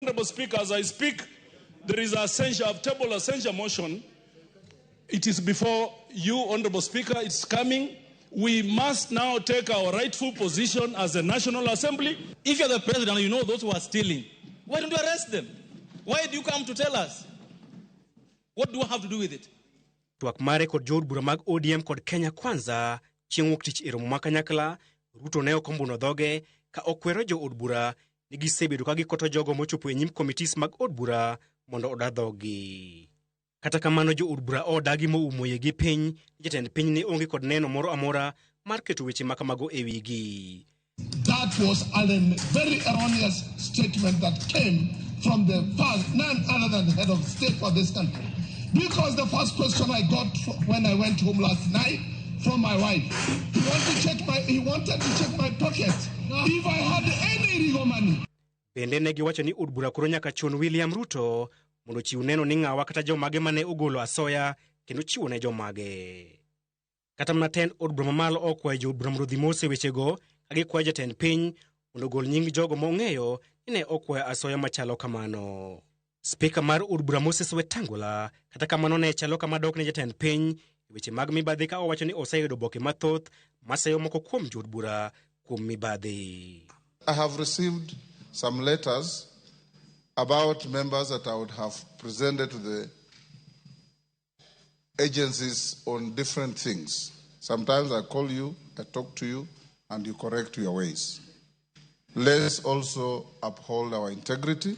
Honorable Speaker, as I speak, there is a table essential motion. It is before you, Honorable Speaker. It's coming. We must now take our rightful position as a National Assembly. If you're the president and you know those who are stealing, why don't you arrest them? Why do you come to tell us? What do I have to do with it? Twak mare kod jood bura mag ODM kod Kenya Kwanza chieng' wuok tich eromo makanyakla, Ruto ne okombuno dhoge ka okwero jo od bura ni gisebedo ka gikoto jogo mochopo e nyim komitis mag od bura mondo oda dhogi. Kata kamano jo od bura odagi moumoye gi piny, jatend piny ne onge kod neno moro amora mar keto weche makamago e wigi. That was a very erroneous statement that came from the first, none other than the head of state for this country. Because the first question I got when I went home last night from my wife, he wanted to check my pocket if I had any legal money. Bende ne giwacho ni od bura koro nyaka chun William Ruto mondo chiw neno ni ng'awa kata jomage mane ogolo asoya kendo chiwo ne jomage. Kata mana tend od bura mamalo okwayo jo od bura mondo dhi mos e wechego ka gikwayo jatend piny mondo gol nying jogo mong'eyo ni ne okwayo asoya machalo kamano. Spika mar od bura Moses Wetangula kata kamano ne chalo kama dok ne jatend piny e weche mag mibadhi ka owacho ni oseyudo boke mathoth maseyo moko kuom jo od bura kuom mibadhi. I have received some letters about members that I would have presented to the agencies on different things. Sometimes I call you, I talk to you, and you correct your ways. Let's also uphold our integrity.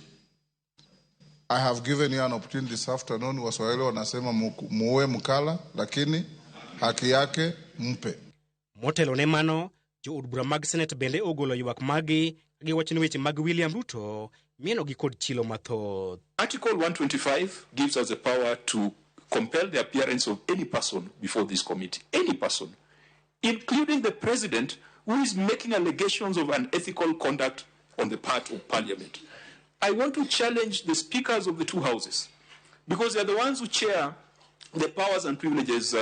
I have given you an opportunity this afternoon. Waswahili wanasema muue mkala, lakini haki yake mpe. Motelo ne mano, jo od bura mag Senate bende ogolo ywak magi giwacho ni weche mag William Ruto mieno gi kod chilo mathoth. Article 125 gives us the power to compel the appearance of any person before this committee. Any person, including the president, who is making allegations of unethical conduct on the part of parliament. I want to challenge the speakers of the two houses, because they are the ones who chair the Powers and Privileges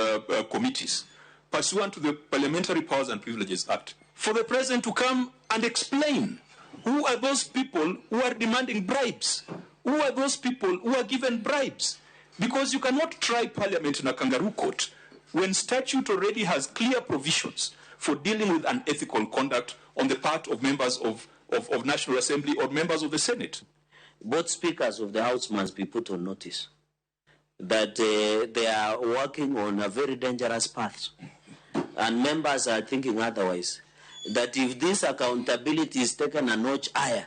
committees, pursuant to the Parliamentary Powers and Privileges Act, for the president to come and explain who are those people who are demanding bribes, who are those people who are given bribes. Because you cannot try parliament in a kangaroo court when statute already has clear provisions for dealing with unethical conduct on the part of members of National Assembly or members of the Senate. Both speakers of the House must be put on notice that they are working on a very dangerous path, and members are thinking otherwise, that if this accountability is taken a notch higher,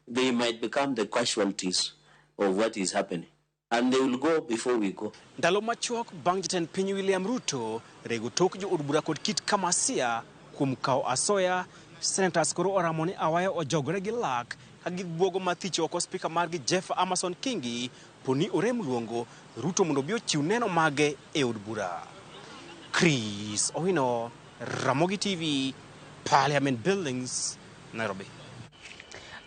they might become the casualties of what is happening. And they will go before we go. Ndalo machuok bang' jatend piny William Ruto rego tok jo od bura kod kit Kamasia kuom kawo asoya, senators koro oramo ni awayo ojogre gi lak ka gibuogo mathich oko spika margi Jeff Amason Kingi poni orem luongo Ruto mondo bi ochiw neno mage e od bura. Chris Owino, Ramogi TV, Parliament Buildings, Nairobi.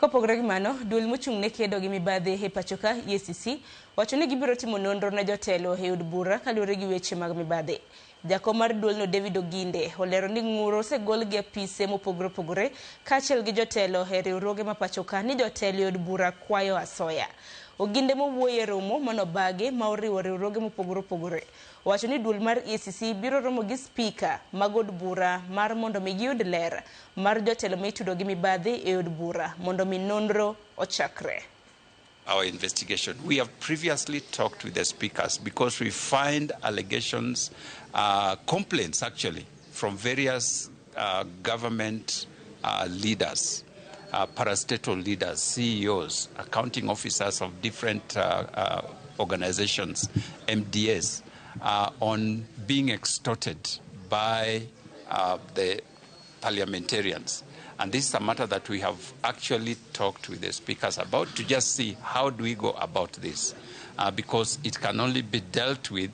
Kopogore gi mano, duol mochung' ne kedo gi mibadhi e pacho ka EACC wacho ni gibiro timo nonro ne jotelo e od bura kaluwore gi weche mag mibadhi. Jakom mar duolno David Oginde olero ni ng'uro osegol gi apise mopogore opogore kaachiel gi jotelo e riwruoge ma pacho ka ni jotelo e od bura kwayo asoya. Oginde mowuoyo e romo manobagi ma oriwo riwruoge mopogore opogore wacho ni duol mar EACC biro romo gi spika mag od bura mar mondo mi giyud ler mar jotelo mitudo gi mibadhi e od bura mondo mi nonro ochakre. Our investigation. We have previously talked with the speakers because we find allegations, complaints actually, from various government leaders, parastatal leaders, CEOs, accounting officers of different organizations, MDS, on being extorted by the parliamentarians. And this is a matter that we have actually talked with the speakers about to just see how do we go about this, because it can only be dealt with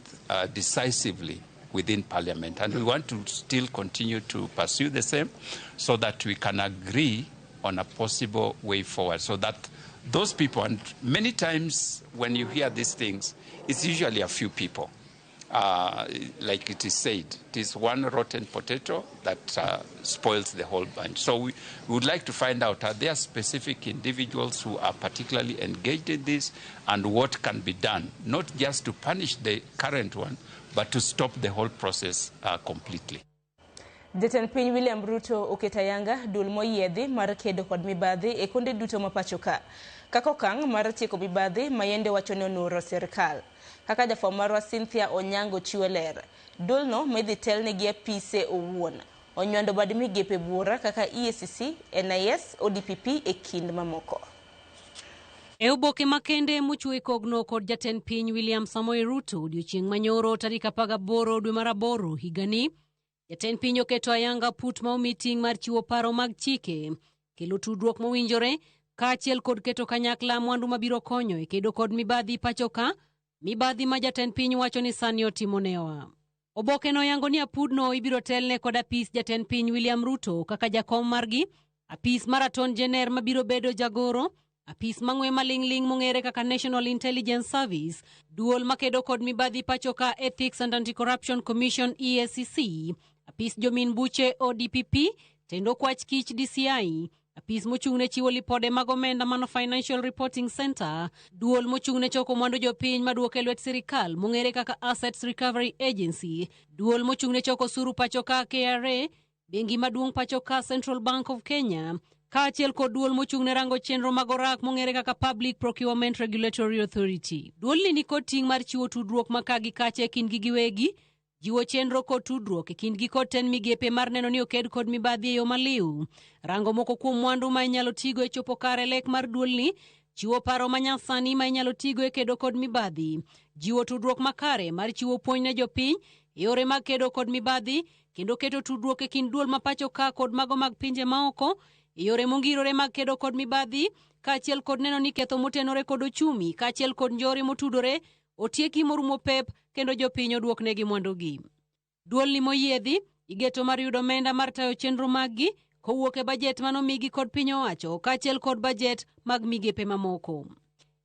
decisively within Parliament. And we want to still continue to pursue the same so that we can agree on a possible way forward, so that those people, and many times when you hear these things, it's usually a few people. like it is said, it is one rotten potato that spoils the whole bunch. So we would like to find out, are there specific individuals who are particularly engaged in this, and what can be done, not just to punish the current one, but to stop the whole process completely. Jatend piny William Ruto oketayanga dul moyiedhi mar kedo kod mibadhi e kuonde duto mapachoka. Kaka okang' mar tieko mibadhi mayende wacho ni onuro sirkal. Kaka jafwambo marwa Cynthia Onyango chiwo ler, dulno midhi telnegi apise owuon. Onywando bad migepe buora kaka EACC, NIS, ODPP e kind mamoko. E oboke makende mochwe kogno kod jatend piny William Samoei Ruto odiochieng' manyoro tarik 18 dwe mar 8 higani, jatend piny oketo ayanga put ma meeting mar chiwo paro mag chike, kelo tudruok mowinjore, kaachiel kod keto kanyakla mwandu mabiro konyo e kedo kod mibadhi pachoka, mibadhi ma jatend piny wacho ni sani otimonewa. Oboke no yango ni apudno ibiro telne kod apis jatend piny William Ruto kaka jakom margi, apis maraton jener mabiro bedo jagoro, apis mang'we maling'ling mong'ere kaka National Intelligence Service, duol makedo kod mibadhi pachoka Ethics and Anti-Corruption Commission EACC, apis jomin buche ODPP, tendo kwach kich DCI, apis mochung'ne chiwo lipode mag omenda mano Financial Reporting Center, duol mochung'ne choko mwandu jopiny maduoke lwet sirikal mong'ere kaka Assets Recovery Agency, duol mochung'ne choko suru pachoka KRA, bengi maduong' pachoka Central Bank of Kenya, kaachiel kod duol mochung'ne rango chenro mag orak mong'ere kaka Public Procurement Regulatory Authority. Duol ni kod ting' mar chiwo tudruok makagi kache kindgi giwegi, jiwo chenro kod tudruok e kindgi kod ten migepe mar neno ni oked kod mibadhi e yo maliw, rango moko kuom mwandu ma inyalo tigo e chopo kare lek mar duolni, chiwo paro manyasani ma inyalo tigo e kedo kod mibadhi, jiwo tudruok makare mar chiwo puonj ne jopiny e yore mag kedo kod mibadhi, kendo keto tudruok e kind duol mapachoka kod mago mag pinje maoko e yore mongirore mag kedo kod mibadhi, kaachiel kod neno ni ketho motenore kod ochumi, kaachiel kod njore motudore otieki morumo pep kendo jopiny oduoknegi mwandugi. Duol ni moyiedhi igeto mar yudo omenda mar tayo chenro maggi kowuok e bajet manomigi kod piny owacho, kaachiel kod bajet mag migepe mamoko.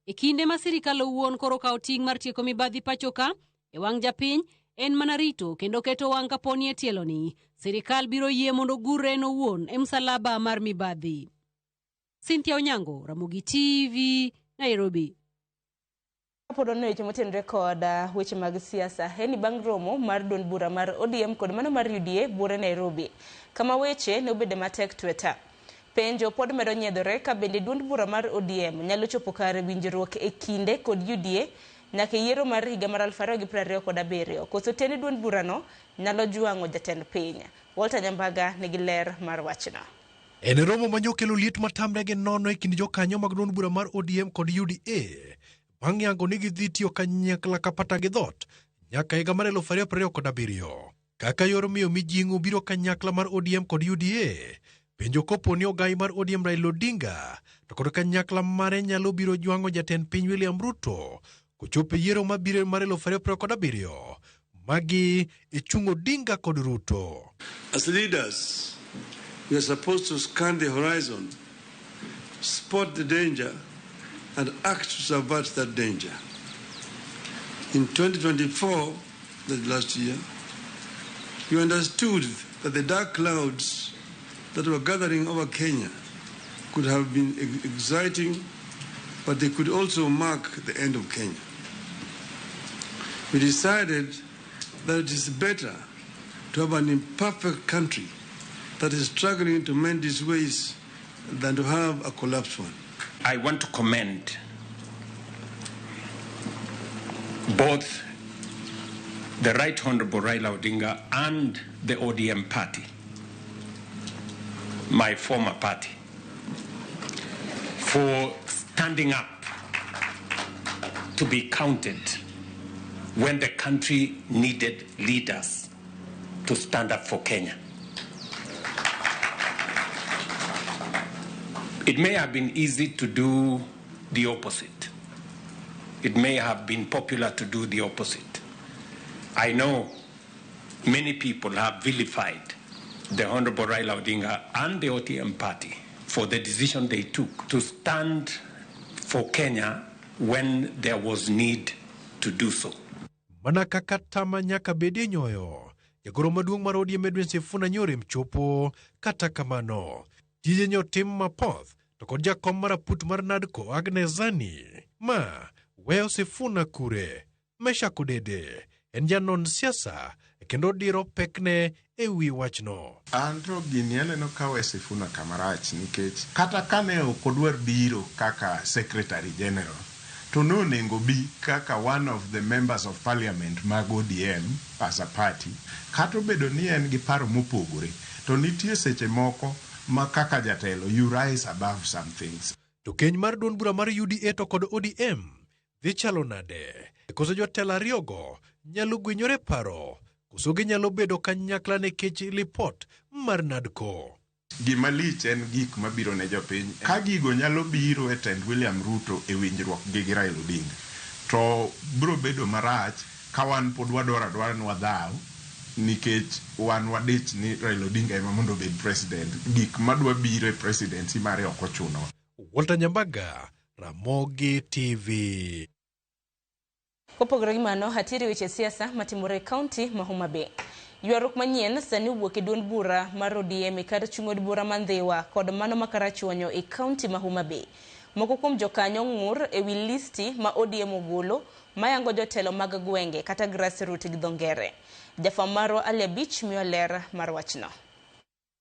E kinde ma sirikal owuon koro kawo ting' mar tieko mibadhi pachoka, e wang' japiny en mana rito kendo keto wang' kaponi e tieloni sirikal biro yie mondo gurre en owuon e msalaba mar mibadhi. Cynthia Onyango, Ramogi TV, Nairobi. Pod ono weche motenore kod weche mag siasa heni bang' romo mar duond bura mar ODM kod mano mar UDA bura Nairobi. Kama weche ne obede matek tweta. Penjo pod medo nyiedhore ka bende duond bura mar ODM nyalo chopo kare winjruok e kinde kod UDA nyaka yiero mar higa mar 2027 koso teni duond burano nyalo juang'o jatend piny. Walter Nyambaga nigi ler mar wachno. En romo manyokelo liet matamre gi nono e kind jokanyo mag duond bura mar ODM kod UDA. Bang' yango ni gidhi tiyo kanyakla kapata gi dhot nyaka higa mar 2027 kaka yor miyo mijing'o biro kanyakla mar ODM kod UDA. Penjo kopo ni ogai mar ODM Raila Odinga to kod kanyakla mare nyalo biro juang'o jatend piny William Ruto kochopo yiero mabiro mar 2027 magi e chung Odinga kod Ruto. As leaders, we are supposed to scan the horizon, spot the danger, and act to subvert that danger. In 2024, that last year, we understood that the dark clouds that were gathering over Kenya could have been exciting, but they could also mark the end of Kenya. We decided that it is better to have an imperfect country that is struggling to mend its ways than to have a collapsed one. I want to commend both the Right Honorable Raila Odinga and the ODM party, my former party, for standing up to be counted when the country needed leaders to stand up for Kenya. It may have been easy to do the opposite. It may have been popular to do the opposite. I know many people have vilified the Honorable Raila Odinga and the ODM party for the decision they took to stand for Kenya when there was need to do so. mana kaka tama nyaka bedie nyoyo. Jagoro maduong' mar ODM Edwin Sifuna Nyoro mchopo, kata kamano tije nyo tim mapoth to kod jakom mar aput mar NADCO Agnes Zani ma weyo Sifuna kure. Mesha Kudede en janon siasa kendo diro pekne e wi wachno. Andro gini aneno kawe Sifuna kamarach nikech kata kane okodwar biro kaka Secretary General to no nengo bi kaka one of the members of parliament mag ODM as a party. Kato bedo ni en gi paro mopogore to nitie seche moko ma kaka jatelo you rise above some things. To keny mar duond bura mar UDA to kod ODM dhi chalo nade? Koso jotelo ariyogo nyalo gwenyore paro, koso ginyalo bedo kanyakla nikech lipot mar NADCO. Gima lich en gik mabiro ne jopiny. Ka gigo nyalo biro e tend William Ruto e winjruok gi Raila Odinga, to biro bedo marach ka wan pod wadwaro ni wadhaw nikech wan wadich ni Raila Odinga ema mondo obed president. Gik madwa biro e presidency mare ok ochuno. Walter Nyambaga, Ramogi TV. Kopogore gi mano, hatiri weche siasa matimore kaunti ma Homa Bay. Ywaruok manyien sani wuok e duond bura mar ODM kar chung od bura Mandhiwa kod mano makarachuonyo e kaunti ma Homa Bay. Moko kuom jokanyo ng'ur e wi listi ma ODM ogolo mayango jotelo mag gwenge kata grassroots gi dhongere. Jafamaro Alebich miyo ler mar wachno.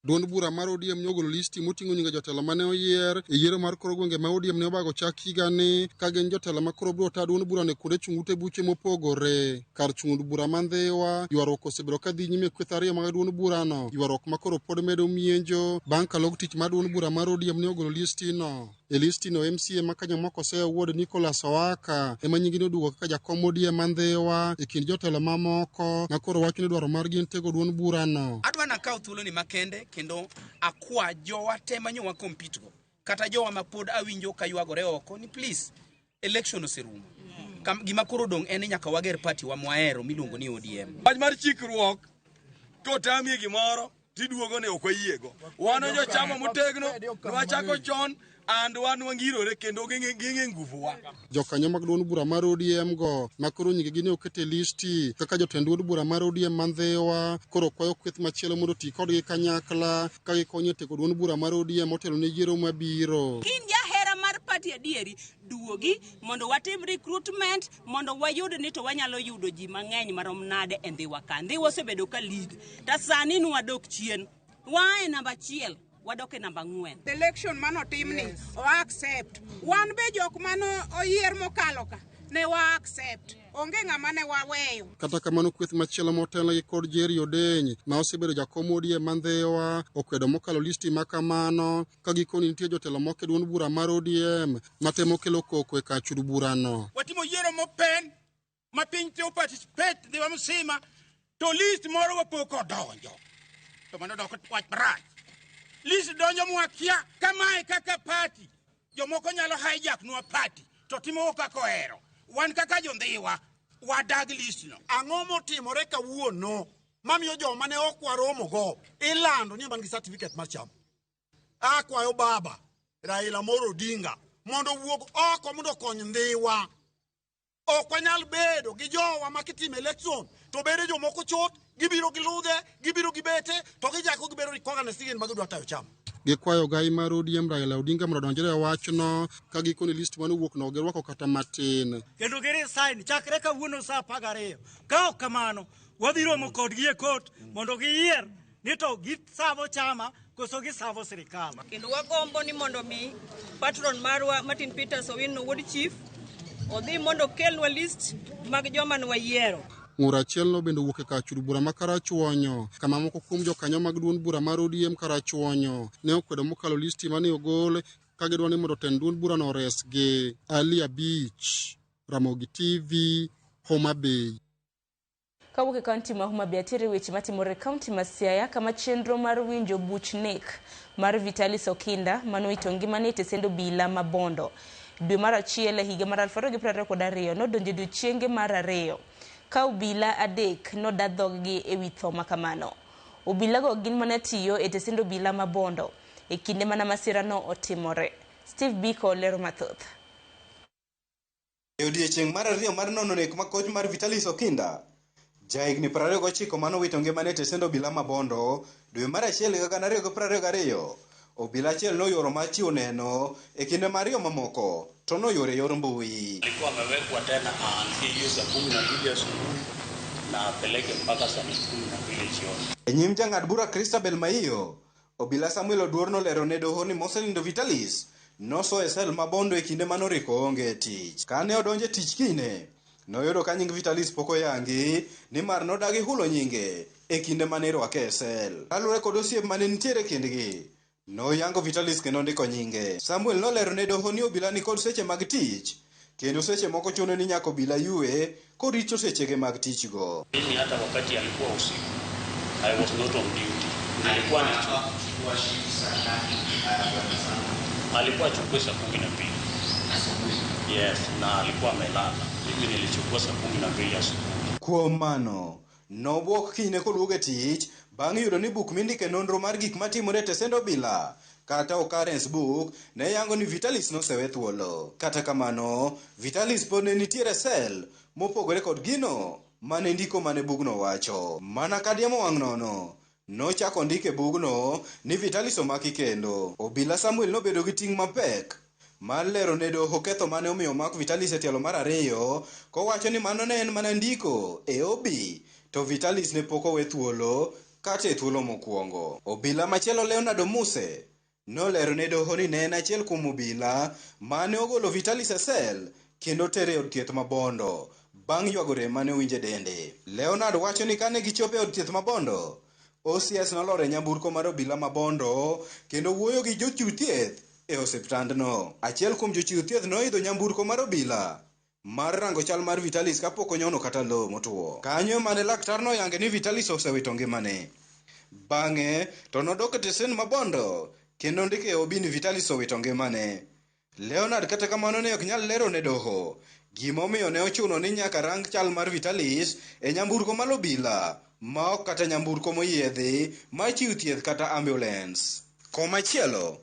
Duond bura mar ODM nyogolo listi moting'o nyinga jotelo mane oyier e yiero mar koro gwenge ma ODM ne obago chak higani ka gin jotelo ma koro biro taa duond bura ne kuonde chung'ute buche mopogore. Kar chung'ut bura Mandhiwa, ywaruok osebedo ka dhi nyime kweth ariyo mag duond burano, ywaruok ma koro pod medo mienjo bang' ka log tich mar duond bura mar ODM ne ogolo listino. E listino MCA ma Kenya moko osewuod Nicholas Owaka ema nyingi noduogo kaka jakom ODM Mandhiwa e kind jotelo mamoko ma koro wacho ni dwaro margi en tego duond burano. Adwa nakaw thuolo ni makende kendo akwa jowa tema nyowa compete go kata jowa ma pod awinjo ka ywagore oko ni please election oserumo. Gima koro dong en nyaka wager party wa mwaero miluongo ni ODM. Wach mar chikruok kotamie gimoro tiduogo ne okwayiego. Wano jo chama motegno wachako chon and wan wangirore kendo ging'e nguvu wa. Jokanyo mag duond bura mar ODM go makoro nyingi ne okete listi kaka jotend duond bura mar ODM Mandhiwa koro kwayo kweth machielo mondo ti kodgi kanyakla ka gikonyo tego duond bura mar ODM motelo ne yiero mabiro. Kin jahera mar party adieri duogi mondo watim recruitment mondo wayud ni to wanyalo yudo ji mang'eny marom nade e Ndhiwa ka. Ndhiwa osebedo ka league ta sani nwadok chien wae namba 1 wadoke namba 4. Election mano timni o accept. Wan be jok mano oyier mokalo ka ne wa accept. Onge ng'ama ne waweyo. Kata kamano kweth machielo motelo gi kod Jerry Odenyi ma osebedo jakom ODM Mandhiwa okwedo mokalo listi ma kamano ka gikoni nitie jotelo moko e duond bura mar ODM matemo kelo koko e kachud burano. Watimo yiero mopen ma piny te participate Ndhiwa msima to list moro wapoko donjo. To mano dok wach brach. List donjo mwakia kamae kaka party. Jomoko nyalo hijack nwa party to timo kaka ohero. Wan kaka jo Ndhiwa wadag list no. Ang'o motimore kawuono mamiyo joma ne ok waromo go ilando ni man gi certificate mar chama. Akwayo baba Raila Amolo Odinga mondo wuog oko mondo kony Ndhiwa. Ok wanyal bedo gi jowa makitime election to bere jomoko chot gibiro giludhe gibiro gibete to gijako gibero rikoga ne sigin magidwa tayo chama. Gikwayo gai mar ODM Raila Odinga mondo donjre wachno ka gikoni list mane wuok no gerwako kata matin. Kendo gere sign chakre kawuono saa 12. Ka ok kamano wabiro mo kodgi e kot mondo giyier ni to gisavo chama koso gisavo sirikal. Kendo wagombo ni mondo mi patron marwa Martin Peters Owino wuod chief odhi mondo kelwa list mag joma ne wayiero. Ng'ura achiel no bende wuok e kachud bura ma Karachuonyo kama moko kuom jokanyo mag duond bura mar ODM Karachuonyo ne okwedo mokalo listi mane ogol ka gidwa ni mondo tend duond bura no resgi. Ali Abich, Ramogi TV, Homa Bay. Kawuok e kaunti ma Homa Bay atire weche matimore kaunti ma Siaya kama chenro mar winjo buch nek mar Vitalis Okinda mano itongi mane tesendo bila mabondo. Dwe mar achiel higa mar 2022 nodonjo odiechienge mar 2 ka obila adek nodadhoggi e wi tho makamano. Obilago gin mana tiyo e tesendo bila mabondo e kinde mana masira no otimore. Steve Biko lero mathoth. E odiechieng' mar ariyo mar nono nek ma koch mar Vitalis Okinda, jahigni 29 manowito ngimane e tesend obila ma Bondo, dwe mar achiel 2022, obila achiel noyoro mar chiwo neno e kinde mar yo mamoko to noyoro e yor mbui. Alikuwa amewekwa tena aanzie hiyo saa 12 asubuhi na apeleke mpaka saa 12 jioni. E nyim jang'ad bura Christabel Maiyo, obila Samuel Oduor nolero ne doho ni mosenindo Vitalis noso e sel ma Bondo e kinde manoriko onge tich. Kane odonje tich kine, noyudo ka nying Vitalis pok oyangi nimar nodagi hulo nyinge e kinde mane irwake e sel. Kaluwore kod osiep mane nitiere kindgi, noyango Vitalis kendo ndiko nyinge. Samuel nolero ne doho ni obila ni kod seche mag tich, kendo seche moko chuno ni nyaka obila yue korito sechege mag tich go. Mimi hata wakati alikuwa usiku, I was not on duty. Alikuwa chukua saa 12. Yes, na alikuwa amelala. Mimi nilichukua saa 12 asubuhi. Kuom mano, nobwok kine koduoge tich bang' yudo ni buk mindike nonro mar gik matimore e tesend obila kata occurrence book ne yango ni Vitalis nosewe thuolo. Kata kamano, Vitalis pod ne nitiere sel mopogore kod gino mane ndiko mane bugno wacho. Mana kadiemo wang' nono, nochako ndike bugno ni Vitalis omaki kendo. Obila Samuel nobedo gi ting' mapek mar lero ne doho ketho mane omiyo mak Vitalis e tielo mar ariyo, kowacho ni mano ne en mana ndiko e obi, to Vitalis ne pok owe thuolo kata e thuolo mokwongo. Obila machielo Leonardo Muse nolero ne doho ni ne en achiel kuom obila mane ogolo Vitalis e sel kendo tere e od thieth ma Bondo bang' ywagore mane owinje dende. Leonard wacho ni kane gichopo e od thieth ma Bondo, OCS nolore nyamburko mar obila ma Bondo kendo wuoyo gi jochiw thieth e osiptandno. Achiel kuom jochiw thieth noidho nyamburko mar obila mar rango chal mar Vitalis kapok onyono kata lo motuo. Kanyo mane laktar noyange ni Vitalis osewito ngimane. Bang'e to nodok e tesend ma Bondo kendo ndike e obi ni Vitalis owito ngimane. Leonard kata kamano ne ok nyal lero ne doho gimomiyo ne ochuno ni nyaka rang chal mar Vitalis e nyamburko mar obila ma ok kata nyamburko moyiedhi ma chiw thieth kata ambulance. Komachielo,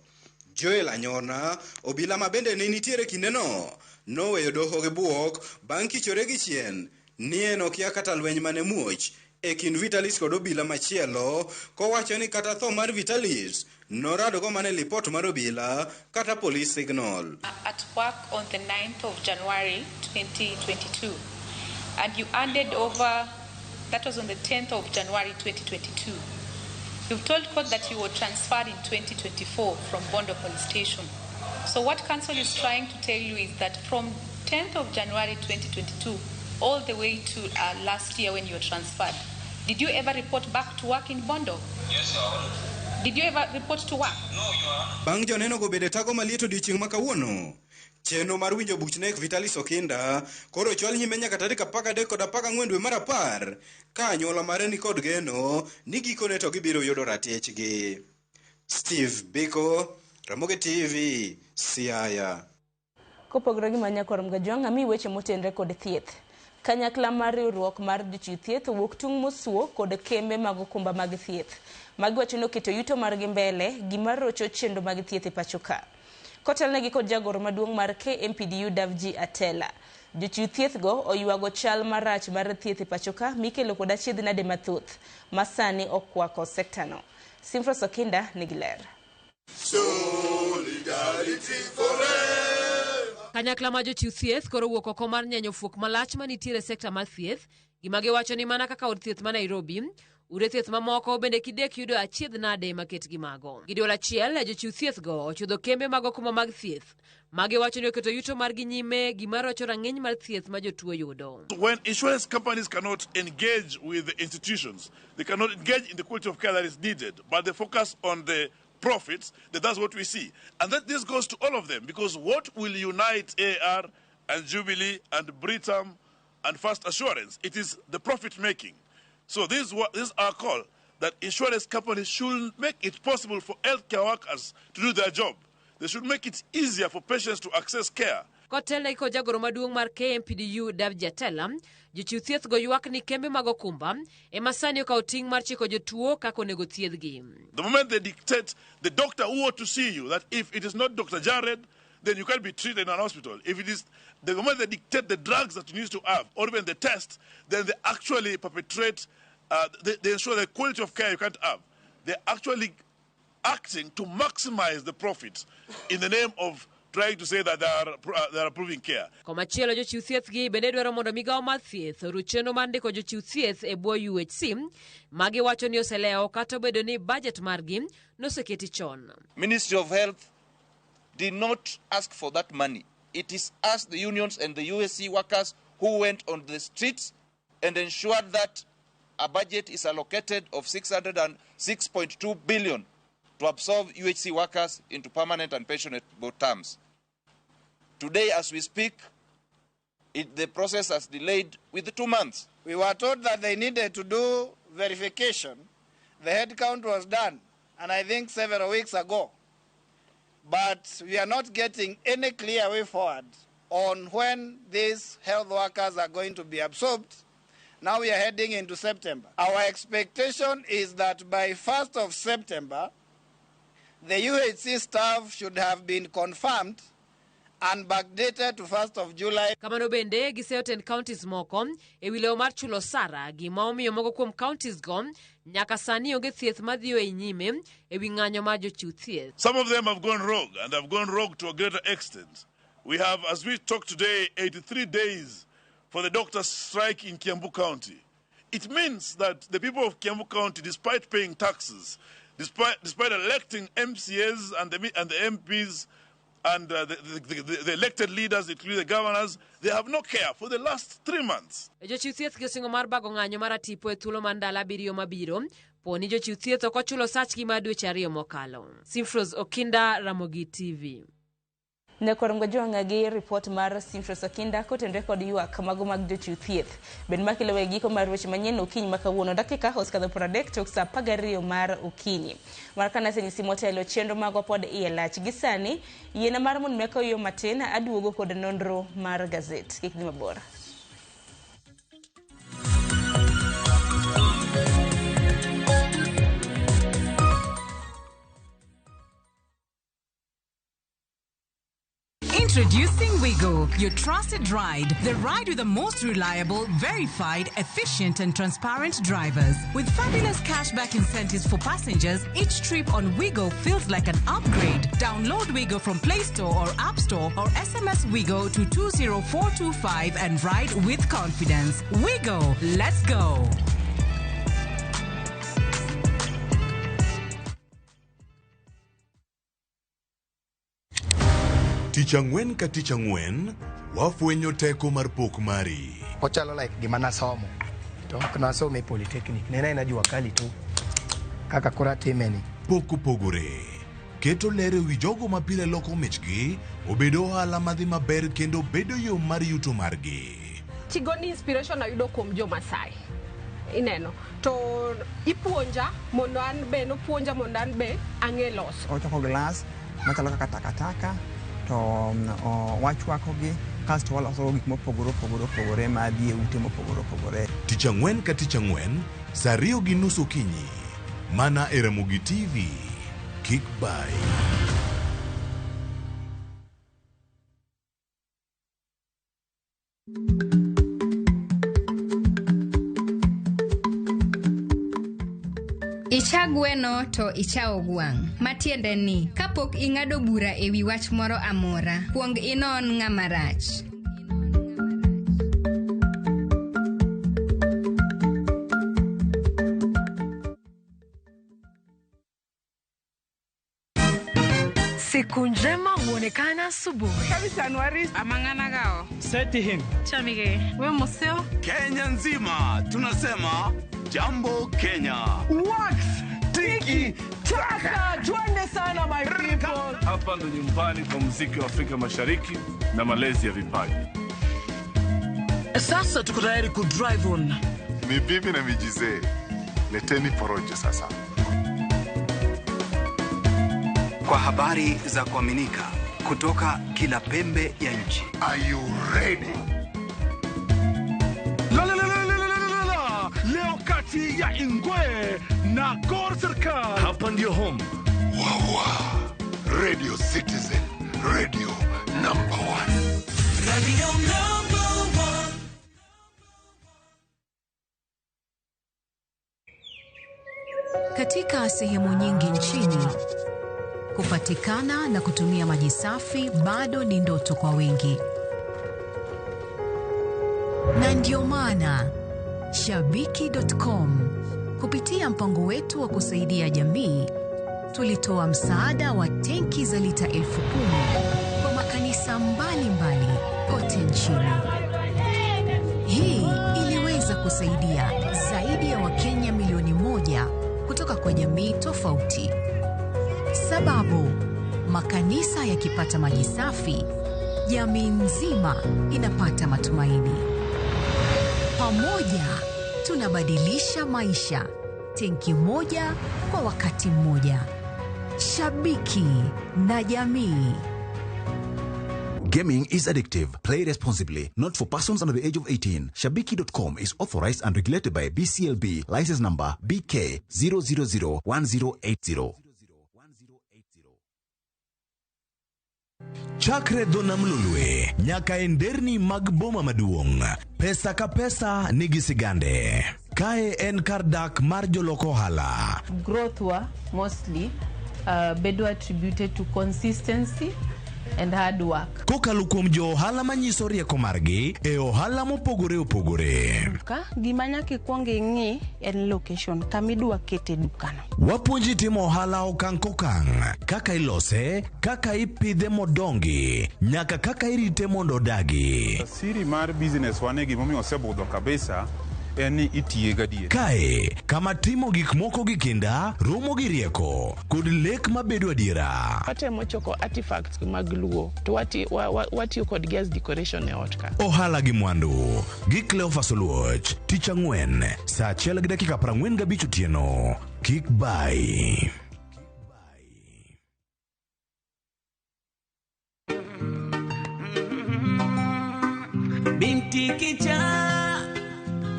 Joel Anyona, obila ma bende ne nitiere kindeno, noweyo doho gi buok bang' kichore gi chien ni en okia kata lweny mane muoch e kind Vitalis kod obila machielo, kowacho ni kata tho mar Vitalis norado go mane lipot mar obila kata police signal. At work on the 9th of January 2022, and you handed over, that was on the 10th of January 2022. You've told court that you were transferred in 2024 from Bondo Police Station. So what council is trying to tell you is that from 10th of January 2022 all the way to last year when you were transferred, did you ever report back to work in Bondo? Yes, Your Honor. Did you ever report to work? No, Your Honor. Bang' joneno go bede tago maliet odiochieng' ma kawuono. Chenro mar winjo buch nek Vitalis Okinda koro chwal nyime nyaka tarik 13 kod 14 dwe mar 10 ka anyuola mare ni kod geno ni gikone to gibiro yudo ratechgi. Steve Biko, Ramogi TV, Siaya. Kopogore gi manyakorom gajwang' ami weche motenre kod thieth. Kanyakla mar riwruok mar jochiw thieth wuok tung' mosuo kod kembe mag okumba mag thieth. Magiwacho ni oketo yuto margi mbele gima rocho chenro mag thieth e pacho ka. Kotelnegi kod jagoro maduong' mar KMPDU Davji Atela. Jochiw thieth go oywago chal marach mar thieth e pacho ka mikelo kod achiedh nade mathoth masani okwako sektano. Simfros Okinda nigi ler. Kanyakla ma jochiw thieth koro wuok oko mar nyenyo fuok malach manitiere sekta mar thieth, gima giwacho ni mana kaka od thieth ma Nairobi, ure thieth mamoko bende kidek yudo achiedh nade maketgi mago. Giduol achiel, jochiw thieth go ochudho kembe mag okumba mag thieth, magiwacho ni oketo yuto margi nyime gima rocho rang'iny mar thieth ma jotuo yudo. When insurance companies cannot engage with the institutions, they cannot engage in the quality of care that is needed, but they focus on the profits, that's what we see. And that this goes to all of them, because what will unite AR and Jubilee and Britam and First Assurance? It is the profit making. So this is our call, that insurance companies should make it possible for healthcare workers to do their job. They should make it easier for patients to access care. Kotelne iko jagoro maduong' mar KMPDU Davji Atela, jochiw thieth go ywak ni kembe mag okumba ema sani okawo ting' mar chiko jotuo kaka onego thiedhgi. The moment they dictate the doctor who ought to see you, that if it is not Dr. Jared, then you can't be treated in an hospital. If it is the moment they dictate the drugs that you need to have, or even the test, then they actually perpetrate, they ensure the quality of care you can't have. They're actually acting to maximize the profits in the name of trying to say that they are approving care. Komachielo jochiw thieth gi bende dwaro mondo migawo mar thieth oruch chenro mar ndiko jochiw thieth e bwo UHC magi wacho ni oselewo kata obedo ni budget margi noseketi chon. Ministry of Health did not ask for that money. It is us, the unions and the UHC workers, who went on the streets and ensured that a budget is allocated of 606.2 billion to absorb UHC workers into permanent and pensionable terms. Today, as we speak, the process has delayed with 2 months. We were told that they needed to do verification. The head count was done, and I think several weeks ago. But we are not getting any clear way forward on when these health workers are going to be absorbed. Now we are heading into September. Our expectation is that by 1st of September, the UHC staff should have been confirmed and backdated to 1st of July. Kamano bende giseo 10 counties moko e wileo mar chulo sara gima omiyo moko kuom counties go nyaka sani onge thieth madhiyo e nyime e wi ng'anyo mar jochiw thieth. Some of them have gone rogue, and have gone rogue to a greater extent. We have, as we talk today, 83 days for the doctors' strike in Kiambu County. It means that the people of Kiambu County, despite paying taxes, despite electing MCAs and the MPs and the elected leaders, including the governors, they have no care for the last 3 months. Jochiw thieth gisingo mar bago ng'anyo mar tipo e thuolo mar ndalo 7 mabiro. Poni jochiw thieth ok ochulo sachgi mar dweche 2 mokalo. Simfros Okinda, Ramogi TV. Nekorongo joang'agi report mar Simfros Okinda kotenre kod ywak mago mag jochiw thieth. Ben makilewe giko mar weche manyien okinyi makawuono dakika hoskadho 30 tok saa 12 mar okinyi. Mar kanase nyisi motelo chenro mago pod ielach gisani yiena mar mon meko yo matin aduogo kod nonro mar gazet. Kik dhi mabor. Introducing Wigo, your trusted ride. The ride with the most reliable, verified, efficient and transparent drivers. With fabulous cashback incentives for passengers, each trip on Wigo feels like an upgrade. Download Wigo from Play Store or App Store or SMS Wigo to 20425 and ride with confidence. Wigo, let's go. Tich ang'wen ka tich ang'wen, wafwenyo teko mar pok mari. Ochalo like gima nasomo. To ok nasome polytechnic. Nena inajua kali tu. Kaka kura timeni. Pok pogore. Keto lere wi jogo mapile loko michgi, obedo ohala madhi maber kendo bedo yo mar yuto margi. Tigoni inspiration ayudo kuom jo Masai. Ineno. To ipuonja mondo an be no puonja mondo an be ang'e loso. Ochoko glass, machalo kaka takataka. To wachwakogi kasto waloso gik mopogore madhi e ute mopogore. Tich ang'wen ka tich ang'wen, saa 2:30 okinyi. Mana e Ramogi TV. Kik bai. Icha gweno to ichao gwang'. Matiende ni, kapok ing'ado bura ewi wach moro amora, kuong inon ng'ama rach. Siku njema huonekana asubuhi. Kabisa Anwari amang'ana gao. Seti him. Chamige. We museo. Kenya nzima tunasema jambo Kenya. Wax. Tiki taka. Twende sana my people. Hapa ndo nyumbani kwa muziki wa Afrika Mashariki na malezi ya vipaji. Sasa tuko tayari ku drive on. Mibibi na mijize. Leteni porojo sasa. Kwa habari za kuaminika kutoka kila pembe ya nchi. Are you ready? Leo kati ya Ingwe na Gor Serikali. Hapa ndio home. Wawa. Radio Citizen. Radio number 1. Radio number 1. Katika sehemu nyingi nchini, kupatikana na kutumia maji safi bado ni ndoto kwa wengi. Na ndio maana Shabiki.com kupitia mpango wetu wa kusaidia jamii tulitoa msaada wa tenki za lita 10,000 kwa makanisa mbalimbali kote nchini. Hii iliweza kusaidia zaidi ya Wakenya milioni 1 kutoka kwa jamii tofauti. Sababu makanisa yakipata maji safi, jamii nzima inapata matumaini. Pamoja tunabadilisha maisha, tenki moja kwa wakati mmoja. Shabiki na jamii. Gaming is addictive. Play responsibly. Not for persons under the age of 18. Shabiki.com is authorized and regulated by BCLB. License number BK 0001080. Chakre dona mlulwe, nyaka enderni mag boma maduong. Pesa ka pesa nigi sigande. Kae en kardak mar joloko hala. Growth wa mostly bedo attributed to consistency and hard work. Kokalo kuom jo ohala manyiso rieko margi e ohala mopogore opogore. Ka gima nyaka ikwong ing'i en location kamidwa kete dukano. Wapuonji timo ohala okang' kokang', kaka ilose, kaka ipidhe modongi, nyaka kaka irite mondo odagi. Siri mar business wane gimomiyo osebudho kabisa eni itiye gadier. Kae, kama timo gik moko gi kinda, romo gi rieko, kod lek mabedo adiera. Watemo choko artifacts mag luo, to watiyo kod gas decoration e ot ka. Ohala gi mwandu, gi Cleophas Oluoch, tich ang'wen, saa 1:45 otieno. Kik bai. Binti kicha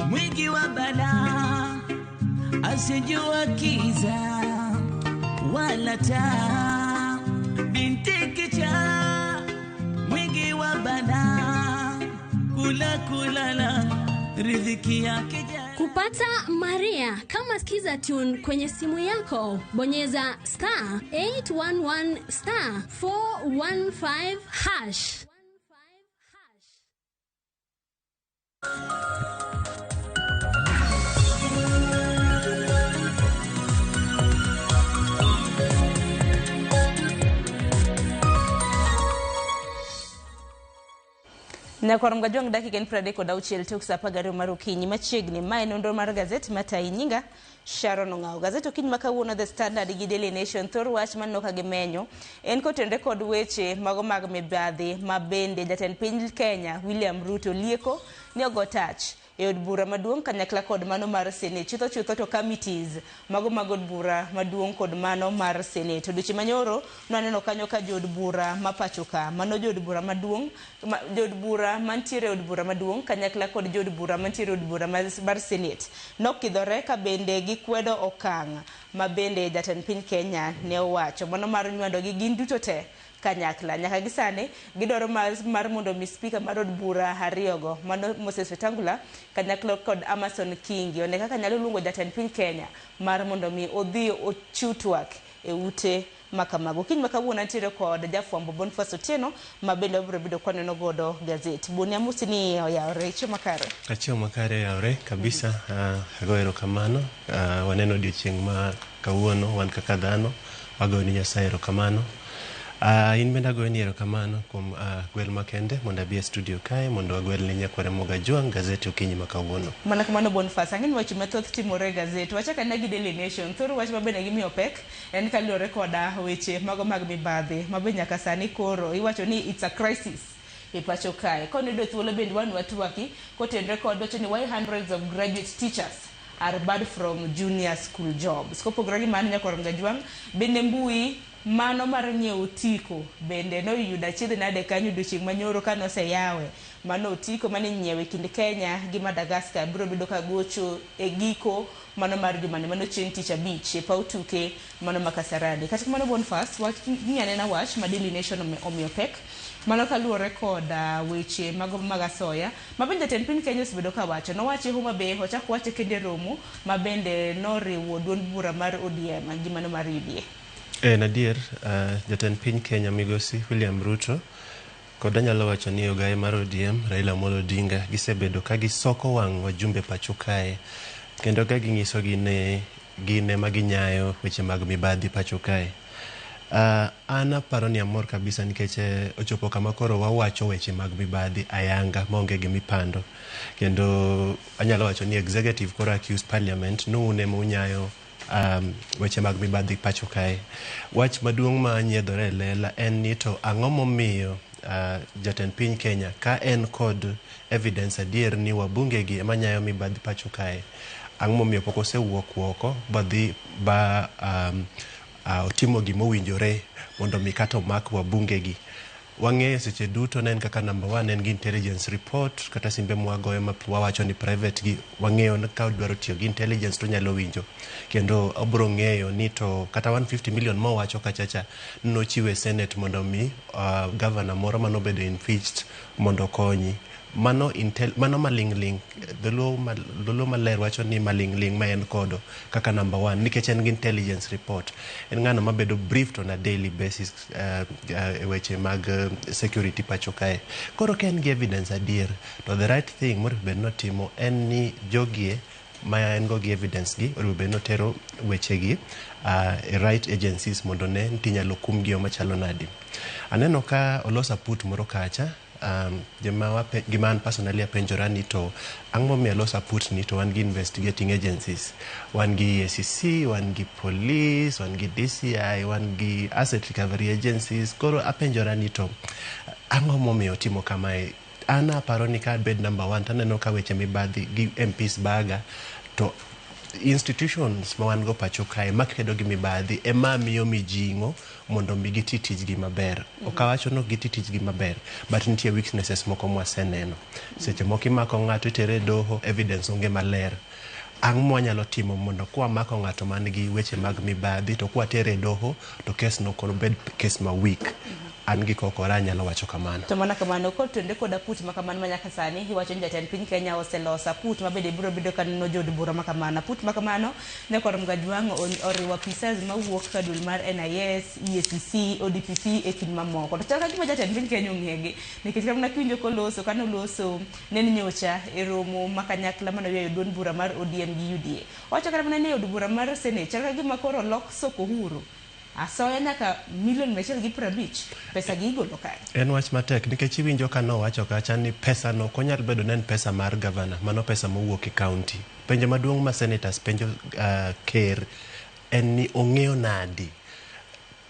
mwingi wa bala, asijua kiza wala taa. Binti kicha mwingi wa bala, kulala riziki yake jana. Kupata Maria kama skiza tune kwenye simu yako, bonyeza *811 *415#. Na kwa mgajong dakika ni pradeko da uchel tuk sa pagari marukinyi machiegni mae nondro mar gazet matai nyinga Sharon Ongao. Gazet okinyi makawuono The Standard gi Daily Nation thor wach man noka gimenyo en kotende kod weche mago mag mibadhi mabende jatend piny Kenya William Ruto lieko ni ogotach e od bura maduong' kanyakla kod mano mar Senate. Chutho to committees mago mag od bura maduong' kod mano mar Senate. Odiochieng' manyoro naneno kanyo ka jod bura mapachoka mano jod bura maduong' jod bura mantiere od bura maduong' kanyakla kod jod bura mantiere od bura mar Senate nokidhore ka bende gikwedo okang' mabende jatend piny Kenya ne owacho mano mar nywando gi gin duto te kanyakla nyaka gisane gidoro mar mondo mi speaker mar od bura ariyogo mano Moses Wetangula kanyakla kod Amason Kingi one kaka nyalo luongo jatend piny Kenya mar mondo mi odhi ochutwak e ute makamago. Kiny makawuono ntiere kod jafwambo Boniface Otieno mabende obiro bedo kwaneno godo gazet. Boni amusi ni oyawre chieng' makare. Chieng' makare yawre kabisa. Ago erokamano. Waneno odiochieng' ma kawuono wan kaka dhano wago ni Nyasaye erokamano. In bende agoyoni erokamano kuom gwel makende mondo abi e studio kae mondo agwel ne nyakware Mogajwang' gazeti okinyi makawuono. Mana kamano Boniface, ang'eni wach mathoth timore gazet. Wachaka na gi Daily Nation. Thoro wach mabende gimiyo pek en kaluwore koda weche mago mag mibadhi mabe nyaka sani koro iwacho ni it's a crisis e pacho kae. Koni do thuolo bende wan watwaki kotendre kod wacho ni why hundreds of graduate teachers are barred from junior school jobs. Kopogore gi mano nyakware Mogajwang' bende mbui mano mar nyiewo otiko bende noyudo achiedh nade kanyo odiochieng' manyoro kanoseyawe mano otiko mane nyiewe kind Kenya gi Madagascar biro bedo ka gocho e giko mano mar jumane mano chieng' tich abich e paw tuke mano ma Kasarani. Kata kamano Bonfas wach ng'ane na wach ma Daily Nation omiyo pek mano kaluwore kod weche mag asoya ma bende jatend piny Kenya osebedo ka wacho nowache Homa Bay ochako wache kende romo ma bende noriwo duond bura mar ODM gi mano mar UDA. Nadier, jatend piny Kenya migosi William Ruto kod anyalo wacho ni ogaye mar ODM Raila Amolo Odinga gisebedo ka gisoko wang' wajumbe pacho kae kendo ka ginyiso gine maginyayo weche mag mibadhi pacho kae. An aparo ni amor kabisa nikech ochopo kama koro wawacho weche mag mibadhi ayanga maonge gi mipando kendo anyalo wacho ni executive koro accuse parliament nune munyayo weche mag mibadhi pacho kae. Wach maduong' ma nyiedhore lela en ni to ang'o momiyo jatend piny Kenya ka en kod evidence adier ni wabunge gi ema nyayo mibadhi pacho kae, ang'o momiyo pok osewuok oko ba otimo gimowinjore mondo mi kata omak wabunge gi. Wang'eyo seche duto ne en kaka number 1 en gi intelligence report kata simbe mwagoyo ma wawacho ni private gi wang'eyo ka odwaro tiyo gi intelligence to nyalo winjo kendo obro ng'eyo ni to kata 150 million mo wacho kachacha nochiwe Senate mondo mi governor moro manobedo impeached mondo konyi. Mano malingling dholo maler wacho ni malingling ma en kodo kaka number 1 nikech en gi intelligence report. En ng'ano mabedo briefed on a daily basis weche mag security pacho kae. Koro ka en gi evidence adier to the right thing moro bed notimo en ni jogie ma en go gi evidence gi or bed notero weche gi right agencies mondo ne tinyalo kumgi o machalo nadi. Aneno ka olosa put moro kacha gima an personally apenjora ni to ang'o momiyo losa put ni to wan gi investigating agencies, wan gi EACC, wan gi police, wan gi DCI, wan gi asset recovery agencies. Koro apenjora ni to ang'o momiyo timo kamae. An aparo ni ka bed number 1 taneno ka weche mibadhi gi MPs baga to institutions ma wan go pacho kae makedo gi mibadhi ema miyo mijing'o mondo mi giti tijgi maber. Okawacho no giti tijgi maber but nitie weaknesses moko mwaseneno. Seche moko imako ng'ato itere doho evidence onge maler. Ang' mwanyalo timo mondo kwa mako ng'ato man gi weche mag mibadhi to kwa tere doho to case no kono bed case ma weak. An gi kokora nyalo wacho kamano. To mana kamano kod twende kod aput makamano manyaka sani iwacho ni jatend piny Kenya oselosa aput mabende biro bedo kaneno jod bura makamano. Aput makamano ne kod Mgajwang' oriwo apisas mawuok ka dul mar NIS, EACC, ODPP e kind mamoko. To chaka gima jatend piny Kenya ong'ege nikech kamna kiwinjo koloso kanoloso nen nyocha e romo makanyakla manoyuayo duond bura mar ODM gi UDA. Wacho kata mana ne od bura mar Senate chaka gima koro lok soko huru asoya nyaka $150,000 pesa gi igolo kae. En wach matek nikech iwinjo ka nowacho kacha ni pesa no konyal bedo nen pesa mar governor, mano pesa mowuok e county. Penjo maduong' ma senators penjo ker en ni ong'eyo nadi.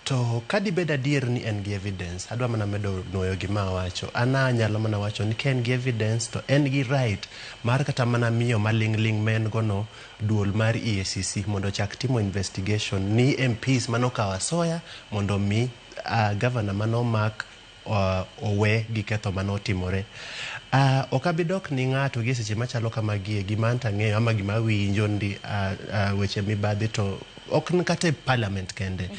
To kadi bed adier ni en gi evidence, adwa mana medo nuoyo gima wacho. Ana nyalo mana wacho ni ken gi evidence to en gi right mar kata mana miyo malingling men gono duol mar EACC mondo chak timo investigation ni MPs mano kawa soya mondo mi governor mano mak owe gi ketho mano timore. Okabidok ni ng'ato gi seche machalo kama gie gima anta ng'eyo ama gima winjo ndi weche mibadhi to ok kata parliament kende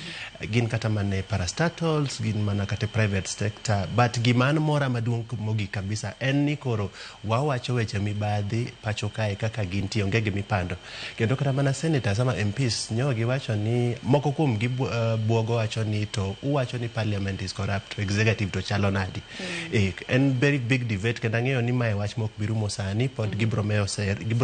gin kata mane parastatals gin mana kata private sector but giman mora maduong' mogik kabisa en ni koro wawacho weche mibadhi pacho kae kaka gintie onge gi mipando kendo kata mana senators ama MPs nyogi wacho ni moko kuom gi buogo wacho ni to uwacho ni parliament is corrupt to executive to chalo nadi. En very big debate kendo ang'eyo ni mae wach mok birumo sani pod gibro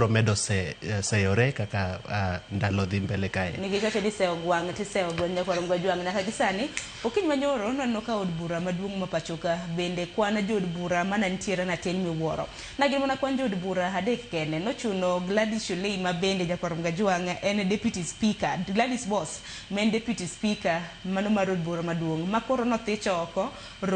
medo seyore kaka ndalo dhi mbele kae. Nikichoche di seo gwang' ti seo gwang' kwa Mgajwang' na kagisani okiny manyoro nano ka od bura maduong' mapachoka bende kwana jod bura mana ntiere na ten miwuoro na gin mana kwan jod bura adek kende nochuno Gladys Sholei ma bende jakor Mgajwang' en deputy speaker, Gladys Boss men deputy speaker mano mar od bura maduong' makoro nothicho oko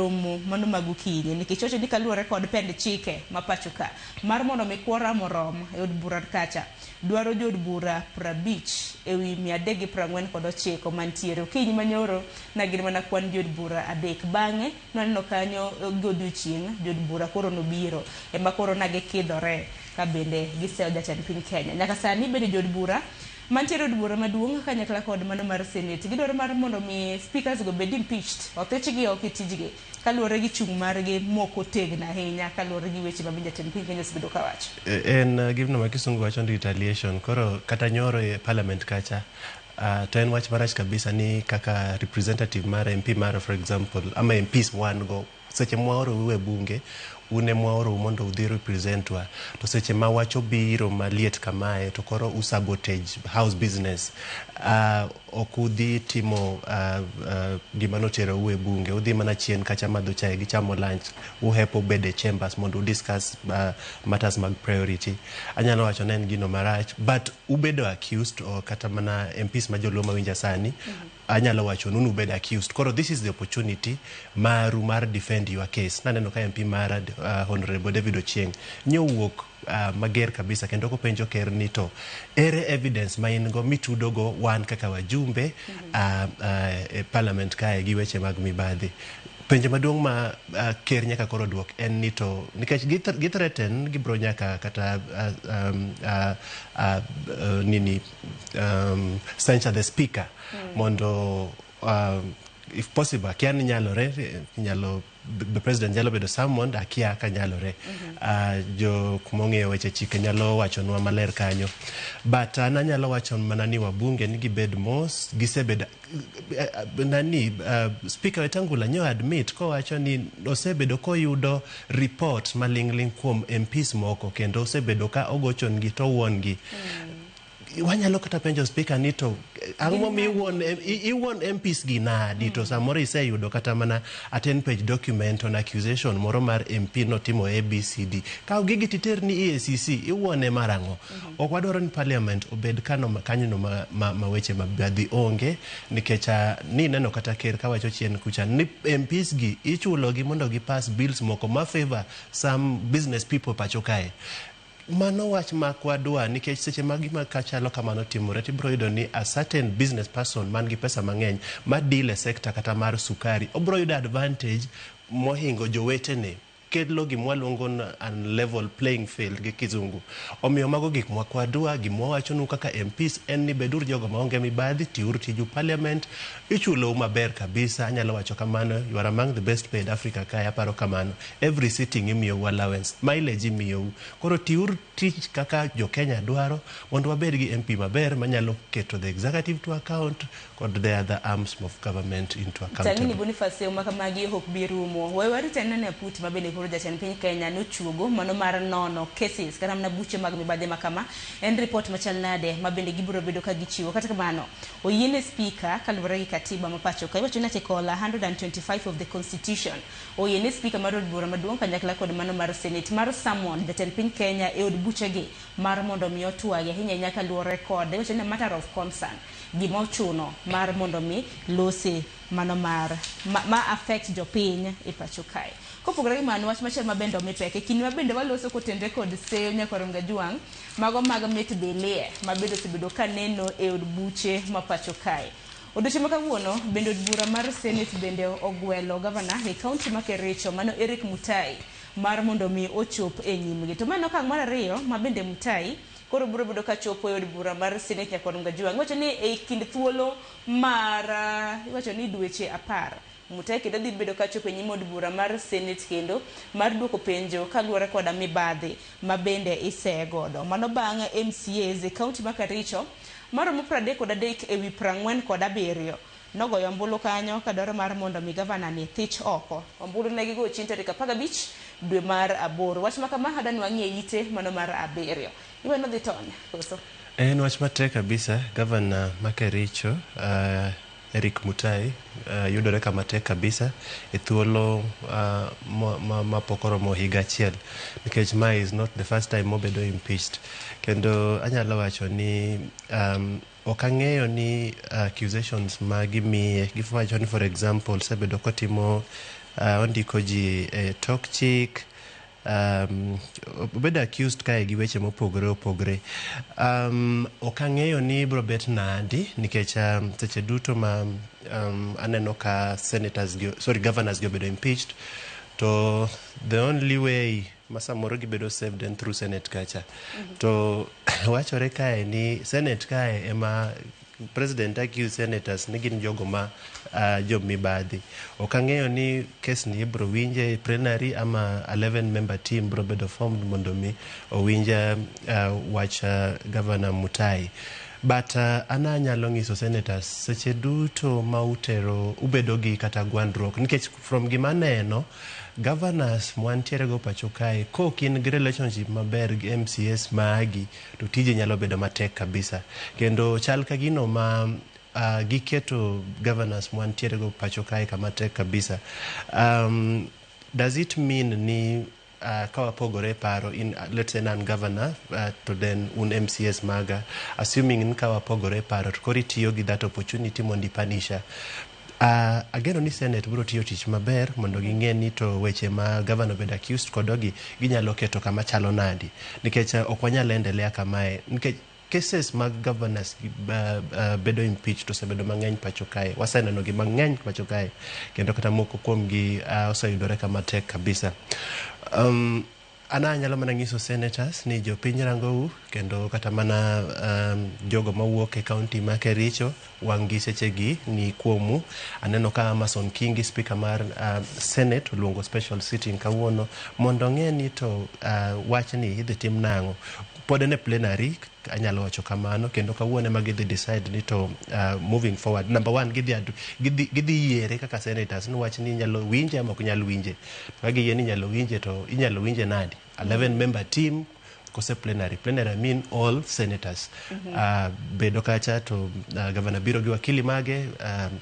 romo mano magokinyi nikech ocho ni kaluwore kod pend chike ma pacho ka mar mondo mi kwora morom e od bura kacha dwaro jod bura 50 ewi 349 mantiere okinyi manyoro na gin mana kwan jod bura 3 bang'e noneno kanyo godiochieng' jod bura koro nobiro ema koro nagikidhore ka bende giseyo jatend piny Kenya nyaka sani bende jod bura mantiere od bura maduong' kanyakla kod mano mar Senate gidwaro mar mondo mi speakers go bed impeached othechgi ok tijgi kaluwore gi chung' margi moko tegna ahinya kaluwore gi weche mabende jatend piny Kenya osebedo kawacho. En gimno ma kisungu wacho ni retaliation koro kata nyoro e parliament kacha to en wach marach kabisa ni kaka representative mar MP mar for example ama MPs wan go seche mwaoro uwe bunge une mwaoro mondo udhi representwa to seche ma wacho biro maliet kamae to koro usabotage house business okudhi timo gima notero uwe bunge udhi mana chien kacha madho chai gi chamo lunch uhepo bede chambers mondo discuss matters mag priority anyalo wacho ne en gino marach but ubedo accused o kata mana MPs ma joluo mawinja sani anyalo wacho nunu bedo accused koro this is the opportunity maru mar defend your case naneno ka MP mara Honorable David Ochieng nyowuok mager kabisa kendo ko penjo ker ni to ere evidence ma in go mitudo go wan kaka wajumbe e parliament kae gi weche mag mibadhi penjo maduong' ma ker nyaka koro duok en ni to nikech githreaten gibro nyaka kata censure the speaker mondo if possible kian nyalo the president nyalo bedo summoned akia ka nyalore jo kumong'eyo weche chike nyalo wacho nwa maler kanyo but nanyalo wacho mana ni wabunge ni gibed mos gisebed speaker Wetangula nyo admit ko wacho ni osebedo koyudo report malingling kuom MPs moko kendo osebedo ka ogochon gi to won gi wanyalo kata penjo speaker ni to ang'o mi iwon MPs gi nadi to samoro iseyudo kata mana a 10-page document on accusation moro mar MP notimo ABCD ka gigi titer ni EACC iwone marang'o ok wadwaro ni parliament obed kanyo ma weche mabadhi onge nikech ni neno kata ker ka wacho chien kucha ni MPs gi ichulo gi mondo gi pass bills moko ma favor some business people pacho kae mano wach makwadwa nikech seche magima kachalo kamano timore tibro yudo ni a certain business person man gi pesa mang'eny ma deal e sector kata mar sukari obro yudo advantage mohingo jowetene kelo gimwaluongo an level playing field gi kizungu omiyo mago gik mwakwadwa gimwawachonu kaka MPs en ni bedur jogo maonge mibadhi tiur tiju parliament ichulo maber kabisa anyalo wacho kamano you are among the best paid Africa kaya paro kamano every sitting imiyo allowance mileage imiyo koro tiur tich kaka jo Kenya dwaro mondo wabed gi MP maber manyalo keto the executive to account kod the other arms of government into account. Tangini Boniface makamagi hok birumo wewe tenene puti mabende koro jatend piny Kenya nochuogo mano mar nono cases kana mna buche mag mibadhi makama en report machal nade mabende gibiro bedo ka gichiwo kata kamano oyiene speaker kaluwore gi katiba mapacho ka iwacho ni article 125 of the constitution oyiene speaker mar od bura maduong' kanyakla kod mano mar senate mar summon jatend piny Kenya e od buchegi mar mondo mi otwagi ahinya nyaka luwore kod iwacho ni matter of concern gima ochuno mar mondo mi losi mano mar ma affect jopiny e pacho kae kopogore gi mano wach machielo mabende omipeke kinde mabende waloso kotende kod seyo Nyakoronga Juang mago mag mit belie mabende osebedo kaneno e od buche ma pacho kae odiochieng' makawuono bende od bura mar senate bende ogwelo gavana e kaunti ma Kericho mano Eric Mutai mar mondo mi ochop e nyimgi to mano okang' mar ariyo mabende Mutai koro biro bedo ka chopo e od bura mar senate Nyakoronga Juang iwacho ni e kind thuolo mar iwacho ni dweche 10 Mutai kendo dhi bedo ka chopo e nyim od bura mar senate kendo mar duoko penjo kaluwore koda mibadhi mabende isegodo mano bang' MCAs e kaunti ma Kericho maromo 33 ewi 47 nogoyo ombulu kanyo kadwaro mar mondo mi gavana ni thich oko ombulu ne gigo chieng' tarik 15 dwe mar 8 wach makama adani wang'ie ite mano mar 7 iwe no dhi tony koso en wach matek kabisa gavana ma Kericho Eric Mutai yudore kama tek kabisa e thuolo ma pokoromo higa achiel nikech ma is not the first time mobedo impeached kendo anyalo wacho ni okang'eyo ni accusations ma gimiye giwacho ni for example sebedo kotimo ondiko ji tok chik, obedo accused kae gi weche mopogore opogore. Ok ang'eyo ni bro bet nadi nikech seche duto ma aneno ka governors gi obedo impeached, to the only way masamoro gibedo saved and through Senate kacha. To wachore kae ni Senate kae ema President accuse senators ni gin jogo ma job mibadhi. Ok ang'eyo ni case ni bro winje plenary ama 11 member team bro bedo formed mondo mi owinja wach Governor Mutai. But ana nyalo ngiso senators seche duto ma utero ubedo gi kata gwandruok nikech from gima neno governors mwantiere go pacho kae kokin gi relationship maber gi MCS magi to tije nyalo bedo matek kabisa, kendo chal ka gino ma giketo governors mwantiere go pacho kae kama tek kabisa. Does it mean ni kawa pogore paro in let's say nan governor to then un MCS maga, assuming in kawa pogore paro to kori tiyo gi that opportunity mondi panisha ageno ni Senate bro tiyo tich maber mondo ging'e ni to weche ma governor bed accused kodogi ginyalo keto kama chalo nadi, nikech ok wanyal endelea kamae nikech cases mag governors bedo impeached osebedo mang'eny pacho kae, waseneno gi mang'eny pacho kae, kendo kata moko kuom gi oseyudore kama tek kabisa. Ana nyalo mana ngiso senators ni jopiny rangou kendo kata mana jogo mawuok e county ma Kericho wangi sechegi ni kuomu. Aneno ka Amason Kingi speaker mar Senate luongo special sitting kawuono mondo ng'e ni to wach ni idhi tim nang'o. Pod ne plenary anyalo wacho kamano, kendo kawuono ma gidhi decide ni to moving forward number one gidhi yiere kaka senators ni wach ni nyalo winje ama ok nyal winje. Ka giyie ni nyalo winje to inyalo winje nadi 11 member team kose plenary I mean all senators. Bedo kacha to governor biro gi wakili mage,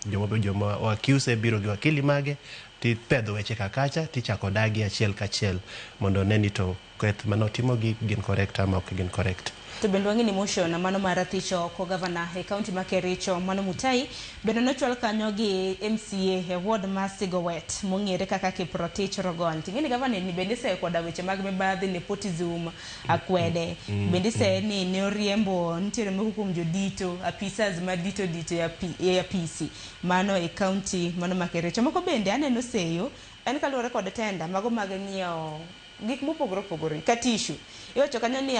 jomo accuse biro gi wakili mage, ti pedho weche kakacha ti chako dagi achiel kachiel mondo neni to kweth manotimo gi gin correct ama ok gin correct. To bende wang'e ni motion na mano mar rathicho ko governor e county ma Kericho mano Mutai bende nochwal kanyo gi MCA e ward ma Sigowet mong'ere kaka Kiprotich Rogon. Ting'eni governor ni bende se koda weche mag mibadhi nepotism akwede. Bende se ni ne oriembo nitiere moko kuom jodito apisas madito ya PC mano e county mano ma Kericho. Moko bende aneno seyo en kaluwore kod tenda mago mag ng'iewo gik mopogore ka tissue. Iwacho kanyo ni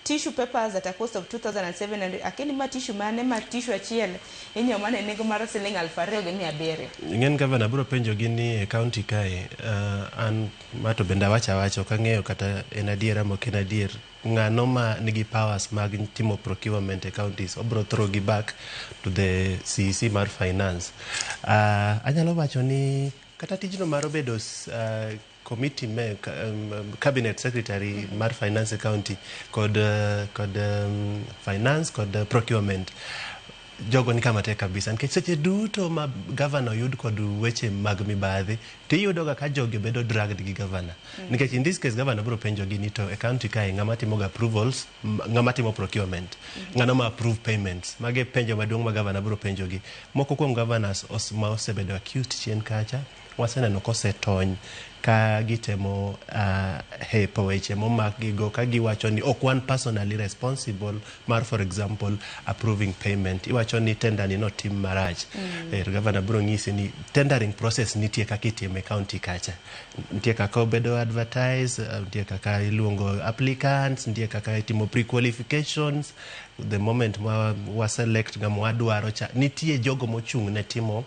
tissue papers at a cost of 2,700. Akini ma tissue mane ma tissue achiel inyiewo mane nengo mar siling 2,700. Ng'en governor bro penjo gini e county kae an mato bende wacho kang'eyo kata en adiera mok en adier ng'ano ma nigi powers mag timo procurement e counties obro throw gi back to the CEC mar finance. Anyalo wacho ni kata tijno mar bedo committee cabinet secretary mar finance county kod finance kod procurement jogo ni kama tek kabisa nikech seche duto ma governor yud kod weche mag mibadhi tiyudo ga ka jogo bedo dragged gi governor nikech in this case governor bro penjo gi ni to e county kai ngama timo approvals, ngama timo procurement, ngano ma approve payments, mage penjo maduong' ma governor bro penjo gi. Moko kuom governors osebedo accused chien kacha waseneno kosetony ka gitemo hepo weche momakgigo ka giwacho ni ok one personally responsible mar for example approving payment. Iwacho ni tender ni no tim marach. Governor bro ng'isi ni tendering process nitie kaka itime county kacha. Nitie kaka obedo advertise, nitie kaka iluongo applicants, nitie kaka itimo pre-qualifications. The moment wa select ngamo adwaro cha nitie jogo mochung' ne timo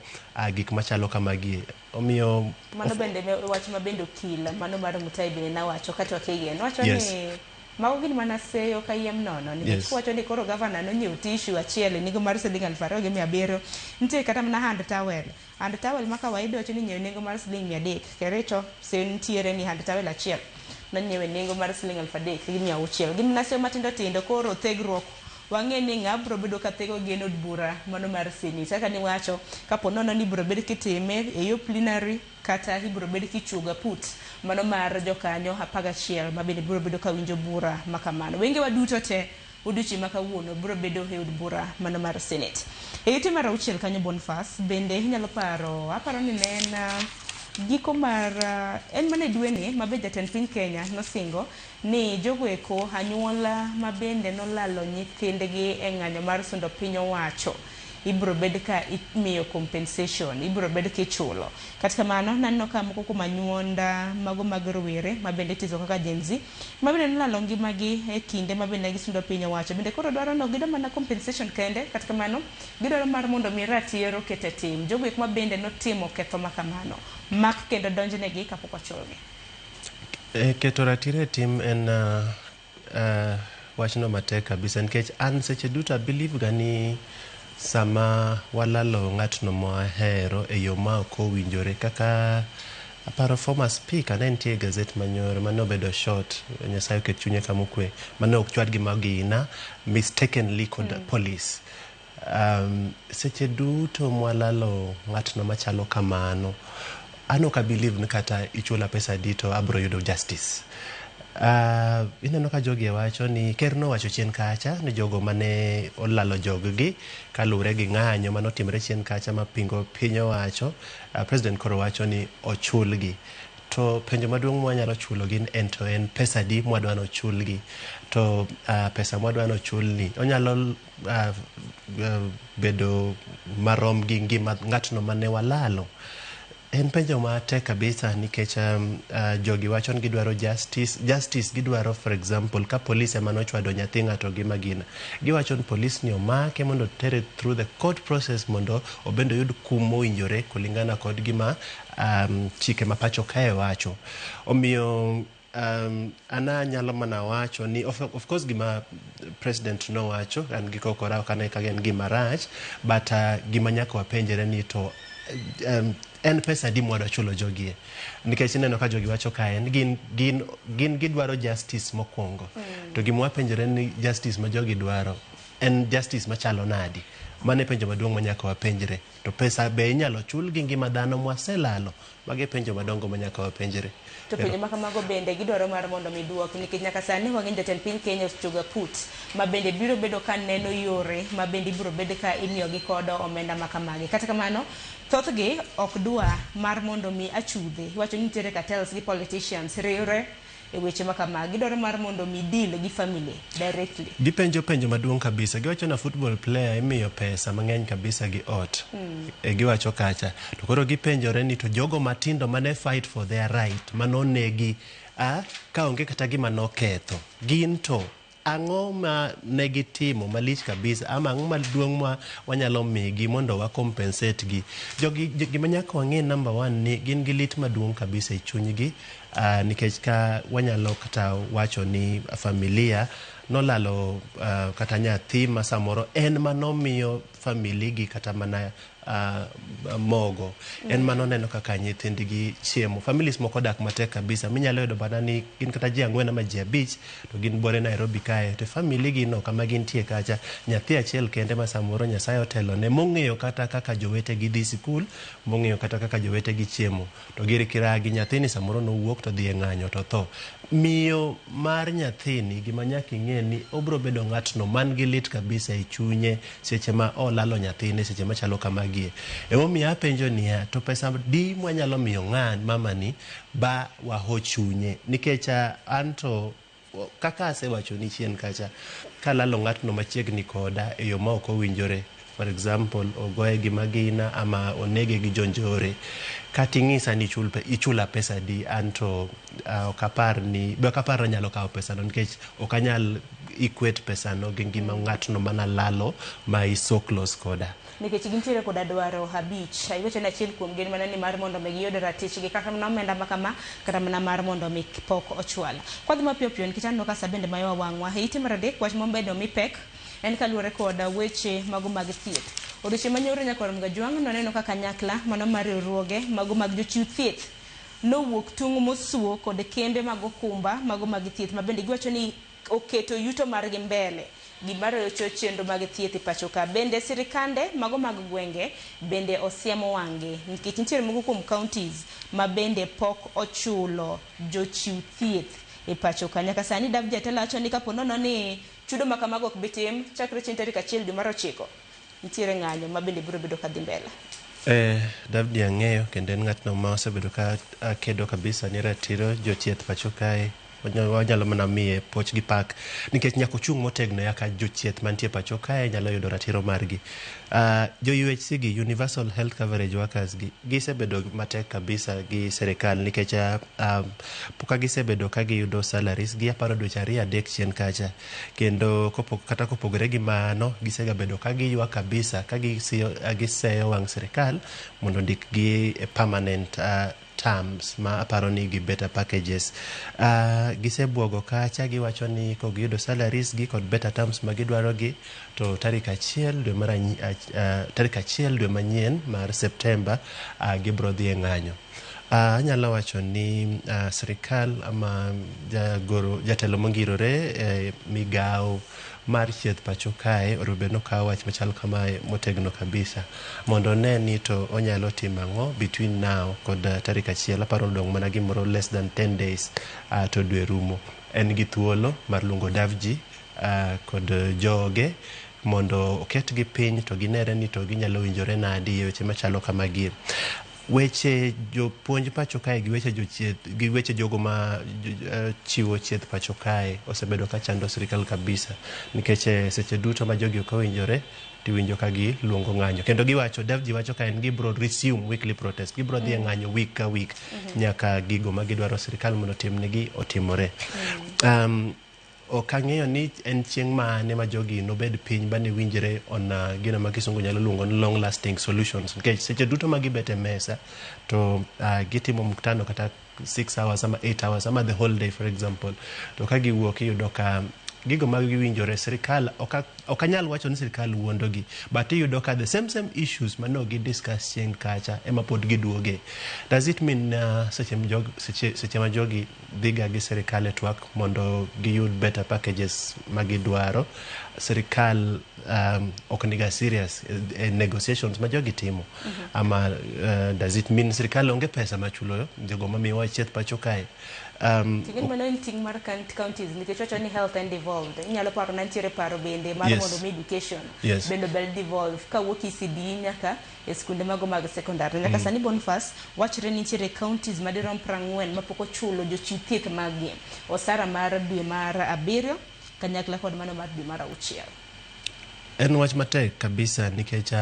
gik machalo kamagi. Omiyo mano bende wach mabendo kila mano mar Mutai bende na wacho kata wakegen wacho ni mago gin mana seyo kayem nono ni wacho ni koro governor no nyiew tissue achiel nigo mar siling 2,700. Nitie kata mana hand towel ma kawaida wacho ni nyiew nengo mar siling 300. Kericho se nitiere ni hand towel achiel na nyiew nengo mar siling 3,000 gi 600. Gin na seyo matindo koro thegruok wang'e ni ng'abro bedo ka thego geno bura mano mar Senate. Kaka ni wacho kapo nono ni bro bedo kitime e yo plenary kata ibro bedo kichuga put mano mar jokanyo 11 mabende bro bedo ka winjo bura makamano. Wenge waduto te odiochieng' ma kawuono biro bedo e od bura mano mar Senate. E ite mar auchiel kanyo Boniface bende inyalo aparo ni ne en giko mar en mane dweni mabe jatend piny Kenya nosingo ni jogo eko anyuola mabende nolalo nyithindgi e ng'anyo mar sundo piny owacho ibro bed ka imiyo compensation, ibro bed kichulo. Kata kamano naneno ka moko kuom anyuonda mago mag rowere mabende tizo kaka Gen Z mabende nolalo ngimagi e kinde mabende gisundo piny owacho bende koro dwaro no gido mana compensation kende. Kata kamano gidwaro mar mondo mi ratiro kete tim jogo eko mabende notimo ketho makamano mak kendo donjnegi kapok ochulgi. Keto ratiro tim en wachno matek kabisa nikech an seche duto believe gani sama walalo ng'atno mohero e yo ma ok owinjore kaka aparo former speaker ne nitie gazet manyoro mane obedo short Nyasaye oket chunye kama okwe mane ok chwad gi magina mistakenly kod police. Seche duto mwalalo ng'atno machalo kamano an ok believe ni kata ichula pesa dito abro yudo justice. Ineno ka jogi wacho ni ker nowacho chien kacha ni jogo mane olalo joggi kalure gi ng'anyo mane otimre chien kacha mapingo piny owacho, president koro wacho ni ochulgi. To penjo maduong' mwanyalo chulo gin en pesa di mwadwa no chulgi. To pesa mwadwa no chulni onyalo bedo marom gi ngima ng'atno mane walalo. En penjo matek kabisa nikech jogi wacho ni gidwaro justice gidwaro for example ka police ema nochwado nyathi ng'ato gi magina giwacho ni police ni omake mondo tere through the court process mondo obendo yud kum mowinjore kulingana kod gima chike mapacho kae wacho. Omiyo ana nyalo mana wacho ni of course gima president no wacho an giko kora kana kagen gima rach but gima nyaka wapenjere ni to en pesa di mwado chulo jogie nikech ineno ka jogi wacho ka en gin gidwaro justice mokwongo to gimwa penjore ni justice ma jogi dwaro en justice machalo nadi mane penjo maduong' manyaka wapenjre to pesa be inyalo chul gi ngima dhano mwaselalo mage penjo madongo manyaka wapenjre. To penjo makamago bende gidwaro mar mondo miduok nikech nyaka sani wang'e jatend piny Kenya Chuga Put ma bende biro bedo ka neno yore ma bende biro bedo ka imiyogi kod omenda makamagi. Kata kamano thothgi ok dwa mar mondo mi achudhe wacho ni nitiere cartels gi politicians riwre e weche makamagi gidwaro mar mondo mi deal gi family directly. Gipenjo maduong' kabisa giwacho na football player imiyo pesa mang'eny kabisa gi ot giwacho kacha to koro gipenjore ni to jogo matindo mane fight for their right manonegi ka onge kata gima noketho gin to ang'o ma negitimo malich kabisa ama ang'o maduong' ma wanyalo migi mondo wa compensate gi jogi gima nyaka wang'e number 1 ni gin gi lit maduong' kabisa e chunygi nikech ka wanyalo kata wacho ni familia nolalo kata nyathi ma samoro en manomiyo familigi kata mana mogo en manoneno kaka nyithindgi chiemo. Families moko dak matek kabisa minyalo yudo bana ni gin kata ji 4 ama ji 5 to gin bore Nairobi kae to familigi no kama gintie kacha nyathi achiel kende ma samoro Nyasaye otelo ne mong'eyo kata kaka jowete gi dhi sikul mong'eyo kata kaka jowete gi chiemo to giri kiragi nyathini samoro no wuok to dhi e ng'anyo to tho. Miyo mar nyathini gima nyaka ing'e ni obro bedo ng'atno man gi lit kabisa e chunye seche ma olalo nyathine seche machalo kamagie. Emomiyo apenjo niya to pesa di mwanyalo miyo ng'an mamani ba waho chunye nikech anto kaka asewacho ni chien kacha kalalo ng'atno machiegni koda e yo ma ok owinjore for example ogoye gi magina ama onege gi jonjore kating'isa ni ichula pesa di anto okapar nyalo kawo pesa no nikech okanyal equate pesa no gi ngima ng'atno manalalo ma iso close koda nikech gintiere koda dwaro habich iwacho ni achiel kuom gin mana ni mar mondo mi giyud ratichgi kaka mana omenda makama kata mana mar mondo mi pok ochwala kwadhi mapiyo piyo nikech aneno ka sa bende mayo wang'wa e ite mar adek wach mobedo mi pek en kaluwore koda weche mago mag thieth. Odiochieng' manyoro nyaka rom Gajwang' noneno ka kanyakla mano mar riwruoge mago mag jochiw thieth nowuok tung' mosuo kod kembe mag okumba mago mag thieth ma bende giwacho ni oketo yuto margi mbele gimaro chenro mag thieth e pacho ka bende sirikande mago mag gwenge bende osiemo wang'e nikech nitiere moko kuom counties ma bende pok ochulo jochiw thieth e pacho ka nyaka sani Dav Jatelo wacho ni kapo nono ni chudo ma kamago ok bitim chakre chieng' tarik 1 dwe mar 9 nitiere ng'anyo ma bende biro bedo kadhi mbele. David ang'eyo kendo en ng'atno ma osebedo ka kedo kabisa ni ratiro jochieth pacho kae. Wanyalo mana miye poch gi pak nikech nyaka ochung' motegno yaka jochieth mantie pacho kae nyalo yudo ratiro margi. Jo UHC gi Universal Health Coverage Workers gi gisebedo matek kabisa gi serikal nikech poka gisebedo ka giyudo salaries gi aparo dweche 2-3 chien kacha kendo kata kopogore gi mano gisebedo ka giywa kabisa ka giseyo wang' serikal mondo ndik gi permanent terms ma aparo ni gi better packages. Gisebuogo kacha giwacho ni ko giyudo salaries gi kod better terms ma gidwaro gi to tarik 1 dwe manyien mar September gibro dhi e ng'anyo. Anyalo wacho ni serikal ama jatelo mongirore migao mar chieth pacho kae orubeno ka wach machal kamae motegno kabisa mondo ne ni to onyalo timo ang'o between now kod tarik 1 aparo dong mana gimoro less than 10 days to dwe rumo. En gi thuolo mar luongo Davji kod joge mondo oketgi piny to ginere ni to ginyalo winjore nadi e weche machalo kamagi. Weche jopuonj pacho kae gi weche jogo ma chiwo chieth pacho kae osebedo ka chando sirikal kabisa nikech seche duto ma jogi ok owinjore tiwinjo ka gi luongo ng'anyo kendo giwacho Davji wacho ka en gibro resume weekly protest gibro dhi ng'anyo week ka week nyaka gigo ma gidwaro sirikal mondo timnegi otimore. Ok ang'eyo ni en chieng' mane ma jogi nobed piny bane winjre on gino ma kisungu nyalo luongo ni long lasting solutions nikech seche duto ma gibet e mesa to gitimo mkutano kata 6 hours ama 8 hours ama the whole day for example to ka giwuok iyudo ka gigo ma giwinjore sirikal ok anyal wacho ni sirikal wuondogi but iyudo ka the same issues mano gi discuss chieng' kacha ema pod giduoge. Does it mean seche ma jogi dhiga gi sirikal e twak mondo giyud better packages ma gidwaro sirikal ok niga serious negotiations ma jogi timo ama does it mean sirikal onge pesa machulo jogo ma miyo chieth pacho kae? Tingin mano en ting mar counties nikech wacho ni health and devolved inyalo paro nantiere paro bende mar mondo mi education bende bel devolve ka wuok ECD nyaka e skunde mago mag secondary nyaka sani Boniface wachre ni nitiere counties madirom 40 mapok ochulo jochiw thieth magi osara mar dwe mar 7 kanyakla kod mano mar dwe mar 6. En wach matek kabisa nikech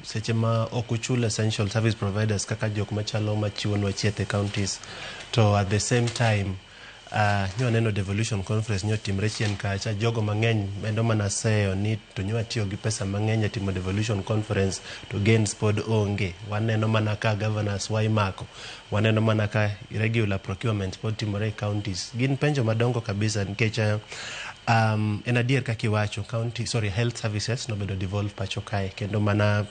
seche ma ok ochul essential service providers kaka jok machalo machiwo nwa chieth e counties to at the same time nyo neno devolution conference nyo timre chien kacha jogo mang'eny endo mana seyo ni to nyo atiyo gi pesa mang'eny e timo devolution conference to gains pod onge. Waneno mana ka governors waimako waneno mana ka regular procurement pod timore e counties gin penjo madongo kabisa nikech en adier kakiwacho health services nobedo devolve pacho kae kendo mana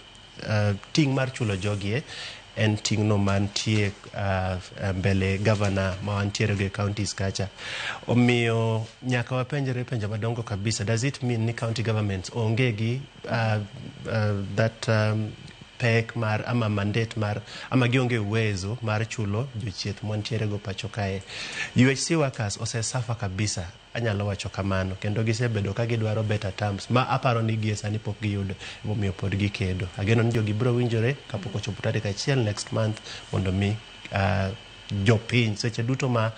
ting' mar chulo jogie en ting' no mantie mbele governor ma wantiere go counties kacha. Omiyo nyaka wapenjre penjo madongo kabisa, does it mean ni county governments onge gi that pek mar ama mandate mar ama gionge uwezo mar chulo jochieth mwantiere go pacho kae? UHC workers osesafa kabisa, anyalo wacho kamano, kendo gisebedo ka gidwaro better terms ma aparo ni gie sani pok giyudo, momiyo pod gikedo. Ageno ni jogi biro winjore kapok ochopo tarik 1 next month mondo mi jopiny seche duto ma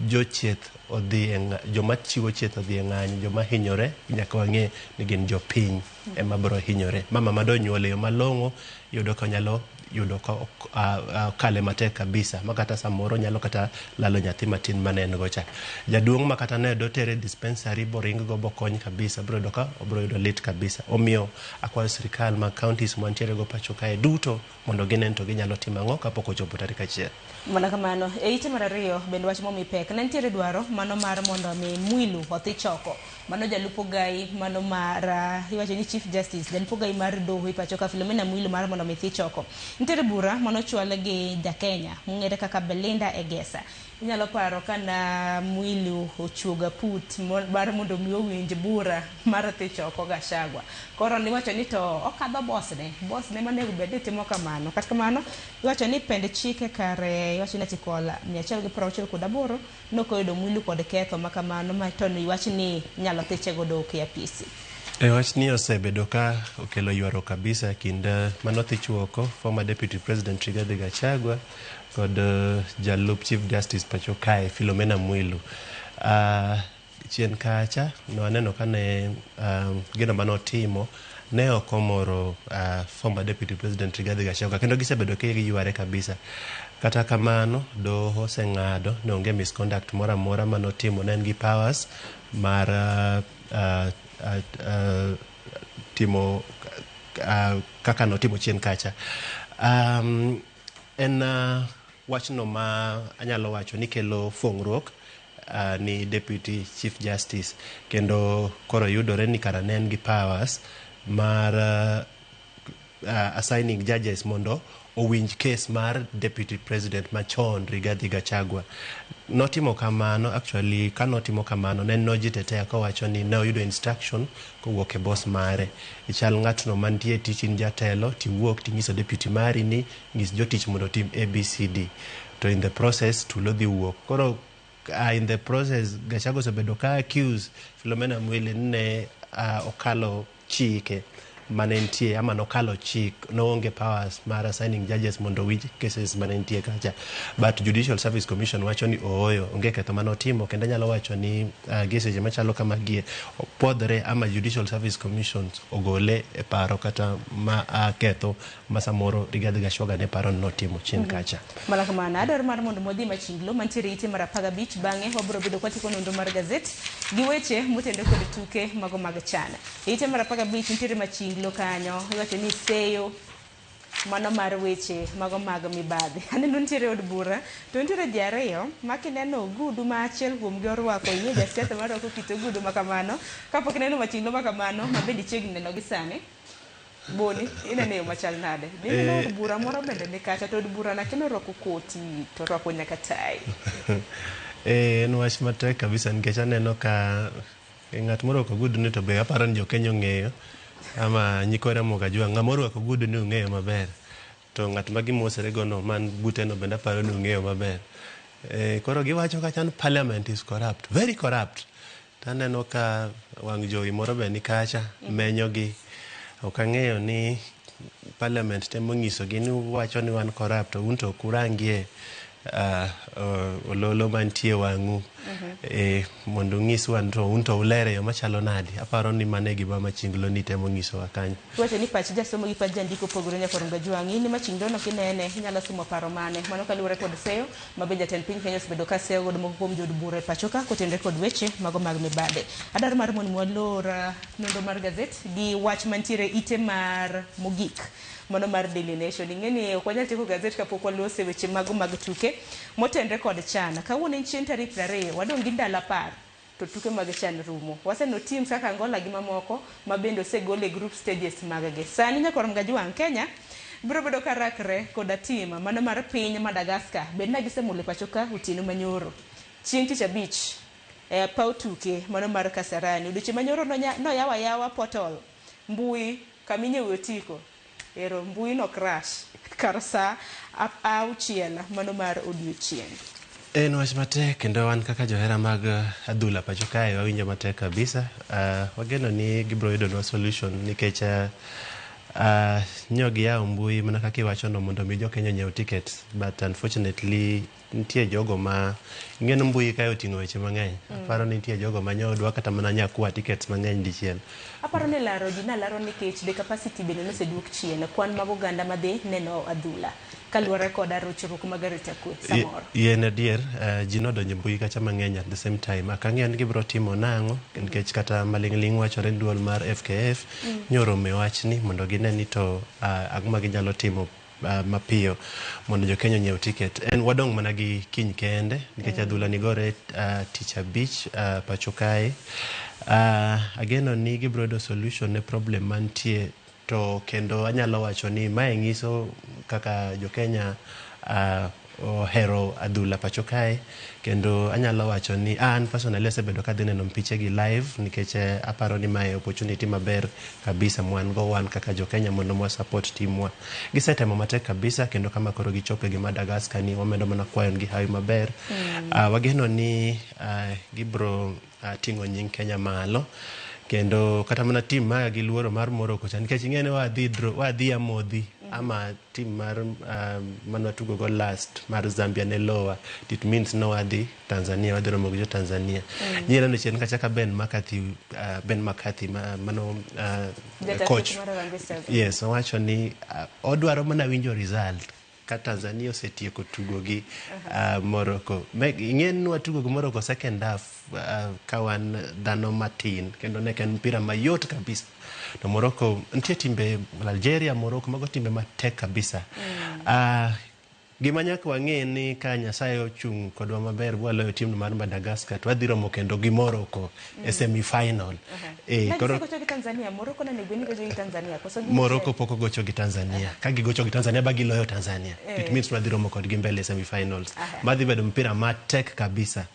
jochieth odhi joma chiwo chieth odhi ng'anyo, joma hinyore nyaka wang'e ni gin jopiny ema biro hinyore. Mama madonyuol yo malong'o yudo ka nyalo yudo kale matek kabisa makata samoro nyalo kata lalo nyathi matin manen gocha. Jaduong' makata ne do tere dispensary boring go bokony kabisa biro doka obiro yudo lit kabisa. Omiyo akwayo sirikal ma counties mantiere go pacho kae duto mondo ginen to ginyalo timo ang'o kapok ochopo tarik 1. Mana kamano e ite mar ariyo bende wach momi pek nentiere dwaro mano mar mondo mi Mwilu odhi choko mano jalupo gai mano mar iwacho ni Chief Justice jalupo gai mar doho pacho ka Philomena Mwilu mar mondo mi dhi choko Nitiere bura manochwal gi Jakenya mong'ere kaka Belinda Egesa. Inyalo paro kana Mwilu ochuoga put mar mondo mi owinj bura mar Thichoko Gachagua. Koro niwacho ni to okadho bosne manego bed ni timo kamano. Kata kamano iwacho ni pend chike kare iwacho ni article 168 nokoyudo Mwilu kod ketho makamano ma to iwacho ni nyalo thiche godo ok apisi. Wach ni osebedo ka okelo ywaro kabisa kind Manothichuoko, former Deputy President Rigathi Gachagua kod Jalup Chief Justice pacho kae Philomena Mwilu. Chien kacha no aneno kane gino manotimo ne okomoro former Deputy President Rigathi Gachagua kendo gisebedo ke giyware kabisa. Kata kamano doho oseng'ado ne onge misconduct mora mora manotimo, ne en gi powers mar timo kaka notimo chien kacha. En wachno ma anyalo wacho ni kelo fongruok ni Deputy Chief Justice kendo koro yudore ni kara ne en gi powers mar assigning judges mondo owinj case mar Deputy President machon Rigathi Gachagua. Notimo kamano, actually kanotimo kamano ne nojitetea kowacho ni ne oyudo instruction kowuok e boss mare. Ichal ng'atno mantie tich in jatelo tiwuok tinyiso deputy mari ni ng'is jotich mondo tim ABCD. To in the process tulo dhi wuok. Koro in the process Gachagua osebedo ka accuse Philomena Mwilu ne okalo chike manentie ama nokalo chik no onge powers mar assigning judges mondo winj cases manentie kacha, but Judicial Service Commission wacho ni ooyo onge ketho manotimo kendo nyalo wacho ni geseje machalo kama gie podre ama Judicial Service Commission ogole e paro kata ma ketho masamoro Rigathi Gachagua ne paro notimo chien kacha. Malakamana adar mar mondo modhi machinglo mantiere ite mar 15 bang'e wabro bedo kwatiko nonro mar gazet gi weche motende kod tuke mago mag chana. Ite mar 15 nitiere machinglo kanyo iwacho ni seyo mano mar weche mago mag mibadhi. Aneno nitiere od bura to nitiere ji ariyo makineno ogudu ma achiel kuom gi orwako yie jasiasa marwako kit ogudu makamano kapok ineno machinglo makamano mabende chiegni neno gi sani. Boni inene yo machal nade nino od bura moro bende ni kacha to od bura na kino rwako koti to rwako nyaka tai. En wach matek kabisa nikech aneno ka ng'at morwako ogudu ni to be aparo ni jokenya ong'eyo ama nyikore Mogajwa ng'ama orwako ogudu ni ong'eyo maber, to ng'at ma gimosere gono man buteno bende aparo ni ong'eyo maber. Koro giwacho kacha ni parliament is corrupt, very corrupt. Taneno ka wang' jowi moro be ni kacha menyogi. Ok ang'eyo ni parliament temo ng'isogi ni wacho ni wan corrupt to un to kurangie ololo mantie wang'u mondo ng'iswa to un to ulere yo machalo nadi. Aparo ni mane gima machinglo ni temo ng'isowa kanyo. Wacho ni pach jasomo gi pach jandiko pogore nyaka Rungajwang'i ni machinglo no kinene inyalo somo paro mane mano kaluwore kod seyo mabe jatend piny Kenya osebedo ka seyo godo moko kuom jod bura e pachoka kotende kod weche mago mag mibadhi. Adar mar mon mwalora nonro mar gazet gi wach mantiere ite mar mogik mano mar Daily Nation. Ing'eni ok wanyal tieko gazet kapok walose weche mago mag tuke motendre kod chana. Kawuono en chieng' tarik 20 wadong' gi ndalo 10 to tuke mag chan rumo. Waseno teams kaka Angola gi mamoko mabende osegol e group stages maggi. Sani nyaka Rungajwang' Kenya biro bedo karakre koda tim mano mar piny Madagascar bed na gisemulo pachoka otieno manyoro chieng' tich abich e paw tuke mano mar Kasarani. Odiochieng' manyoro no yawa portal mbui kaminyewe otiko ero mbui no crash kar sa auchiel mano mar odiochieng'. En wach matek kendo wan kaka johera mag adhula pacho kae wawinjo matek kabisa. Wageno ni gibiro yudo solution nikech nyogi ya mbui mana kaka iwacho no mondo mi jokenya nyiew tickets, but unfortunately nitie jogo ma ng'eno mbui kae oting'o weche mang'eny. Aparo ni nitie jogo ma nyodwa kata mana nyakwa tickets mang'eny dichiel. Aparo ni laro ji na laro nikech the capacity bende noseduok chien kwan mag oganda madhi neno adhula kaluwore kod rochruok mag arita kwe samoro. Yien adier ji nodonjo mbui kacha mang'eny at the same time. Akang'eyo ni gibiro timo nang'o nikech kata maling'ling' wachore duol mar FKF nyorome wachni mondo gine ni to agma ginyalo timo mapiyo mondo jokenya nyiew ticket. En wadong' mana gi kiny kende nikech adhula ni gore tich abich pacho kae. Ageno ni gibiro do solution ne problem mantie to kendo anyalo wacho ni mae nyiso kaka Jo-Kenya ohero adhula pacho kae, kendo anyalo wacho ni an personally asebedo ka dhi neno mpiche gi live nikech aparo ni mae opportunity maber kabisa mwan go wan kaka Jo-Kenya mondo mwa support timwa. Gisetemo matek kabisa kendo kama koro gichope gi Madagascar ni wamedo mana kwayon gi hawi maber. Wageno ni gibro ting'o nying Kenya malo, kendo kata mana tim ma gi luoro mar Morocco cha nikech ing'ene wadhi amodhi ama tim mar manwa tugo go last mar Zambia ne lower, it means no wadhi Tanzania, wadhi romo gi Tanzania. Nyira no chien kacha ka Ben McCarthy mano coach, yes, owacho ni odwaro mana winjo result ka Tanzania osetieko tugo gi Morocco. Ing'en watugo gi Morocco second half ka wan dhano matin kendo ne ken mpira mayot kabisa. To Morocco nitie timbe Algeria, Morocco mago timbe matek kabisa. Gima nyaka wang'e ni ka Nyasaye ochung' kodwa maber bwaloyo tim mar Madagascar to wadhi romo kendo gi Morocco e semi-final. Koro Tanzania, Morocco ne gweni gocho gi Tanzania. Morocco poko gocho gi Tanzania. Ka gigocho gi Tanzania ba giloyo Tanzania. It means wadhi romo kod gi mbele semi-finals. Madhi bedo mpira matek kabisa.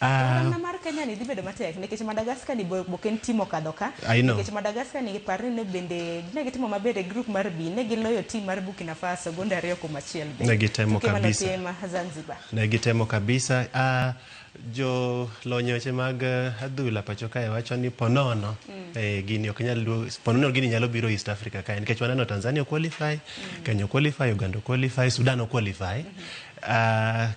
Na mar Kenya ni dhi bedo matek nikech Madagascar ni boken timo kadoka, nikech Madagascar ni parni ne bende ne gitimo maber e group mar B, ne giloyo tim mar Burkina Faso gonde 2-1 be. Ne gitemo kabisa. Zanzibar. Ne gitemo kabisa. Jo lonyoche mag adhula pacho kae wacho ni ponono gini ok nyalo ponono gini nyalo biro East Africa kae nikech waneno Tanzania qualify, Kenya qualify, Uganda qualify, Sudan qualify.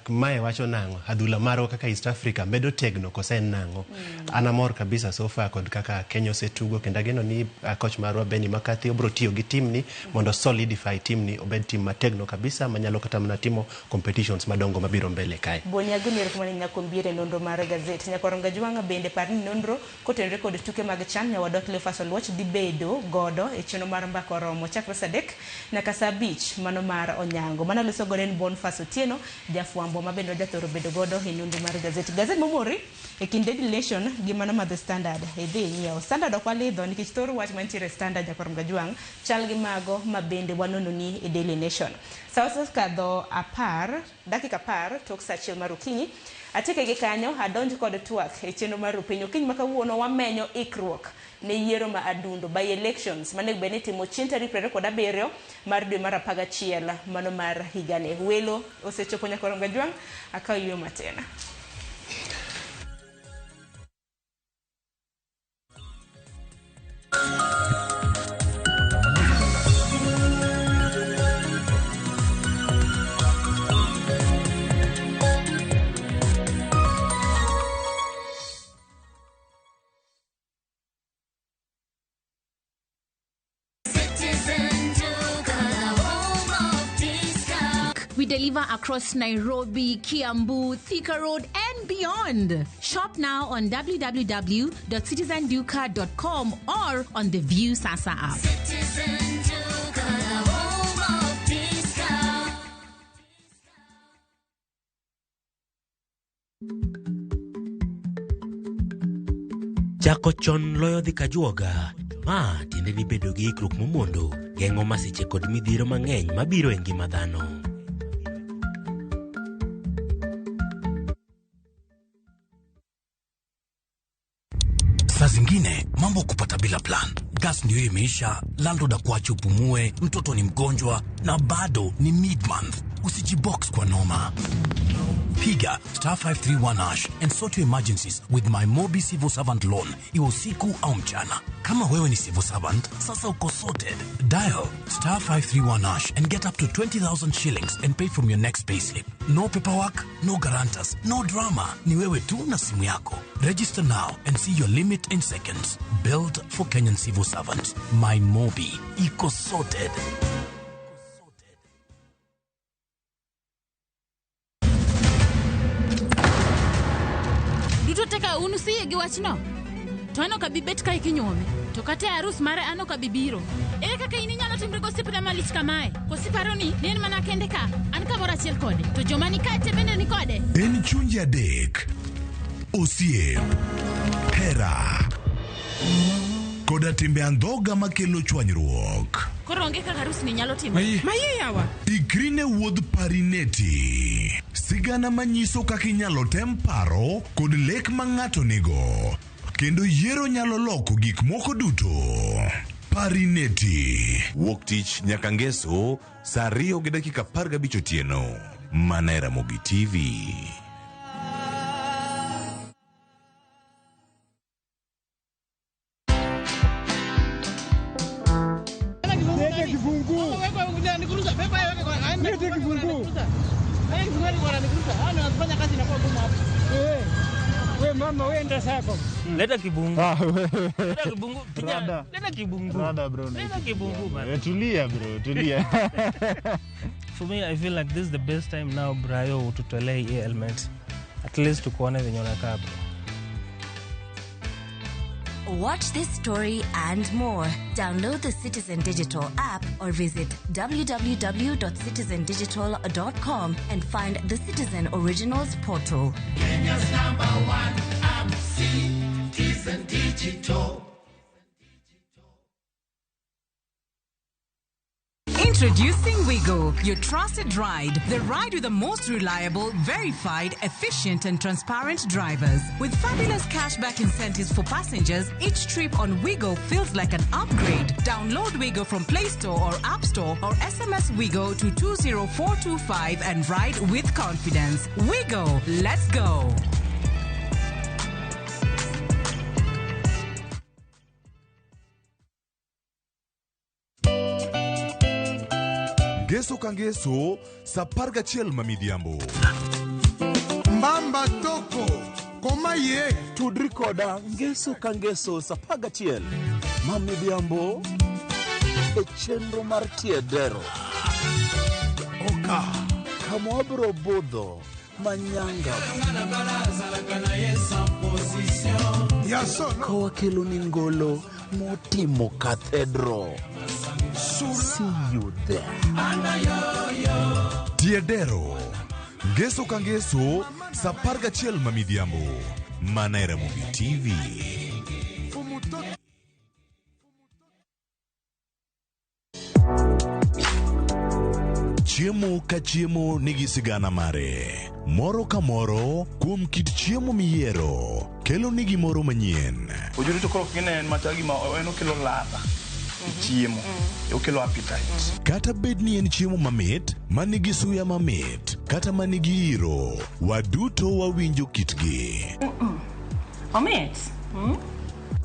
Mae wacho nango adhula maro kaka East Africa medo tegno kosen nango. Anamor kabisa so far kod kaka Kenya osetugo kendo ageno ni coach marwa Ben McCarthy obro tiyo gi team ni mondo solidify team ni obed team mategno kabisa manyalo kata mana timo competitions madongo mabiro mbele kae. Bonyago ni rekomani nyakombiere nonro mar gazet Nyakoronga Jwanga bende parni nonro kotenre kod tuke mag CHAN nyawadok Lefasol Watch dibedo godo e cheno mar mbako romo chakre sadek na kasa beach mano mar Onyango mana loso goden Boniface Otieno jafwambo mabendo jathoro bedo godo e nonro mar gazet momori e kinde Daily Nation gi mano mar The Standard e dhi nyiewo Standard okwalidho nikech thoro wach mantiere Standard Nyakoronga Jwang chal gi mago mabende wanono ni e Daily Nation. Sausa kadho dakika 10 tok saa achiel mar okinyi atike gi kanyo adonj kod twak e chenro mar piny okinyi makawuono wamenyo ikruok ne yiero ma adundo by elections mane bene timo chieng' tarik 27 mar dwe mar 11 mano mar higani. Welo osechopo Nyakoronga Jwang akaw yweyo matena. We deliver across Nairobi, Kiambu, Thika Road, and beyond. Shop now on www.citizenduka.com or on the View Sasa app. Citizen Duka, home of discount. Chako chon loyo dhi kajuoga. Ma tiende ni bedo gi ikruok momondo, geng'o masiche kod midhiero mang'eny mabiro e ngima dhano. Saa zingine mambo kupata bila plan. Gas ndio imeisha, landlord akuache upumue, mtoto ni mgonjwa na bado ni mid-month. Usijibox kwa noma. Piga *531# and sort your emergencies with my Mobi Civil Servant Loan. Iwe usiku au mchana. Kama wewe ni civil servant, sasa uko sorted. Dial *531# and get up to 20,000 shillings and pay from your next payslip. No paperwork, no guarantors, no drama. Ni wewe tu na simu yako. Register now and see your limit in seconds. Built for Kenyan civil servants. My Mobi. Iko sorted. Teka unusiye gi wachno. To ano ka bibet ka ikinyome. To kata arus mare ano ka bibiro. Ere kaka ininyalo timre gosipna malich kamae. Kosiparo ni nen mana kende ka. An ka mora chiel kode. To joma ni kate bende ni kode. En chunje adek. Osiep. Hera. koda timbe andhoga makelo chwanyruok. Koro onge kaka arus ni nyalo timo. Maye yawa. Ikri ne wuodh Parineti. Sigana manyiso kaka inyalo tem paro kod lek ma ng'ato nigo. Kendo yiero nyalo loko gik moko duto. Parineti. Wuok tich nyaka ngeso, saa 2:15 otieno. Mana e Ramogi TV. Mama wenda sako. Leta kibungu. Leta kibungu. Leta kibungu. Rada bro. Leta kibungu man. Tulia bro, tulia. For me, I feel like this is the best time now, Brayo, to tolerate hii element. At least tukuone venye unakaa bro. Watch this story and more. Download the Citizen Digital app or visit www.citizendigital.com and find the Citizen Originals portal. Kenya's #1 app, Citizen Digital. Introducing Wigo, your trusted ride. The ride with the most reliable, verified, efficient, and transparent drivers. With fabulous cashback incentives for passengers, each trip on Wigo feels like an upgrade. Download Wigo from Play Store or App Store or SMS Wigo to 20425 and ride with confidence. Wigo, let's go. Geso kangeso, saparga chiel mamidhiambo. Mbamba toko, koma ye. Tudri koda, ngeso kangeso, sapaga chiel mamidhiambo, e chenro mar tiedero. Oka, kamwabro budho, manyanga. Kowa kelo ningolo, motimo cathedral. See you there. Tiedero. Geso kangeso, saparga chiel mamidhiambo. Mana e Ramogi TV. Chiemo ka chiemo nigi sigana mare. Moro ka moro kuom kit chiemo miyiero kelo nigi moro manyien. Ojuri to koro kine en matagi ma en okelo ladha. Chiemo. Okelo appetite. Kata bed ni en chiemo mamit, manigi suya mamit, kata manigi iro, waduto wawinjo kitgi. Mamit.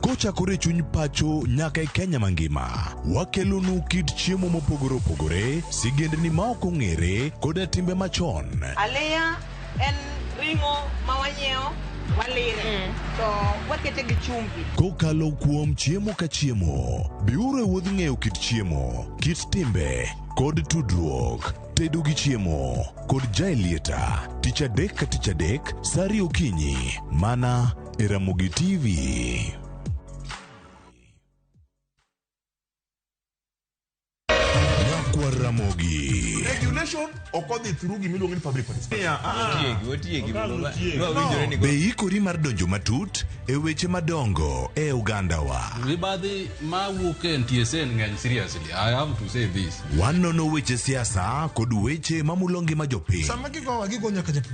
Kochakore chuny pacho nyaka e Kenya mangima, wakelonu kit chiemo mopogore opogore, sigendni ma ok ong'ere koda timbe machon. Aleya en ringo mawanyeo walire. To wakete gi chumbi. Kokalo kuom chiemo ka chiemo, biuru e wuodh ng'eyo kit chiemo, kit timbe, kod tudruok. Tedo gi chiemo, kod jaelieta, tich adek ka tich adek, saa 2 okinyi, mana e Ramogi TV. Nyakwa Ramogi. Regulation okodhi through gimiluongo ni public participation. Be ikori mar donjo matut e weche madongo e Uganda wa. Ribadhi mawuok e NTSA ng'eny seriously. I have to say this. Wanono weche siasa kod weche mamulo ngima jopiny. Sama gigo nyaka japur.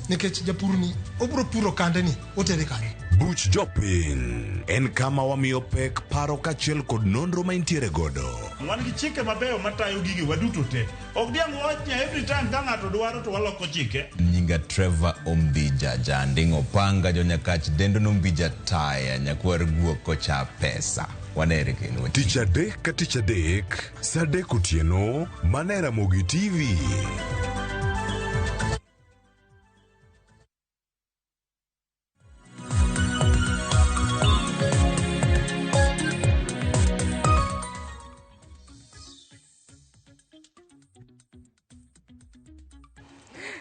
Nikech japur ni obro puro kande ni otere kande. Buch jopiny en kama wamiyo pek paro kachiel kod nonro ma intiere godo. Wan gi chike mabeyo matayo gigi waduto te. Ok diang' wachnya every time ka ng'ato dwaro to waloko chike. Nyinga Trevor Ombija jandingo panga jonyakach dendo nombija taya nyakwar guok kocha pesa. Wanere kendo. Tich adek ka tich adek, saa 3 otieno, mana e Ramogi TV.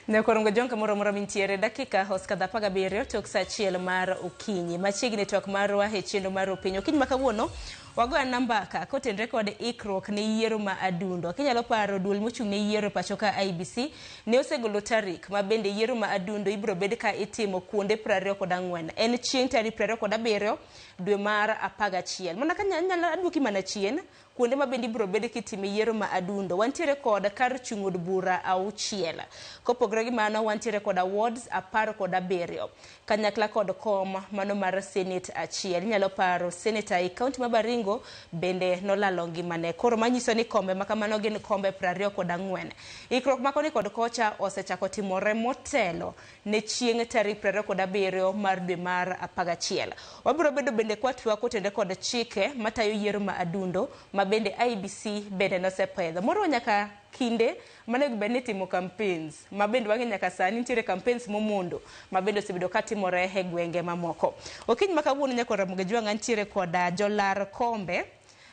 Nekorongo jonka moro mintiere dakika hoskadha 17 tok saa 1 mar okinyi. Machiegni tok marwa e chenro mar okinyi. Okinyi makawuono wagoya namba ka kotenre kod ikruok ne yiero ma adundo. Kinyalo paro duol mochung' ne yiero pacho ka IBC ne osegolo tarik ma bende yiero ma adundo ibiro bed ka itimo kuonde 24. En chieng' tarik 27 dwe mar 11. Mana ka nyalo aduoki mana chien kuonde ma bende ibiro bed kitime yiero ma adundo. Wantiere kod kar chung' od bura 6. Kopogore gi mano wantiere kod awards 17. Kanyakla kod kom mano mar Senate 1. Inyalo paro Senator e kaunti ma Baringo bende nolalo ngimane. Koro manyiso ni kombe makamano gin kombe 24. Ikruok makoni kod kocha osechako timore motelo ne chieng' tarik 27 mar dwe mar 11. Wabiro bedo bende kwatwa kotende kod chike matayo yiero ma adundo ma bende IBC bende nosepedho. Moro nyaka kinde manego bende timo campaigns ma bende wange nyaka sani nitiere campaigns momondo ma bende osebedo katimore e gwenge mamoko. Okiny makawuono nyaka Ramogi Jwang' nitiere kod jolar kombe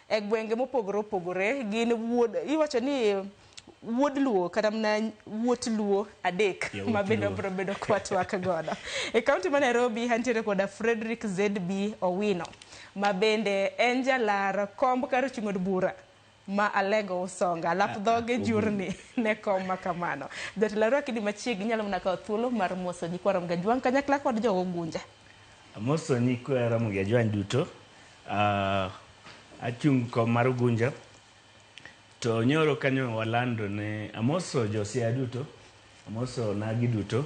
e gwenge mopogore opogore. Gin wuod iwacho ni wuod luo kata mna wuot luo adek ma bende obro bedo kwatwak godo. E kaunti ma Nairobi nitiere kod Frederick ZB Owino ma bende en jalar komb kar chung' od bura ma Alego Usonga. Lap dhoge jurni ne kom makamano. Jotelo akidi machiegni nyalo mna kawo thuolo mar moso nyikwa Ramogi Jwang' kanyakla kod jogo Gunja. Moso nyikwa Ramogi Jwang' duto. Achung' kom mar Gunja. To nyoro kanyo walando ne amoso Josia duto, amoso nagi duto,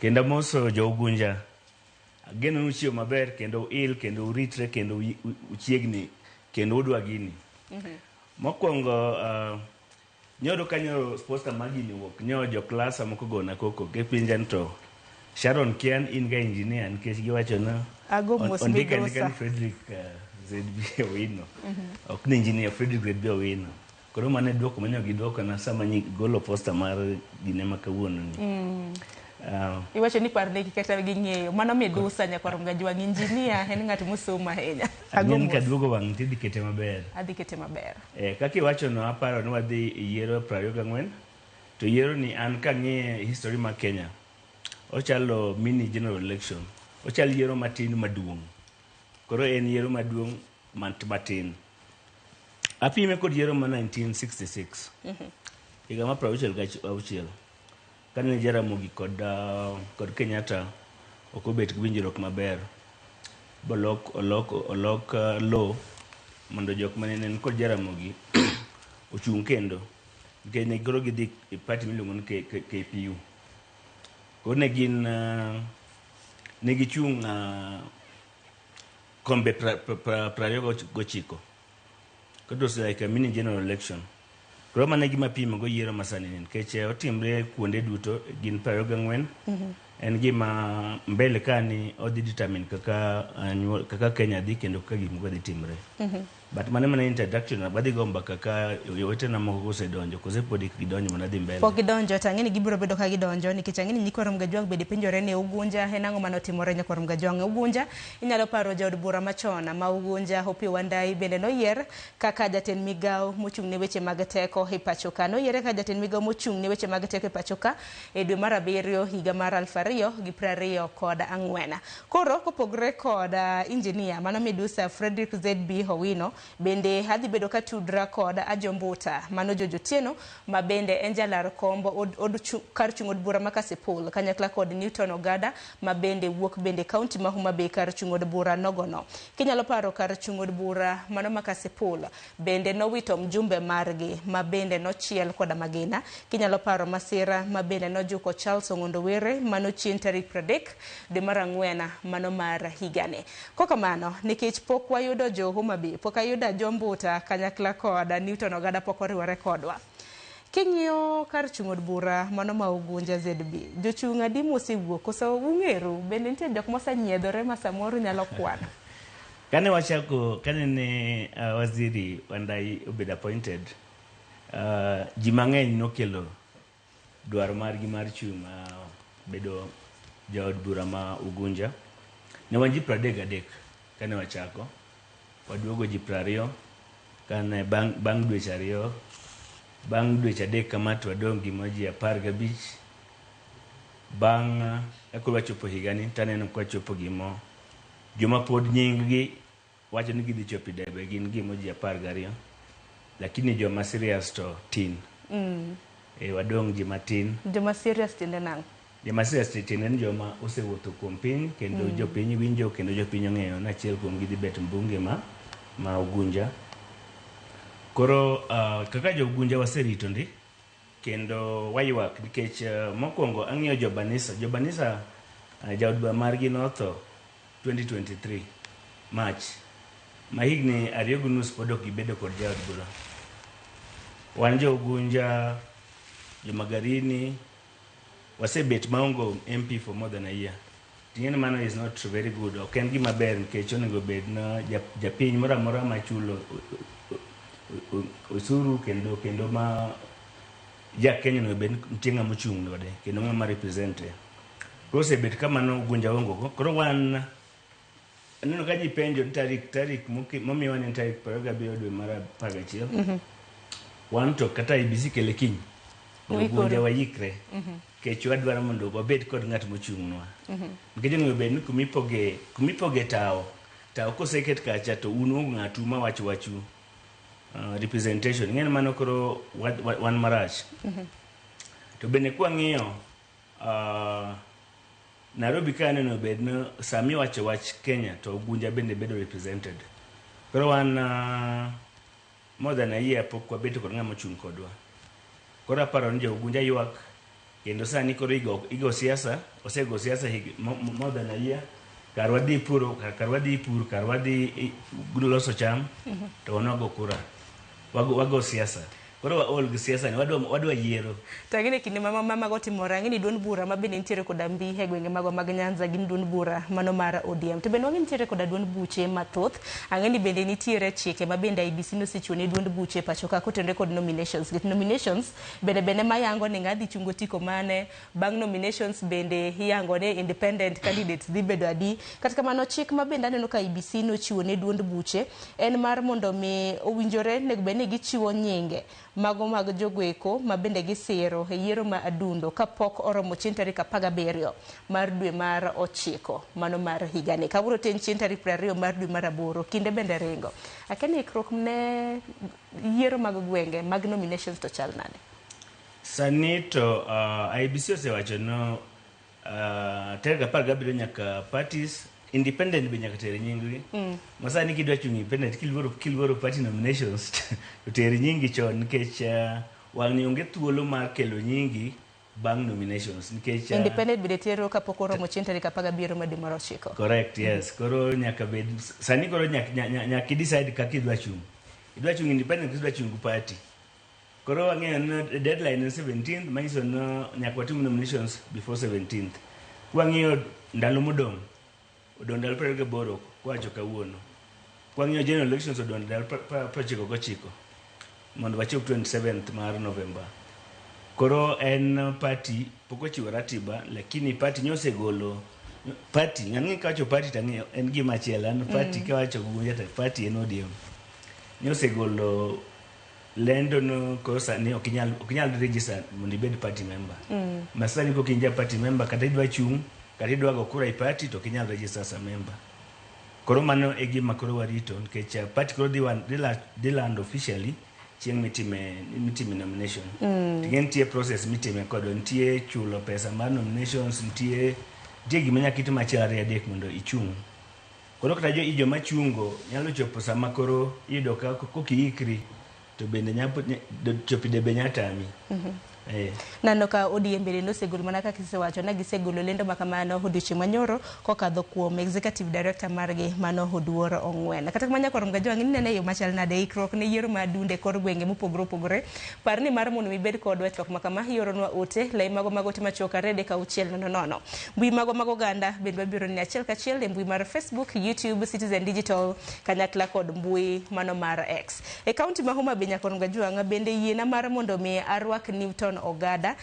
kendo amoso jo Gunja. Ageno nuchio maber kendo il kendo uritre kendo uchiegni kendo udwa gini. Mokwongo nyoro kanyo posta magini wuok nyo jo klasa moko gona koko ke pinjan to Sharon Kian in ga engineer nikech giwacho na ondika Frederick ZB Owino. Ok ni engineer Frederick ZB Owino. Koro mane duoko manyo giduoko na sama nyi golo posta mar gine makawuono ni. Iwacho ni parne kikata gi ng'eyo mano medusa nyakwa Ramogi Jwang' engineer en ng'at mosomo ahinya. Agombo ka duogo wang' tidhi kete maber. Adhi kete maber. Kaka iwacho no aparo ni wadhi yiero 24 to yiero ni an kang'e history ma Kenya. Ochalo mini general election. Ochalo yiero matin maduong'. Koro en yiero maduong' matin. Apime kod yiero ma 1966. Higa ma 66. Kane Jaramogi kod Kenyatta okobet winjruok maber. Olok law mondo jok manenen kod Jaramogi ochung' kendo. Nikech ne koro gidhi e party miluongo ni KPU. Koro ne gin ne gichung' kombe 29. It was like a mini general election. Koro mane gima pimo go yiero masani nikech otimre kuonde duto gin 24. En gima mbele kani odhi determine kaka Kenya dhi kendo kaka gimgo dhi timre. But mane introduction abadhi gomba kaka yowetena moko osedonjo kose pod gidonjo mana dhi mbele. Pok gidonjo tang'eni gibiro bedo ka gidonjo nikech ang'eni nyikwa Ramogi Jwang' bende penjore ne Ugunja en ang'o mane otimore nyakwa Ramogi Jwang'. Ugunja inyalo paro jaod bura machon ma Ugunja Opiyo Wandayi bende noyier kaka jatend migawo mochung' ne weche mag teko e pacho ka. Noyiere kaka jatend migawo mochung' ne weche mag teko e pacho ka e dwe mar 7 higa mar 2024. Koro kopogre kod engineer mano midusa Frederick ZB Owino bende adhi bedo ka tudra kod Ajombuta mano Jojotieno ma bende en jalar kombo kar chung' od bura ma Kasipul kanyakla kod Newton Ogada ma bende wuok bende kaunti ma Homa Bay kar chung' od bura nogono. Kinyalo paro kar chung' od bura mano ma Kasipul bende nowito mjumbe margi ma bende nochiel kod magina. Kinyalo paro masira ma bende nojuko Charles Ong'ondo Were mano chien tarik 30 dwe mar 4 mano mar higane. Kokamano nikech pok wayudo jo Homa Bay, pok ayudo Jombuta kanyakla kod Newton Ogada pok oriwore kodwa. King'iyo kar chung' od bura mano ma Ugunja ZB, jochung' adi mosewuok koso ung'eru bende nitie jok mosenyiedhore ma samoro nyalo kwano. Kane wachako kane ne waziri Wandayi obed appointed, ji mang'eny nokelo dwaro margi mar chung' bedo jaod bura ma Ugunja. Ne wan ji 33 kane wachako. Waduogo ji 20 kane bang' dweche 2 bang' dweche 3 kama to wadong' gi ji 15 bang' ekwa chopo higani taneno kwa chopo gimo joma pod nying gi wacho ni gidhi chopi debe gin gimo ji 12 lakini joma serious to tin wadong ji matin. Joma serious tiende nang? Joma serious tiende en joma osewuotho kuom piny kendo jopiny winjo kendo jopiny ong'eyo na achiel kuom gidhi bet mbunge ma Ugunja. Koro kaka jo Ugunja waserito ndi kendo waywak nikech mokwongo ang'iyo Jobanisa jaod bura margi notho 2023 March ma higni 2.5 pod ok gibedo kod jaod bura. Wan jo Ugunja Jomagarini wasebet maongo MP for more than a year. Ting'eni mano is not very good. Ok en gima ber nikech onego bed na japiny moro amora machulo usuru kendo ma Kenya no bed nitie ng'ama ochung' node kendo ng'ama represente. Koro osebet kamano Ugunja ongo. Koro wan aneno ka ji penjo tarik momiwa ni tarik 27 dwe mar 11. Wan to kata IBC kele kiny Ugunja wayikre kech wadwaro mondo wabed kod ng'at mochung'nwa nikech onego bed ni kumipoge tao koseket kacha to un onge ng'atu mawacho representation ng'en mano koro wan marach. To bende kwang'iyo Nairobi ka neno bed no sami wacho wach Kenya to Ugunja bende bedo represented. Koro wan more than a year pok wabedo kod ng'ama ochung' kodwa. Koro aparo ni jo Ugunja ywak kendo sani koro igo siasa, osego siasa more than a year. Kar wadhi pur, kar wadhi loso cham to wanago kura. Wago siasa. Koro waol gi siasa ni wadwa yiero. Tagine kinde mama go timora ngini duond bura mabende nitiere kod ambi e gwenge mago mag Nyanza gin duond bura mano mar ODM. To bende wangi nitiere kod duond buche mathoth. Angeni bende nitiere chike mabende IBC nosechuone duond buche pachoka kotenre kod nominations. Get nominations bende mayango ni ngadi chungo tiko mane bang nominations bende hiyango ne independent candidates dhi bedo adi. Kata kamano chik mabende aneno ka IBC nochiwone duond buche en mar mondo mi owinjore nego bende gichiwo nyinge mago mag jogweko mabende gisiro e yiero ma adundo kapok oromo chieng' tarik 17 mar dwe mar 9 mano mar higani. Kawuono ten chieng' tarik 20 mar dwe mar 8 kinde bende ringo. Akeni ikruok ne yiero mag gwenge mag nominations to chal nade? Sani to IBC osewacho no tarik 17 nyaka parties independent be nyaka tere nyinggi. Masani kidwa chung independent kilworo party nominations to tere nyingi chon nikech wang'ni onge thuolo mar kelo nyingi bang nominations nikech independent bide tero kapok oromo chieng' tarik 17 mar dwe mar 9. Correct, yes. Koro nyaka bed sani koro nyaka decide kaka idwa chung. Idwa chung independent idwa chung party. Koro ang'eyo deadline is 17th manyiso no nyaka watim nominations before 17th. Kwang'iyo ndalo modong' ndalo 28 kwacho kawuono. Kwang'iyo general elections odong' ndalo 99 mondo wachop 27th mar November. Koro en party pok ochiwo ratiba lakini party nyosegolo party ng'ani kawacho party tang'eyo en gima chielo an party kawacho Ugunja to party en ODM. Nyosegolo lendo no kosa ni ok nyal register mondo ibed party member. Masani pok inja party member kata idwa chung kata idwa go kura i party to kinyal register as a member. Koro mano e gima koro warito nikech party koro dhi land officially chieng' mitime nomination. Tigen tie process mitime kod nitie chulo pesa mar nominations nitie gima nyaka itim achiel 2 3 mondo ichung'. Koro kata jo machungo nyalo chopo sama koro iyudo ka kokiikri to bende chopide be nyatami. Nano ka ODM bende nosegolo mana kaka kisewacho na gisegolo lendo makamano odiochieng' manyoro kokadho kuom executive director margi mano Oduor Ong'wen. Kata kamanya korom ga jwang' nene yo machal nade ikruok ne yiero madunde kor gwenge mopogore parni mar mondo mibed kod wachruok makama yioronwa ote lai mago tima choka rede ka uchiel nono. Mbui mago ganda bende wabiro ni achiel kachiel e mbui mar Facebook, YouTube, Citizen Digital kanyakla kod mbui mano mar X. E kaunti ma Homa Bay nyakorom ga jwang' bende yiena mar mondo mi arwak Newton Ogada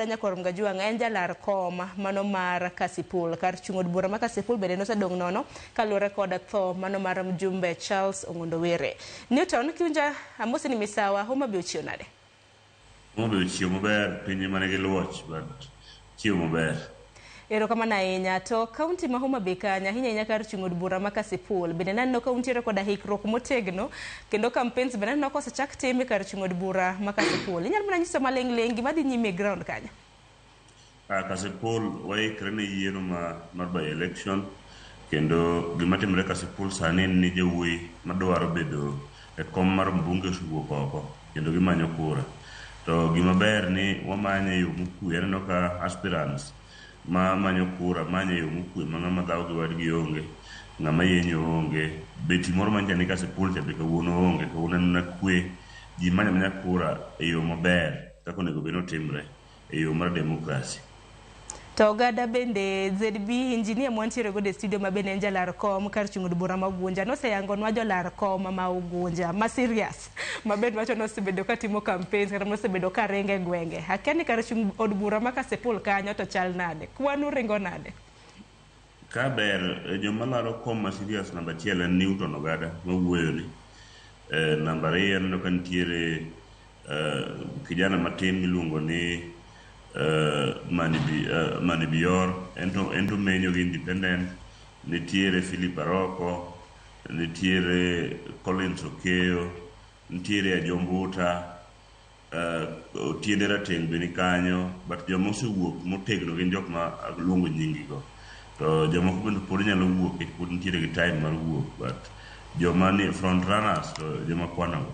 nyakorom ga jwang' en jalar kom mano mar Kasipul kar chung od bura ma Kasipul bende nosedong' nono kaluwore kod tho mano mar mjumbe Charles Ong'ondo Were. Newton kiunja amosi ni misawa Homa Bay ochio nade? Homa Bay ochio maber piny mane gi luoch but chio maber. Erokamano ahinya. To kaunti ma Homa Bay kanyo ahinya kar chung'od bura ma Kasipul bende naneno ka untiere koda hikruok motegno kendo campaigns bende naneno ka osechak time kar chung'od bura ma Kasipul. Inyalo mana nyiso maling'ling gima dhi nyime ground kanyo? Kasipul waikre ne yiero mar by election kendo gima timre Kasipul sani ni jowuoyi madwaro bedo e kom mar mbunge osewuok oko kendo gimanyo kura. To gima ber ni wamanye yo mokue, aneno ka aspirants ma manyo kura manye yo mokue ma ng'ama dhaw gi wadgi onge, ng'ama yenyo onge, beti moro manja ni Kasipul cha be kawuono onge, kawuono na kwe, ji manya kura e yo maber kaka onego bed notimre e yo mar demokrasi. To gada bende ZB engineer mwantiere go de studio ma bende njalar kom kar chung'od bura ma Ugunja noseyangonwa jolar kom ma Ugunja ma serious ma bende wacho nosebedo ka timo campaigns kata nosebedo ka renge gwenge. Hakeni kar chung'od bura ma Kasipul kanyo to chal nade? Kwanu ringo nade? Ka ber joma laro kom ma serious namba achiel en Newton Ogada ma wuoyo ni. Namba 2 aneno ka nitiere kijana matin miluongo ni Mani Bior, ento menyo gi independent, nitiere Philip Aroko, nitiere Collins Okeo, nitiere Ajombuta, tiende rateng' beni kanyo, but joma osewuok motegno gin jok ma luongo nyingigo. To jomoko bende pod nyalo wuok e pod nitiere gi time mar wuok, but joma ni front runners to joma kwanogo.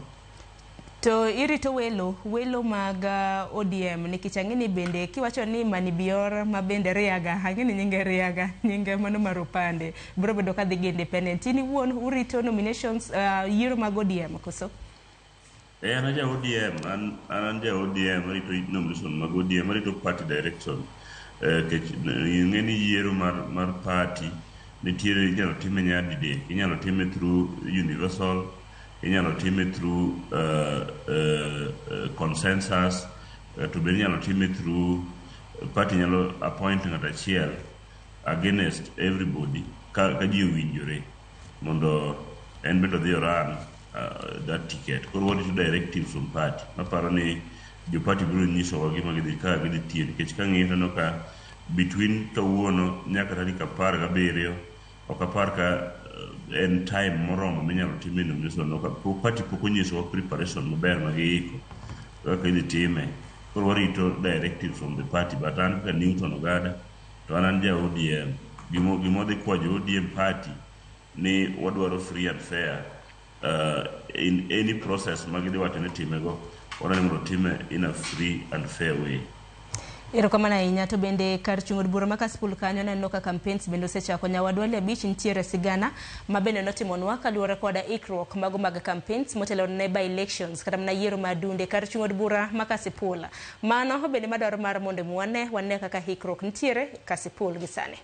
To irito welo mag ODM nikech ang'eni bende kiwacho ni Mani Bior ma bende Riaga, ang'eni nyinge Riaga, nyinge mano mar opande, biro bedo ka dhi gi independent. Ini wuon urito nominations yiero mag ODM koso? An ja ODM, an ja ODM, arito nomination mag ODM, arito party direction. Ng'eni yiero mar party nitiere inyalo time nyadidek, inyalo time through universal, inyalo time through consensus, to be inyalo time through party nyalo appoint ng'at achiel against everybody ka ji owinjore mondo en bedo dhi oran that ticket. Koro what is directives from party? Maparo ni jo party biro nyisowa gima gidhi ka gidhi tiyo nikech ka ng'ito no ka between kawuono nyaka tarik 17 ok apar ka en time moromo minyalo time nomination no ka party pok onyisowa preparation maber ma giiko kaka idhi time. Koro warito directive from the party, but an ka Newton Ogada to an ja ODM gimo dhi kwa jo ODM party ni wadwaro free and fair in any process ma gidhi wacho ni timego, wadwaro mondo time in a free and fair way. Erokamano ahinya. To bende kar chung'od bura ma Kasipul kanyo naneno ka campaigns bende osechako. Nyawadwa Abich nitiere sigana ma bende notimonwa kaluwore koda ikruok mago mag campaigns motelo ne by elections kata mana yiero madunde kar chung'od bura ma Kasipul. Mano bende madwaro mar mondo wane kaka hikruok nitiere Kasipul gi sani.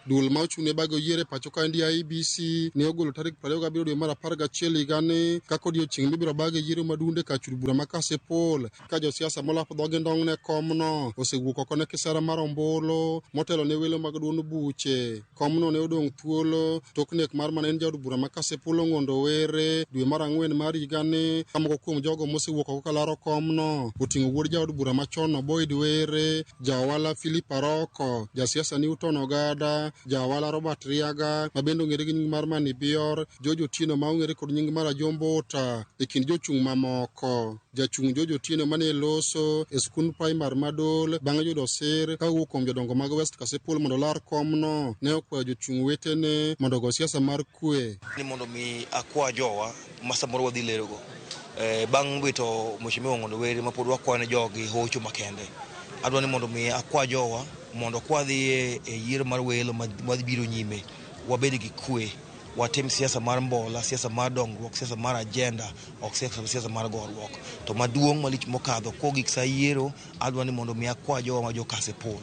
Duol ma ochung'ne bago yiere pacho ka ndi IEBC ne ogolo tarik 27 dwe mar 11 higani kaka odiechieng' mibiro bage yiero madunde ka chung'od bura ma Kasipul ka josiasa molap dhoge ndong' ne komno osewuok oko ne kisera mar ombulu motelo ne welo mag duond buche. Komno ne odong' thuolo tok nek mar manen jaod bura ma Kasipul Ong'ondo Were dwe mar 4 mar higani ka moko kuom jogo mosewuok oko kalaro komno oting'o wuod jaod bura machon Boyd Were, jawala Philip Aroko, jasiasa Newton Ogada, jawala Robert Riaga ma bende ong'ere gi nying mar Mani Bior, George Otieno ma ong'ere kod nying mar Ajombuta. E kind jochung' mamoko, jachung' George Otieno mane loso e skund primar madol bang'e yudo sir ka wuok kuom jodongo mag West Kasipul mondo lar komno ne okwayo jochung' wetene mondo go siasa mar kwe ni mondo mi akwa jowa ma samoro wadhi lerogo bang' wito Mheshimiwa Ong'ondo Were ma pod wakwayo ne jogi hocho makende. Adwa ni mondo mi akwa jowa mondo kwadhi e yiero mar welo madhi biro nyime wabed gi kwe, watim siasa mar mbola, siasa mar dongruok, siasa mar agenda, ok siasa mar gorruok. To maduong' malich mokadho kogik sa yiero, adwa ni mondo mi akwa jowa ma jo Kasipul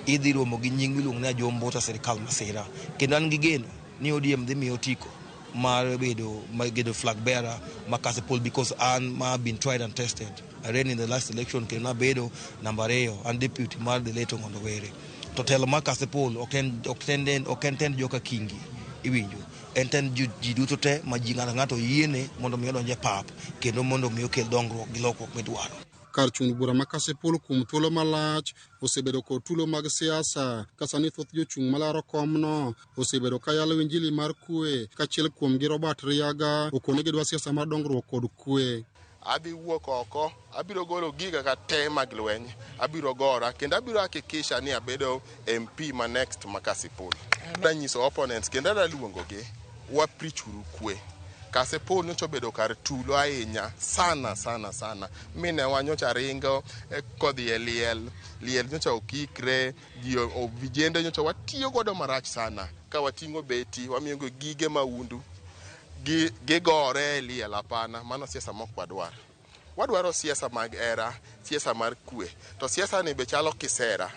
idhi romo gi nying miluongo ni Ajombuta sirikal masira, kendo an gi geno ni ODM dhi miyo tiko mar bedo flag bearer ma Kasipul, because an ma been tried and tested. I ran in the last election kendo nabedo number 2 and deputy mar the late Ong'ondo Were. To telo ma Kasipul ok en ten joka kingi iwinjo, en ten ji duto te ma ji ng'ato yiene mondo mi odonje pap kendo mondo mi okel dongruok gi lokruok midwaro. kar chung bura ma Kasipul kuom thuolo malach osebedo kod tulo mag siasa kasani thoth jochung' malaro komno osebedo ka yalo injili mar kwe kachiel kuom gi Robert Riaga okone gidwa siasa mar dongruok kod kwe. Abi wuok oko, abiro golo giga ka te mag lweny, abiro gora kendo abiro hakikisha ni abedo MP ma next ma Kasipul. Danyiso opponents kendo daluongogi waprichuru kwe. Kasipul nyocha obedo kar tulo ahinya sana mine wanyocha ringo kodhi e liel nyocha okikre vijende nyocha watiyo godo marach sana ka wating'o beti wamiyogo gige maundu gigore liel apana mano siasa mok wadwaro siasa mag era siasa mar kwe to siasa ni be chalo kisera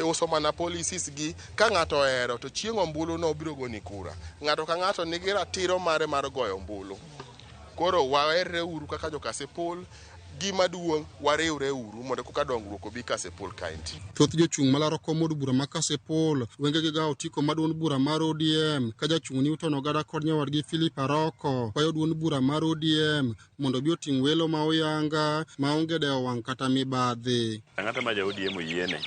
uso mana policies gi ka ng'ato ohero to chieng' ombulu no biro goni kura ng'ato ka ng'ato nigi ratiro mare mar goyo ombulu koro waere uru kaka jo Kasipul gima duong' wariwre uru mondo koka dongruok obi Kasipul kainti. Thoth jochung' malaro kom od bura ma Kasipul wenge gi gawo tiko maduond bura mar ODM ka jachung' Newton Ogada kod nyawadgi Philip Aroko kwayo duond bura mar ODM mondo bi oting' welo ma oyanga maonge dewo wang' kata mibadhi. Ng'ato ma ja ODM oyiene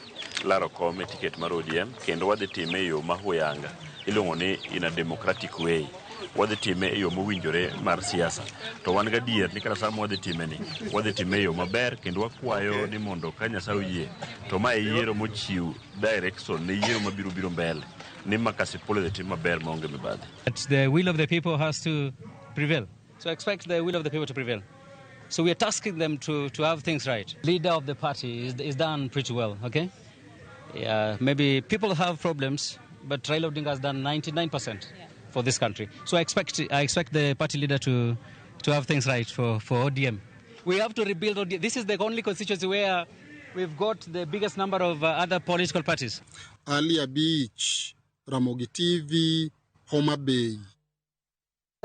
laro kom e tiket mar ODM kendo wadhi time e yo ma huyanga iluongo ni in a democratic way. Wadhi time e yo mowinjore mar siasa to wan gadier ni kata sama wadhi time ni wadhi time e yo maber kendo wakwayo ni mondo ka Nyasaye oyie to ma yiero mochiw direction ne yiero mabiro mbele ni ma Kasipul dhi tim maber maonge mibadhi. The will of the people has to prevail. So I expect the will of the people to prevail. So we are tasking them to have things right. Leader of the party is done pretty well, okay? Yeah, maybe people have problems, but Raila Odinga has done 99% for this country. So I expect the party leader to have things right for ODM. We have to rebuild ODM. This is the only constituency where we've got the biggest number of other political parties. Alia Beach, Ramogi TV, Homa Bay.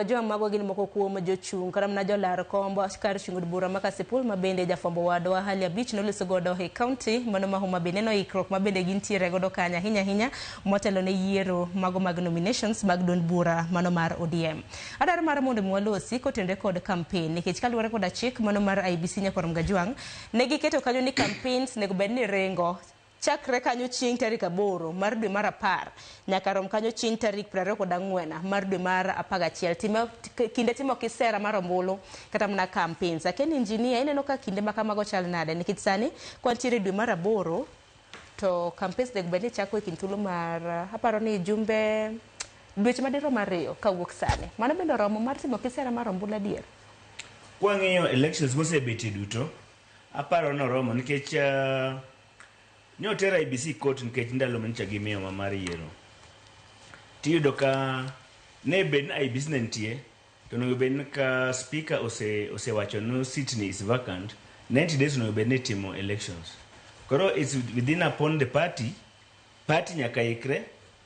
Jo mago gin moko kuom jochung' karam na jolar kombo kar chung bura ma Kasipul mabende jafombo wadwa Alia Beach noliso godo e county mano ma Homa Bay neno ikrok mabende gintiere godo kanya hinya motelo ne yiero mago mag nominations mag duond bura mano mar ODM. Adar mar mondo mwalosi kotende kod campaign nikech kaluwore kod chik mano mar IBC nyakorom Gajwang' ne giketo kanyo ni campaigns nego bed ni rengo chakre kanyo chieng' tarik 8 mar dwe mar 10 nyaka rom kanyo chieng' tarik 24 mar dwe mar 11 kinde timo kisera mar ombulu kata mna campaigns aken engineer ineno ka kinde makamago chal nade nikech sani kwantiere dwe mar 8 to campaigns deg bende chako kintulo mar aparo ni jumbe dweche madiro mariyo kawuok sani mano bende romo mar timo kisera mar ombulu adier kwang'iyo elections mosebeti duto aparo no romo nikech ne otera IBC court nikech ndalo mancha gimiyo mamar yiero tiyudo ka ne bed IBC nentie to no bed ka speaker osewacho no seat ni is vacant 90 days no bed ne timo elections koro it's within upon the party nyaka ikre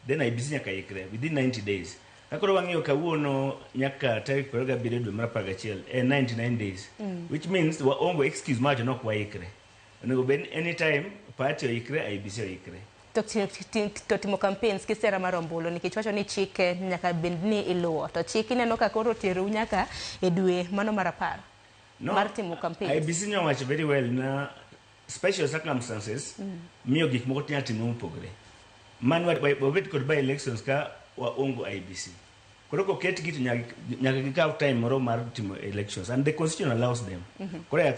then IBC nyaka ikre within 90 days akoro wang'iyo kawuono nyaka tarik 27 dwe mar 11 99 days which means waongo excuse macho nok waikre no bed anytime party oikre IBC oikre to timo campaigns kisera mar ombulu nikech wacho ni chike nyaka bend ni iluwo to chike neno ka koro tero nyaka e dwe mano mar 10 mar timo campaigns IBC nyo wacho very well na special circumstances miyo gik moko tinya timo mopogre man wabet kod by elections ka waongo IBC koro ko ket gitu nyaka gikaw time moro mar timo elections and the constitution allows them koro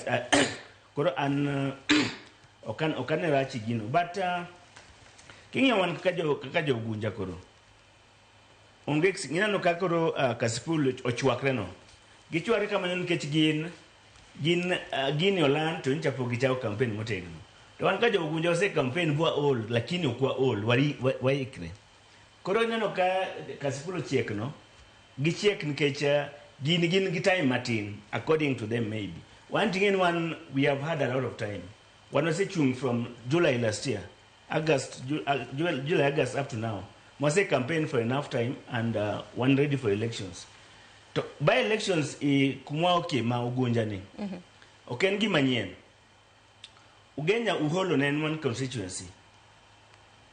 an okan rachi gino but kinyo wan kaka jo gunja koro onge ngina ka koro Kasipul ochwakre no gichware kamano nikech gin olan to nchapo gichao campaign motegno to wan ka jo gunja ose campaign bwa all lakini okwa all waikre koro neno ka Kasipul chiekno gichiek nikech gin gi time martin according to them maybe one thing in one we have had a lot of time. One was chung from July last year, July, August up to now. Was a campaign for enough time and one ready for elections. By elections, kumwa okay ma ugunja ni. Okay, ngi manyen. Ugenya uholo na one constituency.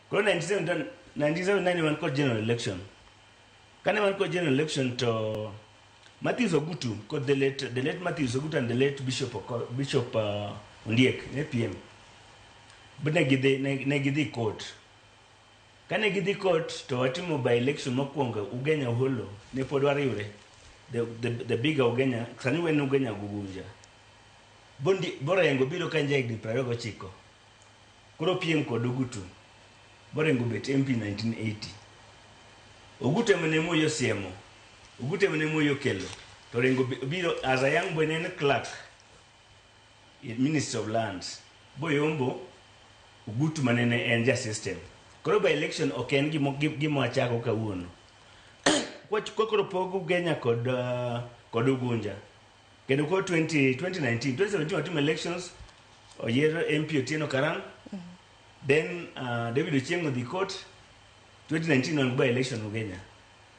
Kwa 97-91 kwa general election. Kana one kwa general election to Matthew Ogutu, the late Matthew Ogutu and the late Bishop Ondiek ne piem. But ne gidhi court. Kane gidhi court to watimo by election mokwongo Ugenya Uholo ne pod wariwre. The bigger Ugenya, sani wen Ugenya Gugunja. Borengo biro kanja higni 29. Koro piem kod Ogutu. Borengo bet MP 1980. Ogutu emane moyo siemo. Ogutu emane moyo kelo. To Orengo biro as a young boy en clerk in Ministry of Lands. Boyombo Ogutu manene en system. Koro by election ok en gimo achako kawuono. Koro pogo Ugenya kod Ugunja. Kendo ko 2017 watimo elections oyiero MP Otieno Karan. Then David Ochieng odhi court 2019 on by election Ugenya.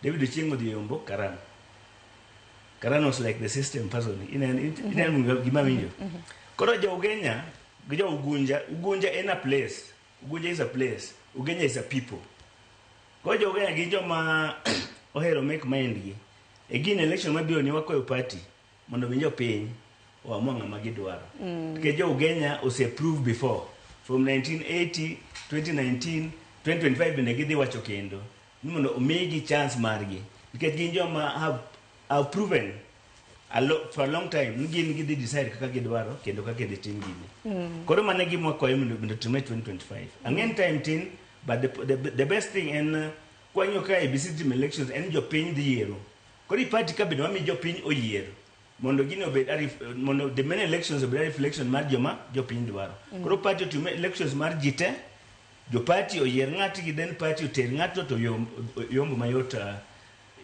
David Ochieng odhi Yombo Karan. Karan was like the system person. Ina gima winjo. Koro jo Ugenya, jo Ugunja in a place. Ugunja is a place. Ugenya is a people. Koro jo Ugenya gi joma ohero make mind gi. Egin election mabiro ni wakoyo party. Mondo winjo piny oamua ng'ama gidwaro. Nikech jo Ugenya ose prove before. From 1980, 2019, 2025 bende gidhi wacho kendo. Ni mondo omigi chance margi. Nikech gin joma have proven for a long time ni gin gidhi decide kaka gidwaro kendo kaka gidhi tim gini. Koro mane gimwa kwayo mondo time 2025. Ang'en time tin, but the best thing en kwanyo ka ABC team elections en jo piny dhi yiero. Koro party ka bende wami jo piny oyiero. Mondo gino mondo the many elections obed reflection mar jo piny dwaro. Koro party to elections mar jite, jo party oyier ng'atgi, then party oter ng'ato to yombo mayot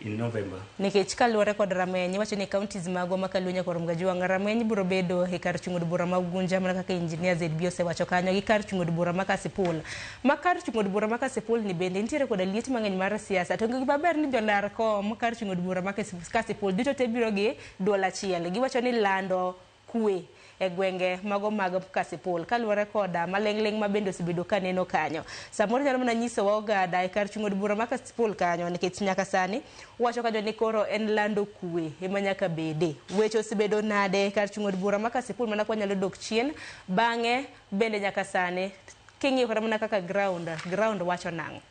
in November. Nikech kaluwore kod rameny wacho ni counties magwa makalunya korom gajuang rameny biro bedo e kar chung'od bura ma Ugunja mana kaka engineer ZB osewacho kanyo gi kar chung'od bura ma Kasipul. Ma kar chung'od bura ma Kasipul ni bende nitiere kod liet mang'eny mar siasa to ngi maber ni jolar kom kar chung'od bura ma Kasipul duto te biro gi duol achiel. Giwacho ni lando kwe e gwenge mago mag Kasipul kaluwore koda maleng'leng' mabende osebedo kaneno kanyo. Samoro nyalo mana nyiso wa ogada e kar chung'od bura ma Kasipul kanyo nikech nyaka sani wacho kanyo ni koro en lando kwe ema nyaka bede. Weche osebedo nade e kar chung'od bura ma Kasipul mana kwa nyalo dok chien bang'e bende nyaka sani king'iyo kata mana kaka ground wacho nang'o.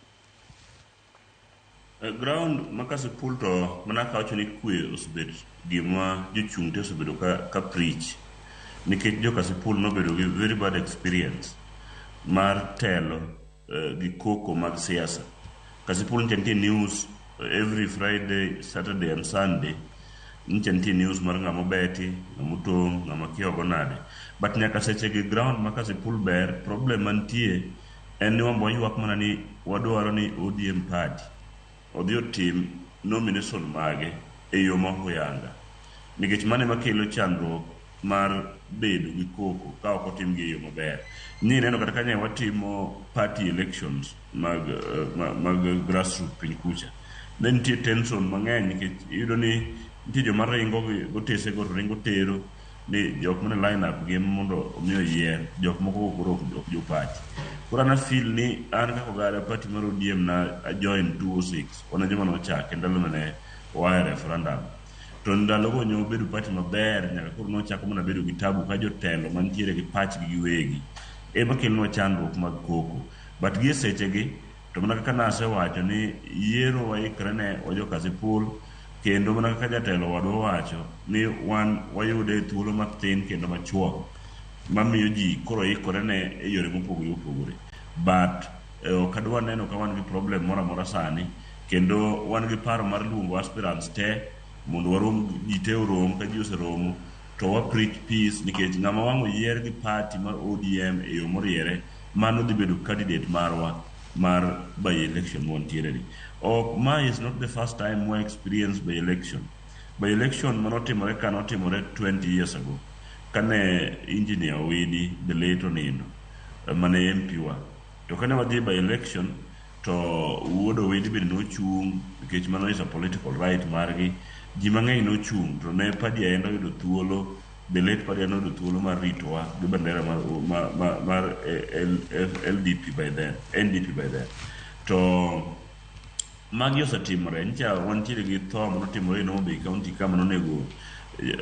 Ground ma Kasipul to mana kawacho ni kwe osebedo gima jochung' te osebedo ka preach. Nikech jo Kasipul nobedo gi very bad experience mar telo gi koko mag siasa. Kasipul nitie news every Friday, Saturday and Sunday. Nitie news mar ng'ama beti, ng'ama tong', ng'ama kiogo nade. But nyaka seche gi ground ma Kasipul ber, problem mantie en ni wambo ywak mana ni wadwaro ni ODM party odhi otim nomination mage e yo ma huyanga. Nikech mane makelo chandruok mar bedo gi koko ka ok otim gi yo maber. Ni neno kata kanya watimo party elections mag grassroots piny kucha. Ne nitie tension mang'eny nikech iyudo ni nitie joma ringo gotese go ringo tero ni jok mane line up gi mondo omiyo yier jok moko koro ok jo party. Koro na feel ni an kaka ogada party mar ODM na join 206 wana joma nochake ndalo mane oaye referendum. To ndalogo nyo bedo party maber nyaka koro nochako mana bedo gi tabu ka jotelo mantiere gi pachgi giwegi ema kelnwa chandruok mag koko. But gi sechegi to mana kaka nasewacho ni yiero waikre ne wajo Kasipul kendo mana kaka jatelo wadwa wacho ni wan wayude thuolo mathin kendo machuok mamiyo ji koro ikore ne e yore mopogore opogore. But ok adwa neno ka wan gi problem moro amora sani kendo wan gi paro mar luongo aspirants te mondo warom jite orom ka ji oseromo to wa preach peace nikech ng'ama wang'o yier gi party mar ODM e yo moriere mano dhi bedo candidate marwa mar by election wantiere ni. Ma is not the first time we experience by election. By election manotimore 20 years ago kane engineer Owidi the late onindo mane MP wa to kane wadhi by election to wuod Owidi bende nochung' nikech mano is a political right margi. Ji mang'eny nochung' to ne padi aendo yudo thuolo, the late padi aendo yudo thuolo mar ritowa gi bandera mar NDP by then. To magi osetimore, ncha wantiere gi tho manotimore no Homabay County kama nonego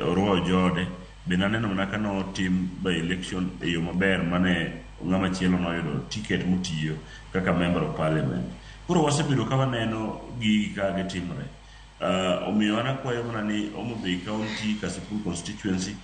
Orwa Ojode be naneno mana ka notim by election e yo maber mane ng'ama chielo noyudo ticket mutiyo kaka member of parliament. Koro wasebedo ka waneno gigi ka gitimore. Omiyo an akwayo mana ni Homa Bay County Kasipul constituency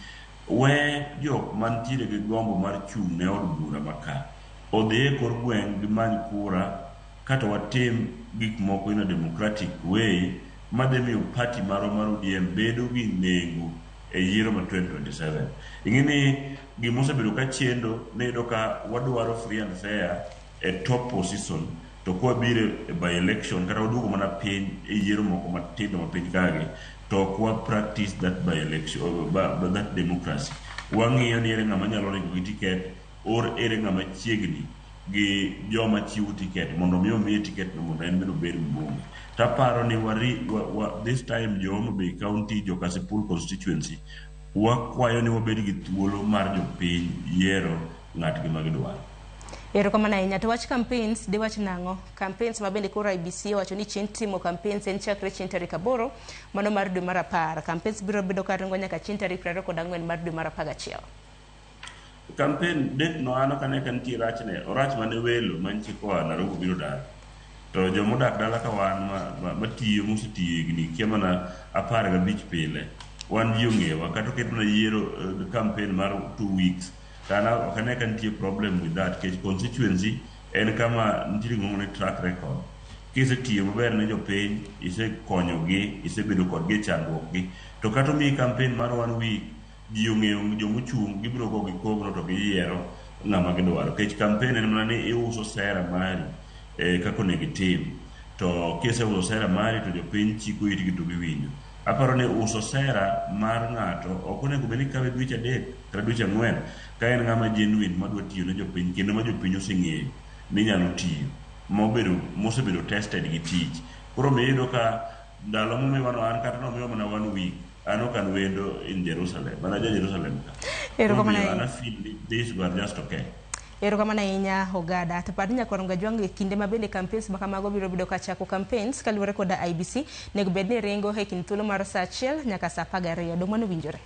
we jok mantiere gi gombo mar chung' ne od bura maka odhi e kor gweng' gimany kura kata watim gik moko in a democratic way madhi miyo party mar ODM bedo gi nengo e yiero ma 2027. Ing'eni gimosebedo ka chendo ne yudo ka wadwaro free and fair e top position to kwa bire by election kata waduogo mana piny e yiero moko matindo ma piny kage to kwa practice that by election that democracy. Wang'iyo ni ere ng'ama nyalo ringo gi ticket or ere ng'ama chiegni gi joma chiwo ticket mondo miyo miye ticket no mondo en bedo ber mbunge. Taparo ni this time jo Homa Bay County jo Kasipul constituency wakwayo ni wabed gi thuolo mar jopiny yiero ng'atgi magidwaro. Erokamano ahinya. To wach campaigns de wach nang'o? Campaigns mabende koro IBC wacho ni chieng' timo campaigns en chakre chieng' tarik 8 mano mar dwe mar 10. Campaigns biro bedo karingo nyaka chieng' tarik 24 mar dwe mar 11. Campaign date no ano kane kan ti rachne orach mane welo manchi ko Nairobi biro dar. To jomodak dala ka wan matiyo musetiyo gini kia mana 15 pile. Wan ji ong'ewa kata oket na yiero campaign mar 2 weeks. Kana okane kan tie problem with that case constituency en kama nitiri ng'one track record kise tiyo maber ne jopiny ise konyogi ise bedo kodgi chandruokgi to kata mi campaign mar 1 week ji ong'eyo jomochung' gibiro go gi kogno to giyiero ng'ama gidwaro kech campaign en mana ni iuso sera mari kako negitim to kise uso sera mari to jopiny chiko itgi to giwinjo. Aparo ni uso sera mar ng'ato ok onego bed ni kawe dweche 3 kata dweche 4 ka en ng'ama genuine madwa tiyo ne jopiny kendo ma jopiny oseng'eyo ni nyalo tiyo mosebedo tested gi tich. Koro miyudo ka ndalo momiwano an kata nomiwa mana 1 week an ok an wendo in Jerusalem mana ja Jerusalem ka. Ana feel this were just okay. Erokamano ahinya Ogada. To padi nyakwarongo Gajwang' kinde mabende campaigns makamago biro bedo ka chako campaigns kaluwore koda IBC nego bed ni ringo e kind thuolo mar saa 1 nyaka saa 12 dong mano winjore.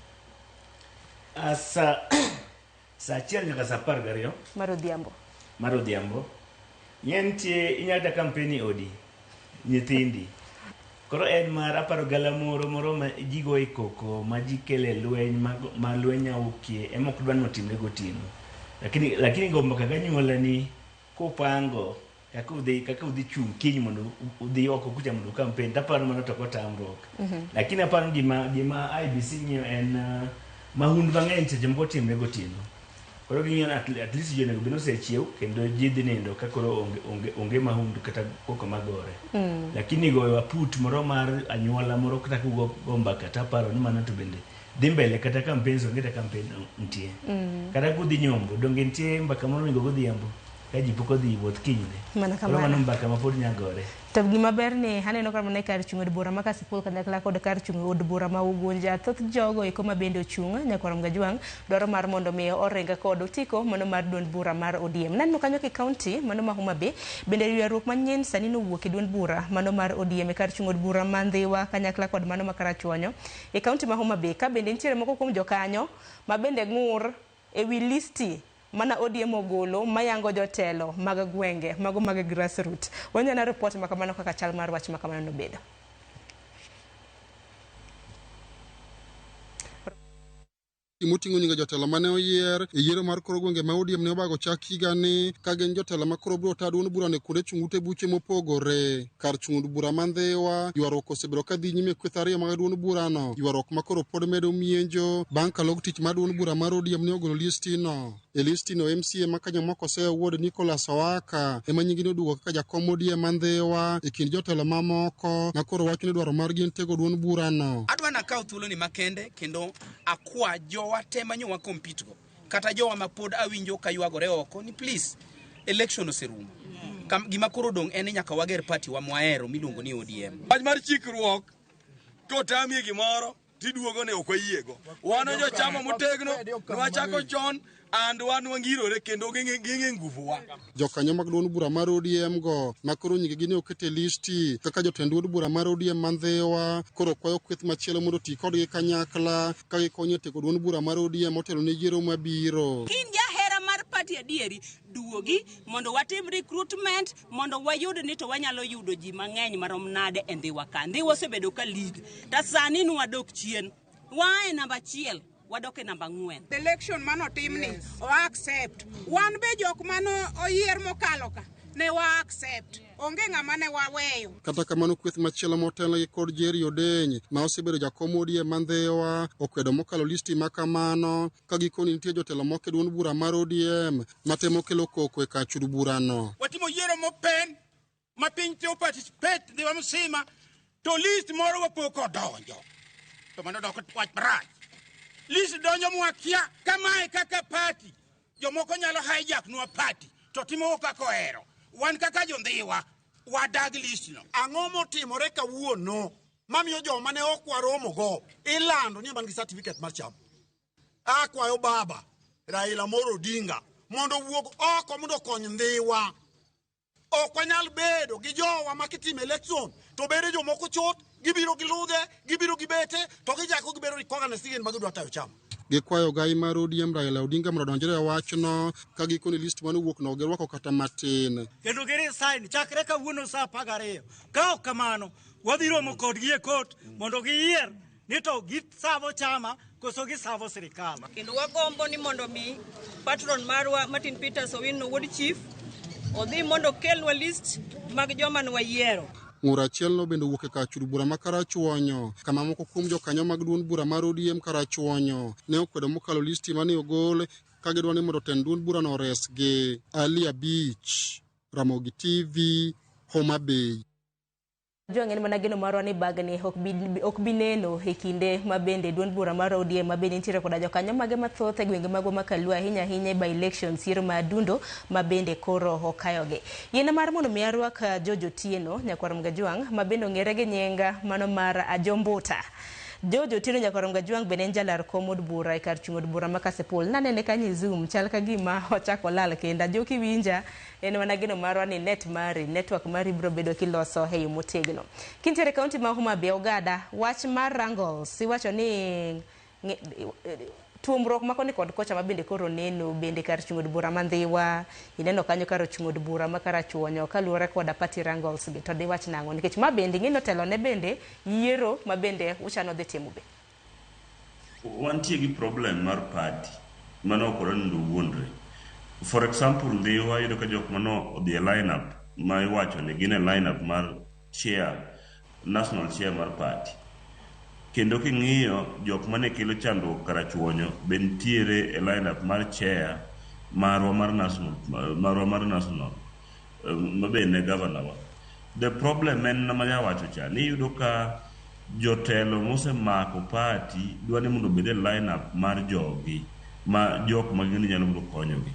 Saa 1 nyaka saa 12 mar odhiambo. Nientie inyada campaign odi nyithindi. Koro en mar aparo galamoro moro ma jigo e koko ma jikele lweny ma lweny aukie emok dwan motimre gotieno. Lakini gombo kaka nyuola ni kupango kaka udhi chung' kiny mondo udhi oko kucha mondo campaign taparo mana to kotamruok. Lakini aparo gima IBC ng'iyo en mahund mang'eny seche moko timre gotieno. Koro ging'iyo at least jonego bino sechiew kendo ji dhi nindo ka koro onge mahund kata koko magore. Lakini goyo aput moro mar anyuola moro kata kugo gombaka taparo ni mana to bende dhi mbele kata campaigns onge ta campaign ntie. Kata kudhi nyombo donge ntie mbaka moro nego godhiambo ka ji pok odhi wuoth kinyne. Koro mano mbaka ma pod nyagore. To gima ber ni haneno kar mana kar chung' od bura ma Kasipul kanyakla kod kar chung' od bura ma Ugunja thoth jogo eko ma bende ochung' nyakwarongo Gajwang' dwaro mar mondo miyo orenga kod otiko mano mar duond bura mar ODM. Naneno kanyo ki county mano ma Homa Bay bende ywaruok manyien sani nowuok e duond bura mano mar ODM e kar chung' od bura ma Ndhiwa kanyakla kod mano ma Karachuonyo e county ma Homa Bay ka bende nitiere moko kuom jokanyo ma bende ng'ur e wi listi mana ODM ogolo mayango jotelo mag gwenge mago mag grassroots. Wanyana report makamano kaka chal mar wach makamano nobedo. Moting'o nyinga jotelo mane oyier e yiero mar koro gwenge ma ODM ne obago chak higani ka gin jotelo ma koro biro taa duond bura ne kuonde chung' ute buche mopogore. Kar chung' bura ma Ndhiwa ywaruok osebedo ka dhi nyime kweth ariyo mag duond burano, ywaruok ma koro pod medo mienjo bang' ka log tich mar duond bura mar ODM ne ogolo listino. E listino MCA ma kanyo moko osewuod Nicholas Owaka ema nyingi noduogo kaka jakom ODM ma Ndhiwa e kind jotelo mamoko ma koro wacho ni dwaro margi en tego duond burano. Adwa nakaw thuolo ni makende kendo akwa jowa te manyowa compete go kata jowa ma pod awinjo ka ywagore oko ni please election oserumo. Gima koro dong' en nyaka wager party wa mwahero miluongo ni ODM. Wach mar chikruok to tamie gimoro tiduogo ne ok wayiego. Wan jo chama motegno, wachako chon and wan wangirore kendo ging'e nguvuwa. Jokanyo mag duond bura mar ODM go makoro nyigi ne okete listi kaka jotend duond bura mar ODM Mandhewa koro kwayo kweth machielo mondo ti kodgi kanyakla ka gikonyo tego duond bura mar ODM motelo ne yiero mabiro. In jahera mar party adieri duogi mondo watim recruitment mondo wayud ni to wanyalo yudo ji mang'eny marom nade e Ndhiwa ka. Ndhiwa osebedo ka lead. Ta sani nwadok chien. Wae namba achiel. Wadoke namba 4. Election mano timni o accept. Wan be jok mano oyier mokalo ka ne wa accept. Onge ng'ama ne waweyo. Kata kamano kweth machielo motelo gi kod Jerry Odeny ma osebedo jakom ODM Mandhewa okwedo mokalo listi makamano ka gikoni nitie jotelo moko e duond bura mar ODM matemo kelo koko e kachud burano. Watimo yiero mopen ma piny te participate Ndhiwa msima to list moro wapok odonjo. To mano dok wach brach. List donjo mwakia kamae kaka party. Jomoko nyalo hijack nwa party to timo kaka ohero. Wan kaka jo Ndhiwa wadag list no. Ang'o motimore kawuono mamiyo joma ne ok waromogo ilando ni man gi certificate mar chama. Akwayo baba Raila Amolo Odinga mondo wuog oko mondo kony Ndhiwa. Ok wanyal bedo gi jowa makitimo election to bede jomoko chot gibiro giludhe gibiro gibete to gijako gibero rikoga na sigen magidwa tayo chama. Gikwayo gai mar ODM Raila Odinga mondo donjre e wachno ka gikoni list mano wuok no gerwako kata matin. Kendo gere sign chakre kawuono saa 12. Ka ok kamano wadhi romo kodgi e kot mondo giyier ni to gisavo chama koso gisavo sirikal. Kendo wagombo ni mondo mi patron marwa Martin Peters Owino wuod chief odhi mondo kelwa list mag joma ne wayiero. Ng'ur achiel no bende wuok e kachud bura ma Karachuonyo kama moko kuom jokanyo mag duond bura mar ODM Karachuonyo ne okwedo mokalo listi mane ogol ka gidwa ni mondo tend duond bura no resgi. Ali Abich, Ramogi TV, Homa Bay. Joang'en mana geno marwa ni bagni ok bineno e kinde mabende duond bura mar ODM mabende nitiere koda jokanyo mage mathoth e gwenge magwa makaluo ahinya ahinya by elections yiero madundo mabende koro okayogi. Yiena mar mondo mi arwak Jojo Tieno Nyakwarom Gajwang' mabende ong'ere gi nyinga mano mar Ajombuta. Jojo Tieno Nyakwarom Gajwang' bende en jalar kom od bura e kar chung' od bura ma Kasipul. Nanene kanyo Zoom chal ka gima ochako lal kenda joki winja en mana geno marwa ni network mari biro bedo kiloso e yo motegno. Kintiere kaunti ma Homa Bay Ogada wach mar Rangles iwacho ni tuomruok makoni kod kocha mabende koro neno bende kar chung' od bura Mandhiwa ineno kanyo kar chung' od bura ma Karachuonyo kaluwore koda party Rangles gi to di wach nang'o nikech mabende ng'ino telo ne bende yiero mabende uchano dhi timo be. Wantie gi problem mar party mano okoro ndo wuondre. For example, Ndhiwa yudo ka jok mano odhi e lineup ma iwacho ni gin e lineup mar national chair mar party. Kendo king'iyo jok mane kelo chandruok Karachuonyo bentiere e lineup mar chair marwa mar national mabende governor. The problem en ma ya wacho cha ni yudo ka jotelo mosemako party dwani mondo bede lineup mar jogi ma jok ma gini nyalo mondo konyogi.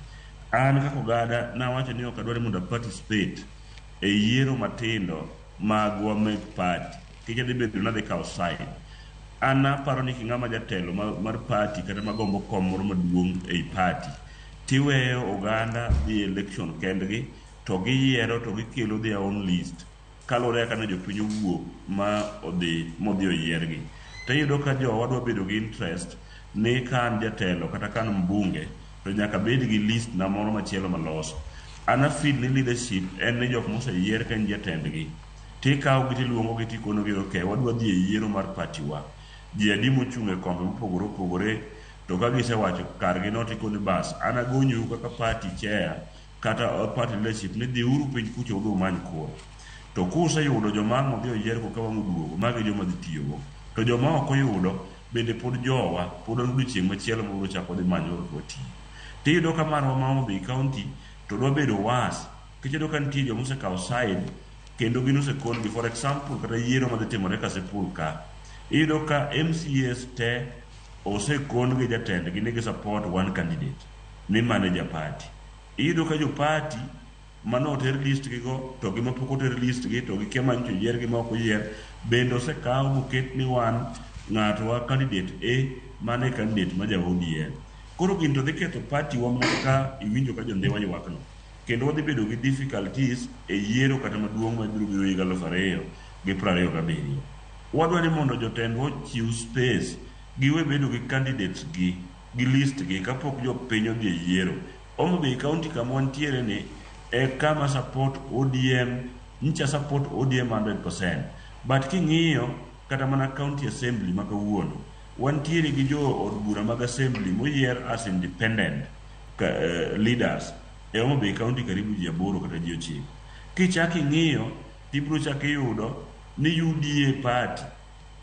An kaka Ogada na wacho ni ok adwani mondo participate e yiero matindo magwa meg party kike dhi bedo na dhi kawo side. An aparo ni king'ama jatelo mar party kata magombo kom moro maduong' ei party tiweyo oganda dhi election kendgi to giyiero to gikelo their own list kalore kana jopiny owuok ma odhi oyiergi. To iyudo ka jowa dwa bedo gi interest ni kan jatelo kata kan mbunge to nyaka bed gi list na moro machielo maloso. An afeel ni leadership en ni jok moseyier ka jatendgi tikawo gi tiluongo gi tikono gi okay wadwa dhi e yiero mar party wa. Ji adi mochung' e kombe mopogore opogore to ka gisewacho kargi no tikoni bas an agonyou kaka party chair kata party leadership ni dhi uru piny kucho udhi umany kura. To kuseyudo joma ang' odhi oyier ko ka wang' oduogo magi joma dhi tiyogo. To joma ok oyudo bende pod jowa pod en odiochieng' machielo mabiro chako dhi manyo oti. Tiyudo ka marwa ma Homa Bay County to dwa bedo was kiyudo ka nitie joma osekawo side kendo gin osekon gi for example kata yiero madhi timore Kasipul ka. Iyudo ka MCAs te osekon gi jatendgi ni gi support one candidate ni manager party. Iyudo ka jo party mano oter list gi go to gi mapok oter list gi to gi kia manyo yier gi ma ok oyier bende osekawo moket ni ng'ato wa candidate A mane candidate ma ja ODM. Koro gin to dhi ketho party wa ka iwinjo ka jondewa ywakno. Kendo wadhi bedo gi difficulties e yiero kata maduong' ma biro higa 2027. Wadwa ni mondo jotendwa ochiw space giwe bedo gi candidates gi list gi kapok jopiny odhi e yiero. Homa Bay County kama wantiere ni e kama support ODM, ncha support ODM 100%. But king'iyo kata mana county assembly ma kawuono, wantiere gi jo od bura mag assembly moyier as independent leaders e Homa Bay County karibu ji 8 kata ji 9. Kichaki ng'iyo tibro chaki yudo ni UDA party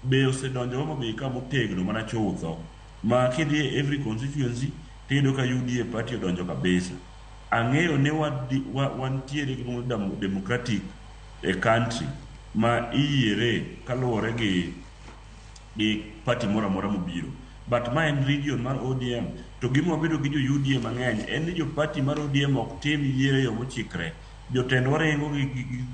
be osedonjo Homa Bay kama otegno mana chutho, ma kidhi every constituency tiyudo ka UDA party odonjo kabisa. Ang'eyo ne wantiere gi democratic country ma iyiere kaluwore gi party mora mora mobiro, but ma en region mar ODM. To gima wabedo gi jo UDA mang'eny en ni jo party mar ODM ok tim yiero yo mochikre. Jotendwa ringo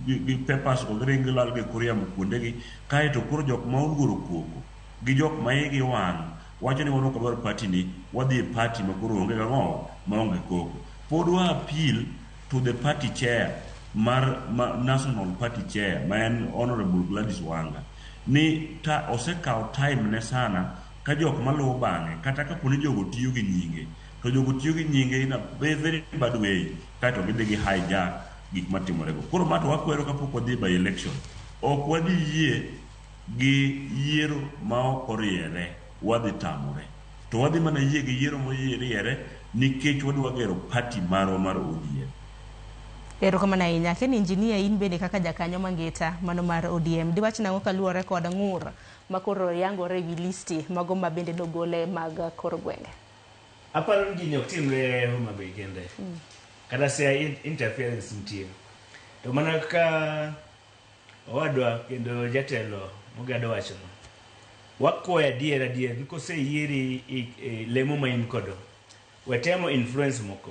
gi papers go ringo lal gi kuria kuondegi, kaeto koro jok ma oluoro koko gi jok ma igi wang' wacho ni wan ok wadwar party ni, wadhi e party ma koro onge gang'o ma onge koko. Pod wa appeal to the party chair mar national party chair ma en Honorable Gladys Wanga ni osekawo time ne sana ka jok maluwo bang'e kata ka poni jogo tiyo gi nyinge, to jogo tiyo gi nyinge in a very bad way, kaeto gidhi gi hijack gik matimorego. Koro mato wakwero kapok wadhi by election, ok wadhi yie gi yiero ma ok oriere, wadhi tamore. To wadhi mana yie gi yiero moyiere nikech wadwa gero party marwa mar ODM. Erokamano ahinya. Ken injinia in bende kaka jakanyo mangeta mano mar ODM, diwach nang'o kaluwore kod ng'ur makoro yangore wi listi mago ma bende nogole mag kor gwenge? Aparo ni gini ok timre Homa Bay kende. Kata se interference nitie. To mana ka owadwa kendo jatelo Mogado wacho, wakwayo adier ni koseyieri lemo ma in kodo, wetemo influence moko.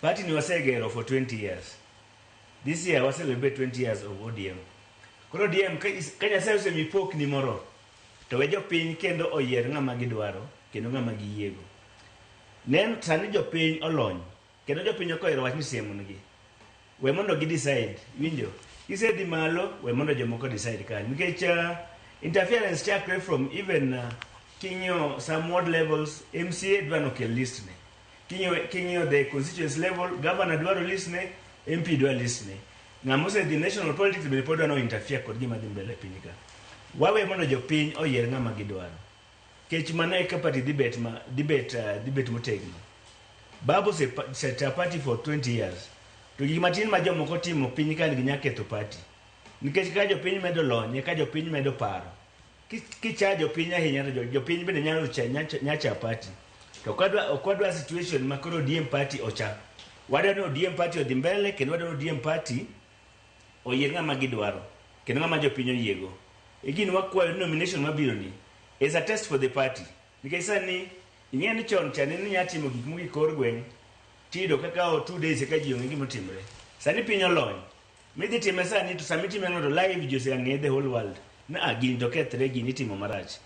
Party ni wasegero for 20 years. This year we celebrate 20 years of ODM. Koro ODM ka Nyasaye osemi pokni moro, to we jopiny kendo oyier ng'ama gidwaro kendo ng'ama giyiego. Nen sani jopiny olony kendo jopiny ok ohero wach ni siemonegi. We mondo decide, winjo. Kisedhi malo, we mondo jomoko decide kanyo. Nikech interference chakre from even kinyo some ward levels, MCA dwano kel list ne. Kinyo the constituency level, governor dwaro list ne, MP dwaro list ne. Ng'amose the national politics bende pod dwano interfere kod gima dhi mbele piny ka. Wawe mondo jopiny oyier ng'ama gidwaro. Kech mane ka party debate motegno. Babu set a party for 20 years. To gima tin ma jomoko timo piny ka ginya ketho party. Nikech ka jopiny medo lony, ka jopiny medo paro. Kicha jopiny ahinya to jopiny bende nyalo nyacha party. To kwadwa situation makoro ODM party ocha. Wadwa ni ODM party odhi mbele kendo wadwa ni ODM party oyier ng'ama gidwaro kendo ng'ama jopiny oyiego. Egin wakwayo nomination mabiro ni is a test for the party. Nikech sani ing'e ni chon chane ni nyatimo gik mogi kor gweng' tido kaka 2 days ka ji onge gima timore. Sani piny olony. Midhi time sani to sami time ng'ato live jose ang'e the whole world. Na gini to kethre gini timo marach.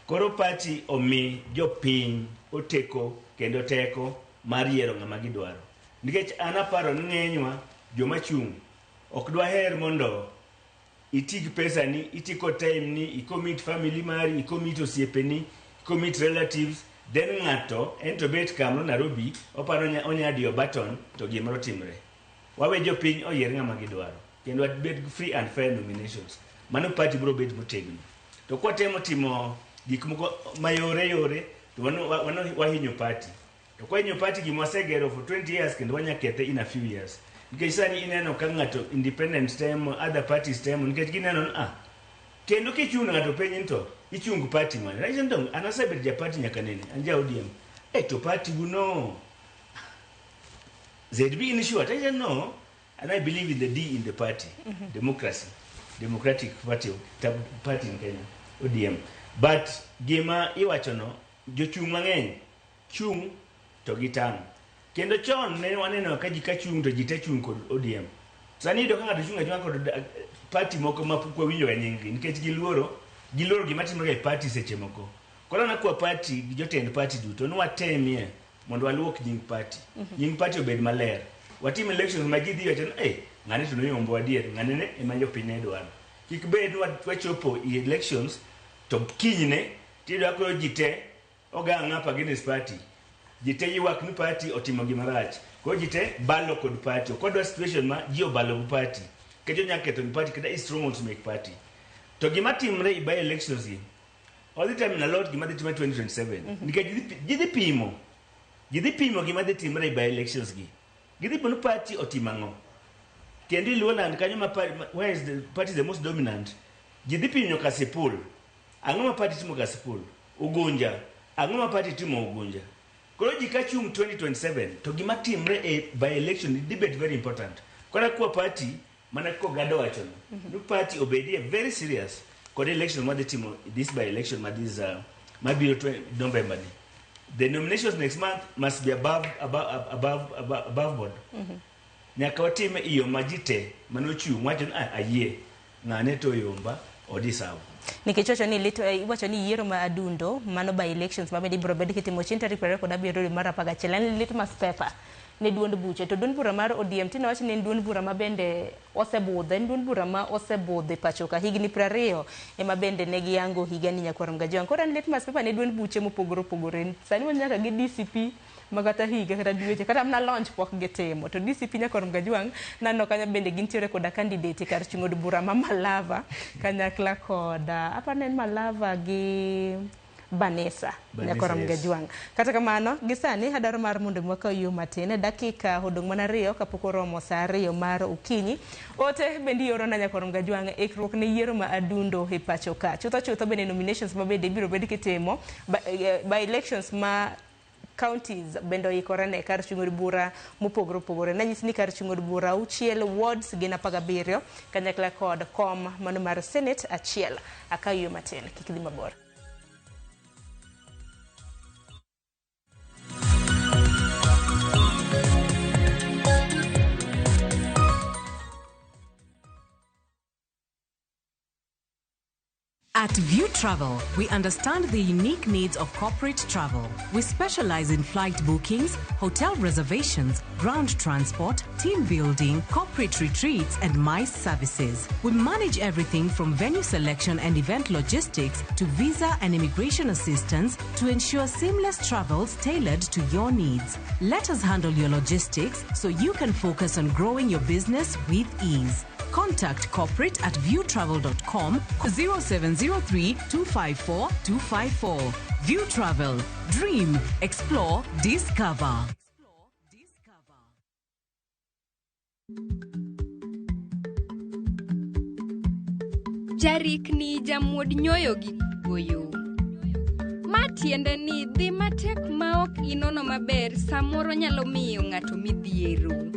Koro party omi jopiny oteko kendo teko mar yiero ng'ama gidwaro. Nikech an aparo ni ng'enywa joma chung' ok dwa her mondo itig pesa ni, itiko time ni, ikomit family mari, ikomit osiepeni, ikomit relatives, then ng'ato ento bet kamno Nairobi oparo onya dio button to gimoro timre. Wawe jopiny oyier ng'ama gidwaro kendo wabed free and fair nominations. Mano party bro bet motegno. To kwa timo gik moko mayore to wahinyo party. To kwa hinyo party gima wasegero for 20 years kendo wanya kethe in a few years. Nikech sani ineno ka ng'ato independent time, other parties time, nikech gineno kendo kichung' ng'ato piny to ichung party man. Right ndo anasebet ja party nyaka nene anja ODM. To party no. ZB in short, I don't know. And I believe in the D in the party. Democracy. Democratic party in Kenya. ODM. But gima iwachono jochung' mang'eny chung to gitang'. Kendo chon ne waneno ka ji ka chung to ji te chung kod ODM. Sani do ka ng'ato chung kod party moko ma pok wawinjo nyinggi nikech giluoro giloro gimatimore e party seche moko. Koro na kwa party gi jotend party duto no watemie mondo waluok nying party. Nying party obed maler. Watim elections ma ji dhi wacho ng'ane to noyombo adier, ng'ane ne ema jopiny dwaro. Kik bed wachopo i elections to kinyne tiyudo ka ji te ogang'a against party. Ji te ywak ni party otimo gima rach. Koro ji te balo kod party. Kodwa situation ma ji obalo gi party. Kejo nya keto ni party kada is strong to make party. To gima timre i by elections gi. All the time na lot gima dhi timre 2027. Nikech ji dhi pimo. Ji dhi pimo gima dhi timre i by elections gi. Gidhi pimo party otimango. Kendi Luoland kanyo ma where is the party the most dominant? Jidhi pimo Kasipul. Ang'o ma party timo Kasipul? Ugunja. Ang'o ma party timo Ugunja? Koro jika chung 2027 to gima timre e by election debate very important. Kora kwa party mana ko gado wacho no party obedi very serious kod election ma the timo this by election ma this might be November. The nominations next month must be above board. Nyaka watime iyo majite manochiu wacho ayie ng'ane to yomba odisawa. Nikech wacho ni iwacho ni yiero ma adundo mano by elections ma bende biro bedo kitimo chieng' tarik 27 mar 11 en litmus paper ne duond buche to duond bura mar ODM tino wacho ni en duond bura ma bende osebudhe, en duond bura ma osebudhe pacho ka higni 20 ema bende ne giyango higa ni Nyakwarum Gajwang'. Koro en litmus paper ne duond buche mopogore opogore. Sani nyaka gi DCP magata higa kata dweche kata mna launch pok gitimo to DCP Nyakwarum Gajwang' nano kanya bende gintiere koda candidate kar chung od bura ma Malava kanyakla koda apanen Malava gi Banesa Nyakwarum Gajwang'. Kata kamano gisani adaro mar mondo mwaka yo matene dakika hodong mana 2 kapok oromo saa 2 mar okinyi. Ote bendi yoro na Nyakwarum Gajwang' ikruok ne yiero ma adundo e pacho ka. Chutho bende nominations ma bende biro bedi kitimo by elections ma counties bendo ikorane kar chungod bura mopogore opogore. Nanyisi ni kar chungod bura auchiel wards gina 17 kanyakla kod kom mano mar Senate achiel akayo matene kikidhi mabor. At View Travel, we understand the unique needs of corporate travel. We specialize in flight bookings, hotel reservations, ground transport, team building, corporate retreats, and MICE services. We manage everything from venue selection and event logistics to visa and immigration assistance to ensure seamless travels tailored to your needs. Let us handle your logistics so you can focus on growing your business with ease. Contact corporate at viewtravel.com 0703 254 254. View Travel. Dream, explore, discover. Jarikni jamuod nyoyo gi goyo. Matiende ni dhi matek maok inono maber samoro nyalo miyo ng'ato midhiero.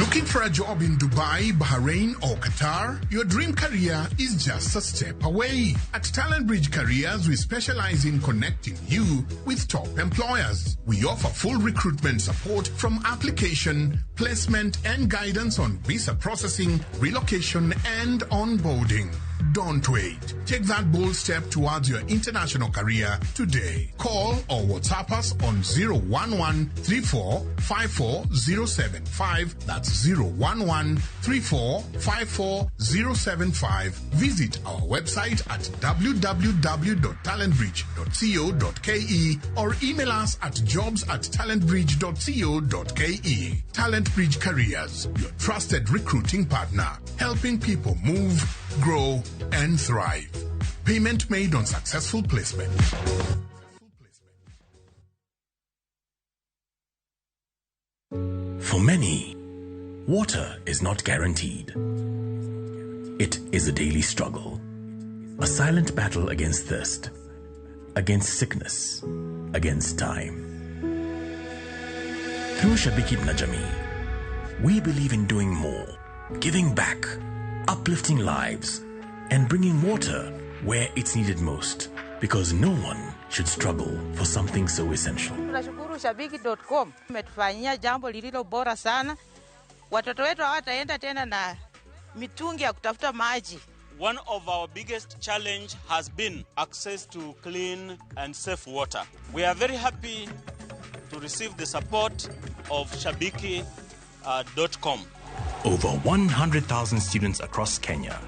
Looking for a job in Dubai, Bahrain, or Qatar? Your dream career is just a step away. At Talent Bridge Careers, we specialize in connecting you with top employers. We offer full recruitment support from application, placement, and guidance on visa processing, relocation, and onboarding. Don't wait. Take that bold step towards your international career today. Call or WhatsApp us on 011-3454-075. That's 011-3454-075. Visit our website at www.talentbridge.co.ke or email us at jobs@talentbridge.co.ke. Talent Bridge Careers, your trusted recruiting partner, helping people move, grow, and thrive. Payment made on successful placement. For many, water is not guaranteed. It is a daily struggle, a silent battle against thirst, against sickness, against time. Through Shabiki Najami, we believe in doing more, giving back, uplifting lives, and bringing water where it's needed most. because no one should struggle for something so essential. Tunashukuru Shabiki.com umetufanyia jambo lililo bora sana. Watoto wetu hawataenda tena na mitungi ya kutafuta maji. One of our biggest challenge has been access to clean and safe water. We are very happy to receive the support of Shabiki.com. Over 100,000 students across Kenya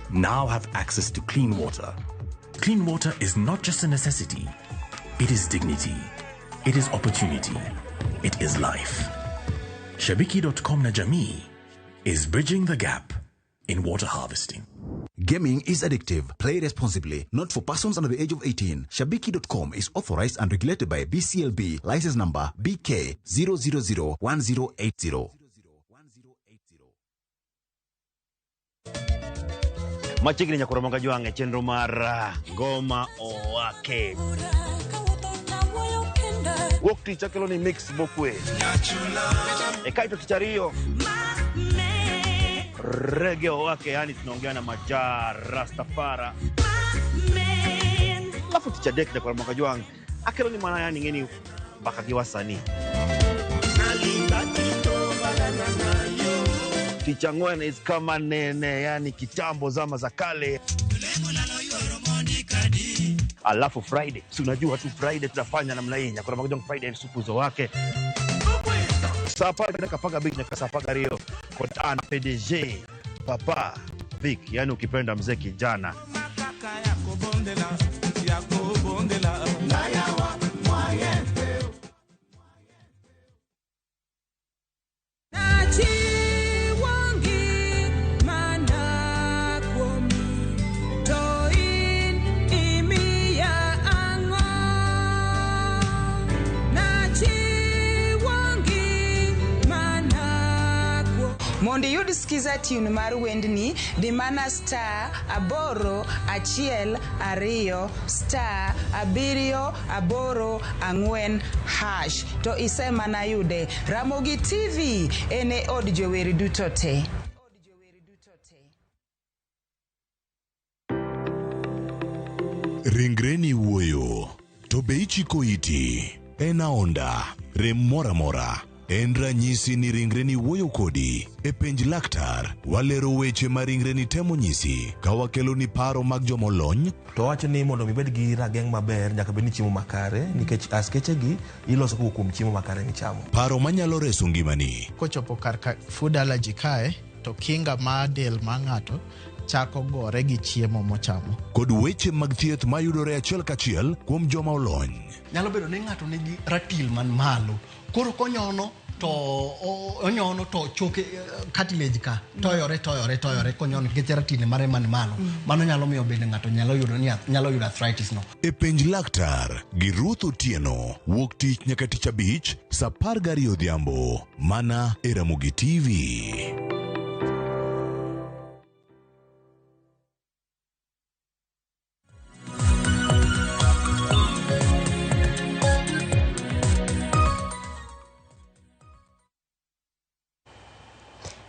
now have access to clean water. Clean water is not just a necessity, it is dignity, it is opportunity, it is life. Shabiki.com na Jamii is bridging the gap in water harvesting. Gaming is addictive. Play responsibly. Not for persons under the age of 18. Shabiki.com is authorized and regulated by BCLB. License number BK 0001080. Machigni nyakoromonga juange chenro mar ngoma owake. Wok ticha kelo ni mix bokwe. Ekaito tichario. Reggae wake, yani tunaongea na Majar Rastafara. Alafu ticha dek kwa mwaka juang akelo ni maana yani ngeni baka kiwasani. Ticha ngwene is kama nene, yani kitambo zama za kale. Alafu Friday, si unajua tu Friday tunafanya namna hii, kwa mwaka juang Friday supu zo wake. Sapa kapaga beach na kasapaga Rio Kotana PDG Papa Vic, yani ukipenda mzee kijana. Mondi yud skiza tune mar wendni di mana star aboro achiel ariyo star abiriyo aboro ang'wen hash to ise mana yude. Ramogi TV ene od joweri duto te. Ringreni wuoyo to be ichiko iti en aonda rem mora mora. En ranyisi ni ringreni wuoyo kodi. E penj laktar, walero weche ma ringreni temo nyisi ka wakelo ni paro mag jomolony. To wacho ni mondo mibed gi rageng' maber nyaka bed ni chiemo makare, nikech askeche gi iloso kuom chiemo makare michamo. Paro manyalo reso ngimani. Kochopo kar food allergy kae, to kinga ma del ma ng'ato chako gore gi chiemo mochamo. Kod weche mag thieth mayudore achiel kachiel kuom joma olony. Nyalo bedo ni ng'ato nigi ratil man malo. Koro konyono to onyono to choke cartilage ka toyore konyono nikech ratile mare man malo. Mano nyalo miyo bende ng'ato nyalo yudo arthritis no. E penj laktar gi Ruth Otieno, wuok tich nyaka tich abich saa 12 odhiambo mana e Ramogi TV.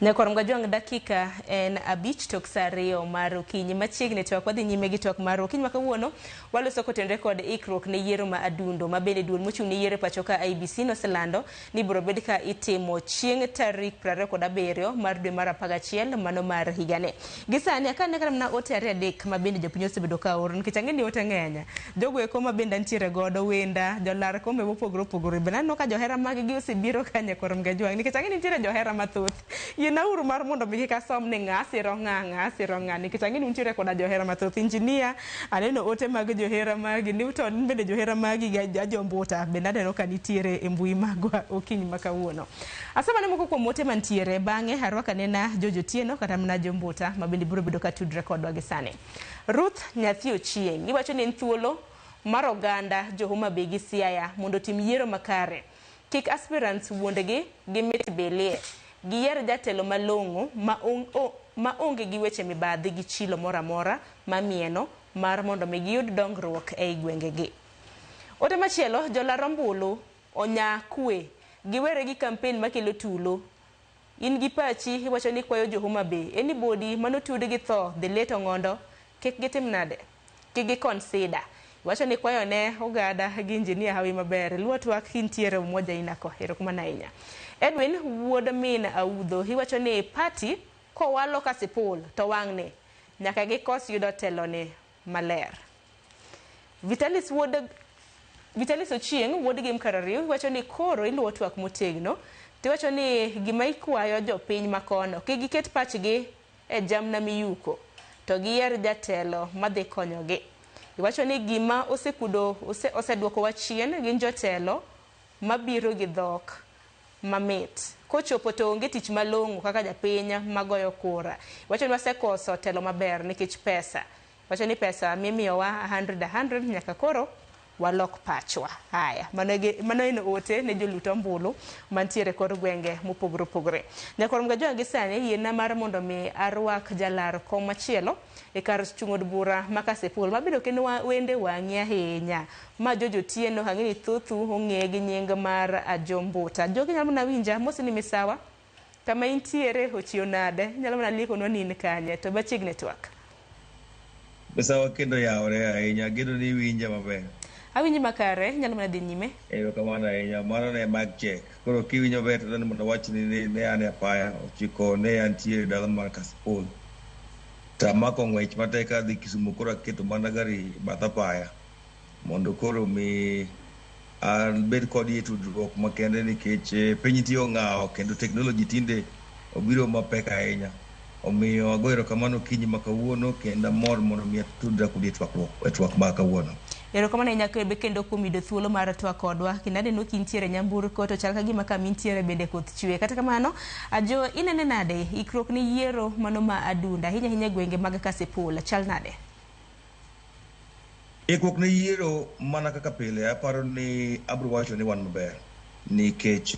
Nyakorom gajuang dakika en abich tok saa 2 mar okinyi. Machiegni to wadhi nyime gi tok mar okinyi makawuono waloso kotenre kod ikruok ne yiero ma adundo ma bende duol mochung' ne yiero pacho ka IBC noselando ni biro bed ka itimo chieng' tarik 27 mar dwe mar 11 mano mar higane. Gisani akane kana na ote adek ma bende jopuonj osebedo ka oro nikech ang'eni ote ng'enya. Jogo eko ma bende ntiere godo wenda jolar kombe mopogore opogore. Benano ka johera mag gi osebiro ka Nyakorom gajuang nikech ang'eni ntiere johera mathoth. Nauru mar mondo mi ka som ne ngasiro ng'a nikech ang'eni nitiere koda johera mathoth. Injinia aneno ote mag johera mag Newton bende johera mag jombuta bende aneno ka nitiere e mbui magwa okinyi makawuono. Asema ne moko kuom ote mantiere bang'e harwaka nena Jojo Tieno kata mna jombuta ma bende biro bedo ka tudre kodwa gi sane. Ruth Nyathi Ochieng iwacho ni thuolo mar oganda jo Homa Bay gi Siaya mondo tim yiero makare. Kik aspirants wuondegi gi mit belie. Giyer jatelo malong'o ma onge gi weche mibadhi gi chilo moramora mamieno mar mondo mi giyud dongruok e gwengegi. Ote machielo jolar ombulu onya kwe giwere gi campaign makelo tulo. In gi pachi iwacho ni kwayo jo Homa Bay anybody mano tude gi tho the late Ong'ondo kik gitim nade kik gi consider Wacho ni kwayo ne ogada gi injinia Hawi maber. Luo twak intiere umoja inako. Erokamano ahinya. Edwin wuod min Audho iwacho ni party kowalo Kasipul to wang'ne nyaka gikos yudo telo ne maler. Vitalis Ochieng wuod gi Mkarariw wacho ni koro iluwo twak motegno. Tiwacho ni gima ikwayo jopiny makono kik giket pachgi e jamna miyuko to giyier jatelo madhi konyogi. Iwacho ni gima oseduoko wachien gin jotelo mabiro gi dhok mamit. Kochopo to onge tich malong'o kaka japiny magoyo kura. Iwacho ni wasekoso telo maber nikech pesa. Iwacho ni pesa mimiyowa 100 nyaka koro walok pachwa. Haya, mano en ote ne jolut ombulu mantiere kor gwenge mopogore opogore. Nyakor mga jogi sani yiena mar mondo mi arwak jalar kom machielo e kar chung od bura ma Kasipul mabedo kendo wende wang'i ahinya. Ma Jojo Tieno hang'ini thothu ong'e gi nying mar Ajombuta. Jogi nyalo mana winja mosi ni misawa kama intiere ochio nade nyalo mana lieko no nin kanye to bachigne twak. Misawa kendo yaore ahinya geno ni winja maber. Awinji makare nyalo mana dhi nyime. Erokamano ahinya mano ne mag check. Koro kiwinjo ber to ne mondo wachni ne an e apaya ochiko ne antiere dala mar Kasipul. Tamako ng'wech matek adhi Kisumu koro aketo mana gari bath apaya mondo koro mi an bed kod yie tudruok makende nikech piny tiyo ng'awo kendo teknoloji tinde obiro mapek ahinya. Omiyo ago erokamano kinyi ma kawuono kendo amor mondo mi atudra kodi e twak ma kawuono. Erokamano ahinya kendo kuom yudo thuolo mar twak kodwa kendo aneno kintiere nyamburko to chal ka gima kama intiere bende koth chwe. Kata kamano Ajo inene nade ikruok ni yiero mano ma adunda ahinya gwenge mag Kasipul chal nade? Ikruok ni yiero mana kaka pile aparo ni abro wacho ni wan maber nikech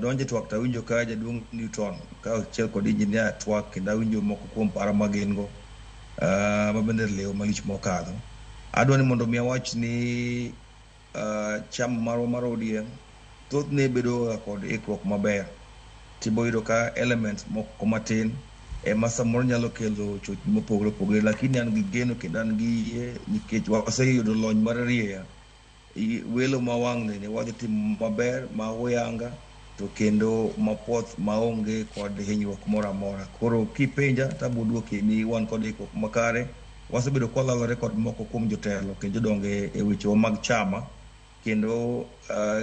donje twak tawinjo ka jaduong' Newton ka achiel kod injinia twak kendo awinjo moko kuom paro magin go mabende leo malich mokadho. Adwa ni mondo mi awach ni chama marwa mar ODM thothne bedo kod ikruok maber. Tibo yudo ka elements moko matin ema samoro nyalo kelo choch mopogore opogore, lakini an gi geno kendo an gi yie nikech waseyudo lony mar rieya welo ma wang'ne ne wadhi timo maber ma oyanga to kendo mapoth maonge kod hinyruok moro amora. Koro kipenja tabo duoki ni wan kod ikruok makare. Wasebedo kwalalore kod moko kuom jotelo kendo jodonge e weche mag chama kendo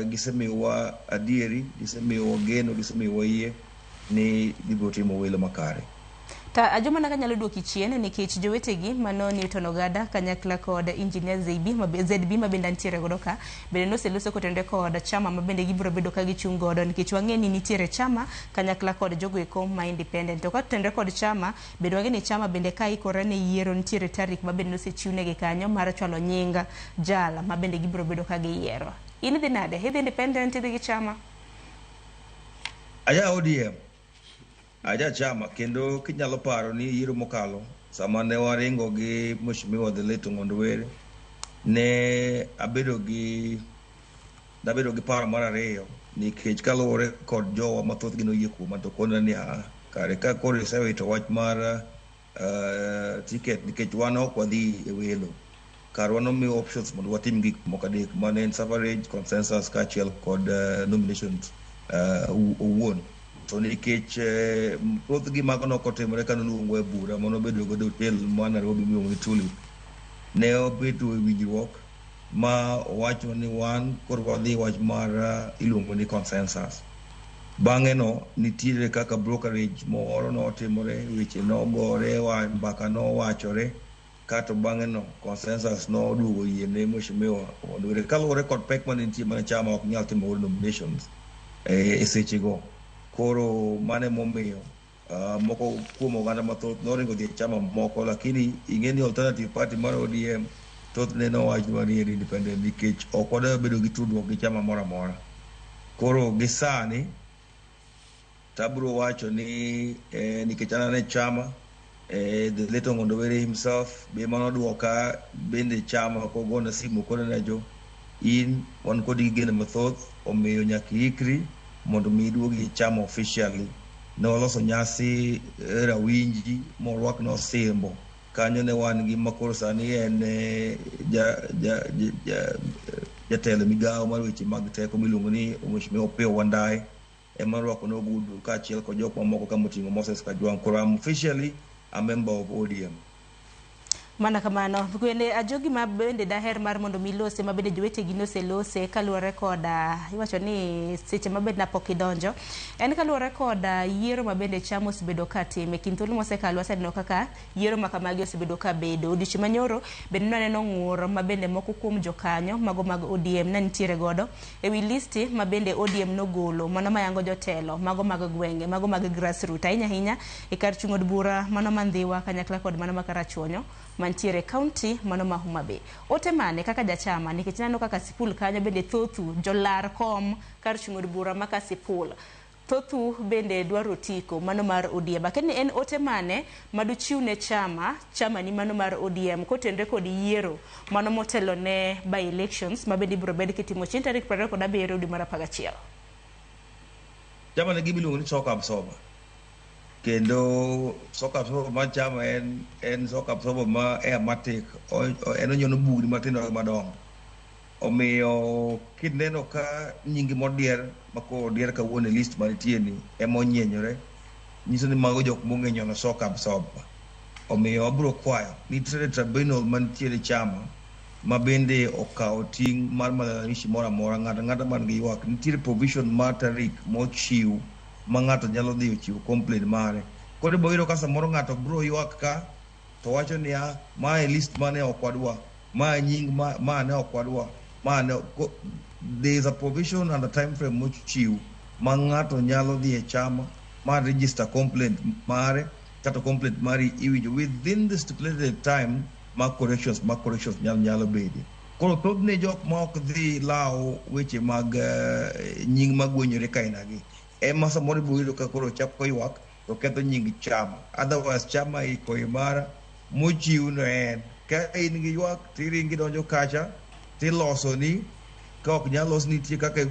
gisemiyowa adieri, gisemiyowa geno, gisemiyowa yie ni gibiro timo welo makare. Ta Ajo mana kanyalo duoki chien nikech jowetegi mano Newton Ogada kanyakla kod engineer ZB mabende antiere godo ka bende noseloso kotende kod chama mabende gibiro bedo ka gichung' godo nikech wang'e ni nitiere chama kanyakla kod jogo eko ma independent. To ka tende kod chama bende wang'e ni chama bende ka ikore ne yiero nitiere tarik mabende nosechiwnegi kanyo mar chwalo nyinga jala mabende gibiro bedo ka giyiero. In dhi nade? Idhi independent idhi gi chama? Aya ODM. Aja chama kendo kinyalo paro ni yiero mokalo sama ne waringo gi Mheshimiwa Dheleto Ng'ondwere ne abedo gi paro mar ariyo nikech kaluwore kod jowa mathoth gino yie kuoma to kona ni kare ka koro isewito wach mar ticket nikech wan ok wadhi e welo kar wanomiyo options mondo watim gik moko adek mane en suffrage, consensus kaachiel kod nominations owuon. To nikech thoth gi mago nokotimore ka noluongo e bura manobedo godo hotel ma Nairobi miluongo ni Tulip. Ne obedo winjruok ma owacho ni wan koro wadhi wach mar iluongo ni consensus. Bang'e no nitiere kaka brokerage moro notimore, weche nogore, mbaka nowachore kato bang'e no consensus noduogo yie ne Mheshimiwa Ng'ondwere kaluwore kod pek mane nitie mane chama ok nyal timo nominations e seche go. Koro mane momiyo moko kuom oganda mathoth noringo dhi chama moko, lakini ing'e ni alternative party mar ODM thothne nowachwa ni en independent nikech ok wadwa bedo gi tudruok gi chama moro amora. Koro gi sani tabro wacho ni nikech an e chama Dheleto Ng'ondwere himself be manoduoka bende chama kogona simu kone na jo in wan kod gigene mathoth omiyo nyaka ikri mondo mi duogi chama officially. Ne waloso nyasi rawinji morwak no simbo kanyo ne wan gi makoro sani en jatelo migawo mar weche mag teko miluongo ni Mheshimiwa Opiyo Wandayi ema rwako nogudu kaachiel kod jok mamoko ka moting'o Moses Kajwang'. Koro I'm officially a member of ODM. Mana kamano gwende ajogi ma bende daher mar mondo milose ma bende jowetegi noselose kaluwore koda iwacho ni seche ma bende napok idonjo en kaluwore koda yiero ma bende cham osebedo ka time kind thuolo mosekalo aseneno kaka yiero ma kamagi osebedo ka bedo odiochieng' manyoro bende naneno ng'ur ma bende moko kuom jokanyo mago mag ODM ne nitiere godo ewi listi ma bende ODM nogolo mano mayango jotelo mago mag gwenge mago mag grassroots ahinya ahinya e kar chung' od bura mano mandhiwa kanyakla kod mano ma Karachuonyo mantiere county mano ma Homa Bay. Ote mane kaka jachama nikech naneno kaka Sipul kanyo bende thothu jolar kom kar chung' od bura ma Sipul thothu bende dwaro tiko mano mar ODM. Lakini en ote mane maduchiw ne chama ni mano mar ODM kotenre kod yiero mano motelo ne by elections ma bende ibiro bed kitimo chieng' tarik 27 dwe mar 11. Chama ne gibiluongo ni Soka Absorber. Kendo Soka Absorber ma chama en Soka Absorber ma matik en onyono bugni matindo madongo. Omiyo kineno ka nyingi modier mako odier ka wuone list manitie ni ema onyenyore nyiso ni mago jok mong'enyo no Soka Absorber. Omiyo abro kwayo nitie tribunal mantiere chama ma bende okawo ting' mar malalamishi moro amora ng'ato man gi ywak nitie provision mar tarik mochiw ma ng'ato nyalo dhi ochiwo complaint mare. Koro boiro ka samoro ng'ato bro ywak ka to wacho ni ma e list mane okwadwa ma nying ma ne okwadwa ma ne there is a provision and a time frame mochiw ma ng'ato nyalo dhi e chama ma register complaint mare kata complaint mari iwinjo within the stipulated time ma corrections nyalo bedi. Koro thoth ne jok ma ok dhi lawo weche mag nying magwenyore kainagi ema samoro ibiro ka koro chap koywak to ketho nying chama. Otherwise chama iko imara mochiw no en ka in gi ywak tiringi donjo kacha tiloso ni ka ok nyalo losni tie kaka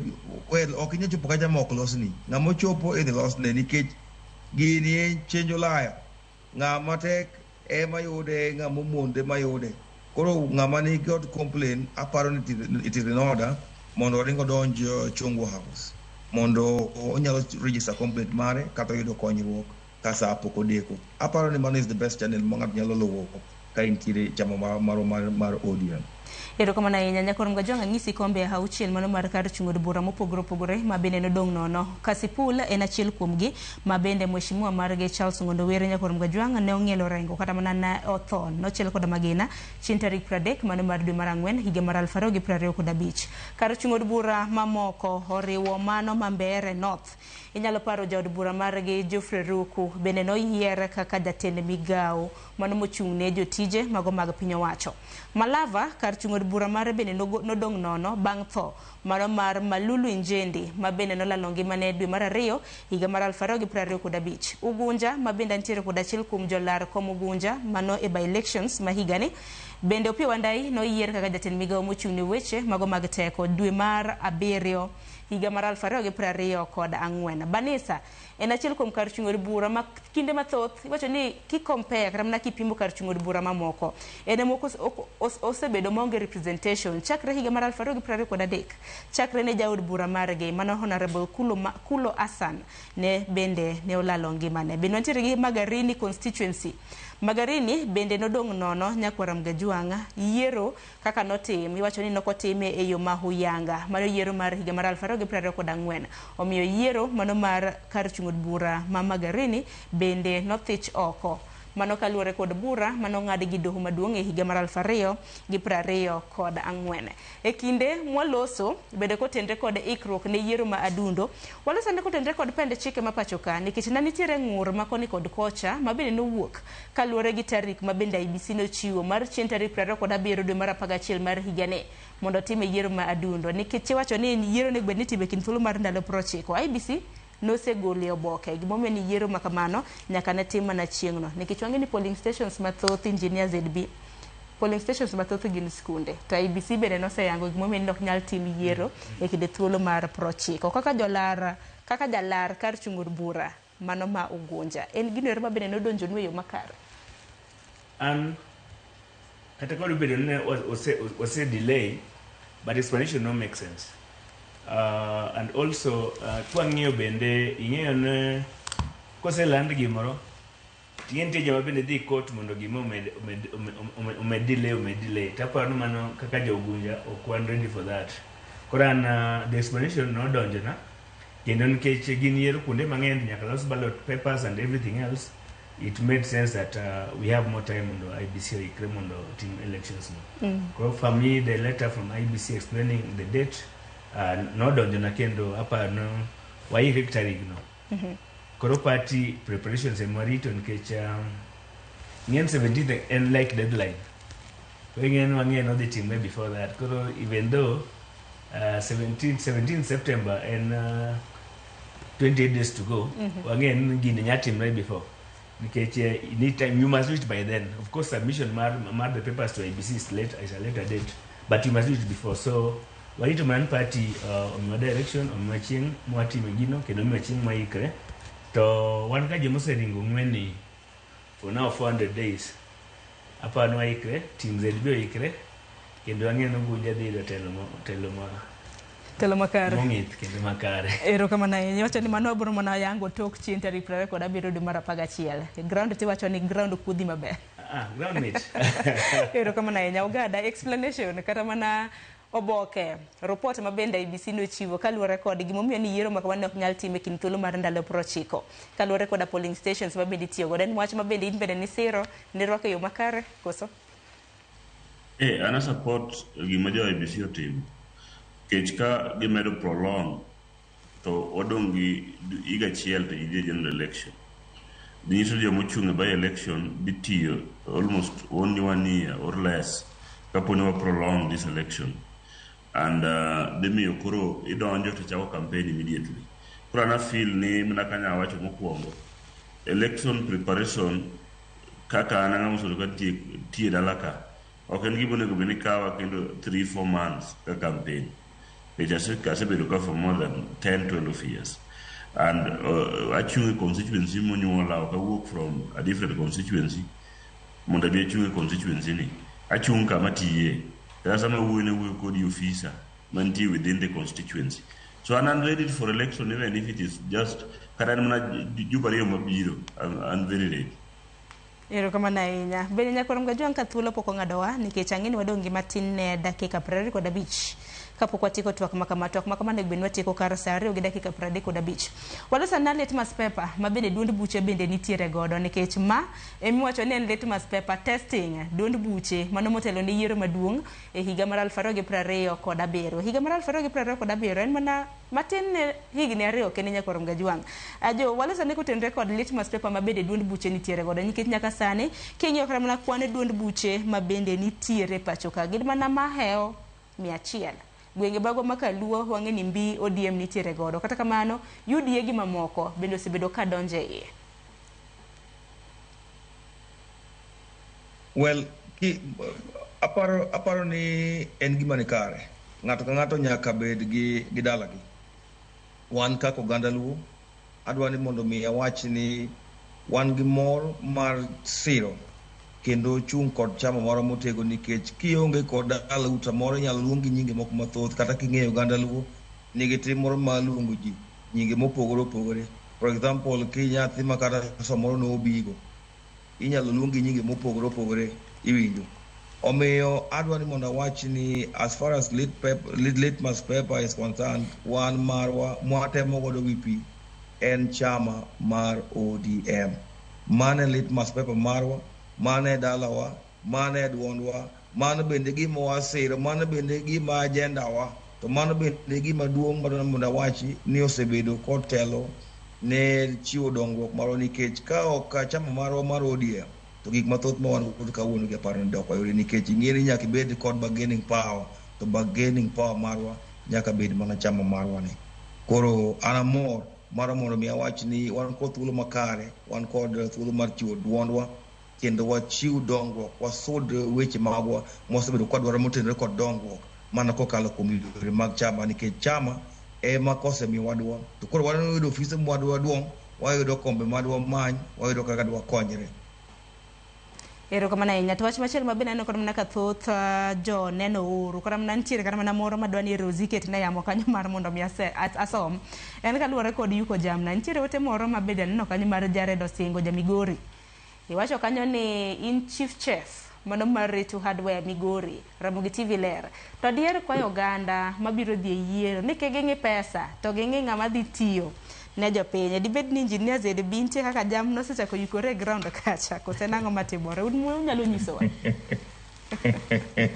ok inyalo chopo kacha ma ok losni ng'ama chopo idhi losne nikech gini en chenjo laya ng'ama tek ema yude ng'ama monde mayude. Koro ng'ama ni got complain aparo ni it is in order mondo ringo donjo Chungwa House mondo onyalo register complaint mare kata yudo konyruok ka sa pok odeko. Aparo ni mano is the best channel ma ng'ato nyalo luwo ka intiere chama mar ODM. Erokamano ahinya Nyakoro Mgajwang' ang'isi kombe auchiel mano mar kar chung' od bura mopogore opogore ma bende nodong' nono. Kasipul en achiel kuomgi ma bende Mheshimiwa margi Charles Ng'ondo Were Nyakoro Mgajwang' ne ong'ielo rengo kata mana ne otho nochiel koda magina chieng' tarik 30 mano mar dwe mar ang'wen higa mar 2025. Kar chung' od bura mamoko oriwo mano ma Mbeere North. Inyalo paro jaod bura margi Geoffrey Ruku bende noyier kaka jatend migawo mano mochung' ne jotije mago mag piny owacho. Malava kar chung' od bura mare bende nodong' nono bang' tho mano mar Malulu Injendi ma bende nolalo ngimane dwe mar 2 higa mar 2025. Ugunja ma bende nitiere kod achiel kuom jolar kom Ugunja mano e by elections ma higani bende Opiyo Wandayi noyier kaka jatend migawo mochung' ne weche mago mag teko dwe mar 7 higa mar 2024. Banisa en achiel kuom kar chung' od bura ma kinde mathoth iwacho ni kikompare kata mana kipimo kar chung' od bura mamoko en moko osebedo maonge representation chakre higa mar 2023 chakre ne jaod bura margi mano Honorable Kulo Hassan ne bende ne olalo ngimane. Bende nitiere gi Magarini constituency. Magarini bende nodong' nono Nyakoro Mgajwang' yiero kaka notim iwacho ni nokotime e yo mahuyanga mano yiero mar higa mar 2024. Omiyo yiero mano mar kar chung' od bura ma Magarini bende nothich oko mano kaluwore kod bura mano ng'ad gi doho maduong' e higa mar 2024. E kinde mwaloso bende kotenre kod ikruok ne yiero ma adundo waloso ne kotenre kod pende chike ma pachoka nikech ne nitiere ng'ur ma koni kod kocha ma bende nowuok kaluwore gi tarik ma bende IBC nochiwo mar chieng' tarik 27 dwe mar 11 mar higani mondo time yiero ma adundo nikech iwacho ni yiero ne bende itimo kind thuolo mar ndalo 90. IBC nosegolo oboke gimomiyo ni yiero makamano nyaka ne tim mana chieng'no nikech wang'e ni polling stations mathoth engineer ZB polling stations mathoth gin skunde to IBC bende noseyango gimomiyo ni ok nyal tim yiero e kinde thuolo mar 90 kaka jalar kar chung' od bura mano ma Ugunja en gino ma bende nodonjo e yo makare. an kata kod bedo ne ose delay, but explanation no make sense. And also kwang'iyo bende ing'eyo ne kose land gimoro tiente joma bende dhi court mondo gimo omed delay taparo mano kaka jogunja ok wan ready for that. Koran the explanation no donjo na kendo nikech gin yiero kuonde mang'eny nyaka los ballot papers and everything else, it made sense that we have more time mondo IBC oikre mondo team elections no. For me the letter from IBC explaining the date no donjo na kendo apa no waikre tarik no. Koro party preparations and marito nikech ng'en 17th and like deadline. Ng'en wang'en no the team before that. Koro even though 17 September and 28 days to go, wang'en gini nyatim right before. Because you need time, you must reach by then. Of course, submission mar the papers to IBC is a later date, but you must reach before. So, we need to man party on my direction, on my ching, mwati megino, kendo my ching maikre. To one kaje mo seringo ngweni for now 400 days. Apa no ikre, team ZB ikre, kendo ang'e no gunja dhiro telo makare. Mong'ith kendo makare. Erokamano ahinya. Wacho ni mano biro mana yango tok chien tarik 27 dwe mar 11. Ground tiwacho ni ground kudhi maber. Ground meet. Erokamano ahinya. Ogada explanation kata mana oboke report ma bende IBC nochiwo kaluwore kod gimomiyo ni yiero makamano ok nyal time kind thuolo mar ndalo 90 kaluwore kod polling stations ma bende itiyo godo. En wach ma bende in bende ni siro ni rwako yo makare koso? Ana support gima jo IBC otimo. Kech ka gimedo prolong to odong gi higa achiel to idhi general election. Nyiso joma ochung' by election bitiyo almost only 1 year or less kaponi wa prolong this election. And demiyo koro idonjo to chako campaign immediately. Koro ana feel ni mina kanya wacho mokwongo election preparation kaka ananga muso ka tie dalaka ok en gibone go beni kawa kendo 3-4 months ka campaign. It has been for more than 10-12 years. And achunge constituency monyola I work from a different constituency. Monda bi achunge constituency ni. Achunge kama tiye. There's some who will call you officer manti within the constituency. So I'm ready for election even if it is just karanmana jubari mabiro. I'm very ready. Erokamano ahinya. Bende nyakoro mgajuang ka thuolo pok ong'adowa nikech ang'e ni wadong' matin ne dakika 25 kapok watiko twak makama nego bende watiko kar saa 2 gi dakika 35. Waloso na litmus paper ma bende duond buche bende nitiere godo nikech ma emiwacho ni en litmus paper testing duond buche mano motelo ne yiero maduong' e higa mar 2027. Higa mar 2027 en mana matin ne higni 2 kende nyakoro mgajuang. Ajo waloso ne kotenre kod litmus paper ma bende duond buche nitiere godo nikech nyaka sani king'iyo kata mana kwan duond buche ma bende nitiere pacho ka gin mana maheo 100. Gwenge bago makaluo wang'e ni mbi ODM nitiere godo. Kata kamano UDA gi mamoko bende osebedo ka donje iye. Well, aparo ni en gima ni kare. Ng'ato ka ng'ato nyaka bed gi dalagi. Wan kaka oganda luo adwa ni mondo mi awach ni wan gi mor mar siro kendo chung kod chama moro motego nikech kionge kod aluta moro nyalo luongi nyinge moko mathoth kata king'eyo oganda luo nigi tim moro ma luongo ji nyinge mopogore opogore. For example, ki nyathi ma kata samoro no obigo inyalo luongi nyinge mopogore opogore iwinjo. Omiyo adwa ni mondo awach ni as far as litmus paper is concerned, wan marwa mwatemo godo wi pi en chama mar ODM. Mane litmus paper marwa, mane dalawa, mane duondwa, mane bende gima wasiro, mane bende gima agenda wa, to mane bende gima duong' madwa mondo awachi ni osebedo kotelo ne chiwo dongruok marwa nikech ka ok chama marwa mar ODM to gik mathoth ma wan godo kawuono gi aparo ni dok wayudo nikech ing'eni nyaka ibed kod bargaining power, to bargaining power marwa nyaka bed mana chama marwa ni. Koro ana mor mar mondo mi awach ni wan kod thuolo makare, wan kod thuolo mar chiwo duondwa kendo wachiw dongruok, wasud weche magwa mosebedo kwadwaro motenore kod dongruok mana kokalo kuom yore mag chama nikech chama ema kosemiyowa duong'. To koro wayudo ofise mwadwa duong', wayudo kombe madwa many, wayudo kaka dwa konyre. Ero kama na to wach machielo mabende aneno kod mana ka thoth jo neno uru kod mana ntiere kata mana moro madwani Rosie na yamo kanyo mar mondo mi asom en kaluwore kod yuko jamna ntiere ote moro mabende aneno kanyo mar Jared Osingo Jamigori iwacho kanyo ni in chief chef mano mar Retu Hardware Migori Ramogi TV ler to dier kwa oganda mabiro dhi yiero ni kegeng'e pesa to geng'e ng'ama dhi tiyo ne jopiny dibed ni engineers ed bintie kaka jamno sechako yukore ground kacha kose nang'o matimore unyalo nyisowa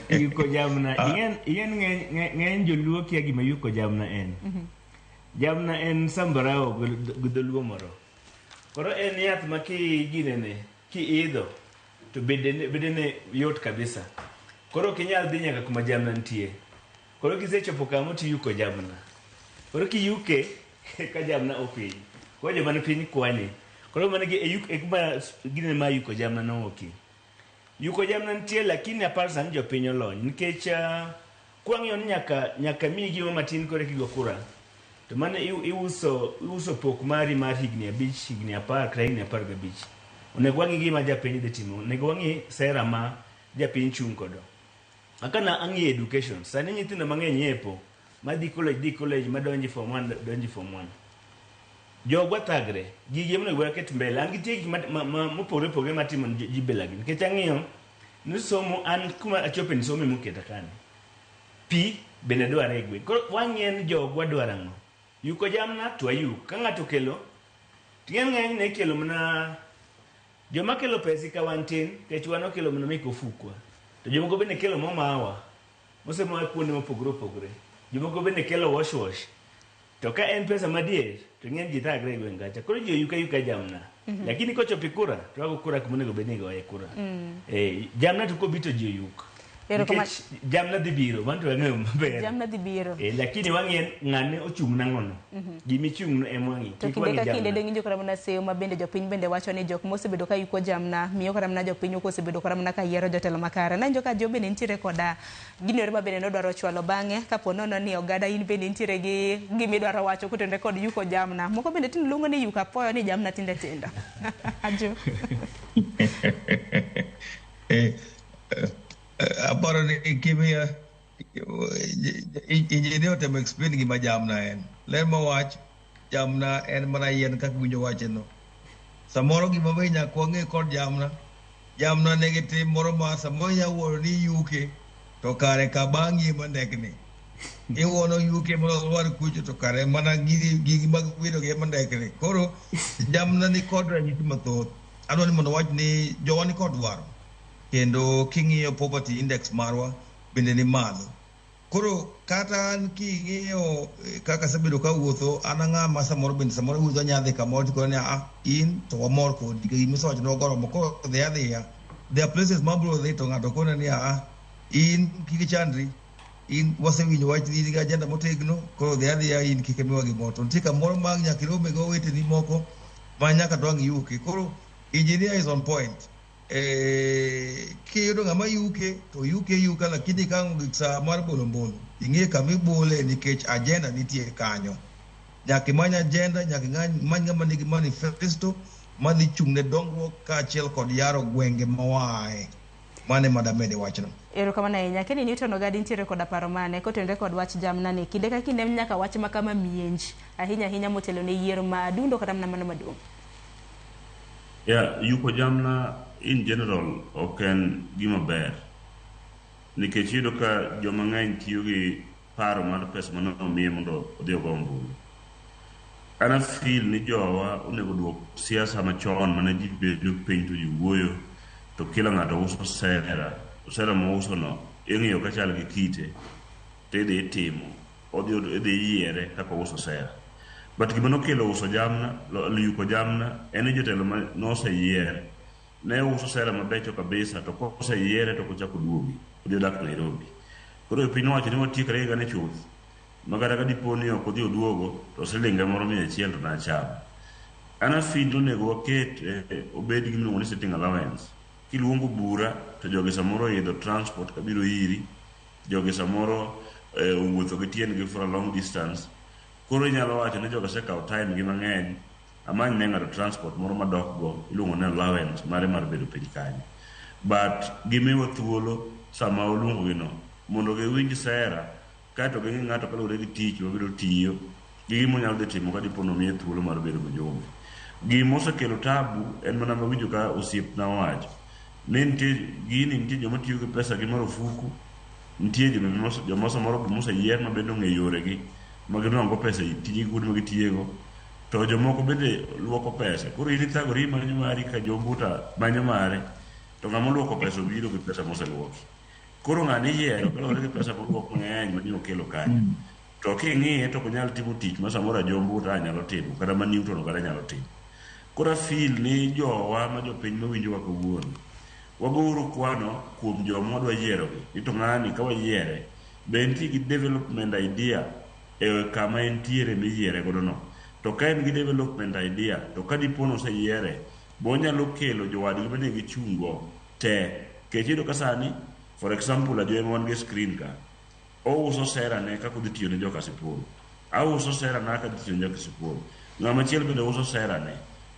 yuko jamna yen ng'eny joluo kia gima yuko jamna en jamna en sambarao gudoluo moro koro en yath ma kiginene kiidho to bedene yot kabisa koro kinyal dhi nyaka kuma jamna nitie koro kisechopo kamo tiyuko jamna koro kiyuke ka jamna opiny koro joma ne piny kwani koro mana kuma gine ma yuko jamna no oki yuko jamna nitie lakini apar sani jopiny olony nikech kwang'iyo ni nyaka miyi gima matin kore kigo kura to mana iuso pok mari mar higni 5 higni 10 kata higni 15 onego wang'i gima japiny dhi timo onego wang'i sera ma japiny chung' kodo akana ang'i education sani nyithindo mang'eny yepo madhi college madonji form 1 jogwa thagre gigi monego waket mbele an gitie gik mopogore matimo jibelagi nikech ang'iyo ni somo an kuma achope ni somo moketa kani pi bende dware e gweng' koro wang'ien jogwa dwaro ang'o yuko jamna to ayuk ka ng'ato kelo ng'eny ne kelo mana joma kelo pesi ka wan tin kech wan okelo mana mek ofukwa to jomoko bende kelo momawa mosemoa kuonde mopogore jomoko bende kelo wash to ka en pesa madier to ng'eny ji thagre e gweng' kacha koro ji oyuka jamna lakini kochopi kura to wago kura kumonego bed ni goye kura jamna to kobito ji oyuk nikech jamna dhi biro manto wang'eyo maber jamna dhi biro lakini wang'ien ng'ane ochung' nang'ono gimichung'no em wang'i to kinde ka kinde dong'injo kata mana seyo ma bende jopiny bende wacho ni jok mosebedo ka yuko jamna miyo kata mana jopiny ok osebedo kata mana ka yiero jotelo makare nanjo ka jo bende nitiere koda ginore ma bende nodwaro chwalo bang'e kapo nono ni ogada in bende nitiere gi gimidwaro wacho kotende kod yuko jamna moko bende tin luongo ni yuko apoyo ni jamna tindo ajo aparo ni kimia injinio temo explain gima jamna en ler mawach jamna en mana yien kaka winjo wache no samoro gima benya kwang'e kod jamna negi tim moro ma samoro nyawuoro ni yuke to kare ka bang'i mandekni iwono yuke moro lwar kucho to kare mana gigi mag wido gi mandekni koro jamna ni kod ranyisi mathoth adwa ni mondo wach ni jowa ni kod dwaro kendo king'iyo poverty index marwa bende ni malo koro kata an king'iyo kaka sebedo ka wuotho an ang'ama samoro bende samoro wuotho nyadhi kamoro tikoro ni in to wamor kodi gimisewacho nogoromo koro dhi adhiya there are places mabro dhi to ng'ato kone ni in kik chandri in wasewinjo wach ni gi ajenda motegno koro dhi adhiya in kik miwa gimoro to nitie kamoro mag nyaka irome go weteni moko ma nyaka dwang' yuke koro engineer is on point kiyudo ng'ama yuke to yuka lakini kang'o gik sa mar bolo ing'e kama ibole nikech agenda nitie kanyo nyaka imany agenda nyaka imany ng'ama nigi manifesto madhi chung' ne dongruok kaachiel kod yaro gwenge mawae mane madamede wachno erokamano ahinya keni Newton Ogadi nitiere koda paro mane kotenore kod wach jamna ni kinde ka kinde nyaka wach makama mienji ahinya motelo ne yiero madundo kata mana mano maduong' yuko jamna in general ok en gima ber nikech yudo ka joma ng'eny tiyo gi paro mar pesa mano omiye mondo odhi ogo ombulu ana feel ni jowa onego duok siasa machon mane ji bedo piny to ji wuoyo to kila ng'ato uso sera mouso no ing'iyo ka chal gi kite to idhi itimo idhi yiere kaka uso sera but gima nokelo uso jamna yuko jamna en jotelo ma noseyiere ne uso sera mabecho kabisa to koseyiere to kochako duogi odhi odak Nairobi koro piny owacho ni watiekre higa ne chuth makata ka dipo ni ok odhi oduogo to silinge moro 100 to nachamo ana feel onego waket obed gi miluongo ni sitting allowance kiluongo bura to jogi samoro idho transport kabiro iri jogi samoro wuotho gi tiendgi for a long distance koro inyalo wacho ni jogi osekawo time gi mang'eny amany ne ng'ato transport moro madok go iluongo ni allowance mare mar bedo piny kanyo but gimiwa thuolo sama oluongo gi no mondo giwinj sera kato gi ng'ato kaluwore gi tich mabiro tiyo gi gima onyalo dhi timo ka dipo nomiye thuolo mar bedo mjumbe. Gima osekelo tabu en mana mawinjo ka osiepna wacho ni nitie joma tiyo gi pesa gi marufuku, nitie joma samoro moseyier ma bende ong'e yoregi ma ginuang'o pesa tije kuonde ma gitiyego, to jomoko bende luoko pesa. Koro in ithagori manyo mari ka jombuta manyo mare, to ng'ama luoko pesa obiro gi pesa moseluoki. Koro ng'ani yiero kaluwore gi pesa moluok mang'eny mani okelo kanyo, to king'iye to ok onyal timo tich ma samoro jombuta nyalo timo kata ma Newton kata nyalo timo. Koro feel ni jowa ma jopiny mawinjowa kawuono wagoro kwano kuom joma wadwa yierogi ni to ng'ani ka wayiere be nitie gi development idea e kama entiere miyiere godo no, to ka en gi development idea to ka dipo noseyiere bonyalo kelo jowadgi mane gichungo te. Kech iyudo ka sani for example ajoe wan gi screen ka ouso sera ne kaka odhi tiyo ne joka Sipul, auso sera na kaka odhi tiyo ne joka Sipul, ng'ama chiel bende uso sera ne,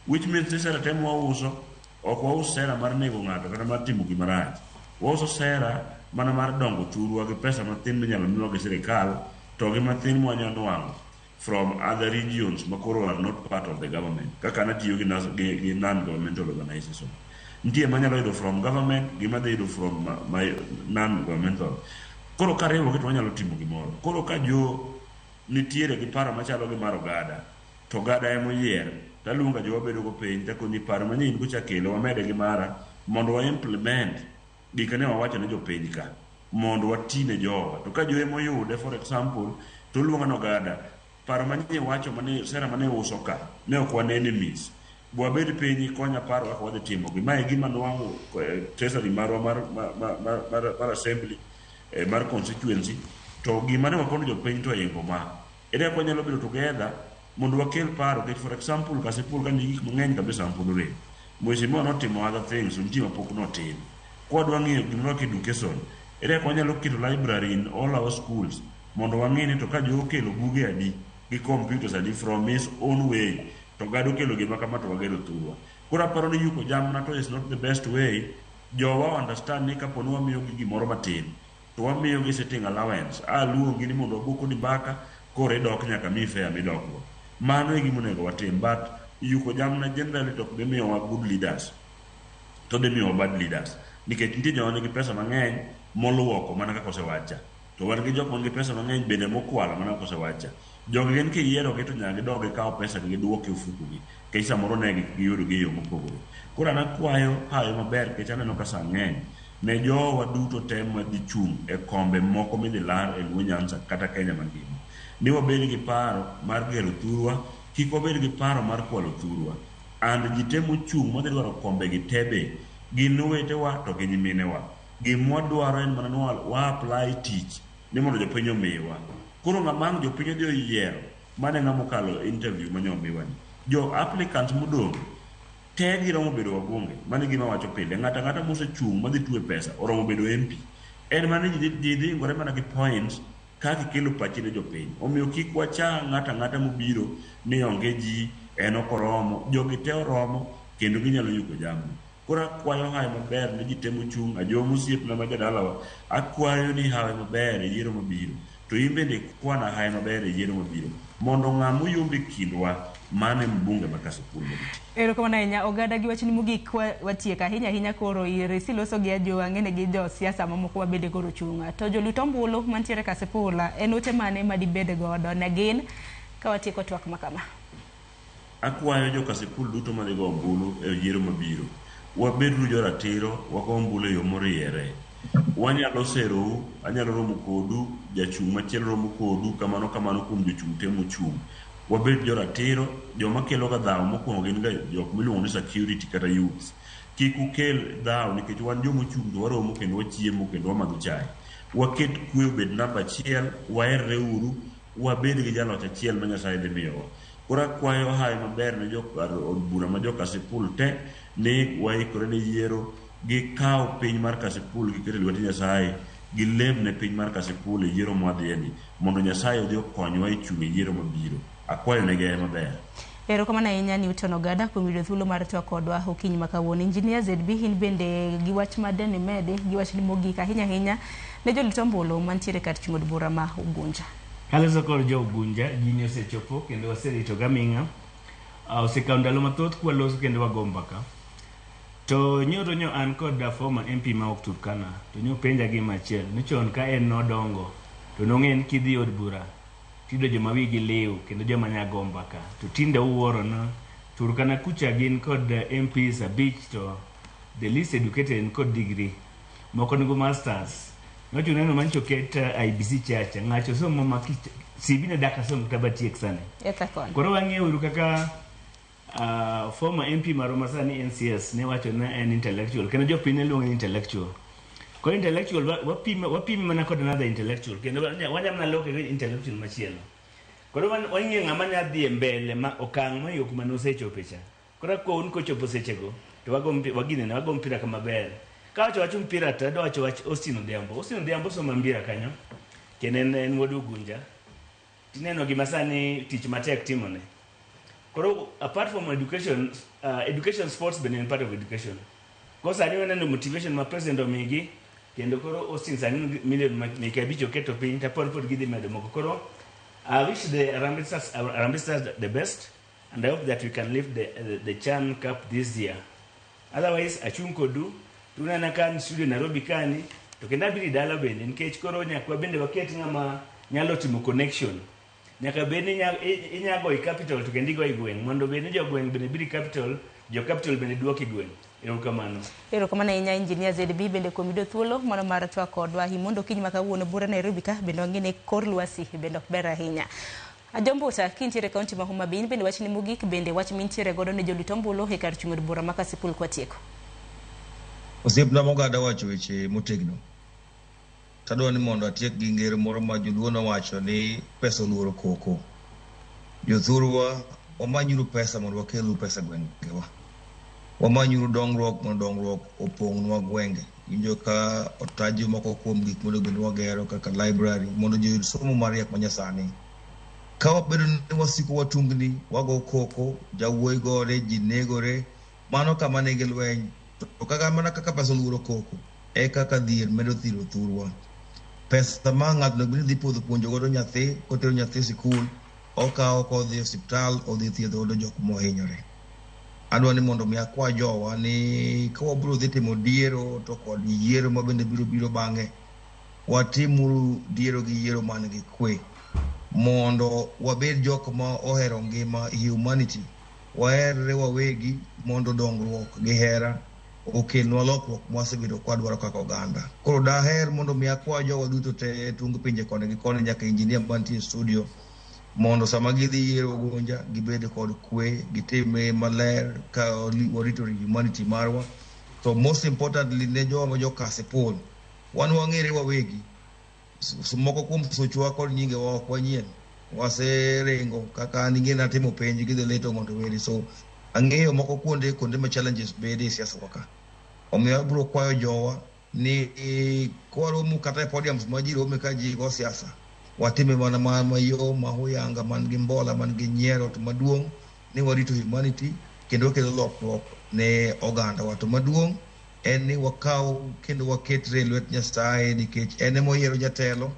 which means ni sera temo wauso ok waus sera mar nego ng'ato kata mar timo gima rach, wauso sera mana mar dongo thurwa gi pesa mathin minyalo miwa gi sirikal to gi mathin mwanya nwang'o from other regions makoro are not part of the government, kaka natiyo gi non-governmental organization. Nitie manyalo yudo from government, gima dhi yudo from my non-governmental. Koro ka riwo to wanyalo timo gimoro. Koro ka jo nitiere gi paro machalo gi mar ogada, to ogada emo yier, talunga jo wabedo go piny, tako ni paro manyien kucha kelo wamede gi mara mondo wa implement gikane wawacho ne jopiny ka mondo watine jowa. To ka jo emo yude for example to luonga no ogada, paro manyien wacho mane sera mane uso ka ne ok wan enemies, bwabed piny konya paro kaka wadhi timo gi. Mae gima nwang'o treasury marwa mar assembly mar constituency, to gima ne wakono jopiny to yengo ma ere kwa nyalo bedo together mondo wakel paro. Kech for example ka Sipul ka ni gik mang'eny kabisa mpulore mheshimiwa notimo other things nitie mapok notim. Kwa dwa ng'iyo gimoro ka education, ere kwa nyalo keto library in all our schools mondo wang'e ni to ka jo okelo buge adi gi computers adi from his own way, to gado kelo gima kama to wagero thurwa. Koro aparo ni yuko jamna to is not the best way. Jowa understand ni kapo ni wamiyo gi gimoro matin to wamiyo gi sitting allowance, luongi ni mondo wabuko ni mbaka koro idok nyaka mi fare midokgo. Mano e gima onego watim, but yuko jamna generally to ok dhi miyowa good leaders, to dhi miyowa bad leaders, nikech nitie joma nigi pesa mang'eny moluoko mana kaka osewacha, to wan gi jok man gi pesa mang'eny bende mokwalo mana kaka osewacha. Jogi gin kiyierogi to nyaka gidog gikaw pesa gi giduoke ofukugi, kech samoro ne giyudo gi yo mopogore. Koro an akwayo hayo maber, kech aneno ka sa ng'eny ne jowa duto tem madhi chung' e kombe moko midhi lar e Luo Nyanza kata Kenya mangima, ni wabed gi paro mar gero thurwa, kik wabed gi paro mar kwalo thurwa. And ji temo chung' madhi dwaro kombe gi tebe gin wetewa to gi nyiminewa. Gima wadwaro en mana wa apply tich ni mondo jopiny omiwa. Koro ng'amang jopiny odhi oyiero, mane ng'amo kalo interview manyomiwa ni, jo applicants modong te giromo bedo wabunge, mane gima wacho pile, ng'ata mosechung' madhi tuwe pesa oromo bedo MP. En mane ji dhi ngore mana gi points kaka kelo pachi ne jopiny. Omiyo kik wacha ng'ata mobiro ni onge ji, en okoromo, jogi te oromo kendo ginyalo yuko jamni. Koro akwayo hayo maber ni ji temo chung', ajo mosiepna ma jadalawa, akwayo ni hayo maber e yiero mabiro, to in bende kwana hayo maber e yiero mabiro, mondo ng'ama oyombe kindwa mane mbunge ma Sipul mogik. Erokamano ahinya. Ogada gi wachni mogik watieko ahinya koro ire siloso gi ajo ang'ene gi jo siasa mamoko mabede koro chunga. To jolut ombulu mantiere Sipul en ote mane madibede godo ne gin ka watieko twak makama? Akwayo jo Sipul duto madhi go ombulu e yiero mabiro, wabedru jo ratiro, wago ombulu e yo moriere. Wanyalo serou, anyalo romo kodu, jachung' machielo romo kodu, kamano kuom jochung' te mochung'. Wabed jo ratiro, joma kelo ga dhaw mokwongo gin ga jok miluongo ni security kata youths. Kik ukel dhaw nikech wan joma ochung' to waromo kendo wachiemo kendo wamadho chai. Waket kwe obed namba achiel, waherre uru, wabed gi jaloch achiel ma Nyasaye dhi miyowa. Koro akwayo hayo maber ne od bura ma jo Sipul te ni waikore ne yiero, gikaw piny mar Sipul gikete lwet Nyasaye, gilem ne piny mar Sipul e yiero mwadhieni, mondo Nyasaye odhi okonywa e chung' e yiero mabiro. Akwayo ne gaya maber. Erokamano ahinya Newton Ogada kuom yudo thuolo mar twak kodwa okinyi ma kawuono. Engineer ZB in bende gi wach madeni mede gi wach ni mogik ahinya ne jolit ombulu mantiere kar chung od bura ma Ugunja. Kaleso kod jo Ugunja jini osechopo kendo waserito gaming'a. Osekawo ndalo mathoth kwaloso kendo wago mbaka. To nyoro an kod former MP ma ok Turkana to penja gi machiel ni chon ka en nodongo to nong'en kidhi od bura tido joma wigi liw kendo joma nyago mbaka to tinde uwuoro no Turkana kucha gin kod MPs abich to the least educated in kod degree moko nigo masters nocho neno mancho ket IBC chacha ngacho somo makich sibine daka somo tabati eksane koro wang'eyo kaka former MP maroma sani NCS ne wacho na en intellectual kendo jopiny luongo intellectual ko intellectual wapime mana kod another intellectual kendo wanyamna loke intellectual machielo koro wang'e ng'ama nya dhi mbele ma okang' ma yo kuma nosechope cha koro ko un kochopo sechego to wago mpira kama ber ka wacho mpira to do wacho Austin Odhiambo soma mpira kanyo kendo en wuod Ugunja tineno gima sani tich matek timone. Koro apart from education sports been in part of education. Because I don't know motivation my president omigi kendo koro Austin sani million make abicho keto piny tapor gidi medo moko koro I wish the Harambee Stars the best and I hope that we can lift the Chan Cup this year. Otherwise achung kodu tunana kan studio Nairobi kani to kenda biri dala bende nikech koro nyakwa bende waketi ng'ama nyalo timo connection. Nyaka bende inyago i capital to kendi go i gweng mondo bende jo gweng bende biri capital jo capital bende duoki gweng. Erokamano ahinya Engineer ZB bende kuom yudo thuolo mano mar twak kodwa himondo kiny ma kawuono bura Nairobi ka bende wang'e kor lwasi bende ok ber ahinya. Ajombuta kintiere kaunti ma Homa Bay bende wach ni mogik bende wach mintiere godo ne jolit ombulu e kar chung od bura ma Kasipul kwatieko. Osiepna Mogada wacho weche motegno. Tadwa ni mondo atiek gi ngero moro ma joluo nowacho ni pesa oluoro koko. Jothurwa wamanyuru pesa mondo wakelu pesa gwengewa. Wamanyuru dongruok mondo dongruok opong'nwa gwenge. Injo ka otaji moko kuom gik mondo bende wagero kaka library mondo joyud somo mariek manyasani. Ka wabedo ni wasiko watungni wago koko jawuoyi gore ji negore mano kama nigi lweny to kaka mana kaka pesa oluoro koko e kaka dhier medo thiro thurwa. Pesa ma ng'ato dhi podho puonjo godo nyathi kotero nyathi sikul okawo kodhi osiptal odhi thiedho godo jok mohinyore. Adwa ni mondo mi akwa jowa ni ka wabiro dhi timo diero to kod yiero ma bende biro bang'e watimuru diero gi yiero man gi kwe mondo wabed jok ma ohero ngima humanity waherre wawegi mondo dongruok gi hera okelnwa lokruok mwasebedo kwadwaro kaka oganda. Koro daher mondo mi akwa jowa duto te tung pinje koni gi koni nyaka engineer mantie studio mondo sama gidhi yiero Ugunja gibed kod kwe gitime maler ka warito humanity marwa. So most importantly ne jowa ma jo Kasipul wan wang'ere wawegi moko kuom sochwa kod nyinge wa ok wanyien waserengo kaka ninge natimo penj gidhi leto mondo weri so ang'eyo moko kuonde ma challenges bede siasa waka. Omiyo abiro kwayo jowa ni kwaromo kata e podiums ma ji rome ka ji go siasa watime mana mayo mahuyanga man gi mbola man gi nyiero to maduong' ni warito humanity kendo kelo lokruok ne oganda wa to maduong' en ni wakaw kendo waketre e lwet Nyasaye nikech en ema oyiero jatelo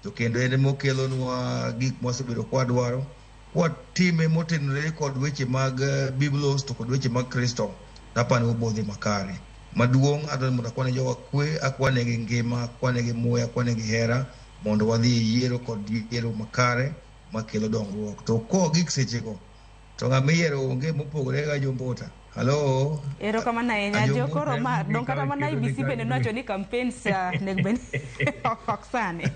to kendo en ema okelonwa gik mwasebedo kwadwaro watime motenore kod weche mag biblos to kod weche mag Kristo napani wabodhi makare. Maduong' adwa mondo akwane jowa kwe akwane gi ngima akwane gi muya akwane gi hera mondo wadhi yiero kod yiero makare makelo dongruok to ko gik sechego to ng'ama yiero onge mopogore ga Jombuta. Hello. Erokamano ahinya jokoro ma dong kata mana IBC bende nowacho ni campaigns nego bende oksane.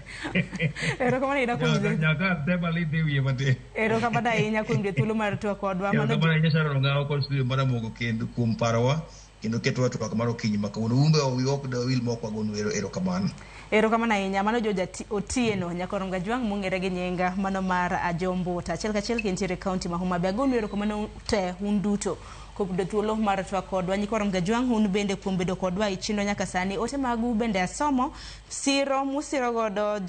Erokamano ahinya kuom nyaka tema lite wiye mate. Erokamano ahinya kuom thuolo mar twak kodwa mano ahinya saro ng'awo kod studio mana mogo kendo kuom parowa kendo keto twak mar okinyi makawuono umbe ok da wil moko agonu erokamano. Erokamano ahinya mano Joja Otieno Nyakorom Gajwang' mong'ere gi nyinga mano mar Ajombuta achiel kachiel kintiere kaunti ma Homa Bay agonu erokamano te un duto kuom thuolo mar twa kodwa nyikorom Gajwang' un bende kuom bedo kodwa ichino nyaka sani ote magu bende asomo siro musiro godo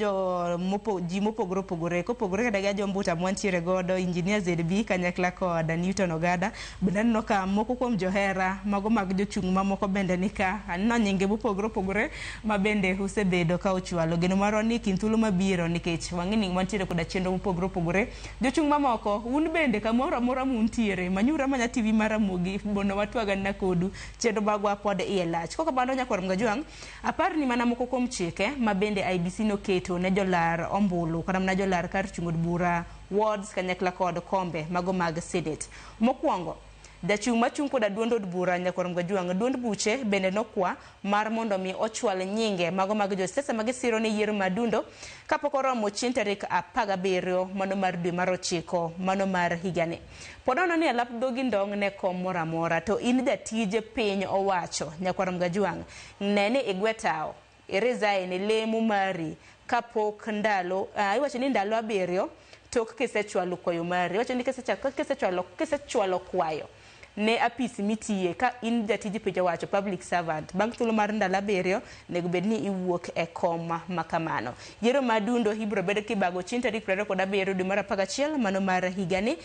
ji mopogore opogore kopogore kada ga jombuta mwantiere godo Engineer ZB kanyakla kod Newton Ogada bende no ka moko kuom johera mago mag jochung' mamoko bende nika anno nyinge mopogore opogore ma bende usebedo ka ochwalo geno maro ni kinthulo mabiro nikech wang'eni mwantiere koda chenro mopogore opogore jochung' mamoko un bende kamoro amora muntiere manyura manya TV maramogi bono watwaga na kodu chenro bagwa pod ielach koka bando nyakwarom Gajwang' apar ni mana moko kuom chike ma bende IBC noketo ne jolar ombulu kana na jolar kar chung'od bura wards kanyakla kod kombe mago mag Senate mokwongo Dachung' machung' koda duond od bura nyakwarom Gajwang' duond buche bende nokwa mar mondo mi ochwal nyinge mago mag josiasa magisiro ne yiero madundo kapok oromo chieng' tarik 17 mano mar dwe mar 9 mano mar higani. Podono ni alap dhogi ndong' ne kom mora mora to in jatije piny owacho nyakwarom Gajwang' nene igwetao iresign lemo mari kapok ndalo iwacho ni ndalo 7 tok kisechwalo kwayo mari iwacho ni kisechwalo kwayo ne apisi mitiye ka in jatiji piny owacho public servant bang' thuolo mar ndalo 7 nego bedni iwuok e koma makamano. Yiero madundo ibiro bedo kibago chieng' tarik 27 dwe mar 11 mano mar higani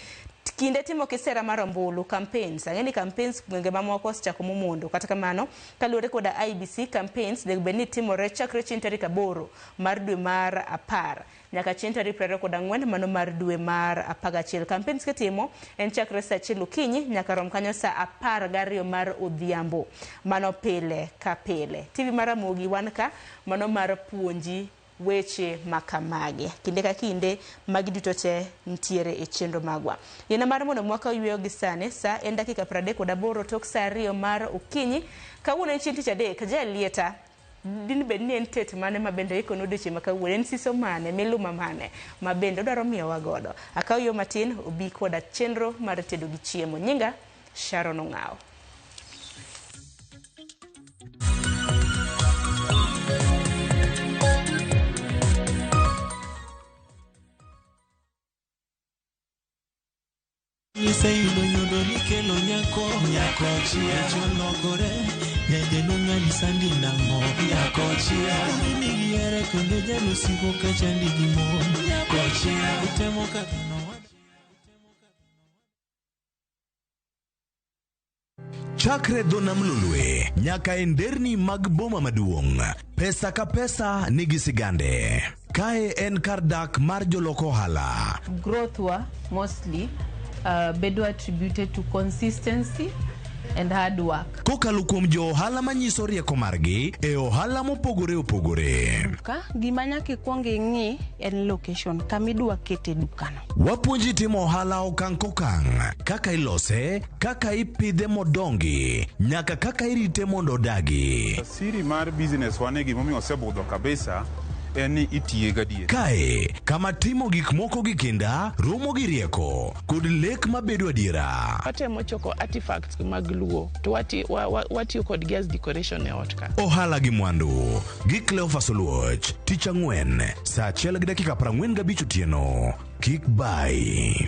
kinde timo kisera mar ombulu campaigns ang'eni campaigns gwenge mamoko osechako momondo kata kamano kaluwore koda IBC campaigns nego bedni timore chakre chieng' tarik 8 mar dwe mar 10 nyaka chieng' tarik 24 mano mar dwe mar 11 campaigns kitimo en chakre saa 1 okinyi nyaka rom kanyo saa 12 mar odhiambo mano pile ka pile. TV maramogi wan ka mano mar puonji weche makamage kinde ka kinde magi duto te ntiere e chenro magwa. Yena mar mondo mwaka yweyo gi sane sa en dakika 38 tok saa 2 mar okinyi kawuono en chieng' tich adek Jalieta din bedni en tet mane mabende iko nodeche makawuono en siso mane miluma mane mabende odwaro miyo wagodo akaw yo matin obi koda chenro mar tedo gi chiemo. Nyinga Sharon Ong'ao. Iseyudo nyundo nikelo nyako chia chologore nende nung'ani sandi nang'o nyako chia nimigiere kendo jalo siko ka chandi gimo nyako chia utemo kabino Chakre dho nam lolwe nyaka e nderni mag boma maduong', pesa ka pesa nigi sigande. Kae en kar dak mar joloko ohala. Growth wa mostly bedo attributed to consistency and hard work. Kokalo kuom jo ohala manyiso rieko margi e ohala mopogore opogore. Ka gima nyaka ikwong ing'i en location kamidwa kete dukano. Wapuonji timo ohala okang' kokang', kaka ilose, kaka ipidhe modongi, nyaka kaka irite mondo odagi. Siri mar business wane gimomiyo osebudho kabisa en ni itiye gadier. Kae kama timo gik moko gi kinda romo gi rieko kod lek mabedo adiera. Watemo choko artifacts mag luo to watiyo kod gas decoration e ot ka. Ohala gi mwandu gi Cleophas Oluoch tich ang'wen saa 1:45 otieno. Kik bai.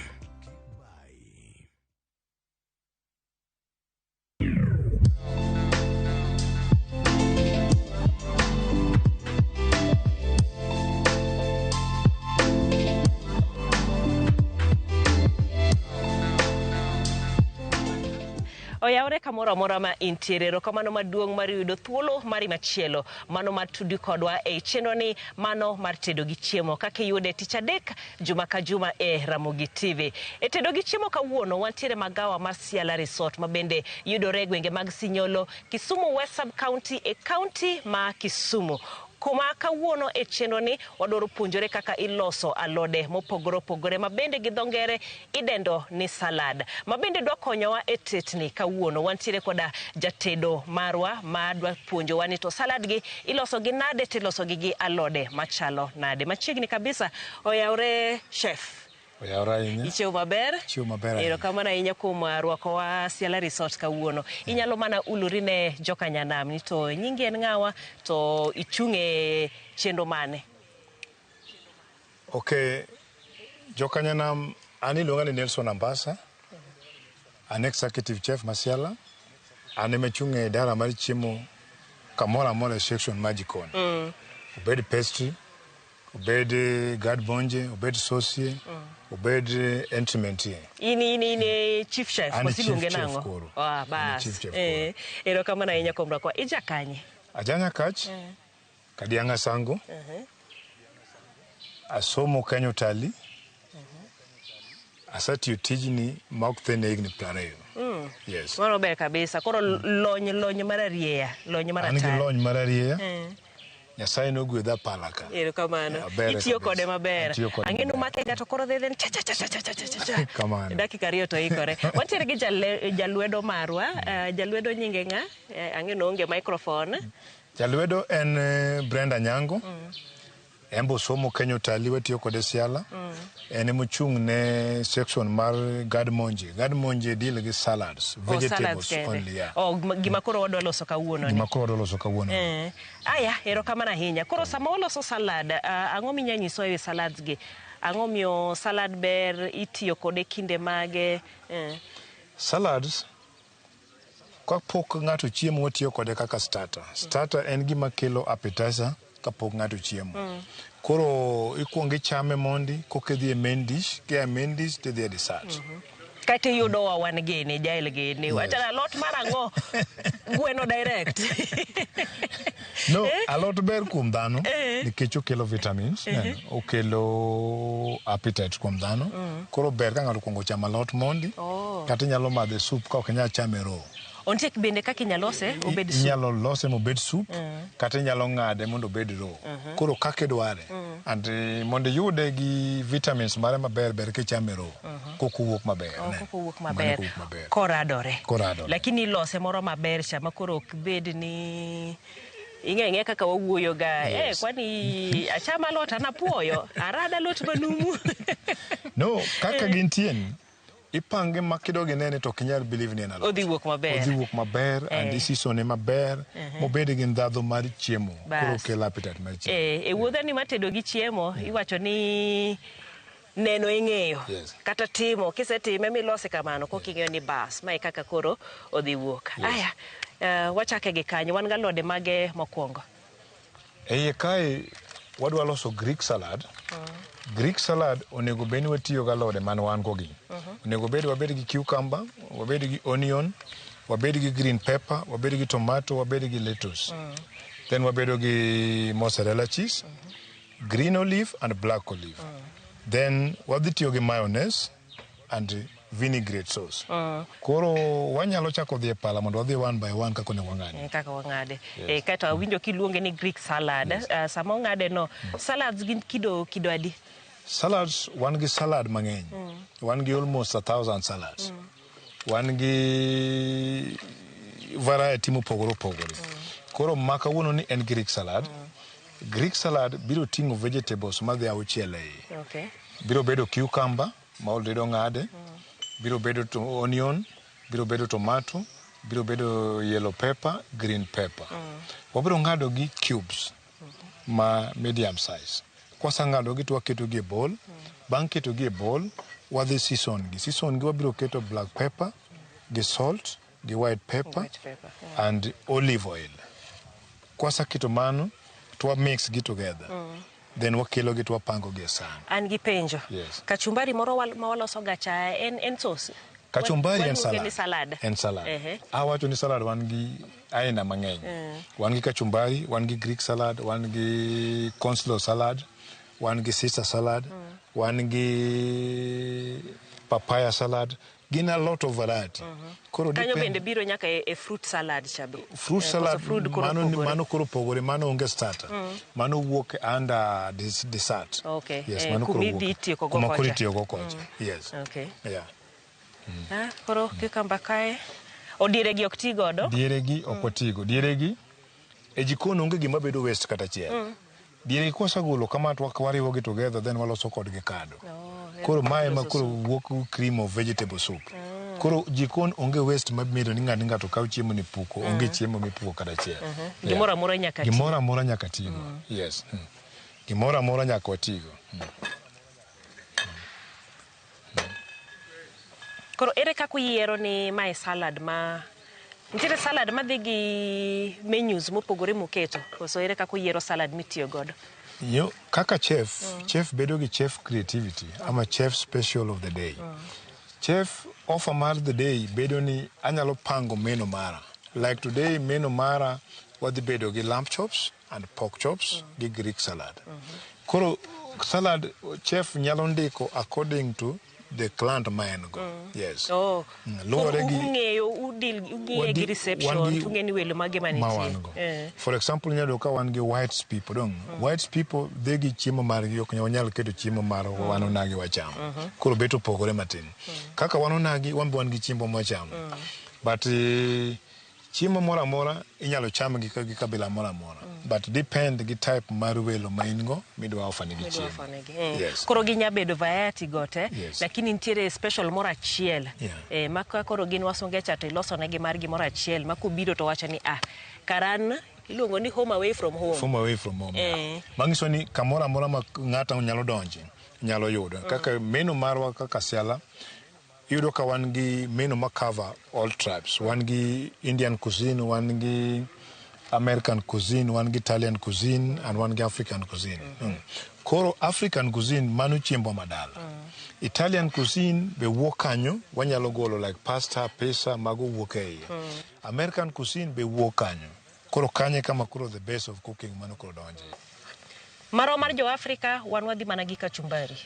Oyaore kamoro amora ma intiere kamano maduong' mar yudo thuolo mari machielo mano mar tudi kodwa e chenro ni mano mar tedo gi chiemo kaka yude tich adek juma ka juma e Ramogi TV. E tedo gi chiemo kawuono wantiere magawa mar Siala Resort mabende yudore gwenge mag Sinyolo, Kisumu West Sub County e county ma Kisumu. Kuma kawuono e chenro ni wadoro puonjore kaka iloso alode mopogore opogore mabende gi dhongere idendo ni salad. Mabende dwa konyowa e tetni kawuono wantiere koda jatedo marwa madwa puonjowa ni to salad gi iloso gi nade tiloso gi alode machalo nade. Machiegni kabisa oyaure chef. Oyaura inya. Ichiew maber? Ichiew maber. Erokamano ahinya kuom rwakowa Siala Resort kawuono. Inyalo mana uluri ne joka nyanam ni to nyingi en ng'awa to ichung'e chenro mane? Okay, joka nyanam ani luonga ni Nelson Ambasa. an executive chef Masiala, an emechunge dara mar chiemo kamora mora section magicon. Obed pastry, obed gad bonje, obed saucier, obed entrement. Ini chief chef Chief nango. Bas. Ero kama na inya komra kwa ija kanye. Ajanya kach. Kadianga sango. Asomo kanyo tali. Asati utijini maukthene igni plareyo. Yes. Wano ber kabisa. Koro lonye mararia. Lonye maratari. Aniki lonye mararia. Nyasaye no gwe da palaka. Ero kamano. Itiyo kode maber. Angenu make gato koro dheden cha. Kamano. Dakika riyo to ikore. Wantiere gi jalwedo marwa. Jalwedo nyinge nga. Angenu onge microphone. Jalwedo en Brenda Nyango. Embo somo Kenyo tali watiyo kode Siala. Ene muchung ne section mar Gad Monje. Gad Monje deal gi salads. Vegetables only, yeah. Gimakoro wado loso kawuono. Gimakoro wado loso kawuono. Aya, ero kamana hinya. Koro sama waloso salad, ang'o minyanyiso ewi salads gi? Ang'o miyo salad ber itiyo kode kinde mage? Salads, kwa pok ng'ato chiemo watiyo kode kaka starter. Starter en gima kelo appetizer kapok ng'ato chiemo. Koro ikuongi chame mondi, kokedhi e main dish, kia main dish, te dhie dessert. Kati yudo wa wan gene, jail gene. Wachana lot marango, gweno direct. No, a lot ber kuom dhano, nikech okelo vitamins, okelo appetite kuom dhano. Koro ber ka ng'ato kuongo chamo alot mondi, kata inyalo madhe soup ka ok inyal chame raw. Ontiek bende kaka inyalose obed soup. Inyalo lose mobed soup, kata inyalo ng'ade mondo obed raw. Koro kaka idware. And mondo yude gi vitamins mare maber ber kichame raw. Koko wuok maber. Koko wuok maber. Koradore. Lakini lose moro maber chama koro ok bed ni ing'e kaka wawuoyo ga. Kwani achama lot anapuoyo. Arada lot manumu. No, kaka gintien. Ipange makidogi nene to kinyal believe ni na lot. Odhi wuok maber. And this is one maber. Mobede gi ndhadho mar chiemo. Koro kelo appetite mar chiemo. E wuodha ni matedo gi chiemo, iwacho ni neno ing'eyo. Kata timo, kisetime milose kamano, koking'eyo ni bas. Mae kaka koro odhi wuok. Aya, wachake gi kanyo. Wan galode mage mokwongo. Eye kae, wadwa loso Greek salad. Greek salad onego beni watiyo galode man wan gogi. Onego bedi wabedi gi cucumber, wabedi gi onion, wabedi gi green pepper, wabedi gi tomato, wabedi gi lettuce. Then wabedi gi mozzarella cheese, green olive and black olive. Then wadhi tiyo gi mayonnaise and vinaigrette sauce. Koro wanyalo chako dhi e pala mondo wadhi one by one kako ne wang'ade. Kaka wang'ade. Kato winjo kiluonge ni Greek salad. Sama ong'ade no, salads gin kido adi? Salads, wan gi salad mang'eny. Wan gi almost 1,000 salads. Wan gi variety mopogore opogore. Koro maka wuono ni en Greek salad. Greek salad biro ting'o vegetables madhi auchiel ei. Biro bedo cucumber, ma already ong'ade. Biro bedo onion, biro bedo tomato, biro bedo yellow pepper, green pepper. Wabiro ng'ado gi cubes ma medium size. Kwasang'ado gi to waketo gi e bowl. Bang' keto gi e bowl, wadhi season gi. Season gi wabiro keto black pepper, gi salt, gi white pepper, and olive oil. Kwasaketo mano, to mix gi together. Then wakelo gi to wapango gi e san. An gi penjo. Yes. Kachumbari moro ma waloso gacha en sauce. Kachumbari en salad. En salad. Awacho ni salad wan gi aina mang'eny. Wan gi kachumbari, wan gi Greek salad, wan gi coleslaw salad, wan gi Caesar salad, wan gi papaya salad. Gin a lot of variety. Kanyo bende biro nyaka e fruit salad chabe. Fruit salad, mano koro pogore, mano onge starter. Mano wuok under dessert. Okay. Yes, mano koro wuok. Kuma koro itiyo go kocha. Yes. Okay. Yeah. Koro cucumber kae. O dieregi ok ti godo? Dieregi ok otigo. Dieregi, e jikon onge gima bedo waste kata chiel. Dieregi kwasagolo kama wariwo gi together, then waloso kodgi kado. Koro mae ma koro wuok cream of vegetable soup. Koro jikon onge waste mabiro ni ng'ato kaw chiemo ni puko. Onge chiemo mipuko kata chiel. Gimoro amora nyaka tigo. Gimoro amora nyaka tigo. Yes. Gimoro amora nyaka watigo. Koro ere kaka uyiero ni mae salad ma nitiere salad madhi gi menus mopogore muketo koso ere kaka uyiero salad mitiyo godo? Yo, kaka chef, chef bedo gi chef creativity, ama chef special of the day. Chef offer mar the day bedo ni anyalo pango menu mara. Like today, menu mara wadhi bedo gi lamb chops and pork chops gi Greek salad. Koro salad chef nyalo ndiko according to the client ma en go. Yes. Oh. Luwore gi ung'eyo gi reception, tung'eni welo mage manitie. For example, nyalo ka wan gi white people dong. White people dhi gi chiemo margi ok nyalo keto chiemo mar wanonagi wacham. Koro beto pogore matin. Kaka wanonagi wan gi chiemo mwacham. But chiemo mora mora inyalo cham gi kabila mora mora. But depend gi type mar welo ma in go midwa offer gi chiemo. Yes. Koro ginya bedo variety gote, lakini nitiere special mora achiel. Maka koro gin wasunge cha to iloso negi margi mora achiel makubiro to wacho ni karan iluongo ni home away from home. Home away from home. Mangiso ni kamora mora ma ng'ata nyalo donje, nyalo yudo. Kaka menu marwa kaka siala yudo ka wan gi menu ma cover all tribes. Wan gi Indian cuisine, wan gi American cuisine, wan gi Italian cuisine, and wan gi African cuisine. Koro African cuisine manu chiembo madala. Italian cuisine be wuok kanyo wanyalo golo like pasta, pizza, mago wuok e iye. American cuisine be wuok kanyo. Koro kanye kama koro the base of cooking manu koro donje. Maro mar jo Africa wan wadhi mana gi kachumbari.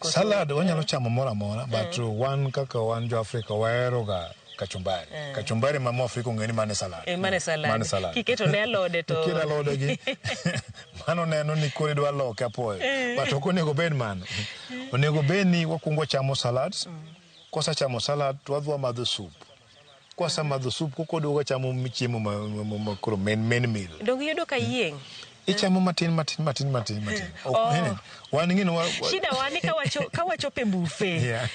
Salad wanyalo chamo mora mora, but wan kaka wan jo Africa waero ga kachumbari. Kachumbari mama Afrika ngeni mane salad. Mane salad. Kiketo ne alode to. Kira alode gi. Mano neno ni kore dwa loke apoyo. But okonego bed man. Onego bed ni wakungo chamo salads. Kosa chamo salad twadhwa madho soup. Kosa madho soup kokodoga chamo chiemo ma koro main meal. Dong yudo ka yieng. Ichamo matin. Wan ngino shida wani ka wachope buffet.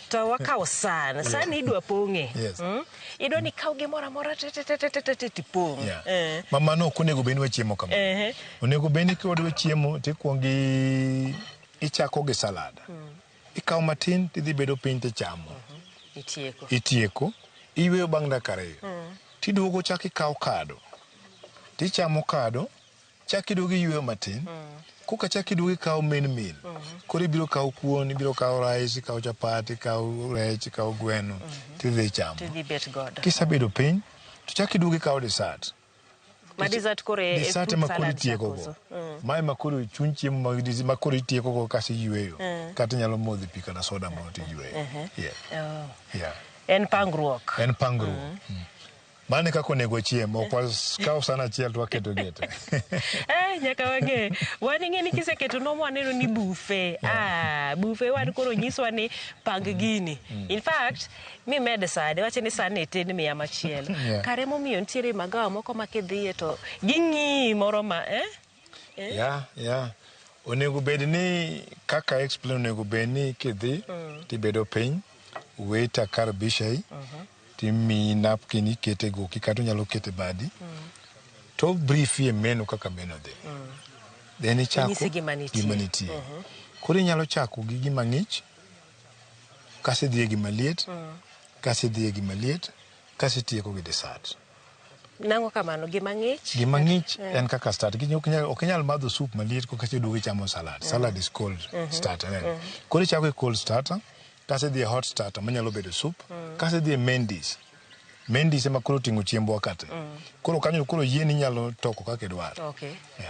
To wakawo sana idwa pong'e. Idwa ni kaw gimoro amora tipong'. Mama no konego beni wachiemo kama. Onego beni kodwa chiemo tikwongi ichako gi salad. Ikaw matin tidhi bedo piny tichamo. Itieko. Iweyo bang' dakika 2. Tiduogo chak ikaw kado. Tichamo kado. Chak iduogo yweyo matin. Kuka chak iduogo ikaw main meal. Koro ibiro kaw kuon, ibiro kaw rice, ikaw chapati, ikaw rech, ikaw gweno. Tidhi chamo. Tidhi bet godo. Kisabedo piny, to chak iduogo ikaw dessert. Ma dessert kore dessert makoro itieko go. Mae makoro chuny chiemo makoro itieko go kasi yweyo. Kata nyalo modhi pi kana soda mo ti yweyo. En pangruok. Mane kako nego chiemo, okwas kaw sana chiel to waketo gete. Nyaka wang'e. Wan ing'eni kiseketo nomo aneno ni buffet. Buffet wan koro nyiswa ni pang gini. In fact, mi med sade, wache ni sane ten miya machielo. Kare momiyo nitiere magawa moko ma kidhiye to ging'i moro ma, Onego bed ni kaka explain onego bed ni kidhi tibedo piny, waiter kar bishai. Timi napkin ikete go kikato nyalo kete badi. To brief ye menu kaka menu de. Then ichako gimaniti. Kori nyalo chako gi gima ng'ich. Kasi dhiye gima liet. Kasi dhiye gima liet. Kasi tieko gi dessert. Nango kamano gima ng'ich? Gima ng'ich en kaka start. Ok nyal madho soup maliet ko kasi duogo chamo salad. Salad is cold starter. Kori chako cold starter. Kasi dhiye hot starter manyalo bedo soup. Kasi dhiye main dish. Main dish ema koro ting'o chiembo wakati. Koro kanyo koro yien inyalo toko kaka idwaro.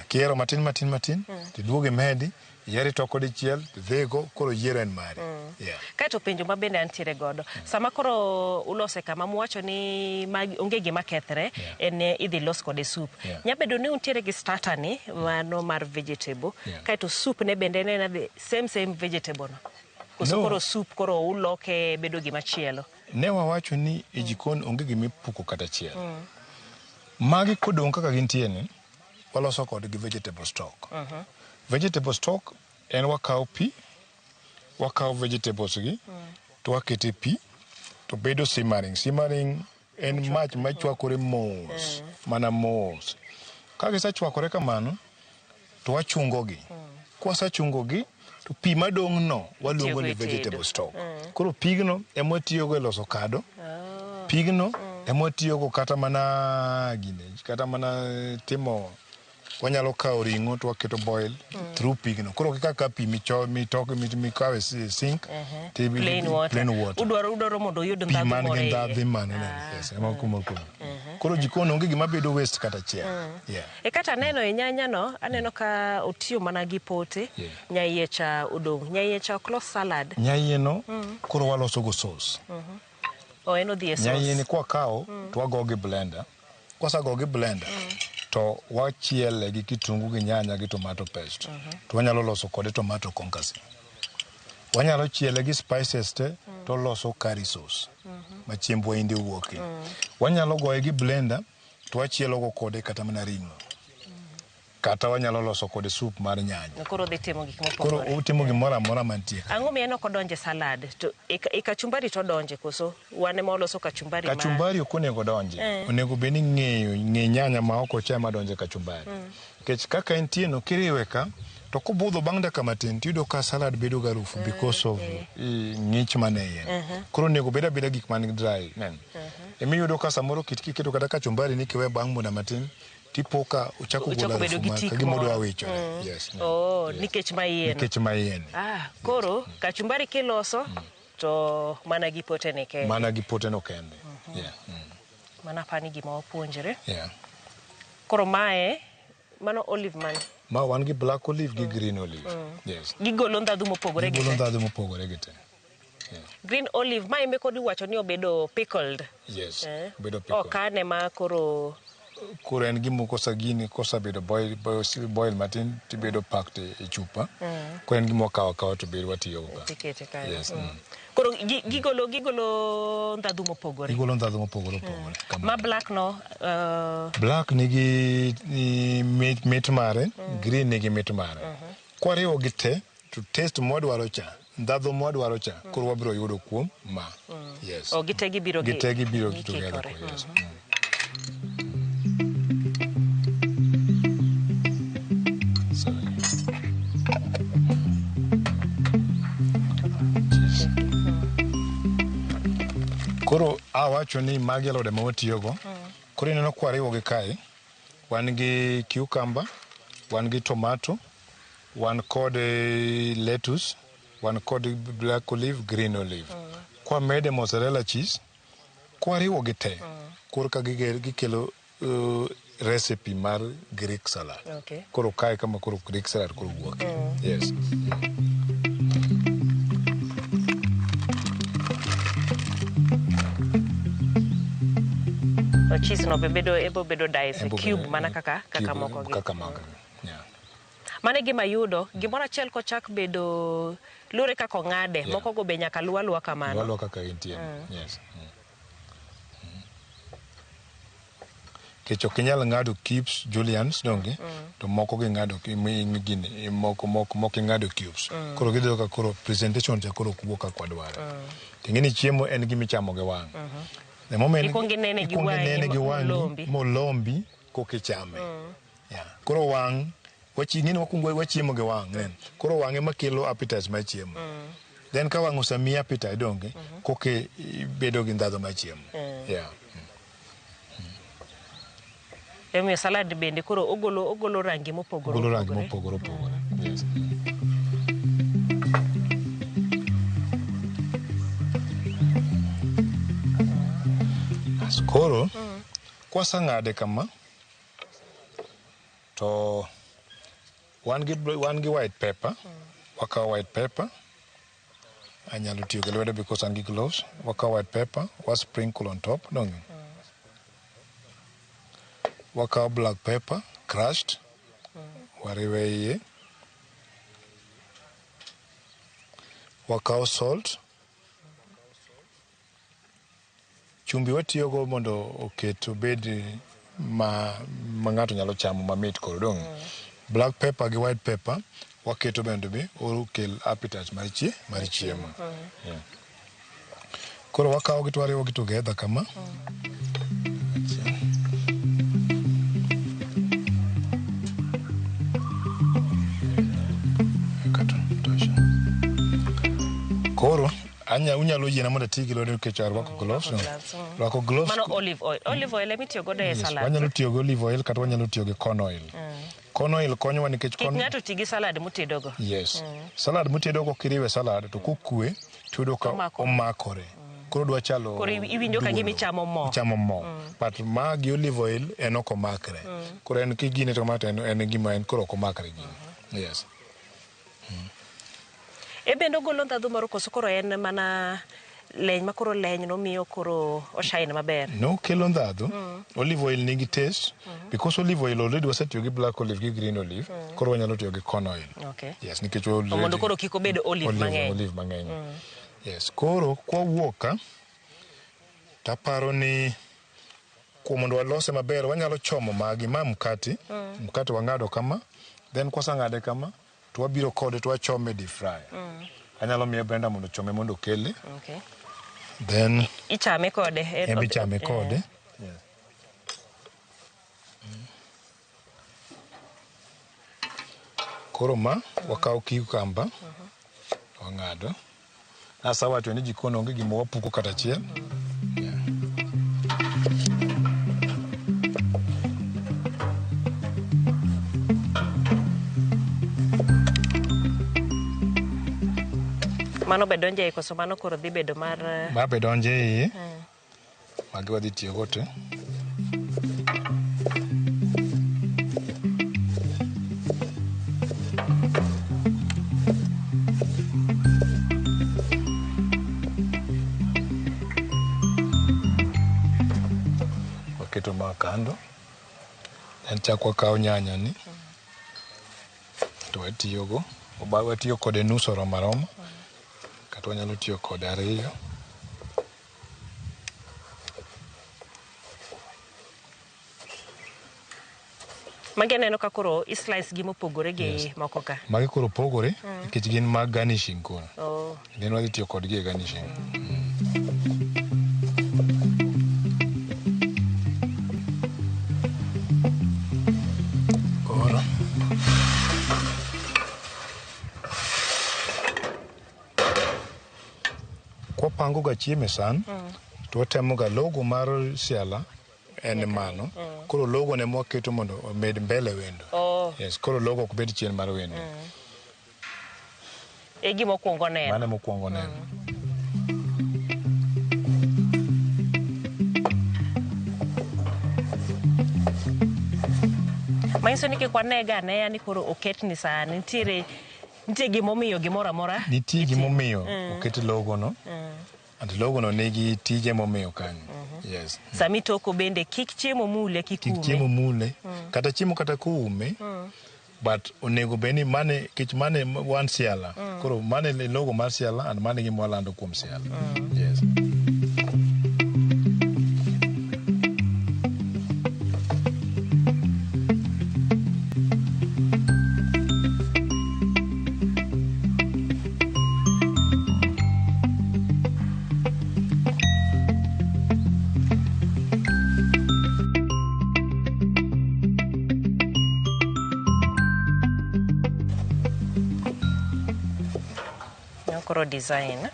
Kiero matin. Tiduoge medi. Yeri toko dichiel, dhego, koro yiero en mari. Kaito penjo ma bende antiere godo. Sama koro ulose kama muwacho ni onge gima kethre, en idhi los kode soup. Nyabedo ni untiere gi starter ni, mano mar vegetable. Kaito soup ne bende ne the same vegetable no. Koso koro soup koro uloke bedo gima chielo. Ne wawacho ni e jikon onge gima ipuko kata chielo. Magi kodong' kaka gintie ni, waloso kod gi vegetable stock. Vegetable stock en wakaw pi, wakaw vegetables gi, to wakete pi, to bedo simmering. Simmering en mach machwakore mos, mana mos. Kagise chwakore kamano, to wachungo gi. Kwasechungo gi, to pi madong no waluongo ni vegetable stock. Koro pigno ema tiyo go loso kado. Pigno ema tiyo go kata mana timo wanyalo kawo ring'o to waketo boil through pigno. Koro kaka pi mikawe sink plain water. Udwaro mondo yud ndadhu more. Pi man gi ndadhu mane yes ema kumo. Koro jikon onge gima bedo waste kata chiel. E kata neno e nyanya no aneno ka otiyo mana gi pote. Nyaiye cha udong. Nyaiye cha oklos salad. Nyaiye no koro waloso go sauce. Eno dhie sauce. Nyaiye ni kwa kao to wago gi blender. Kwasa go gi blender to wachiele gi kitungu gi nyanya gi tomato paste. To wanyalo loso kode tomato concasse. Wanyalo chiele gi spices te to loso curry sauce. Ma chiembo indi wuoke. Wanyalo goye gi blender to wachielo go kode kata mana ring'o. Kata wanyalo loso kode soup mar nyanya. Koro dhi timo gik mopogore. Koro utimo gimoro amora mantie. Ang'o mieno kodonje salad to e kachumbari to donje koso wane ma oloso kachumbari ma. Kachumbari ok onego donje. Onego beni ng'e nyanya ma ok ochama donje kachumbari. Kech kaka entie no kiriwe ka to kobudho bang' dakika matin tiyudo ka salad bedo garufu because of ng'ich mane yen. Koro onego beda gik man dry. Emiyudo ka samoro kiketo kata kachumbari ni kiwe bang' muda matin tipoka uchako gola rufu kagimodwa wicho. Yes. Nikech mayien. Nikech mayien. Koro kachumbari kiloso to mana gi pote ne kende. Mana gi pote no kende. Mana pani gima wapuonjore. Yeah. Koro mano olive man. Ma wan gi black olive gi green olive. Yes. Gigolo ndadhu mopogore gite. Gigolo ndadhu mopogore gite. Green olive ma imbe kodi wacho ni obedo pickled. Yes. Obedo pickled. Okane ma koro en gimo kosa bedo boil matin tibedo packed e chupa. Koro en gimo kawa to bedo watiyo go. Tikete kayo. Yes. Koro gigolo ndadhu mopogore. Gigolo ndadhu mopogore. Ma black no black nigi mit mare, green nigi mit mare. Kwariwo gite to taste modwaro cha. Ndadhu modwaro cha. Koro wabiro yudo kuom ma. Yes. Gite gibiro together. Yes. Koro awacho ni magi alode ma watiyogo. Koro ineno kwariwo gi kae. Wan gi cucumber, wan gi tomato, wan kod lettuce, wan kod black olive, green olive. Kwa mede mozzarella cheese, kwariwo gi te. Koro ka gikelo recipe mar Greek salad. Koro kae kama koro Greek salad koro wuoke. Yes. Cheese no bedo dice cube mana kaka moko gi. Kaka moko. Mane gima yudo gimoro achiel kochak bedo lure kaka ng'ade moko go be nyaka luwa kamano. Luwa kaka intie. Yes. Kecho kinyal ng'ado cubes julians donge to moko gi ng'ado gini moko ng'ado cubes. Koro gido ka koro presentation ja koro kubo ka kwadwaro. Tingeni chiemo en gimi chamo gi wang'. The moment ikongi nene gi wang' molombi kokichame. Koro wang' wachingini wakungo wachiemo gi wang'. Koro wang' ema kelo appetite ma chiemo. Then ka wang' osamiyi appetite donge koke bedo gi ndadhu ma chiemo. Emi salad bende koro ogolo rangi mopogore. Ogolo rangi mopogore. Yes. Koro kwasa ng'ade kama to wan gi white pepper. Wakawo white pepper. Anyalo tiyo gi lwedo because an gi gloves. Wakawo white pepper, wa sprinkle on top donge. Wakawo black pepper crushed. Wariwe iye. Wakawo salt. Chumbi watiyogo mondo oket obed ma ng'ato nyalo chamo mamit koro donge. Black pepper gi white pepper waketo bende be okel appetite mar chiemo. Koro wakawo gi to wariwo gi together kama. Tosha. Koro unyalo yiena mondo ati gi lwedo nikech arwako gloves. Rwako gloves. Mano olive oil. Olive oil emi tiyo godo e salad. Wanyalo tiyo gi olive oil kata wanyalo tiyo gi corn oil. Corn oil konyowa nikech kik ng'ato ti gi salad mutedogo. Yes. Salad mutedogo kiriwe salad to kukwe tudo ka omakore. Koro dwa chalo. Koro iwinjo ka gimi chamo mo. Chamo mo. But ma gi olive oil en ok omakre. Koro en kigine to mata en gima en koro ok omakre gini. Yes. E bendo golo ndadhu moro koso koro en mana leny makoro leny no miyo koro oshine maber. No kelo ndadhu. Olive oil nigi taste because olive oil already wasetiyo gi black olive gi green olive. Koro wanyalo tiyo gi corn oil. Okay. Yes, nikech already. Mondo koro kik obed olive mang'eny. Olive mang'eny. Yes, koro kwawuoka taparo ni mondo walose maber wanyalo chomo magi ma mkati. Mkati wang'ado kama. Then kwasang'ade kama to wabiro kode to wachome deep fry. Anyalo miye Brenda mondo chome mondo kele. Okay. Then ichame kode. Ichame kode. Yes. Koro ma wakaw cucumber. Wang'ado. Asa wacho ni jikon onge gima wapuko kata achiel. Mano be donje koso mano koro dhi bedo mar ma be donje iye. Magi wadhi tiyo go te. Waketo ma kando. En chakwa kawo nyanya ni. To watiyo go. Watiyo kode nus oromo aroma. Kata wanyalo tiyo kode ariyo. Magi aneno ka koro islice gi mopogore gi moko ka. Magi koro pogore nikech gin mag garnishing koro. Then wadhi tiyo kodgi e garnishing. Koro kwapango ga chiemo e san to watemo ga logo mar siala en mano. Koro logo ne mwaketo mondo omed mbele wendo. Yes, koro logo ok bed chien mar wendo. E gima okwongo neno. Mano mokwongo neno. Manyiso ni kik wanega aneya ni koro oket ni sani. Nitie gimomiyo gimoro amora. Nitie gimomiyo oket logo no. And logo no nigi tije momiyo kanyo. Yes. Sami toko bende kik chiemo mule kikume. Kik chiemo mule. Kata chiemo kata kuume. But onego beni mane kich mane one siala. Koro mane logo mar siala and mane gimo lando kuom siala. Yes. Koro design.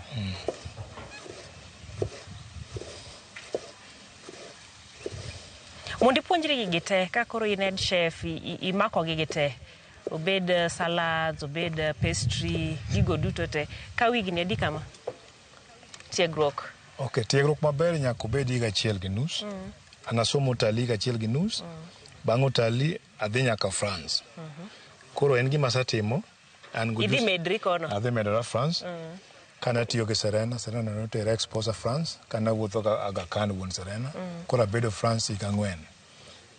Mondi puonjri gigi te ka koro in head chef imako gigi te. Obed salads, obed pastry, gigo duto te. Ka wigni adi kama? Tiegruok. Okay, tiegruok maber nyaka obed higa achiel gi nus. Anasomo Utalii higa achiel gi nus. Bang' Utalii adhi nyaka France. Koro en gima asatimo. Idhi medri kono. Adhi medora France. Kana tiyo gi Serena notera exposa France. Kana wuotho ga Aga Khan wuon Serena. Koro abedo France higa 4.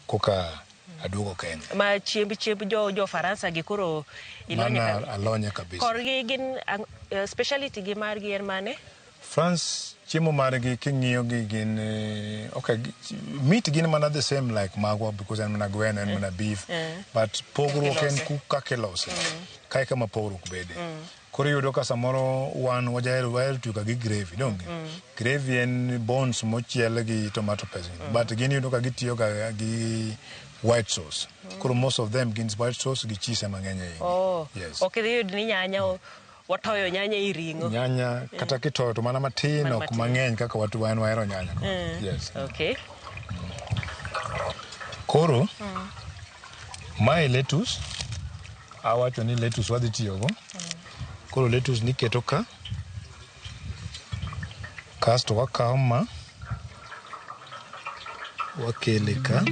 Koka aduogo Kenya. Ma chiemb jo Faransa gi koro ilonye ka. Mana alonye kabisa. Kor gi gin speciality gi margi en mane? France chiemo margi king'iyo gi gin okay, meat gin mana the same like magwa because en mana gweno en mana beef. But pogruok en kaka ilose. Kai kama pogruok bede. Koro yudo ka samoro wan wajahero tiyo gi gravy donge. Gravy en bones mochiel gi tomato paste. But gin yudo ka gitiyo gi white sauce. Koro most of them gins white sauce gi cheese mang'eny. Yes. Okay, yud ni nyanya watoyo nyanya i ring'o. Nyanya kata kitoyo to mana matin ok mang'eny kaka watu wan wahero nyanya. Yes. Okay. Koro mae lettuce awacho ni lettuce wadhi tiyogo. Koro lettuce niketo ka kasto wakawo ma wakele ka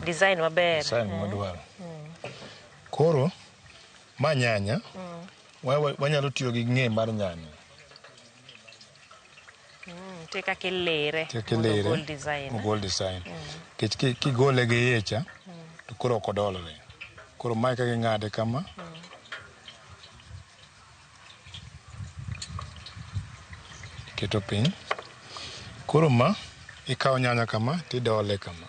design maber. Design madwaro. Koro ma nyanya wanyalo tiyo gi ng'e mar nyanya. Te kaka ilere. Mogol design. Kigole gi iye cha to koro ok odolore. Koro mae kaka ing'ade kama. Keto piny. Koro ma ikawo nyanya kama tidole kama.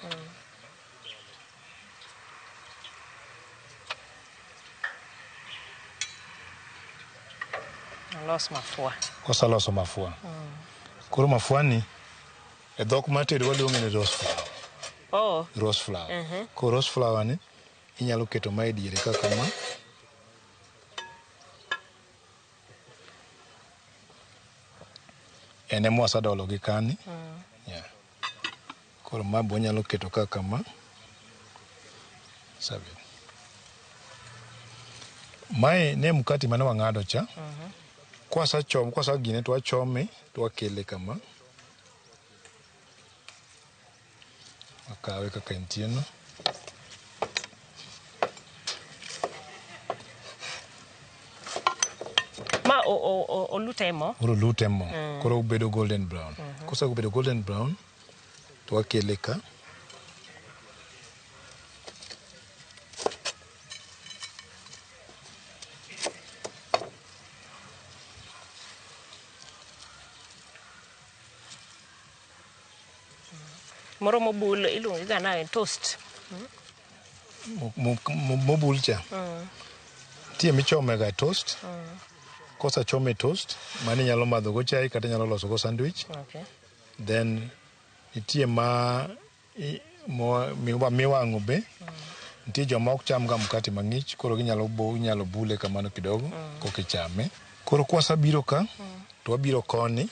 Los mafua. Kosaloso mafua. Koro mafua ni e dhok mar tedo waluonge ni roast flour. Roast flour. Koro roast flour ni inyalo keto ma e diere kaka ma. Ene mwasadolo gi kani. Koro ma bo nyalo keto kaka ma. Sabi. Mae ne mkati mane wang'ado cha. Kwasa gine to wachome to wakele kama. Wakawe kaka entie no. Ma olute mo? Olute mo. Koro ubedo golden brown. Kosa ubedo golden brown to wakele ka. Moro mobul iluongo ga na toast. Mobul cha. Tie michome ga toast. Kosa chome toast, mani nyalo madho go chai kata nyalo loso go sandwich. Then itie miwang'o be. Nitie joma ok cham ga mkati mang'ich, koro ginyalo bule kamano kidogo kokichame. Koro kwasabiro ka to wabiro koni.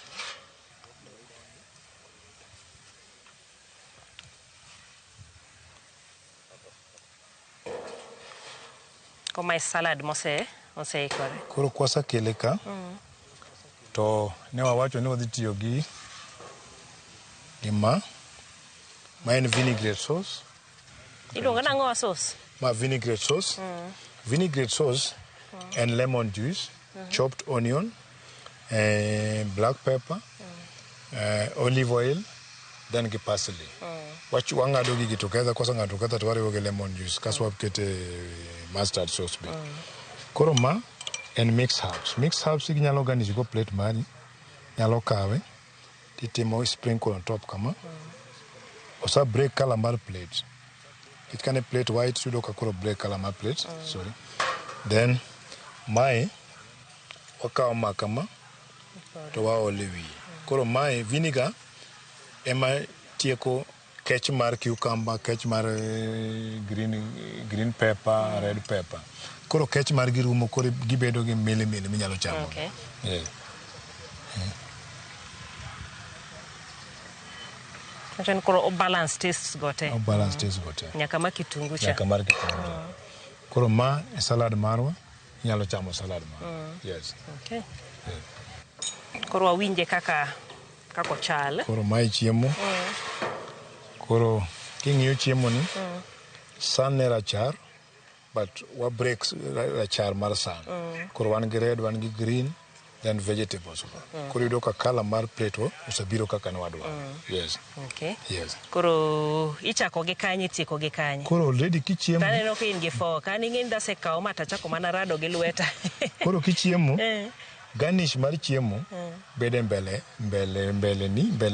Koma salad mose ikore. Koro kwasa kele ka to ne wawacho ni wadhi tiyo gi ma en vinaigrette sauce. Iluongo nang'o sauce? Ma vinaigrette sauce. Vinaigrette sauce and lemon juice, chopped onion, black pepper, olive oil, then gi parsley. Wang'ado gigi together, kosa ng'ado together to wariwo gi lemon juice, kaso wakete mustard sauce be. Koro ma en mix herbs. Mix herbs inyalo garnish go plate mari, nyalo kawe, titimo sprinkle on top kama. Osa break color mar plate. It can a plate white, sudo kakuro break color mar plate. Sorry. Then mae wakawo ma kama to waole wiye. Koro mae vinegar ema tieko kech mar cucumber, kech mar green pepper, red pepper. Koro kech mar girumo, koro gibedo gi mili minyalo chamo. Okay. Yeah. Achon koro balance taste gote. Balance taste gote. Nyaka ma kitungu cha. Nyaka mar kitungu. Koro ma e salad marwa, inyalo chamo salad marwa. Yes. Okay. Koro wawinje kaka chal. Koro mae chiemo. Koro king'iyo chiemo ni, san ne rachar, but wa break rachar mar san. Koro wan gi red, wan gi green, then vegetables. Koro yudo ka color mar plate osebiro kaka ne wadwa. Yes. Okay. Yes. Koro ichako gi kanye, tieko gi kanye. Koro already kichiemo. Taneno ka in gi fork, an ing'eni dasekawo mata chako mana rado gi lweta. Koro kichiemo, garnish mar chiemo bede mbele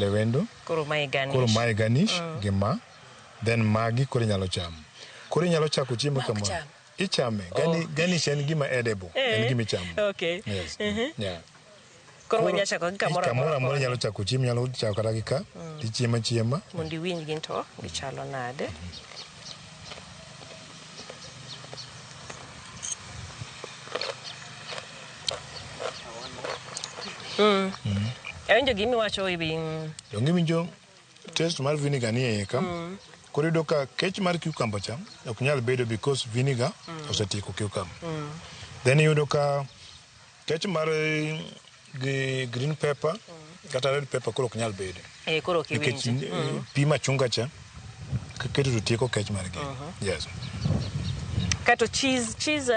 wendo koro mae garnish gi ma then magi koro inyalo chamo. Koro inyalo chako chiemo kamano ichame. Garnish en gima edible, en gima ichamo. Okay. Yes. Yeah. Koro wanya chako kamoro amora nyalo chako chiemo, nyalo chako kata gi ka chiema mondo iwinj ginto gichalo nade. Enjo gimi wacho ibi. Dongi minjo taste mar vinegar ni eka. Koro yudo ka kech mar cucumber cha ok nyal bedo because vinegar osetieko cucumber. Then yudo ka kech mar green pepper kata red pepper koro ok nyal bedo. Koro kiwinji. Pi machunga cha keto to tieko kech mar gi. Yes. Kato cheese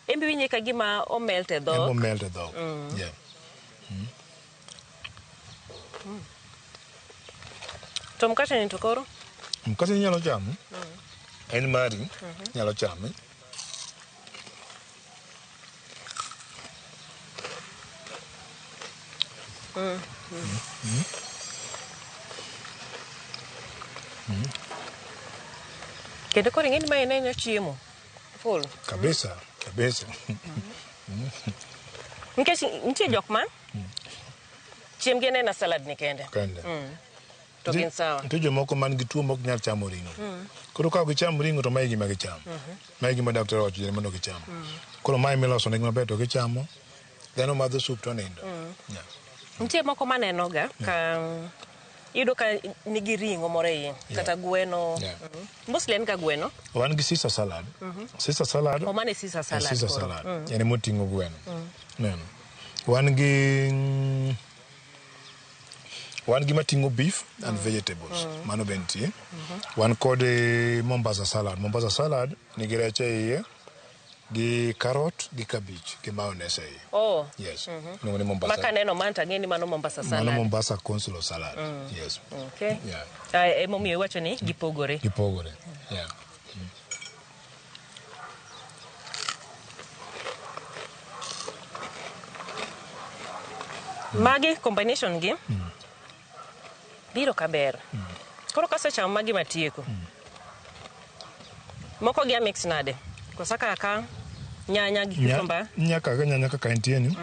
embi winje ka gima o melte dog. Yeah. To mkate ni tokoro? Mkate nyalo chamo. En mari nyalo chame. Kendo koro ing'eni ma en chiemo full. Kabisa. Nikech nitie jok ma chiemgi en salad ni kende. To gin sawa. Nitie jomoko man gi tuo mok nyal chamo ring'o. Koro ka gichamo ring'o to mae gima gichamo. Mae gima daktari owacho ni mondo gicham. Koro mae miloso negi maber to gichamo. Then omadho soup to nindo. Nitie moko maneno ga ka iyudo ka nigi ring'o moro iye kata gweno. Mostly en ka gweno. Wan gi Caesar salad. Caesar salad. Mane Caesar salad. Caesar salad. Yani moting'o gweno. Neno. Wan gi mating'o beef and vegetables. Mano bentie. Wan kod Mombasa salad. Mombasa salad nigi rech iye gi carrot gi cabbage gi mayonnaise iye. Yes. Nongo ni Mombasa. Maka neno manta ngeni mano Mombasa salad. Mano Mombasa consular salad. Yes. Okay. Yeah. Momiyo wacho ni gipogore. Yeah. Magi combination gi biro kaber. Koro kasechamo magi matieko. Moko gi mix nade. Kosa kaka nyanya gi cucumber. Nyanya kaka entie ni.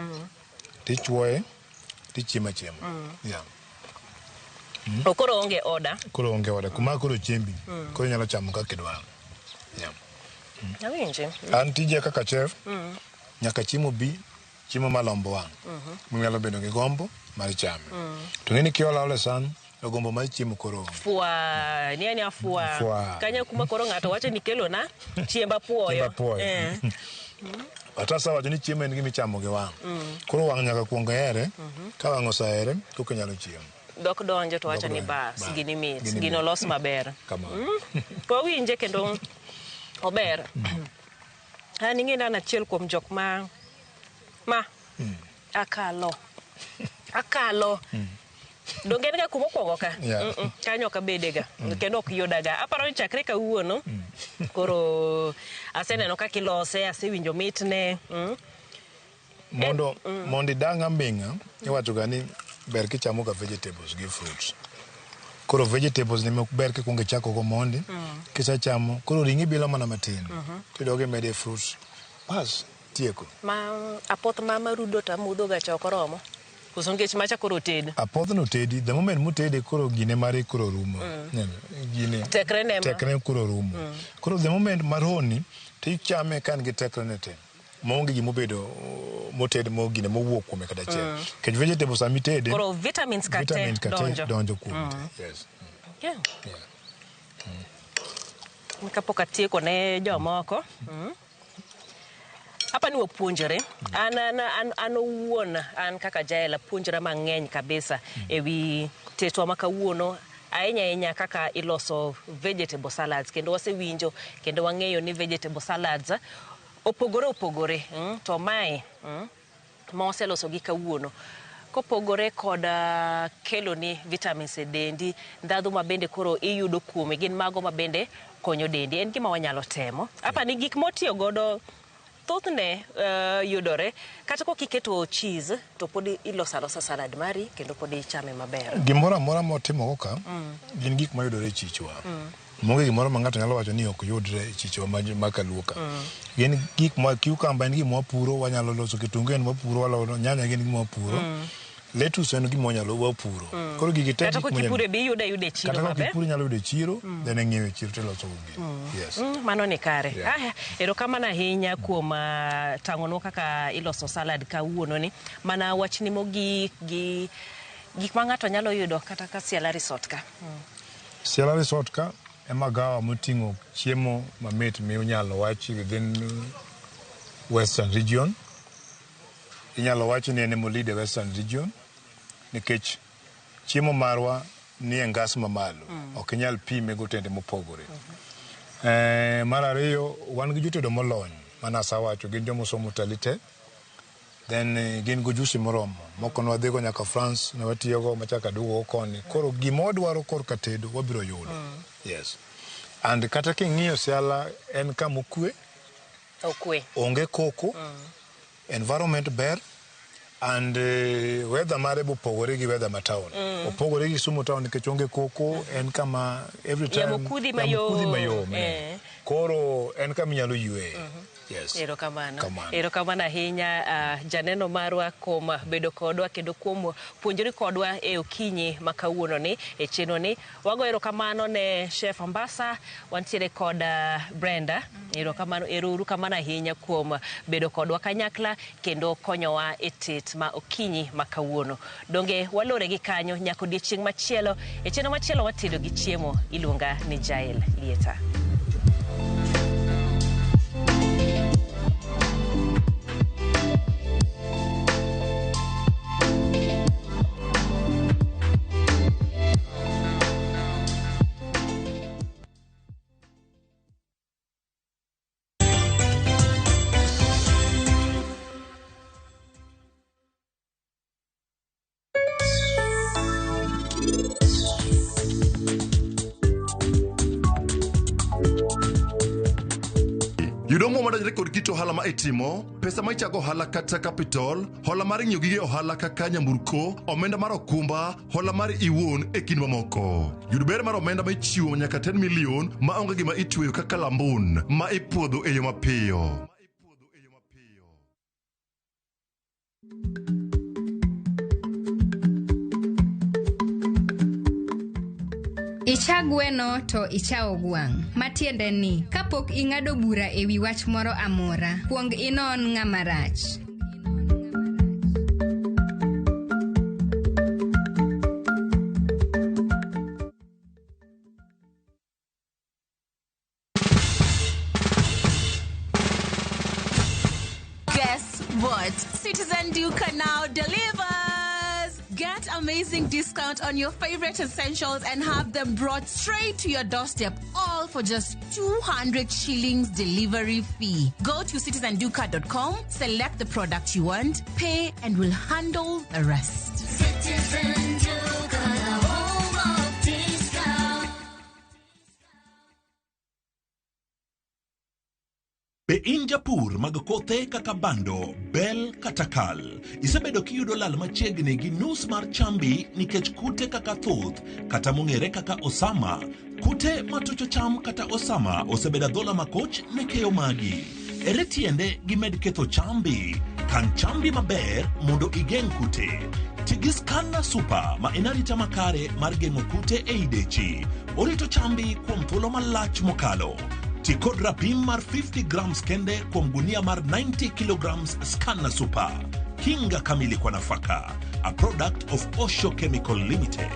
Tichwoye tichiema. Yeah. Koro onge order. Kuma koro chiembi. Koro nyalo chamo kaka idwaro. Yeah. Awinje. An tije kaka chef. Nyaka chiemo bi chiemo malombo wang'. Nyalo bedo gi gombo mar chame. To ng'eni kiola ole san gombo mar chiemo koro. Fua, ni afua. Kanya kuma koro ng'ato wacho ni kelo na chiemba puoyo. Ata sawa ni chiemo en gima ichamo gi wang'. Koro wang' nyaka kuong here. Ka wang' osahere to nyalo chiemo. Dok donjo to wacho ni bas gini mit, gino los maber. Ko winje kendo ober. An ing'eni an achiel kuom jok ma akalo dongen ga kuma okwongo ka kanyo ka bedega kendo ok yodaga aparo ni chakre kawuono koro aseneno kaka ilose asewinjo mitne mondo idang' aming'a iwacho ga ni ber kichamo ga vegetables gi fruits. Koro vegetables ni ber kikwongo ichako go mondi kisechamo koro ring'i bilo mana matin tidoge mede fruits bas tieko. Ma apoth marudo ta mudho ga choko romo. Koso ngech macha koro ted. Apoth no tedi, the moment mutede koro gine mare koro rumo. Gine. Tekre koro rumo. Koro the moment maroni tichame kan gi tekre ne te. Mongi gimo bedo moted mo gine mowuok kuome kata chiel. Kech vegetables amitede. Koro vitamins kate donjo kuome. Yes. Yeah. Kapok atieko ne jomoko. Hapa ni wapuonjore. An owuon an kaka Jael puonjora mang'eny kabisa ewi teto ma kawuono ahinya kaka iloso vegetable salads kendo wasewinjo kendo wang'eyo ni vegetable salads opogore to mae ma waseloso gi kawuono kopogore kod kelo ni vitamins e dendi ndhadhu ma bende koro iyudo kuome gin mago ma bende konyo dendi en gima wanyalo temo. Hapa ni gik motiyo godo thothne yudore kata kokiketo cheese to pod iloso salad mari kendo pod ichame maber. Gimoro amora motimo ka gin gik mayudore e chichwa. Monge gimoro ma ng'ato nyalo wacho ni ok yudre e chichwa ma kaluoka. Gin gik ma cucumber en gima wapuro, wanyalo loso kitungu en wapuro, walo nyanya gin gima wapuro. Lettuce en gima wanyalo wapuro. Koro gigi te kata kokipure bi yude chiro maber. Kata kokipure nyalo yude chiro, then ng'iewe chiro to loso gi. Yes. Mano ni kare. Aya, erokamano ahinya kuom tang'onwa kaka iloso salad kawuono ni. Mana wachni mogik gi gik ma ng'ato nyalo yudo kata ka Ciela Resort ka. Ciela Resort ka e magawa moting'o chiemo mamit minyalo wachi within Western region. Inyalo wachi ni en molide Western region nikech chiemo marwa ni e ngas mamalo. Ok inyal pime gotende mopogore. Mar ariyo wan gi jotedo molony mana sawacho gin jomosomo talite. Then gin go juice moromo moko nwadhigo nyaka France ne watiyogo machaka duogo koni. Koro gima wadwaro korka tedo wabiro yudo. Yes. And kata king'iyo Ciela en kama okwe. Onge koko. Environment ber. And weather mare bopogore gi weather ma town. Opogore gi Kisumu town nikech onge koko en kama every time. Yamokudhi mayom. Koro en kama inyalo yue. Yes. Erokamano ahinya janeno marwa kuom bedo kodwa kendo kuom puonjori kodwa e okinyi makawuono ni e chenro ni. Wago erokamano ne Chef Ambassa, wantiere kod Brenda. Erokamano ahinya kuom bedo kodwa kanyakla kendo konyowa e tet ma okinyi makawuono. Donge walore gi kanyo nyaka odiochieng' machielo e chenro machielo watedo gi chiemo iluonga ni Jael Lieta. Yudo mo madajre kod kit ohala ma itimo, pesa ma ichako ohala kata capital, hola mar ng'iyo gige ohala kaka nyamburko, omenda mar okumba, hola mar iwuon e kind mamoko. Yud ber mar omenda ma ichiwo nyaka 10 million ma onge gima itweyo kaka lambun ma ipuodho e yo mapiyo. Icha gweno to ichao gwang'. Matiende ni, kapok ing'ado bura e wi wach moro amora, kuong inon ng'ama rach. Guess what? Citizen Duca now delivers! Get amazing discount on your favorite essentials and have them brought straight to your doorstep, all for just 200 shillings delivery fee. Go to citizenduca.com, select the product you want, pay, and we'll handle the rest. Citizen Duca, the home of discount. Be in japur mag kothe kaka bando, bel kata kal. Isebedo kiyudo lal machiegni gi nus mar chambi nikech kute kaka thuth kata mong'ere kaka osama. Kute matucho cham kata osama osebedo dhola makoch ne keyo magi. Ere tiende gimed ketho chambi? Kan chambi maber mondo igeng' kute. Tigi Scanner Super ma en arita makare mar geng'o kute e idechi. Orito chambi kuom thuolo malach mokalo. Ti kod rapim mar 50 grams kende kuom gunia mar 90 kilograms Scanner Super. Kinga kamili kwa nafaka. A product of Osho Chemical Limited.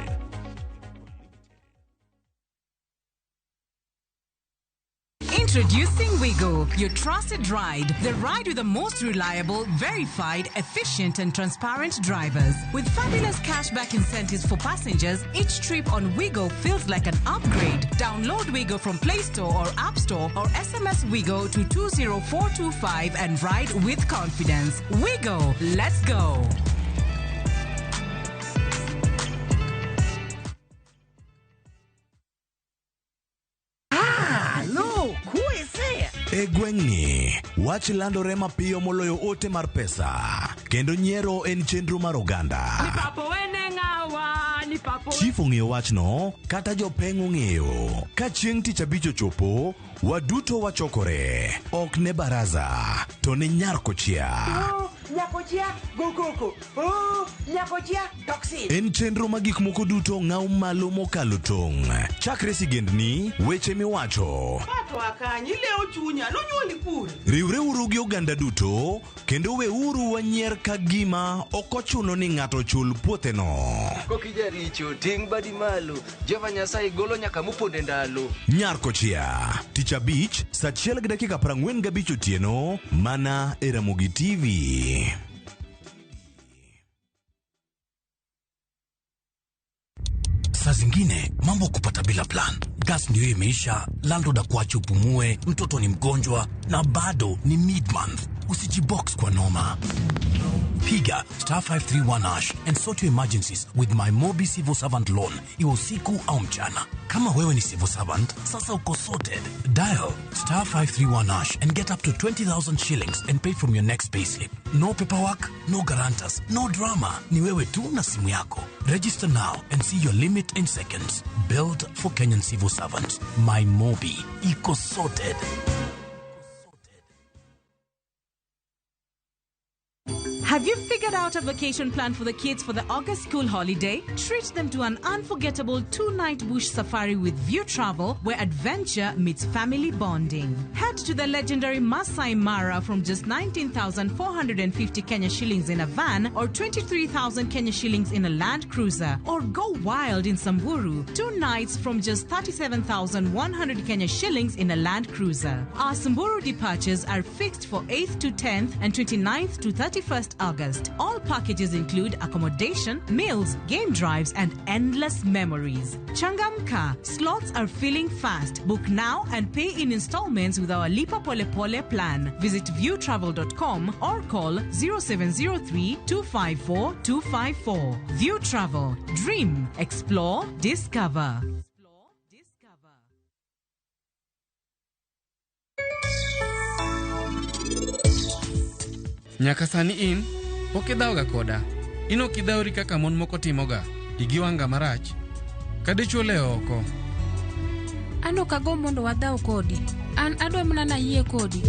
Introducing Wigo, your trusted ride. The ride with the most reliable, verified, efficient, and transparent drivers. With fabulous cashback incentives for passengers, each trip on Wigo feels like an upgrade. Download Wigo from Play Store or App Store or SMS Wigo to 20425 and ride with confidence. Wigo, let's go. E gweng'ni, wach landore mapiyo moloyo ote mar pesa. Kendo nyiero en chenro mar oganda. Chief ong'eyo wachno, kata jopeng' ong'eyo. Ka chieng' tich abich ochopo, waduto wachokore. Ok ne baraza, to ne nyarkochia. Nyakochia, go. Nyakochia, toxin. En chenro ma gik moko duto ng'aw malo mokalo tong'. Chakre sigendni, weche miwacho. Pato akanyi leo chunya, nonyuoli pur. Riwre uru gi oganda duto, kendo we uru wanyier ka gima okochuno ni ng'ato chul puothe no. Kokija richo, ting' badi malo, Jehova Nyasaye golo nyaka muponde ndalo. Nyarkochia, tich abich, saa 1:45 otieno, mana e Ramogi TV. Saa zingine mambo kupata bila plan. Gas ndio imeisha, landlord akuache upumue, mtoto ni mgonjwa na bado ni mid-month. Usijibox kwa noma. Piga *531# and sort your emergencies with my Mobi Civil Servant Loan, iwe usiku au mchana. Kama wewe ni civil servant, sasa uko sorted. Dial *531# and get up to 20,000 shillings and pay from your next payslip. No paperwork, no guarantors, no drama. Ni wewe tu na simu yako. Register now and see your limit in seconds. Built for Kenyan civil servants. My Mobi, iko sorted. Have you figured out a vacation plan for the kids for the August school holiday? Treat them to an unforgettable 2-night bush safari with View Travel, where adventure meets family bonding. Head to the legendary Masai Mara from just 19,450 Kenya shillings in a van or 23,000 Kenya shillings in a Land Cruiser. Or go wild in Samburu, 2 nights from just 37,100 Kenya shillings in a Land Cruiser. Our Samburu departures are fixed for 8th to 10th and 29th to 31st August. All packages include accommodation, meals, game drives, and endless memories. Changamka, slots are filling fast. Book now and pay in installments with our Lipa Pole Pole plan. Visit viewtravel.com or call 0703 254 254. View Travel. Dream, explore, discover. Nyaka sani in pok idhaoga koda. In ok idhaori kaka mon moko timoga. Igiwanga marach. Kadichuo leo oko. An ok agombo mondo wadhaw kodi. An adwa mana nayie kodi.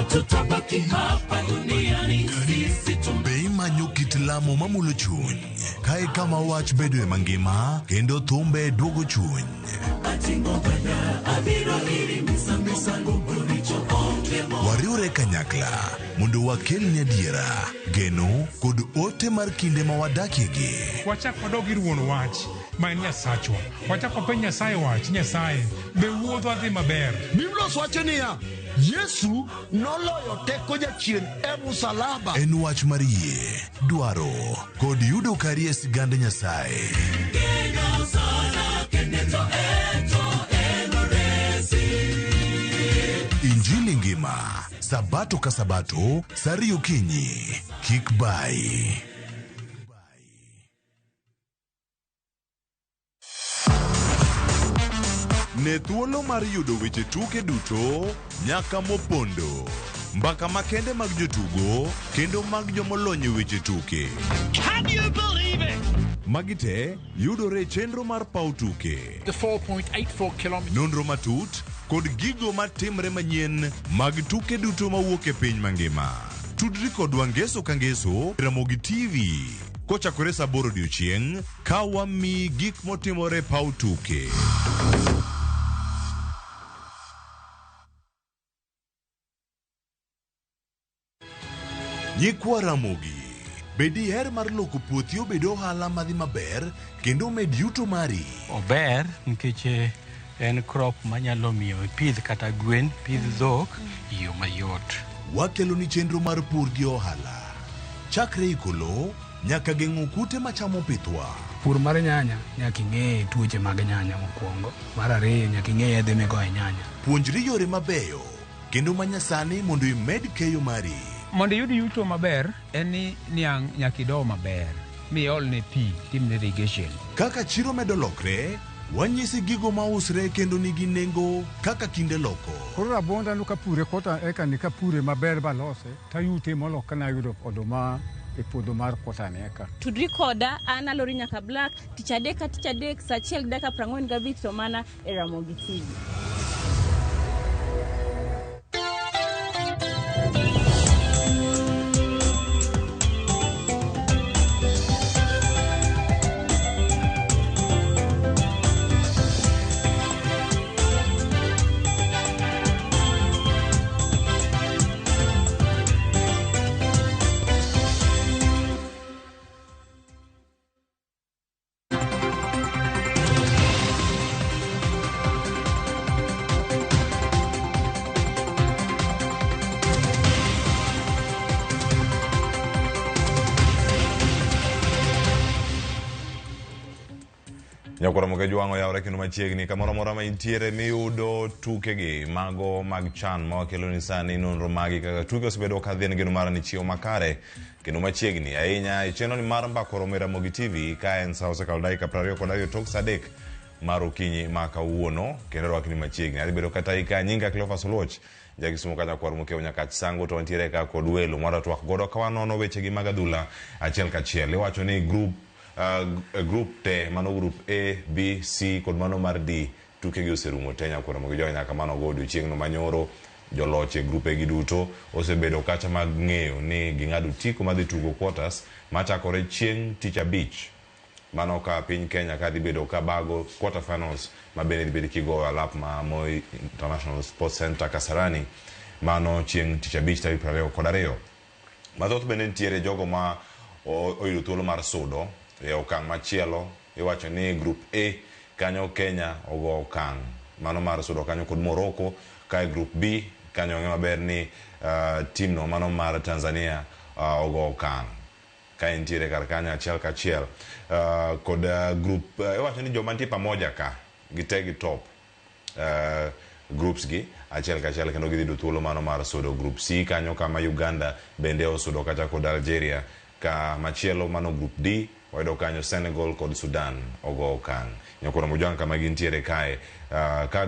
Tutabaki hapa duniani sisi Be imanyo kit lamo mamulo chuny. Kae kama wach bedoe mangima, kendo thumbe duogo chuny. Wariure kanyakla mondo wakelni adiera, geno kod ote mar kinde ma wadakiegi. Wachak wadog ir wuon wach ma en Nyasachwa. Wachak wapenj Nyasaye wach, Nyasaye be wuodhwa dhi maber. Biblos wacho niya, Yesu noloyo teko jachien e msalaba. En wach mar yie, dwaro kod yudo kari e sigand Nyasaye. Injili ngima, sabato ka sabato, sari okinyi, kik bai. Ne thuolo mar yudo weche tuke duto nyaka mopondo. Mbaka makende mag jotugo kendo mag jomolony weche tuke. Can you believe it? Magite yudore chenro mar pau tuke. The 4.84 kilometers. Nonro matut kod gigo matimre manyien mag tuke duto mawuok e piny mangima. Tudri kodwa ngeso ka ngeso Ramogi TV. Kochakore saa 8 odiechieng' ka wami gik motimore pau tuke. Nyikwa Ramogi, bedi her mar loko puothi obedo ohala madhi maber kendo med yuto mari. Ober nikech en crop manyalo miyo pidh kata gwen, pidh dhok iyo mayot. Wakelo ni chenro mar pur gi ohala. Chakre ikolo nyaka geng'o kute machamo pithwa. Pur mar nyanya nyaka ing'e tuoche mag nyanya mokwongo. Mar ariyo nyaka ing'e yedhe migoye nyanya. Puonjri yore mabeyo kendo manyasani mondo imed keyo mari. mondo yud yuto maber en ni niang' nyaka ido maber miol ne pi timne irrigation. Kaka chiro medo lokre, wanyisi gigo mausre kendo nigi nengo kaka kinde loko. Koro rabonda no kapure kota eka ni kapure maber balose tayute molok kana yudo oduma e puodho mar kota ne eka. Tudri koda an Alori nyaka Black tich adek sa achiel dakika 45 to mana e Ramogi TV. Nyakora moke juango yaure kendo machiegni kamoro mora ma intiere miyudo tukegi mago mag chan ma wakelo ni sani nonro magi kaka tuke osebedo kadhien geno mara ni chiewo makare kendo machiegni ahinya icheno ni mar mbakoro mera Ramogi TV ka en sa osekalo dakika 22 tok saa 3 mar okinyi ma kawuono kendo rwakni machiegni adhi bedo kata ika nyinga Cleophas Oluoch jagisumo kanya kwar mokeo nyaka sango to ntiere ka kod welo mara twak godo kawanono wechegi mag adhula achiel kachiel iwacho ni group te mano group A, B, C kod mano mar D tukegi oserumo te nyakora mogi joga nyaka mano go odiochieng'no manyoro joloch e grupegi duto osebedo kacha mag ng'eyo ni ging'ado tiko madhi tugo quarters machakore chieng' tich abich mano ka piny Kenya ka dhi bedo ka bago quarter finals ma bende dhi bedo kigoyo alap ma Moi International Sports Center Kasarani mano chieng' tich abich tarik 22 mathoth bende nitiere jogo ma oyudo thuolo mar sudo e okang' machielo iwacho ni group A kanyo Kenya ogo okang' mano mar sudo kanyo kod Morocco ka group B kanyo ng'e maber ni team no mano mar Tanzania ogo okang' ka intiere kar kanyo achiel kachiel kod group iwacho ni joma nitie pamoja ka gitegi top groups gi achiel kachiel kendo gidhi do thuolo mano mar sudo group C kanyo kama Uganda bende osudo kacha kod Algeria ka machielo mano group D wayudo kanyo Senegal kod Sudan ogo okang' nyakora mojwang' kama gintiere kae ka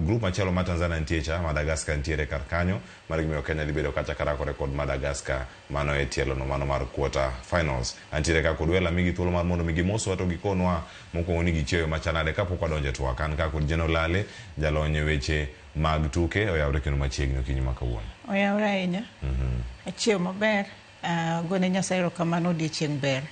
group machielo ma Tanzania nitie cha Madagascar nitiere kar kanyo mar gimiyo Kenya dhi bedo kacha karakore kod Madagascar mano e tielo no mano mar quarter finals antiere ka kod wela migi thuolo mar mondo migi moso wato gikonwa mokwongo ni gichiewo machanade kapok wadonje twak an ka kod Jeno Lale jalonye weche mag tuke oyawre kendo machiegni okinyi ma kawuono oyawre ahinya achiewo maber gone Nyasaye erokamano odiochieng' ber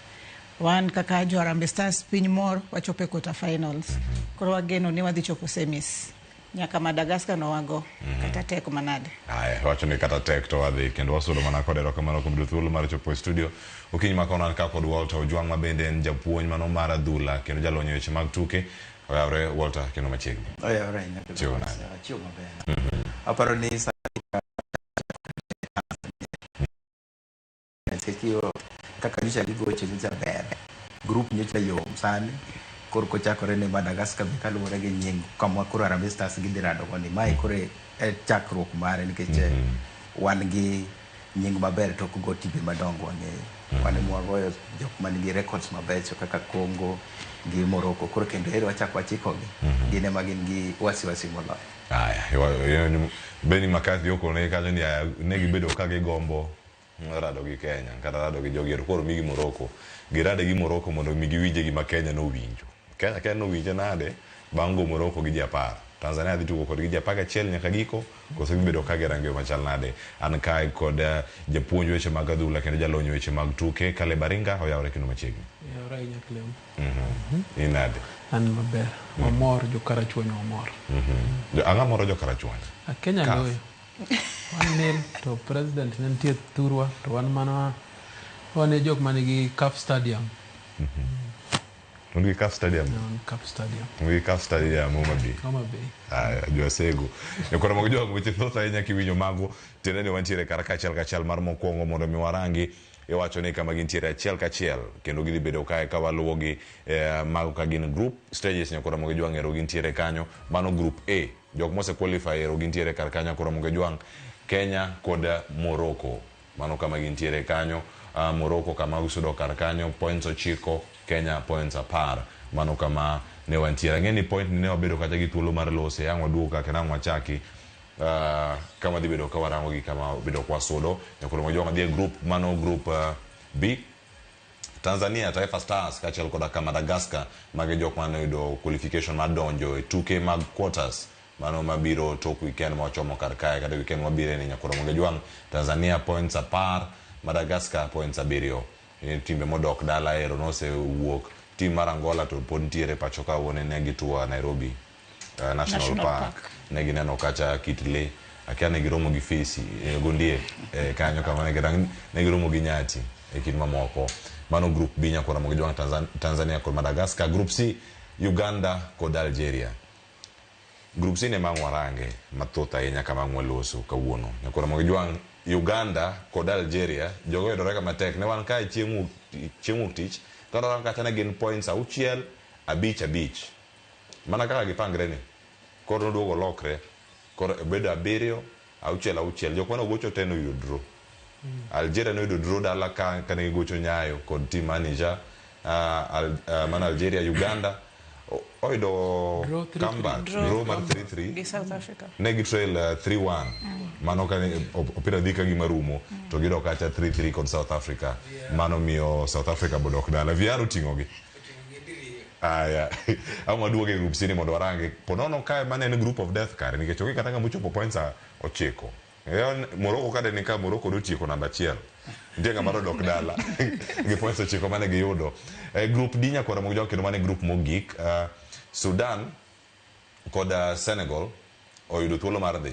wan kaka jo Harambee Stars piny mor wachopo e quarter finals koro wageno ni wadhi chopo semis nyaka Madagascar no wago kata tek manade aya wacho ni kata tek to wadhi kendo wasudo mana kod erokamano kuom thuolo mar chopo e studio okinyi ma kawuono ka kod Walter Ojwang' ma bende en japuonj mano mar adhula kendo jalonyo weche mag tuke oyawre Walter kendo machiegni oyawre chiwo maber aparo ni sekio kaka nisha ligo chenza ber group nyocha yo sani kor ko chakore ne Madagascar be kaluwore gi nying kama koro Harambee Stars gi dirado koni mai kore e chakruok mare nikech wan gi nying maber to ko tibe madongo ng'eyo wan mwagoyo jok man gi records mabecho kaka Congo gi Morocco koro kendo ero wachako wachikogi gine magin gi wasiwasi moloyo aya Benny McCarthy oko ne kanyo ni ne gibedo ka gigombo rado gi Kenya kata rado gi jogiero koro migi Morocco girade gi Morocco mondo migi winje gi ma Kenya no winjo Kenya no winje nade bango Morocco gi 10 Tanzania dhi tugo kod gi 11 nyaka giko koso gibedo ka girango machal nade an kai kod japuonj weche mag adhula kendo jalonyo weche mag tuke Kale Baringa oyawre kendo machiegni yawre nyaklem inade an maber mamor jo karachuonyo mamor anga moro jo karachuonyo Kenya loyo wan nil to president ne nitie thurwa to wan mana wan e jok manigi CAF Stadium Ungi CAF Stadium Ungi CAF Stadium Homa Bay Josego Nyakora mogo jogo weche thosa enya kiwinjo mago tenene wantiere karachiel kachiel mar mokwongo mondo mi warangi iwacho ni kama gintiere achiel kachiel kendo gidhi bedo kae ka waluwogi mago ka gin group stages nyakora mogo jwang' ero gintiere kanyo mano group A jok mose qualify ero gintiere kar kanyo koro mogo jwang' Kenya kod Morocco mano kama gintiere kanyo. Morocco kama usudo kar kanyo points 9, Kenya points 10. Mano kama ne wantiere. Ng'eni point ne wabedo kata gi thuolo mar lose yang waduoka kena wachaki kama dhi bedo ka warango gi kama bedo kwa sudo nyakoro mojonga dhi group mano group B. Tanzania Taifa Stars kachel koda ka Madagascar mage jok mano yudo qualification mar donjo e tuke mag quarters mano mabiro tok weekend ma chomo kar kae kata weekend mabiro ni nyakoro moge jwang. Tanzania points 10, Madagascar points 7. Timbe modok dala ero nose wuok. Tim mar Angola to pod ntiere pacho ka wone ne gitua Nairobi National Park. Ne gineno kacha kit le akia ne giromo gi fesi gondie kanyo kama ne giromo gi nyati e kit mamoko. Mano group B nyakora mogi jwang Tanzania kod Madagascar. Group C Uganda kod Algeria. Group C ne mangwarange matota yenya kama ngweloso kawuono nyakora mogi jwang Uganda kod Algeria jogo yudore kama tek ne wan kai chiemu tich karo kata ne gin points 6 5 mana kaka gipangre ni koro duogo lokre koro bedo 7 6 jok mano gocho teno yudo draw. Algeria no yudo draw dala ka ne gocho Nyayo kod team manager mana Algeria. Uganda oido comeback draw mar 3-3 gi South Africa ne gi trail 3-1 mano ka opira dhika gi marumo to gido kacha 3-3 kod South Africa. Mano mio South Africa bodok dala viaro tingo gi aya ama duoge group C ni mondo warange ponono kae mane en group of death kare nikech oki kata ngamucho po points 9. Morocco kade ni ka Morocco do tieko namba 1 ndiye maro dok dala gi points 9 mane giyudo. Group D nyakora mogo kendo mane group mogik. Sudan kod Senegal oyudo thuolo mar dhi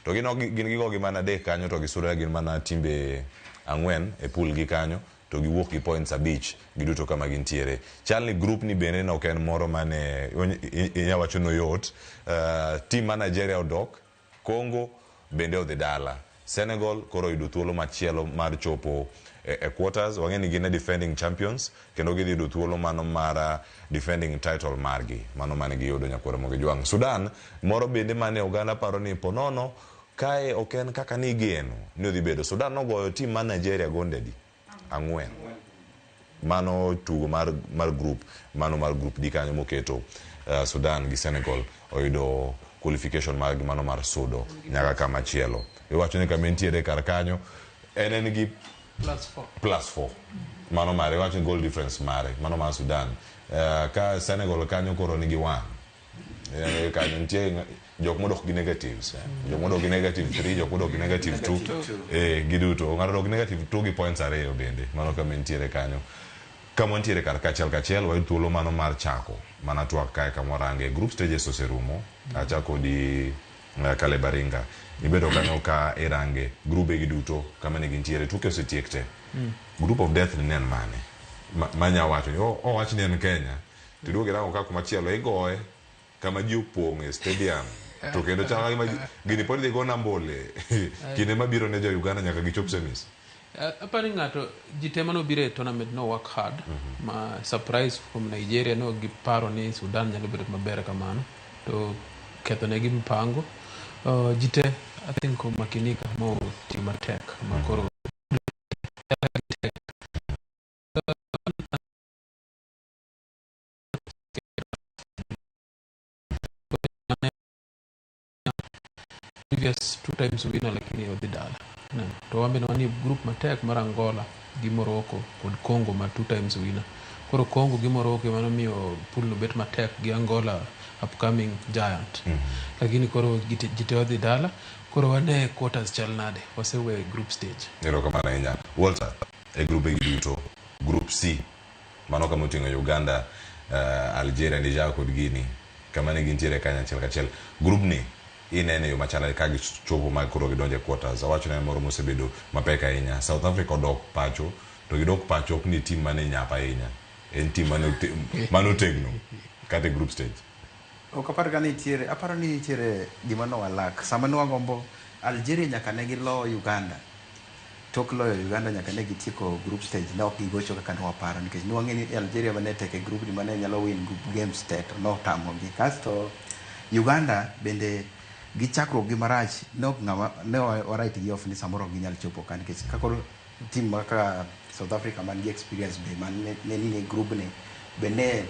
to gin gigo gi mana adek kanyo to gisura gin mana timbe 4 e pool gi kanyo to giwuok gi points 5 giduto kama gintiere. Chalni group ni bende no ken moro mane inyawacho no yot. Team ma Nigeria odok, Congo bende odhi dala. Senegal koro yudo thuolo machielo mar chopo e quarters. Wang'eni gin defending champions kendo gidhi yudo thuolo mano mar defending title margi mano mane giyudo nyakoro mogi jwang. Sudan moro bende mane Uganda paro ni ponono kae oken kaka ni geno ni odhi bedo. Sudan nogoyo team ma Nigeria gondedi 4 mano tugo mar group mano mar group D kanyo moketo Sudan gi Senegal oyudo qualification margi mano mar sudo nyaka kama chielo. Iwacho ni kama entiere kar kanyo en gi +4 mano mare wacho goal difference mare mano mar Sudan. Ka Senegal kanyo koro nigi 1 kanyo ntie jok modok gi negatives jok modok gi negative 3 jok modok gi negative 2 giduto ng'ato dok gi negative 2 gi points 2 bende mano kama entiere kanyo. Kama entiere kar kachiel wayud thuolo mano mar chako mana twak kae kama warange group stages oserumo achako di Kale Baringa ibedo kanyo ka irange grube giduto kama ne gintiere tuke osetiek te. Group of death ni en mane manya wacho ni wach ni en Kenya tiduoge rango ka kuma chielo igoye kama ji opong' e stadium to kendo chaka gini pod dhi go nambole kinde mabiro ne jo Uganda nyaka gichop semis. Apani ng'ato ji te mano biro e tournament no work hard ma surprise from Nigeria no giparo ni Sudan nyalo bedo maber kamano to ketho ne gi mpango. Ji te I think makinika mo tima tech makoro previous 2 times winner lakini odhi dala to wambe no ni group matek mar Angola gi Morocco kod Congo ma 2 times winner. Koro Congo gi Morocco mano miyo pool no bet matek gi Angola upcoming giant. Lakini koro jite odhi dala koro wane quarters chal nade wasewe group stage. Nero kama na inya Walter e group giduto group C mano kama utingo Uganda Algeria Niger kod Guinea kama ne gintiere kanya kachiel. Group ni inene yo machala ka gichopo mag koro gidonje quarters. Awacho ne moro mosebedo mapeka inya South Africa odok pacho to gidok pacho ni team mane nyapa inya en team mano tegno kate group stage. Okapar gani tiere aparo ni tiere gima no walak sama no gombo Algeria nyaka ne gilo Uganda tok loyo Uganda nyaka ne gitieko group stage na ok gigocho kaka no waparo nikech no ng'eni Algeria mane teke group ni mane nyalo win group games te to no tamo gi kasto Uganda bende gi chakruok gi marach ne waraiti gi off ni samoro ginyal chopo ka nikech kakoro team maka South Africa man gi experience be man ne ni group ne be ne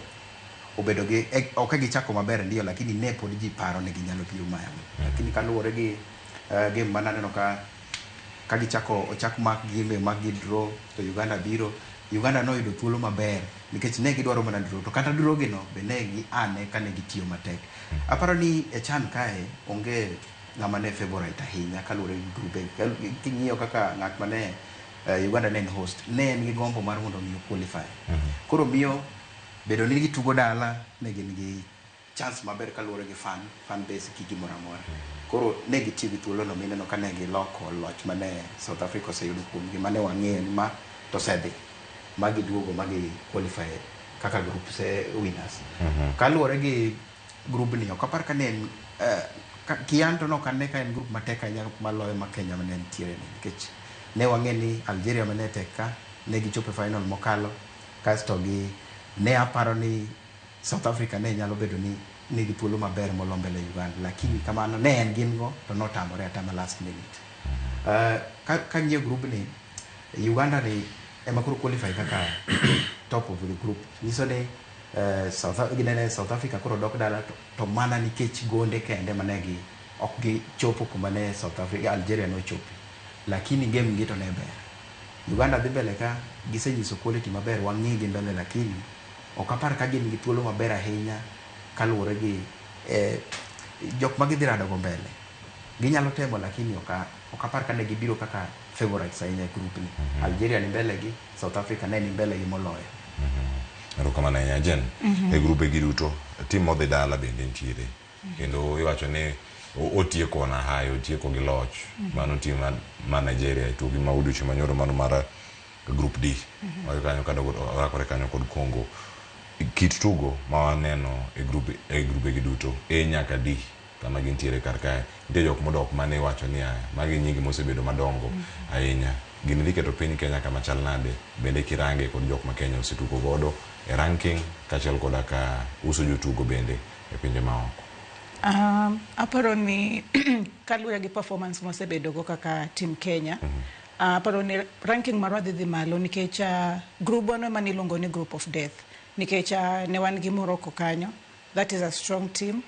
obedo gi ok gichako maber ndio lakini ne pod ji paro ne ginyalo biro Miami lakini kaluwore gi game mananeno ka gichako mak gi draw to Uganda biro Uganda no yudo thuolo maber nikech ne gidwaro mana draw to kata draw gi no be ne gi ane ka ne gitiyo matek aparo ni e chan kae onge ng'ama ne favorite ahinya kaluwore gi group king'iyo kaka ng'at mane Uganda ne host ne en gi gombo mar mondo mi qualify koro miyo bedo ni gitugo dala ne gin gi chance maber kaluwore gi fan base kiki moro amora koro ne gitiyo gi thuolo no mineno ka ne giloko loch mane South Africa oseyudo kuom gi mane wang'eyo ni ma to sedhi magi duogo magi qualify kaka group se winners kaluwore gi group ni ok apar ka ne kianto no kane ka en group matek ahinya maloyo ma Kenya mane nitiere nikech ne wang'e ni Algeria mane tek ka ne gichopo final mokalo kasto gi ne aparo ni South Africa ne nyalo bedo ni nigi thuolo maber molo mbele Uganda lakini kamano ne en gin go to notamore atama last minute ka ng'iyo group ni Uganda ni ema kuro qualify kaka top of the group niso ni South Africa kuro dok dala to mana nikech gonde kende manegi ok gi chopo kuma ne South Africa Algeria no chopi lakini game ngito ne ber Uganda dhi mbele ka gisenyiso quality maber wang'i gi mbele lakini ok apar ka gin gi thuolo maber ahinya kaluwore gi jok ma gidhi rado go mbele ginyalo temo lakini ok apar ka ne gibiro kaka favorites ahinya e group ni Algeria ni mbele gi South Africa ne ni mbele gi moloyo erokamano ahinya Jen e grupe gi duto tim modhi dala bende nitiere kendo iwacho ni otieko na hayo otieko gi loch mano tim ma Nigeria to gi mauduchi manyoro mano mar group D oyo kanyo kada orakore kanyo kod Congo kit tugo ma waneno e grupe gi duto nyaka D kama gintiere kar kae nitie jok modok mane wacho ni magi nyingi mosebedo madongo ahinya gini dhi keto piny Kenya kama chal nade bende kirange kod jok ma Kenya osetugo godo e ranking kachiel koda ka uso jotugo bende e pinje maoko aparo ni kaluwore gi performance mosebedo go kaka team Kenya aparo ni ranking marwa dhi malo nikech group ono ema niluongo ni group of death nikech ne wan gi Morocco kanyo that is a strong team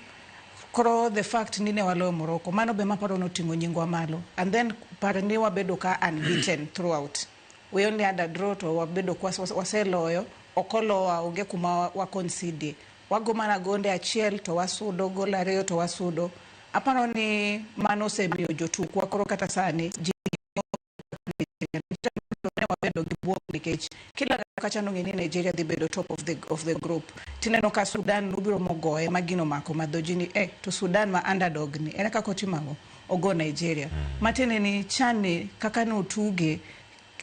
koro the fact ni ne waloyo Morocco mano be maparo noting'o nyingwa malo and then par ni wabedo ka unbeaten throughout we only had a draw to wabedo kwa waseloyo okolowa onge kuma wa concede wago mana gonde achiel to wasudo gol ariyo to wasudo aparo ni mano semiyo jotukwa koro kata sani wabedo gi buok nikech kila kacha no ngeni Nigeria dhi bedo top of the group tineno ka Sudan nobiro mogoye magino mako madhojini to Sudan ma underdog ni ene kako timango ogo Nigeria matene ni chani kaka no tuge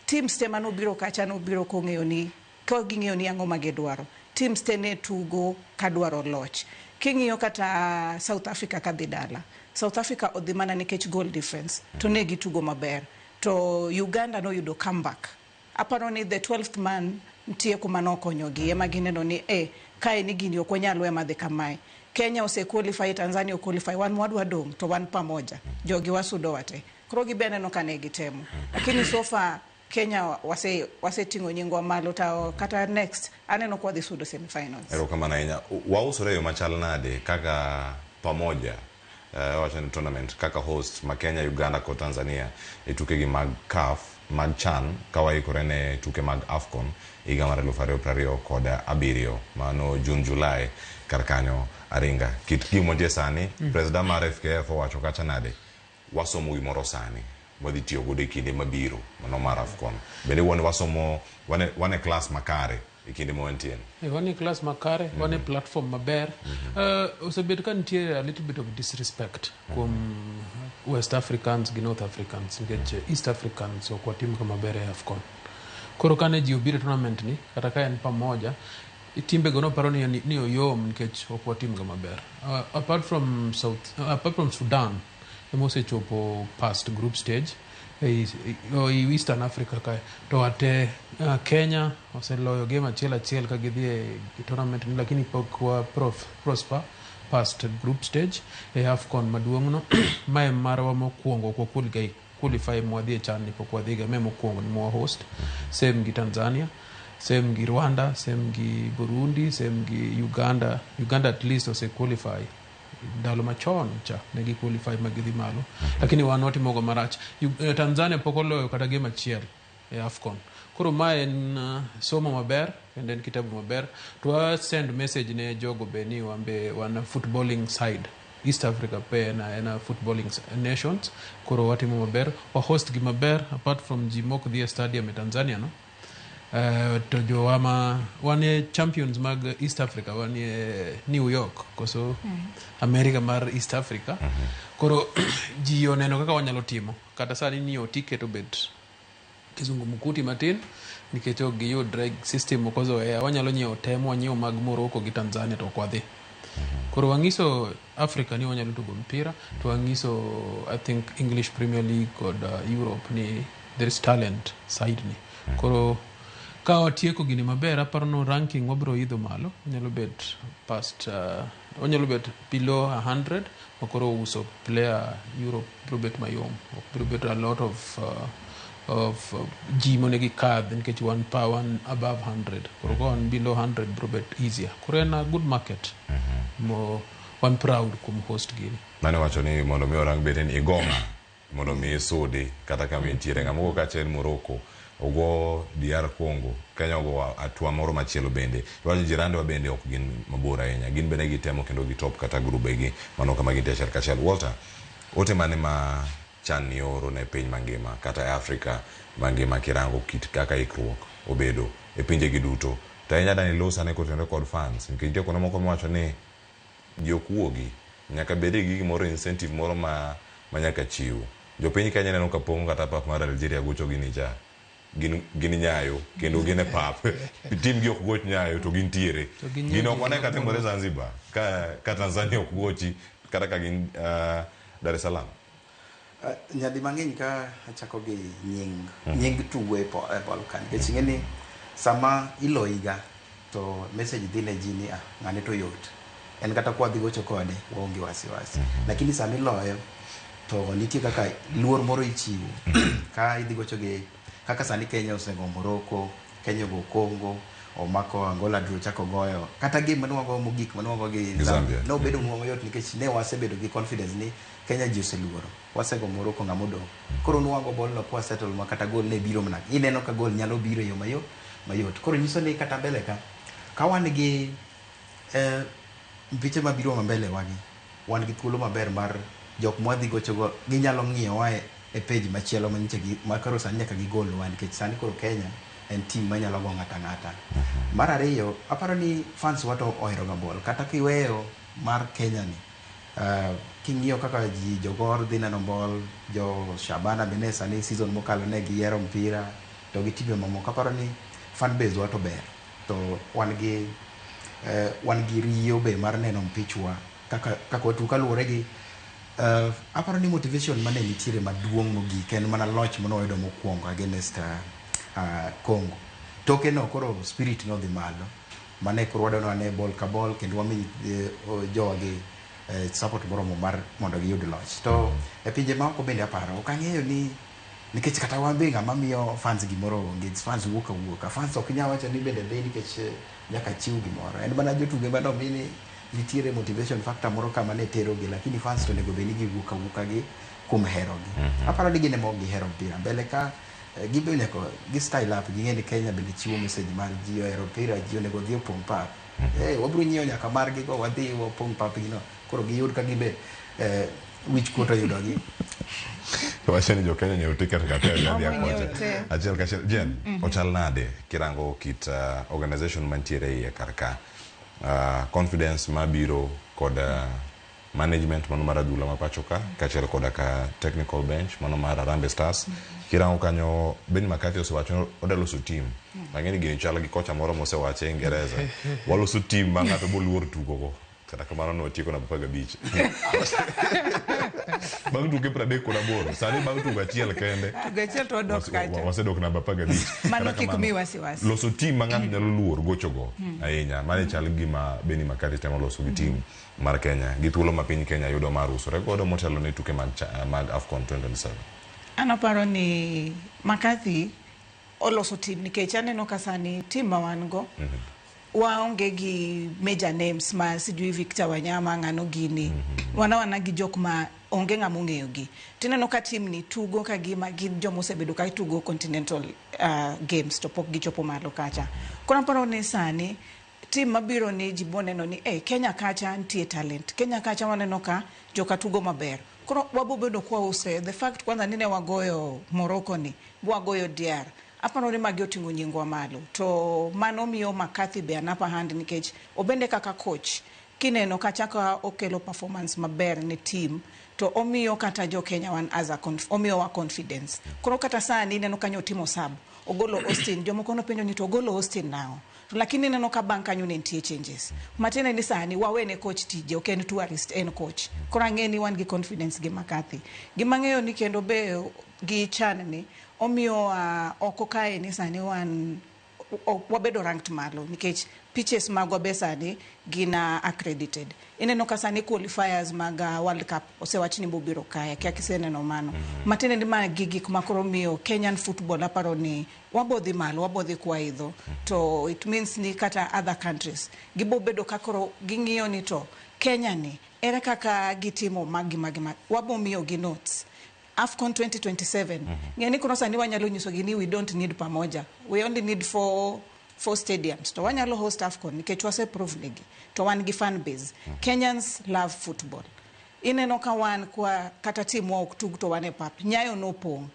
teams te manobiro kacha no biro kong'eyo ni ko ging'eyo ni ang'o magidwaro teams te ne tugo kadwaro loch king'iyo kata South Africa kadhi dala South Africa odhi mana nikech goal difference to ne gitugo maber to Uganda no yudo comeback aparo ni the 12th man ntie kuma nokonyogi ema gineno ni kae ni gini ok onyalo ema dhi kamae Kenya ose qualify Tanzania qualify wan wadwa dong to wan pamoja jogi wasudo wate koro gibene no kane gitemo lakini so far Kenya wase tingo nyingwa malo ta kata next aneno kwa the sudo semifinals erokamano ahinya wausore yo machal nade kaka pamoja wacha ni tournament kaka host ma Kenya Uganda ko Tanzania e tuke gi mag CAF mag CHAN kawaikore ne tuke mag AFCON higa mar 2027 mano June July kar kanyo aringa kit gimo tie sani president mar FKF owacho kacha nade wasomo gimoro sani wadhi tiyo godo e kinde mabiro mano mar AFCON bende wasomo wane class makare e kinde mowantie wane class makare wane platform maber osebet ka nitie a little bit of disrespect kuom West Africans gi North Africans nikech East Africans ok watim kama maber e AFCON koro kane ji obiro tournament ni kata ka en pamoja timbe gono paro ni oyom nikech ok watim kama maber apart from Sudan emose chopo past group stage Eastern Africa kae to ate Kenya oseloyo game achiel ka gidhi e tournament lakini pok wa prosper past group stage e AFCON maduong'no mae marwa mokwongo kwa qualify mwadhi e chan ni pok wadhiga me mokwongo ni mwa host same gi Tanzania, same gi Rwanda, same gi Burundi, same gi Uganda at least ose qualify ndalo machon cha negi qualify magidhi malo lakini wan watimogo marach. Tanzania pok oloyo kata game achiel e AFCON. Koro mae en somo maber and then kitabu maber to send message ne jogo beni wambe wana footballing side East Africa pe na footballing nations. Koro watimo maber wa host gi maber apart from jimok dhia stadium e Tanzania no. To jo ama wane champions mag East Africa wane New York koso America mar East Africa. Koro ji oneno kaka wanyalo timo kata sani niyo ticket obet kizungu mukuti matin nikech ok giyud drag system okozo wanyalo nyiewo temo wanyiewo mag Morocco gi Tanzania to kwadhi. Koro wangiso Africa ni wanyalo tugo mpira to wangiso I think English Premier League kod Europe ni there is talent side ni. Koro ka watieko gini maber aparno ranking wabro idho malo wanyalo bet past wanyalo bet below 100 makoro uso player Europe bro bet mayom bro bet a lot of monegi card nkech one above 100 koro on below 100 bro bet easier koro en a good market mo one proud kum host gini nane wacho ni mondo mi orang beten igonga mondo mi sudi kata kama intiere ngamo ka chen Morocco ogo DR Congo Kenya ogo atua moro machielo bende wacho jirande wa bende ok gin mabura ahinya gin bende gitemo kendo gitop kata grube gi mano kama gintie achiel kachiel. Walter ote mane ma chan ni oro ne piny mangima kata Africa mangima kirango kit kaka ikruok obedo e pinje gi duto ta enya dani losa ne kotenore kod fans nikech kono moko mwacho ni jokuogi nyaka bede gi moro incentive moro ma nyaka chiw jopiny Kenya neno ka pong kata pap mar Algeria gocho gini cha gini nyayo kendo gine pap tim gi ok goch nyayo to gin tiere gino kone ka timore Zanzibar ka Tanzania ok gochi kata ka gin Dar es Salaam. Nyadi mang'eny ka achako gi nying tugo e ball kan nikech ng'eni sama iloyiga to message dhi ne ji ni ng'ane to yot en kata kwa dhi gocho kode waonge wasiwasi lakini sama iloyo to nitie kaka luor moro ichiwo ka idhi gocho gi kaka sani Kenya osego Morocco, Kenya go Congo, omako Angola dro chako goyo kata game manuago mogik manuago gi Zambia no bedo mayot nikech ne wasebedo gi confidence ni Kenya ji oseluoro wasego Morocco ngamodo koro nuago ball no kwa settle ma kata gol ne biro mana ineno ka gol nyalo biro yo mayot koro nyiso ni kata mbele ka wan gi piche mabiro mbele wan gi thuolo maber mar jok mwadhi gocho go ginyalo ng'iyo wae e page machielo manyiche gi makaro sani nyaka gi gol wan nikech sani koro Kenya en team manyalo go ng'ata mar ariyo aparo ni fans wato ohero ga ball kata kiweyo mar Kenya ni king'iyo kaka ji jogor dhi neno ball jo Shabana bene sani season mokalo ne giyiero mpira to gi tibe mamoko aparo ni fan base wato ber to wan gi riyo be mar neno mpichwa kaka watu kaluwore gi aparo ni motivation mane nitiere maduong' mogik en mana loch mano oyudo mokwongo against Congo toke no koro spirit no dhi malo mane koro wadano ane ball ka ball kendo wami jogi support moromo mar mondo giyud loch to e pinje maoko bende aparo ok ang'eyo ni nikech kata wan be ng'ama miyo fans gimoro onge fans wuoka fans ok nyalo wacho ni bende dhi nikech nyaka chiw gimoro en mana jotuge mano mini nitiere motivation factor moro kama ne tero gi lakini fans to nego beni gi wuka gi kum hero gi aparo ni gine mo gi hero mpira mbele ka gibele ko gi style up gi ngeni Kenya bende chiwo message mar ji hero mpira ji nego dhi opong pa wabro nyiewo nyaka mar gi go wadhi opong pa pino koro gi yud ka gibe which quarter yudo gi wacheni jo Kenya nyew ticket ka tele ya kocha achiel ka jen ochal nade kirango kit organization mantiere e karka confidence mabiro kod management mano mar adhula mapachoka kachiel koda ka technical bench mano mar Harambee Stars kirango kanyo Ben McCarthy osewacho odaloso team mang'eni gini chal gi kocha moro mosewache Ingereza waloso team ma ng'ato boluor tugo go kata kamano notieko na 15 bang' tuke 38 sani bang' tugo achiel kende Gachiel to dok kacha. wasedok namba 15 Mano kik mi wasiwasi. loso tim ma ng'ato nyalo luor gochogo ahinya mane chal gima Benny McCarthy temo loso gi tim mar Kenya gi thuolo ma piny Kenya yudo mar uso rekodo motelo ne tuke mag AFCON 2027. Anaparo ni McCarthy oloso tim nikech aneno ka sani tim ma wan go waonge gi major names ma sijui Victor Wanyama ng'ano gini wana gi jok ma onge ng'amo ng'eyo gi tineno ka tim ni tugo ka gima gin jomo osebedo ka tugo continental games to pok gichopo malo kacha. Koro aparo ni sani tim mabiro ni jiboneno ni Kenya kacha nitie talent, Kenya kacha waneno ka joka tugo maber. Koro wabo bedo kwa use the fact kwanza nine wagoyo Morocco ni wagoyo DR aparo ni magi oting'o nyingwa malo to mano miyo McCarthy be an upper hand nikech obende kaka coach kineno kachaka okelo performance maber ne team to omiyo kata jo Kenya wan as a omiyo wa confidence. Koro kata sani neno kanyo timo sub ogolo Austin jomoko no penjo ni to ogolo Austin nao lakini neno ka bank kanyo ne nitie changes matene ni sani wawene coach tije ok en tourist en coach. Koro ang'eni wan gi confidence gi McCarthy gimang'eyo ni kendo be gi chan ni omiyo oko kae ni sani wan wabedo ranked malo nikech pitches magwa be sani gina accredited. Ineno ka sani qualifiers mag World Cup osewach ni bobiro kaya kia kiseneno mano matene ni ma gigik makoro miyo Kenyan football aparo ni wabodhi malo wabodhi kwa idho to it means ni kata other countries gibobedo kakoro ging'iyo ni to Kenya ni ere kaka gitimo magi wabo miyo gi notes AFCON 2027 ngeni kono sani wanyalo nyiso gini we don't need pamoja we only need four stadiums to wanyalo host AFCON nikech wase prove ligi to wan gi fan base Kenyans love football ineno ka wan kwa kata team wa tug to wane pap Nyayo no pong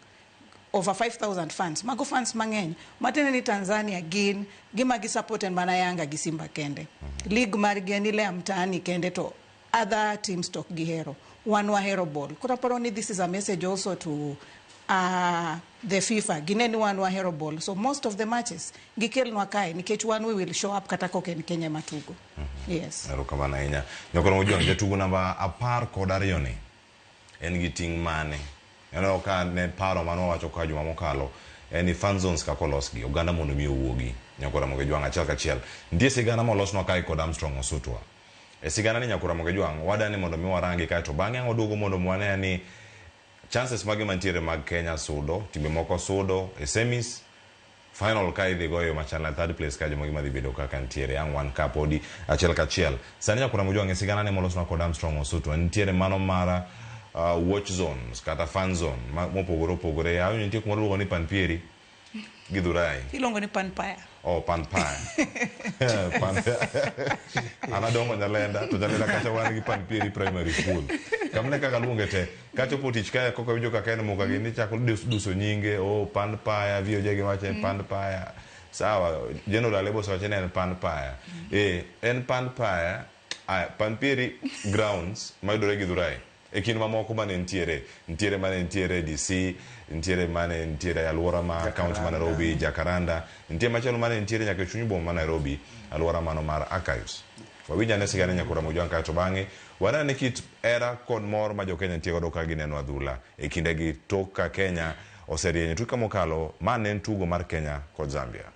over 5,000 fans mago fans mang'eny matene ni Tanzania gin gima gi support en mana Yanga gi Simba kende league mar geni le amtani kende to other teams tok gi hero one wa hero ball. Kura paro ni this is a message also to the FIFA gineni one wa hero ball so most of the matches gikel nwa kai nikech one we will show up kata koke ni Kenya matugo. Yes erokamano ahinya nyokoro mojuang jatugo namba 12 ni en gi ting' mane eno ka ne paro mano wacho ka juma mokalo en fan zones ka kolos gi oganda mondo mi owuogi nyokoro mojuang achiel kachiel ndie sigana molos no kai kod Armstrong Osutwa sigana ni nyakura mojuang wadani mondo mi warangi kai to bang'e oduogo mondo mwane ni chances magi mantiere mag Kenya sudo timbe moko sudo semis final kai dhi goyo machala third place ka jomo gima dhi bedo kaka ntiere yang one cup odi achiel kachiel sani nyakura mojuang sigana ni molos no kod Armstrong Osutwa ntiere mano mara watch zones kata fan zone mopogore opogore ayo nitie kuma luongo ni Panpieri Githurai ilongo ni Panpaya Panpaya anadongo Nyalenda to Nyalenda kacha wan gi Panpieri primary school kamne kaka luonge te kacho potich kaya koko winjo kaka en muka gini chako duso nyinge Panpaya vioje gi wache Panpaya sawa general lebo so wache en Panpaya en Panpaya Panpieri grounds mayudore Githurai kin mamoko mane ntiere DC ntiere mane ntiere alwora ma county ma Nairobi Jacaranda ntiere machalo mane ntiere nyaka chuny boma ma Nairobi alwora mano mar archives wawinja ne sigana nyakura mojuang ka to bang'e wana ne kit era kod mor ma jo Kenya ntie godo ka gineno adhula kinde gi tok ka Kenya oserienyo tuka mokalo mane tugo mar Kenya kod Zambia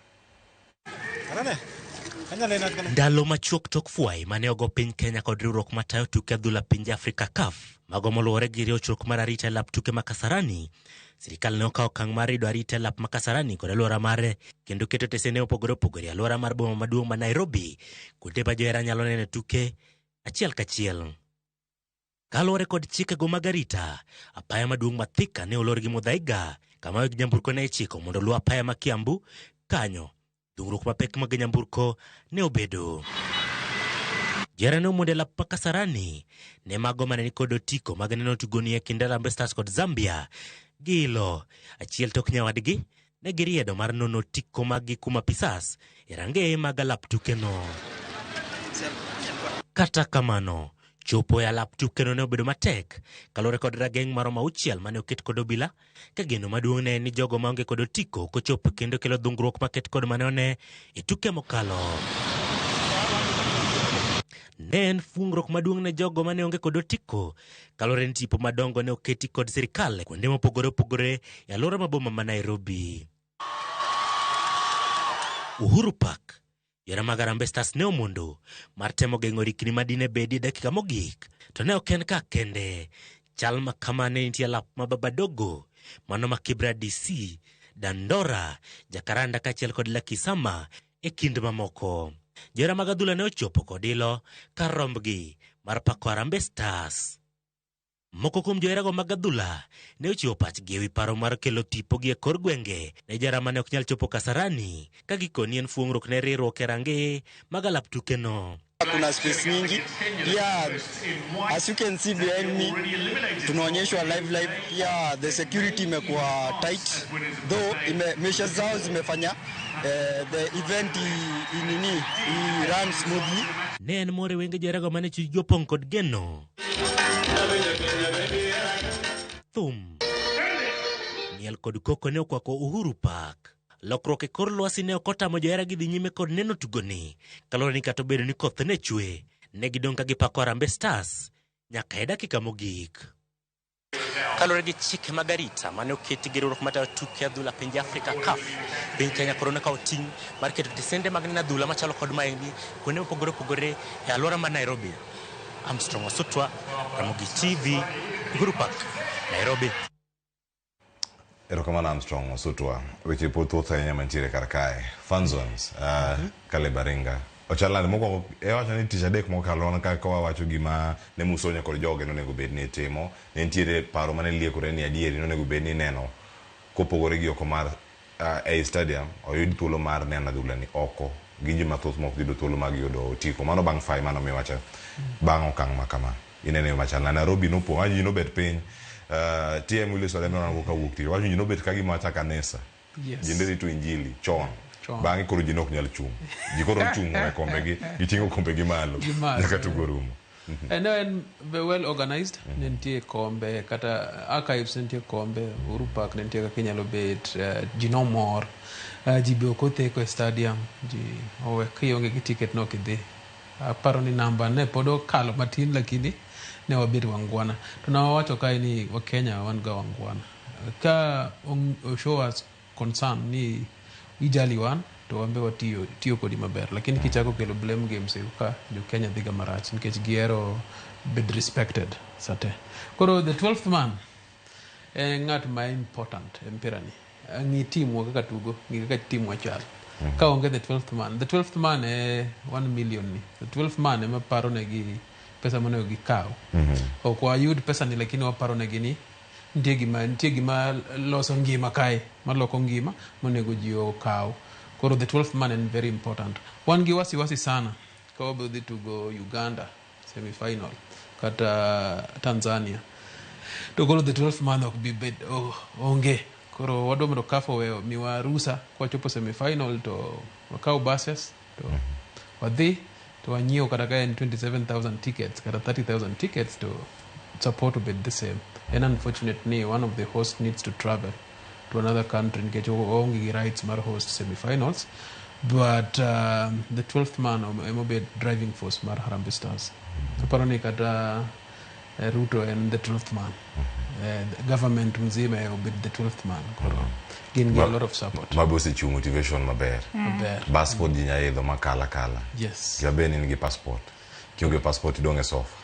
Ndalo machuok tok fuai mane ogo piny Kenya kod riwruok matayo tuke adhula pinje Afrika CAF mago moluwore gi riwruok mar arita lap tuke makasarani sirikal ne okawo okang' mar rido arita lap makasarani kod alwora mare kendo keto tesene opogore alwora mar boma maduong' ma Nairobi kuonde ma johera nyalo nene tuke achiel kachiel kaluwore kod chikego mag arita apaya maduong' ma Thika ne olor gi Muthaiga kama weg nyamburko ne ichiko mondo luw apaya ma Kiambu kanyo dungruok mapek mag nyamburko ne obedo jera ne omonde lap makasarani ne mago mane nikod otiko mag neno tugoni e kind Harambee Stars kod Zambia gilo achiel tok nyawadgi ne giriedo mar nono otiko mag kuma pisas e rangeye mag lap tukeno kata kamano chopo ya lap tukeno ne obedo matek kalore kod rageng maromo 6 mane oket kod obila ka geno maduong' ne ni jogo maonge kod otiko kochopo kendo kelo dhungruok maket kod mane one e tuke mokalo ne en fungruok maduong' ne jogo mane onge kod otiko kalore ni tipo madongo ne oketi kod sirikal kuonde mopogore opogore e alwora maboma ma Nairobi. Uhuru Park, yore mag Harambee Stars ne omondo mar temo geng'o rikni madine bedi dakika mogik, to ne ok en ka kende. Chal ma kama ne nitie lap ma Babadogo, mano ma Kibra DC, Dandora, Jakaranda kachiel kod Lakisama e kind mamoko. Jora mag adhula ne ochopo kod ilo kar rombgi mar pako Harambee Stars. Moko kuom joherago mag adhula ne ochiwo pachgi ewi paro mar kelo tipo gi e kor gwenge ne jara mane ok nyal chopo Kasarani ka gikoni en fuong'ruok ne riwruok e range mag alap tukeno. Kuna space nyingi pia, as you can see behind me, tunaonyeshwa live pia. The security imekuwa tight though measures zao zimefanya the event i run smoothly. Ne en more wenge joherago mane chujo pong' kod geno. Thum miel kod koko ne okwako Uhuru Park. Lokruok e kor lwasi ne okotamo johera gi dhi nyime kod neno tugoni kalore ni kata obedo ni koth ne chwe, ne gidong' ka gipako Harambee Stars nyaka e dakika mogik. Kalore gi chike mag arita mane oketi gi riwruok matayo tuke adhula pinje Afrika CAF, piny Kenya koro ne okawo ting' mar keto tisende mag neno adhula machalo kod maendi kuonde mopogore opogore e alwora ma Nairobi. Armstrong Wasutwa, Ramogi TV, Uhuru Park, Nairobi. Erokamano Armstrong Wasutwa. Weche pothoth ahinya mantiere kar kae. Fun zones, Kale Baringa. Ochalani moko wacho ni tich adek mokalo kaka wawacho gima ne Musonya kod joge nonego bed ni timo. Ne nitiere paro mane liekore ni adieri nonego bed ni neno kopogore gi oko mar stadium oyud thuolo mar neno adhula ni oko. Ginji mathoth mok yudo thuolo mag yudo otiko. Mano bang' fai mano miwacho bang' okang' makama. Inene machal Nairobi nopo anyi no bet piny. TM Willis wale mwana kuka wukti. Wajo njino bet kagi macha kanesa. Yes. Jindeli tu injili, chon. Bangi kuru jinok nyal chung. Jikoro chung mwe kombegi, jitingo kombegi malo. Jaka tugorumu. And then very well organized. Nentie kombe, kata archives nentie kombe, Uhuru Park nentie kakenya lobet, jino more, jibi okote kwa stadium, owe kiyonge ki ticket no kide. Paro ni namba ne podo kalo matin lakini ne wabiri wangwana. Tunawawacho kai ni wa Kenya wanga wangwana. Ka show us concern ni ijali wan to wambe wa tiyo kodi maber. Lakini kichako kelo blame games yuka jo Kenya dhiga marach. Nkech giero bid respected sate. Koro the 12th man ngat ma important empirani. Ngi team waka tugo, ngi kaka team wachal. Ka onge the 12th man. The 12th man 1 million ni. The 12th man ema paro negi pesa mane gikaw. Okwa yud pesa ni lakini waparo negi ni ntie gima loso ngima kae, maloko ngima monego ji okaw. Koro the 12th man is very important. Wan gi wasi sana ka wabodhi tugo Uganda semi-final kata Tanzania. To koro the 12th man ok bi bed onge. Koro wadomro kafo weo miwa rusa kwa chopo semi-final to wakaw buses to wadhi to wanyio kata kaya 27,000 tickets kata 30,000 tickets to support to be the same. And unfortunately, one of the hosts needs to travel to another country and get only rights mar host semi-finals. But the 12th man emobe driving force mar Harambee Stars. Apparently kata Ruto and the 12th man. The government mzima obid the 12th man. Gain a lot of support. Mabosi chu motivation maber. Passport jinya edho makala kala. Yes. Kiabeni nigi passport. Kionge passport idonge sofa.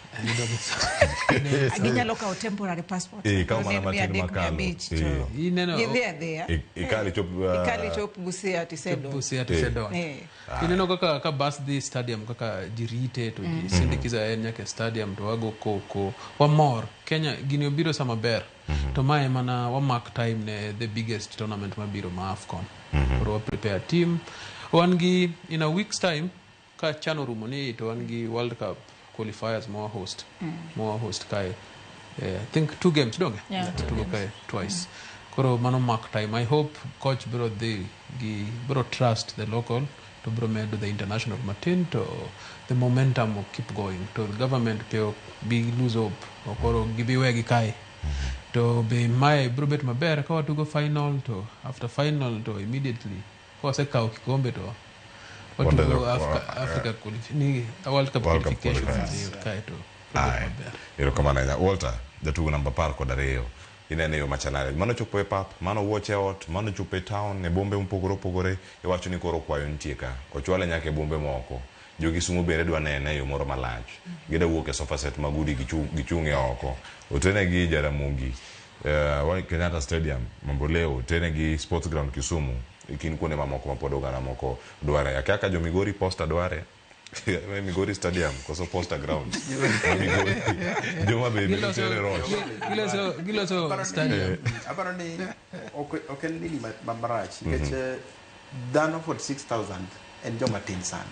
Aginyalo kao temporary passport. Kama mana matini makalo. Ikali chop Busia Tisedo. Busia Tisedo. Ineno kaka bus the stadium kaka jirite to sindikiza nyake stadium to wago koko. Wamor Kenya gini obiro sama ber. To mae mana wa mark time ne the biggest tournament mabiro ma AFCON. Oro prepare team. Wangi in a week's time ka chano rumoni to wangi World Cup qualifiers more host kai I think 2 games dong to kai twice. Koro mano mark time. I hope coach bro bro trust the local to bro me do the international martin to the momentum will keep going to the government pio big lose hope okoro gibiwe gi kai to be my bro bet maber ka to go final to after final to immediately ko se ka kikombe to Watugo Africa ni World Cup qualifications kaito. Erokamano ahinya. Walter, jatugo namba 10 kod 2. Inene yo machanare. Mano chopo e pap, mano wuoche ot, mano chopo e town, e bombe mpogore opogore, iwacho ni koro kwayo nitie ka. Ochwale nyaka e bombe moko. Jogi Sumu bende dwa nene yo moro malach. Gida wuok e sofa set magudi gichung'e oko. Otene gi Jaramogi. Kenyatta Stadium, Mamboleo, tene gi Sports Ground Kisumu. Ikin kuonde mamoko mapod oganda moko dware. Akaka jo Migori Posta dware. Migori Stadium, koso Posta Ground. Migori. Joma be tere roch. Giloso stadium. Aparo ni ok en nini mamarach. Nikech dhano 46,000 en joma tin sana.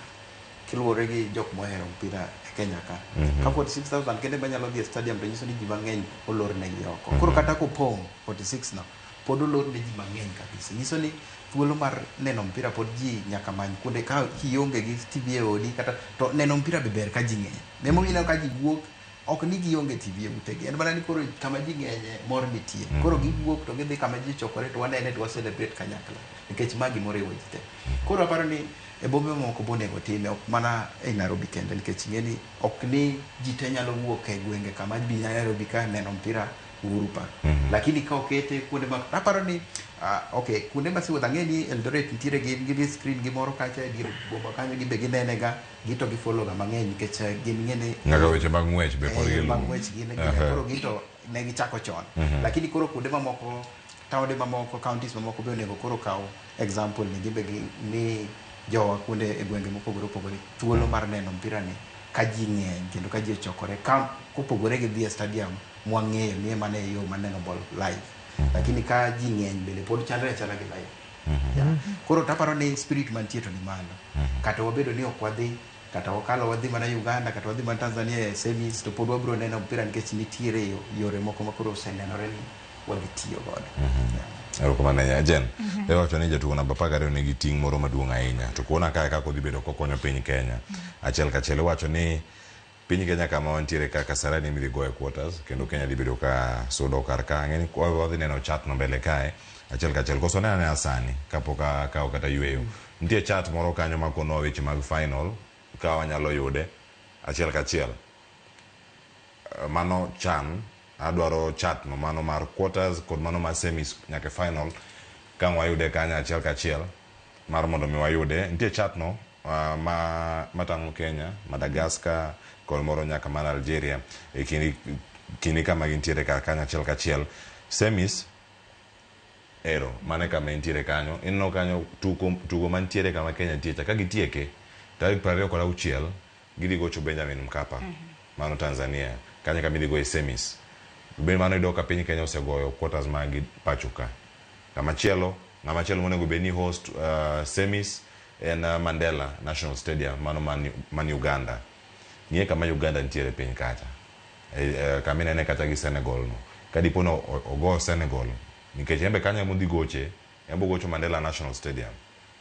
Kiluwore gi jok mohero mpira e Kenya ka. Ka 46,000 kende manyalo dhi e stadium to nyiso ni ji mang'eny olor negi oko. Koro kata kopong' 46 no, pod olor ne ji mang'eny kabisa. Nyiso ni thuolo mar neno mpira pod ji nyaka many kuonde ka kionge gi TV e odi kata to neno mpira be ber ka ji ng'eny. Nemo ineno ka ji wuok ok ni gionge TV e utegi. En mana ni koro kama ji ng'enye mor nitie. Koro giwuok to gidhi kama ji chokore to wanene to celebrate kanyakla. Nikech magi moriwo ji te. Koro aparo ni e bombe moko bonego time ok mana e Nairobi kende nikech ng'eni ok ni ji te nyalo wuok e gwenge kama ji Nairobi ka neno mpira Uhuru Park. Lakini ka okete kuonde ma aparo ni okay, kuonde ma siwuotho ang'eni Eldoret nitiere gi screen gimoro kacha e dier bomba kanyo gibe ginenega gito gifollow ga mang'eny nikech gin ng'ene nyaka weche mag ng'wech be pod giluwo. Mag ng'wech gin koro gito ne gichako chon. Lakini koro kuonde mamoko taonde mamoko counties mamoko be onego koro kaw example ni gibe ni jowa kuonde e gwenge mopogore opogore thuolo mar neno mpira ni ka ji ng'eny kendo ka ji ochokore ka kopogore gi dhi e stadium mwang'eyo ni ema ne yo maneno ball live. Lakini ka ji ng'eny bende pod chalre gi live. Koro taparo ni spirit mantie to ni malo. Kata wabedo ni ok wadhi kata wakalo wadhi mana Uganda kata wadhi mana Tanzania semis to pod wabro neno mpira nikech nitiere yore moko ma koro osenenore ni wadhi tiyo godo. Erokamano ahinya. Jen, iwacho ni jatugo namba 12 nigi ting' moro maduong' ahinya. To kuona kae kaka odhi bedo kokonyo piny Kenya. Achiel kachiel iwacho ni piny Kenya kama wantiere ka Kasarani midhi goye quarters kendo Kenya dhi bedo ka sudo kar ka. Ng'eni wadhi neno chat no mbele kae. Achiel kachiel koso nena ne asani kapok akawo kata yweyo. Nitie chat moro kanyo makono weche mag final ka wanyalo yude. Achiel kachiel. Mano chan adwaro chat no mano mar quarters kod mano mar semis nyaka final ka wayude kanya achiel kachiel mar mondo mi wayude. Nitie chat no matang'o Kenya, Madagascar kod moro nyaka mar Algeria e kini kama gintiere kanya achiel kachiel. Semis ero mane kama intiere kanyo inno kanyo tugo mantiere kama Kenya ntiere ka gitieke tarik 26 gidhi gocho Benjamin Mkapa mano Tanzania kanya kama idhi go e semis. Ben mano ido ka piny Kenya osegoyo quarters magi pachuka. Ng'ama chielo monego beni host semis en Mandela National Stadium mano man Uganda. Ng'e kama Uganda nitiere piny kacha. Kama inene kata gi Senegal no. Kadipo no ogo Senegal nikech embe kanyo modhi goche embo gocho Mandela National Stadium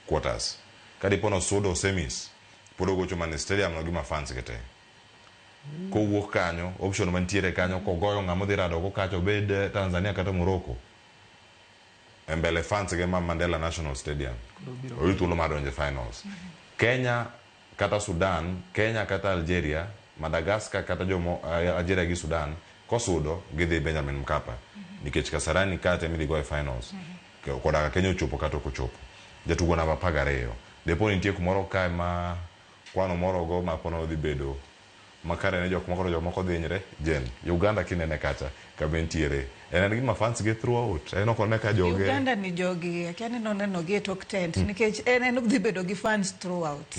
quarters. Kadipo no sudo semis podo gocho man stadium no gi mafans kete. Ko wuok kanyo option mantiere kanyo ko goyo ng'amo dhi rado go kacho bed Tanzania kata Morocco embele fans ge Mandela National Stadium oyutulo madonje finals. Kenya kata Sudan, Kenya kata Algeria, Madagascar kata jomo Algeria gi Sudan kosudo gidhi Benjamin Mkapa nikech Kasarani kata midhi go e finals. Koda Kenya ochopo kata okochopo. Jatugo namba 12 depo nitie kumoro kae ma kwano moro go ma pono dhi bedo makare ne jok moko dhinyre. Jen Uganda kinene kacha kabentiere en gima fans get throughout en ok ne ka joge Uganda ni jogi akiani noneno gi tok tent nikech en dhi bedo gi fans throughout.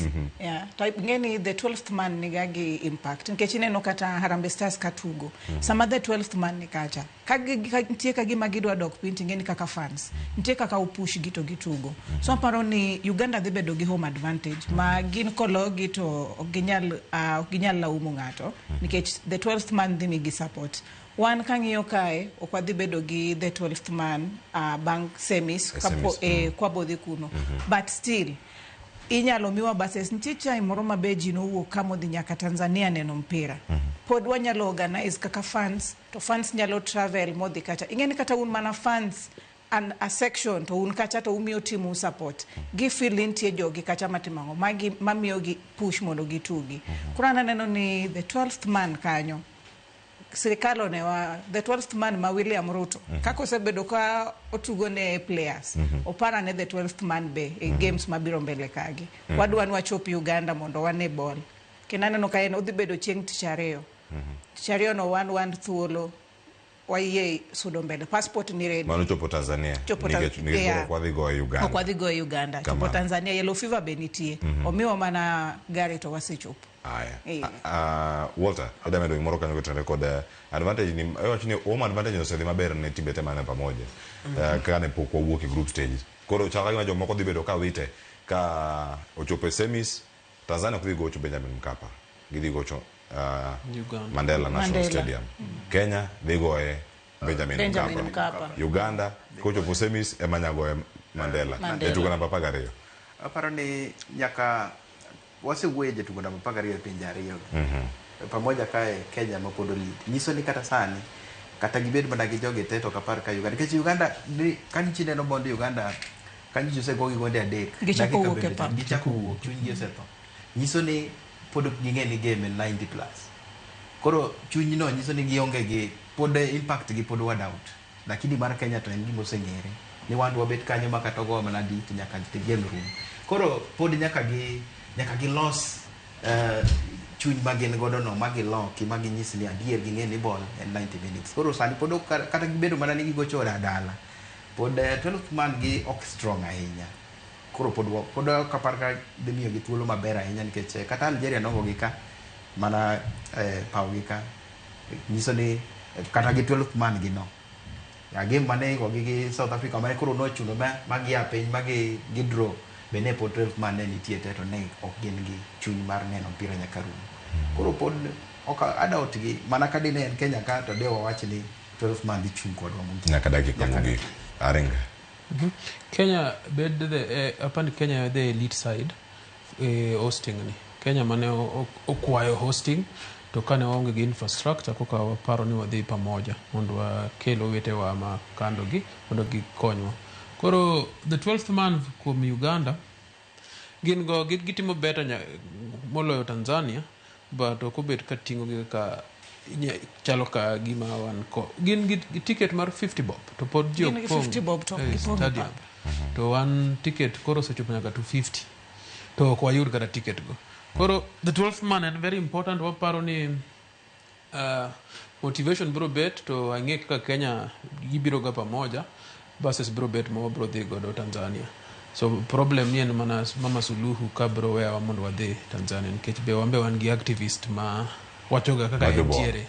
Type ngeni the 12th man ni gagi impact nikech ineno kata Harambee Stars katugo sama the 12th man ni kacha ka nitie ka gima gidwa dok piny ngeni kaka fans nitie kaka upush gito gitugo. So paro ni Uganda dhi bedo gi home advantage ma gin kolo gito ginyal laumo ng'ato nikech the 12th man dhi migi support. Wan kang'iyo kae okwadhi bedo gi the 12th man bang semis kwa bodhi kuno. But still inyalo miwa bases nitie chai moro mabeji no wuok kama odhi nyaka Tanzania neno mpira. Pod wanyalo organize kaka fans to fans nyalo travel modhi kata ingeni kata un mana fans a section to un kacha to umio timu support gi feel intie jogi kacha matimango magi mamio gi push mondo gitugi kurana neno ni the 12th man kanyo sirikalo ne wa the 12th man ma William Ruto kako sebedo ka otugo ne players opara ne the 12th man be e games mabiro mbele kagi wadwan wachopi Uganda mondo wane ball kenana no kaen odhi bedo chieng tichareyo tichareyo no 1 thuolo waye sudo mbele passport ni ready mano chopo Tanzania nige kwa dhigo Uganda kwa dhigo Uganda chopo Tanzania yellow fever benitie omiwa mana gari to wasichopo aya Walter adamedo imoro kanyo kutende kod advantage ni wachini advantage no sedhi maber ne tibete mana pamoja kane poko wuok e group stage koro chaka gima jomoko dhi bedo ka wite ka ochopo semis Tanzania kudhi gocho Benjamin Mkapa gidhi gocho Mandela National Stadium Kenya dhi goe Benjamin Mkapa Uganda kochopo semis emanya goe Mandela etugo namba 12 aparo ni nyaka wasewuoye jatugo namba 12 e pinje ariyo pamoja kae Kenya mapodo lead nyiso ni kata sani kata gibed mana gi joge teto kapar ka Uganda kech Uganda kan chine no bond Uganda kan juse gogi gonde adek gichako wuok e pap gichako wuok chuny seto nyiso ni pod ging'e ni game 90 plus koro chuny no nyiso ni gionge gi pod impact gi pod wad out lakini mar Kenya to en gimo sengere ni wandu wabet kanyo makata go mana di nyaka gel room koro pod nyaka gi loss chuny magen godo no magi lock magi nyisi ni adier ging'e ni ball en 90 minutes koro sani pod kata gibedo mana ni gigocho dala pod 12th man gi ok strong ahinya koro pod kapar ka demiyo gi thuolo maber ahinya nikech kata Algeria nongo gi ka mana pau gi ka nyiso ni kata gi 12th man gi no ya game mane go gi South Africa mane koro no chuno magi a piny magi gi draw bene pod 12th man ne nitie to ne ok gin gi chuny mar neno mpira nyaka rum koro pod ok adoubt gi mana ka dine en Kenya ka to dewa wach ni 12th man di chung kodwa nyaka dakika mugi arenga Kenya bed upon Kenya the elite side hosting ni Kenya mane okwayo hosting to kane waonge gi infrastructure koka waparo ni wadhi pamoja mondo wakelo wete wa makando gi mondo gikonywa koro the 12th man kuom Uganda gitimo better moloyo Tanzania but okobet ka tingo gi ka chalo ka gima wan ko gin ticket mar 50 bob to pod jo 50 bob to stadium to one ticket koro sechopo nyaka 250 to kwa yur kata ticket go koro the 12th man and very important waparo ni motivation bro bet to ang'e ka Kenya gibiro ga pamoja versus bro bet mo bro dhi godo Tanzania so problem ni en mana Mama Suluhu ka bro wewa mondo wadhi Tanzania nikech be wambe wan gi activist ma wachoga kaka entiere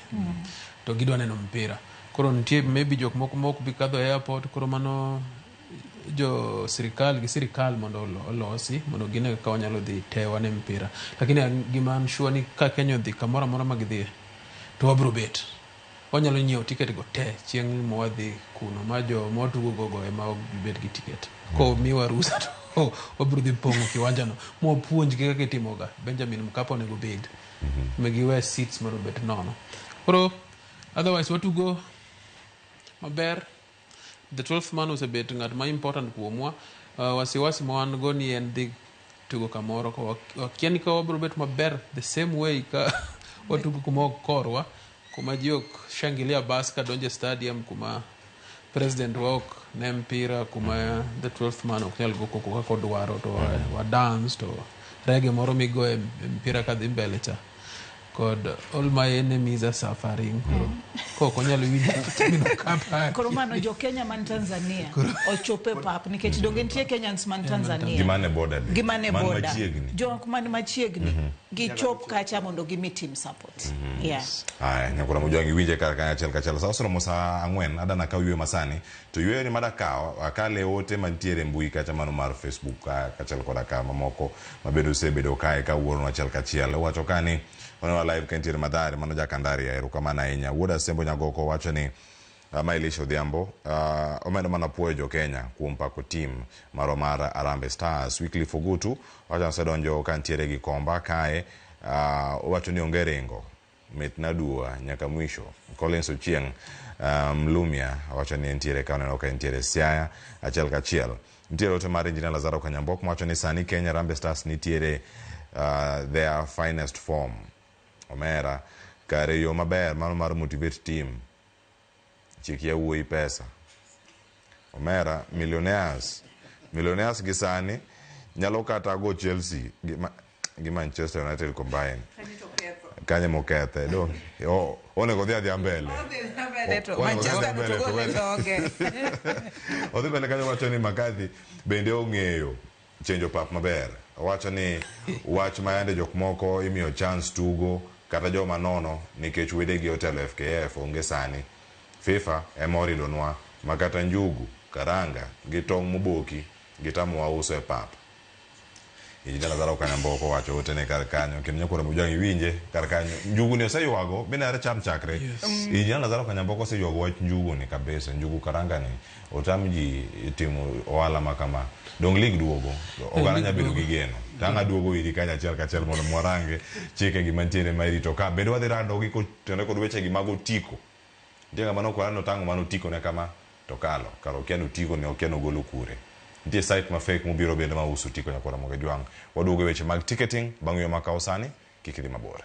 to gidwa neno mpira koro nitie maybe jok moko bi kadho airport koro mano jo sirikal mondo olosi mondo gine ka wanyalo dhi tewa ne mpira lakini gima sure ni ka Kenya dhi kamora mora magidhi to wabro bet wanyalo nyiewo ticket go te chieng' mowadhi kuno majo motugo gogo ema ok bet gi ticket ko miwa rusa to wabro dhi pongo kiwanja no mo puonj gi kaka itimoga Benjamin Mkapa onego bed megiwe seats mondo bet nono koro otherwise watugo maber the 12th man osebet ng'at ma important kuomwa wasiwasi ma wan go ni en dhi tugo kamoro ko wakia ni ka wabro bet maber the same way ka watugo kuma ok korwa kuma ji ok shangilia bas ka donje stadium kuma president wa ok ne mpira kuma the 12th man ok nyal go koko kako dwaro to wa dance to rege moro migo e mpira ka dhi mbele cha kod all my enemies are suffering koko nyalo winjo timino kapa koro mano jo Kenya man Tanzania ochope pap nikech donge nitie Kenyans man Tanzania gimane border jo man machiegni gichop kacha mondo gimi team support aya nyakora mojangi winje kaka achiel kachel sa osoro mosa ang'wen adana ka ywe masani to ywe ni madakawa akale ote mantiere mbui kacha mano mar Facebook kachel koda ka mamoko mabedo sebedo kae ka wuono achiel kachiel wacho kani ono live kentiere madhari mano jakandari erokamana ahinya wuoda sembo nyagoko wacho ni Mailisho Odhiambo omedo mana puoyo jo Kenya kuom pako team maro mar Harambee Stars Wycliffe Ogutu wacho sedonjo kantiere gi komba kae wacho ni onge rengo mitna dua nyaka mwisho. Collins Ochieng Mlumia wacho ni entiere ka oneno ka entiere Siaya achiel kachiel. Nitiere ote mar Injinia Lazaro Kanyambok wacho ni sani Kenya Harambee Stars nitiere their finest form. Omera kare yo maber mano mar motivate team chik ya wuoi pesa. Omera millionaires gisani nyalo kata go Chelsea gi Manchester United combine kanye mokethe do onego dhi adhi mbele Manchester to go le doge. Odhi mbele kanyo wacho ni McCarthy bende ong'eyo chenjo pap maber. Wacho ni wach mayande jok moko imiyo chance tugo kata joma nono nikech wedegi otelo FKF onge sani. FIFA emoridonwa makata njugu karanga gi tong' moboki gitamu uso e pap. Injinia Lazaro Kanyambok wacho otene kar kanyo kendo nyakoro mujang iwinje kar kanyo njugu ne oseywago binare cham chakre. Injinia Lazaro Kanyambok oseywago wach njugu ni kabisa. Njugu karanga ni otam ji timo ohala makama. Dong lig duogo ogana nyabedo gi geno tanga duogo iri kanya achiel kachiel mondo mwarange chike gi mantiere mairito ka bedo wadhi rando gi tende kod weche gi mago tiko ndiye mano kwa no tango mano tiko ne kama to kalo karo kiano tiko ne okiano golo kure ndiye site ma fake mobiro bende ma uso tiko nyakora moge jwang waduogo weche mag ticketing bang'yo makao sani kikiri mabora.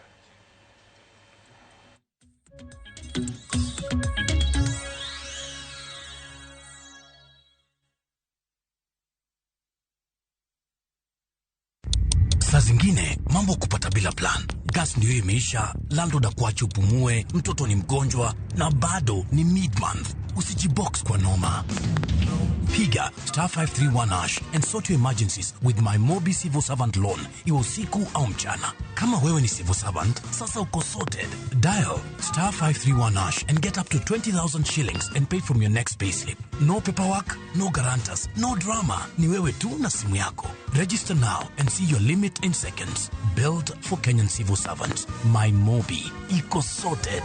Saa zingine mambo kupata bila plan. Gas ndio imeisha, landlord akuache upumue, mtoto ni mgonjwa na bado ni mid-month. Usijibox kwa noma. Piga *531# and sort your emergencies with my Mobi Civil Servant Loan. Iwe usiku au mchana. Kama wewe ni civil servant, sasa uko sorted. Dial *531# and get up to 20,000 shillings and pay from your next payslip. No paperwork, no guarantors, no drama. Ni wewe tu na simu yako. Register now and see your limit in seconds. Built for Kenyan civil servants. My Mobi. Iko sorted.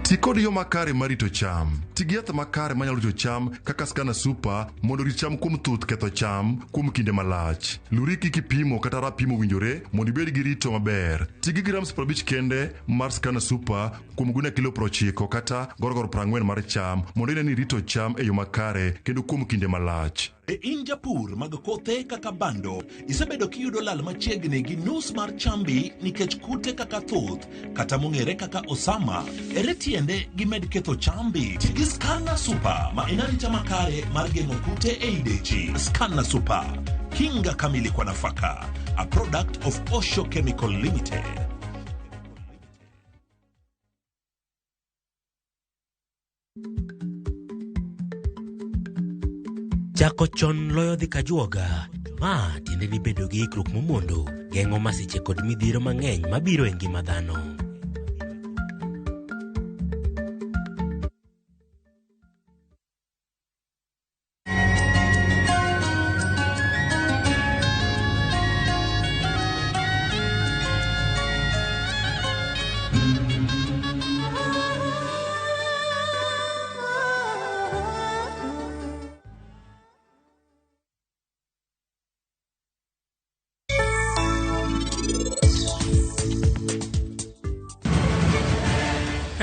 Tikod yo makare marito cham. Tigi yath makare manyalo rito cham kaka Skana Super mondo rit cham kuom thuth ketho cham kuom kinde malach. Luri kiki pimo kata rapimo winjore mondo ibed gi rito maber. Tigi grams 50 kende mar Skana Super kuom guna kilo 90 kata gorogoro 40 mar cham mondo ine ni rito cham e yo makare kendo kuom kinde malach. E in japur mag kothe kaka bando isebedo kiyudo lal machiegni gi nus mar chambi nikech kute kaka thuth kata mong'ere kaka osama ere tiende gi med ketho chambi. Tigi Skana Super ma en arita makare mar geng'o kute e idechi. Skana Super, kinga kamili kwa nafaka, a product of Osho Chemical Limited. Chako chon loyo dhi kajuoga. Ma tiende ni bedo gi ikruok momondo geng'o masiche kod midhiero mang'eny mabiro e ngima dhano.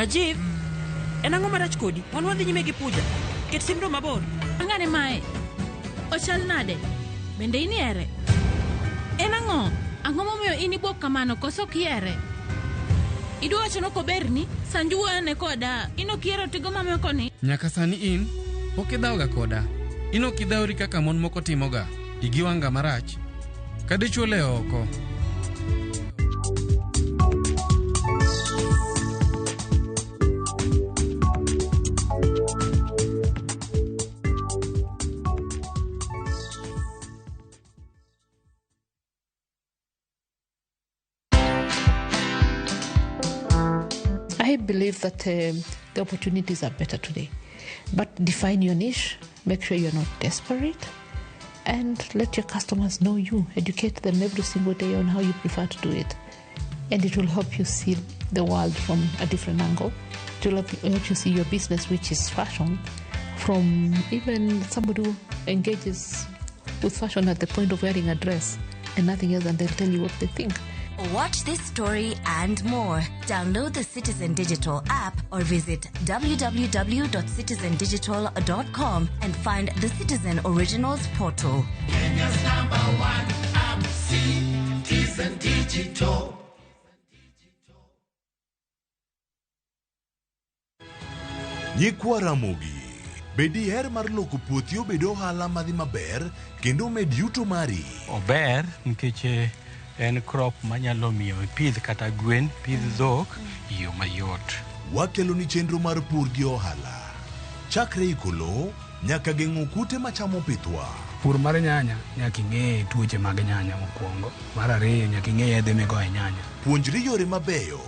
Rajiv, en ang'o marach kodi? Wan wadhi nyime gi puja. Ket simro mabor. Ang'ane mae. Ochal nade? Bende iniere? En ang'o? Ang'o momiyo inibuok kamano koso kiere? Idwa wacho noko berni? Sanjuwa ne koda. Inokiero tigo mameko ni? Nyaka sani in pok idhaoga koda. Inok idhaori kaka mon moko timoga. Igiwanga marach. Kadichuo le oko. I believe that the opportunities are better today. But define your niche, make sure you're not desperate, and let your customers know you. Educate them every single day on how you prefer to do it. And it will help you see the world from a different angle. It will help you see your business, which is fashion, from from even somebody who engages with fashion at the point of wearing a dress and nothing else, and they'll tell you what they think. Watch this story and more. Download the Citizen Digital app or visit www.citizendigital.com and find the Citizen Originals portal. Kenya's #1 app, Citizen Digital. Nyikwa Ramogi, bedi her mar loko puothi obed ohala madhi maber kendo med yuto mari. Ober nikech en crop manyalo miyo pidh kata gwen, pidh dhok yo mayot. Wakelo ni chenro mar pur gi ohala. Chakre ikolo nyaka geng'o kute machamo pithwa. Pur mar nyanya nyaka ing'e tuoche mag nyanya mokwongo. Mar ariyo nyaka ing'e yedhe migoye nyanya. Puonjri yore mabeyo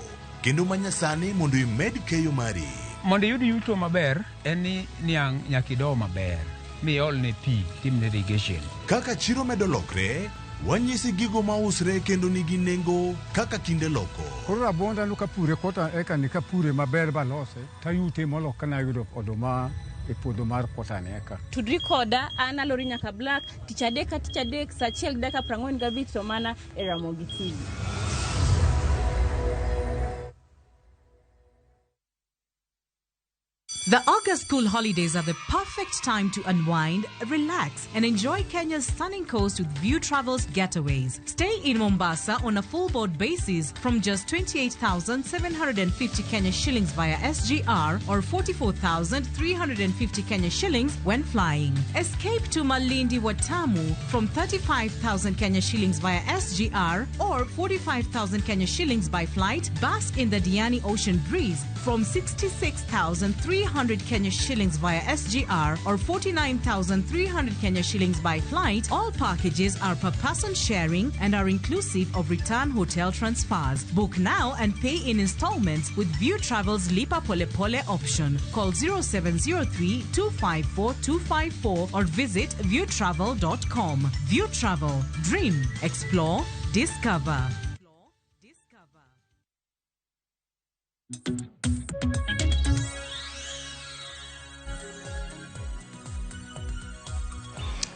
kendo manyasani mondo imed keyo mari. Mondo iyud yuto maber en ni niang' nyaka ido maber miol ne pi, timne irrigation. Kaka chiro medo lokre, wanyisi gigo mausre kendo nigi nengo kaka kinde loko. Koro rabuon dalo kapure kota eka ni kapure maber balose tayute molo kana yudo oduma e puodho mar kota neka. Tudri koda an Alori Nyaka Black tich adek sa achiel dakika 45 to mana e Ramogi TV. The August school holidays are the perfect time to unwind, relax, and enjoy Kenya's stunning coast with View Travel's getaways. Stay in Mombasa on a full board basis from just 28,750 Kenya shillings via SGR or 44,350 Kenya shillings when flying. Escape to Malindi Watamu from 35,000 Kenya shillings via SGR or 45,000 Kenya shillings by flight. Bask in the Diani Ocean Breeze from 66,300 Kenya shillings via SGR or 49,300 Kenya shillings by flight. All packages are per person sharing and are inclusive of return hotel transfers. Book now and pay in installments with View Travel's Lipa Pole Pole option. Call 0703 254 254 or visit viewtravel.com. View Travel. Dream. Explore. Discover.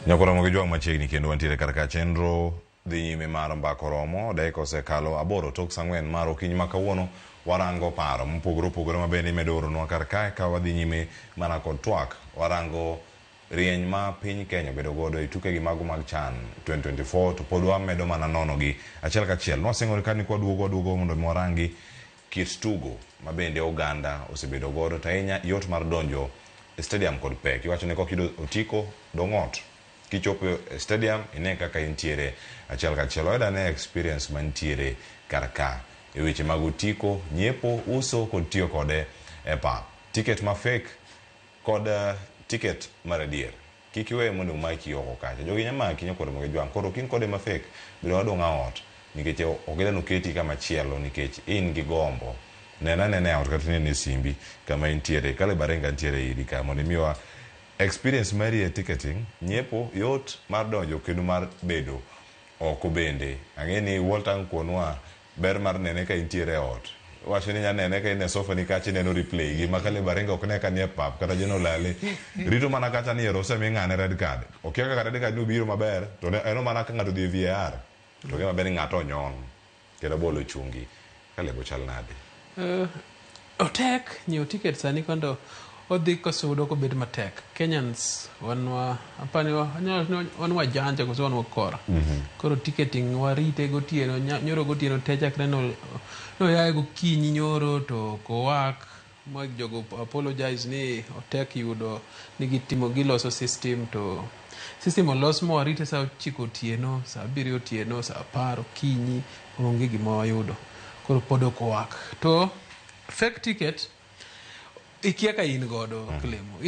Nyakora mogi jwang machiegni kendo wantiere karaka chenro dhi nyime mar mbako romo dakika osekalo 8 tok sang'wen mar okinyi ma kawuono warango paro mopogore opogore mabende imedoronwa karkae ka wadhi nyime mana kod twak warango rieny ma piny Kenya bedo godo e tukegi mago mag CHAN 2024 to pod wamedo mana nono gi achiel kachiel. Nwasingore ka ni kwaduogo mondo mwarangi kit tugo mabende Uganda osebedo godo to ahinya yot mar donjo e stadium kod pek. Iwacho ni kokido otiko dong'ot kichopo e stadium ine kaka intiere achiel kachiel. Oyuda ne experience mantiere karka e weche mag otiko, nyiepo, uso kod tiyo kode e pap. Ticket ma fake kod ticket mar adier. Kik iwe mondo umaki oko kacha. Jogi nyamaki nyakoro mogi jwang. Koro kin kode ma fake biro wadong'a ot nikech ogeda noketi kama chielo nikech in gi gombo. Nene ot kata ne simbi kama intiere kale barenga intiere iri ka mondo miwa experience mari e ticketing nyiepo yot mar donjo kendo mar bedo oko bende. Ang'eni Walter Nkonwa ber mar nene ka intiere ot. Wacho ni nyanene ka ine sofa ni kachi neno replay gi makale barenga ok ne ka nie pap kata jeno lale rito mana kata ni rose mi ng'ane red card okiaka kata red card no biro maber to eno mana ka ng'ato dhi VAR to gima ber ng'ato nyon kendo bolo chungi kale go chal nade. Otek nyiewo ticket sani kondo odhi kosudo ko bed matek. Kenyans wanwa janja koso wanwa kora. Koro ticketing warite gotieno nyoro gotieno techakre no yae gokinyi nyoro to kowak mag jogo apologize ni otek yudo ni gitimo giloso system to system olos mo warite sa 9 otieno sa 7 otieno sa 10 okinyi onge gima wayudo. Koro podo kowak to fake ticket ikiaka in godo klemo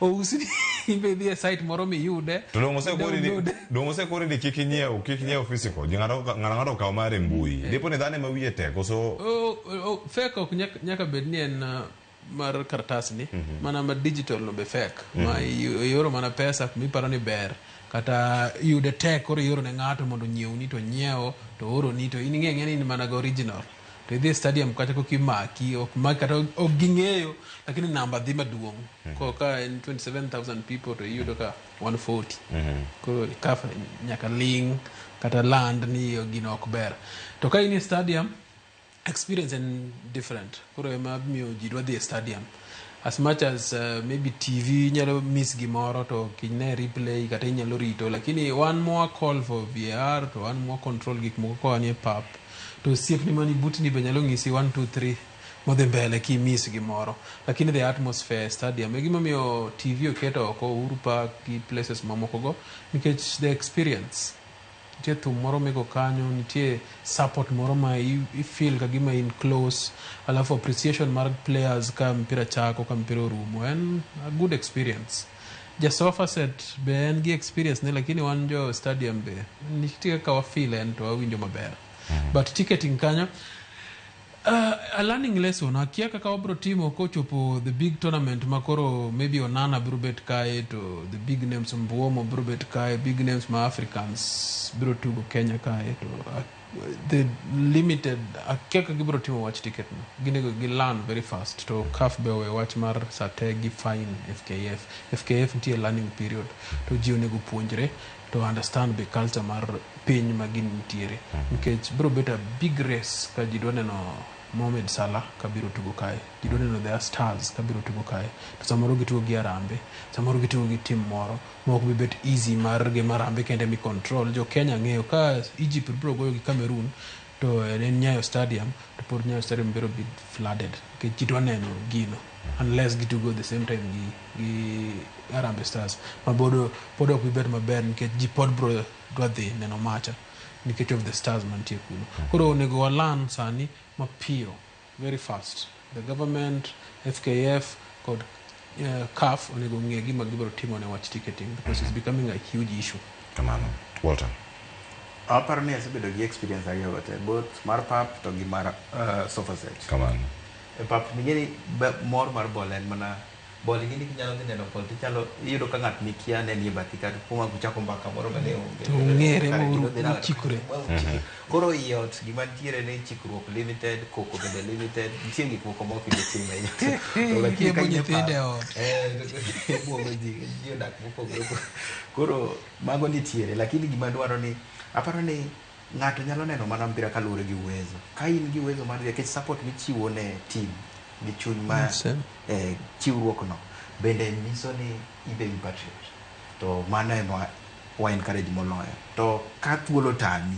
ousni imbe a site moro mi yude to dongo se kori ni kikinyeo physical ng'ato kaw mare mbui dipo ni dhane ma wiye tek so fake ok nyaka bed ni en mar kartas ni mana mar digital no be fake ma yoro mana pesa mi paro ni ber kata yude tek koro yoro ne ng'ato mondo nyiewni to nyiewo to oro ni to in ng'e ni mana go original to idhi stadium kacha kokimaki ok maki kata ok ging'eyo lakini namba dhi maduong' ko ka en 27,000 people to iyudo ka 140 koro CAF nyaka ling kata land ni gino ok ber to ka in stadium experience and different koro ema miyo ji dwa dhi stadium as much as maybe TV nyalo miss gimoro to kine replay kata inyalo rito lakini one more call for VAR to one more control gik moko ko anie pap to siep ni mani butni be nyalo ngisi 1 2 3 modhe mbele ki miss gimoro lakini the atmosphere stadium gima miyo TV oketo oko Uhuru Park ki places mamoko go nikech the experience nitie thum moro mego kanyo nitie support moro ma I feel kagima in close alafu appreciation mar players ka mpira chako ka mpira orumo and a good experience Jasofa set be en gi experience ne lakini wan jo stadium be nitie ka wa feel en to awinjo maber but ticketing kanyo a learning lesson akia kaka wabro timo kochopo the big tournament makoro maybe Onana bro bet kae to the big names Mbuomo bro bet kae big names ma Africans bro tugo Kenya kae to the limited akia kaka gibro timo watch ticket no ginego gi learn very fast to CAF be we watch mar sategi fine FKF ntie learning period to ji onego puonjre to understand the culture mar piny magin nitiere nikech bro bet a big race ka ji dwaneno Mohamed Salah kabiro tugo kae ji dwaneno their stars kabiro tugo kae to samoro gitugo gi Arambe samoro gitugo gi team moro mok bi bet easy mar ge Arambe kende mi control jo Kenya ng'eyo ka Egypt bro goyo gi Cameroon to en Nyayo Stadium to pod Nyayo Stadium biro be flooded ke ji dwaneno gino unless gitugo the same time gi Arambe Stars mabodo podo ku bet maber nikech ji pod bro dwadhi neno macha nikech of the stars mantie kuno koro onego walan sani mapiyo very fast the government FKF kod CAF onego ng'e gima gibro timo ne watch ticketing because it's becoming a huge issue kamano Walter aparo ni asebedo gi experience ariyo gote both mar pap to gi mar sofa set kamano pap mingeni mor mar bol en mana bol gini kinyalo dhi neno bol tichalo iyudo ka ng'at mikia ne ni bathi kata kuma kuchako mbaka moro mane onge to ng'ere mo chikure koro iot gima ntiere ne chikruok limited koko bende limited nitie gik moko moko itime to lakini ka nyithinde ot buogo ji odak mopogore koro mago nitiere lakini gima dwaro ni aparo ni ng'ato nyalo neno mana mpira kaluwore gi uwezo ka in gi uwezo mar nikech support michiwo ne team gi chuny ma chiwruok no bende nyiso ni ibe wi patriot to mano ema wa encourage moloyo to ka thuolo tami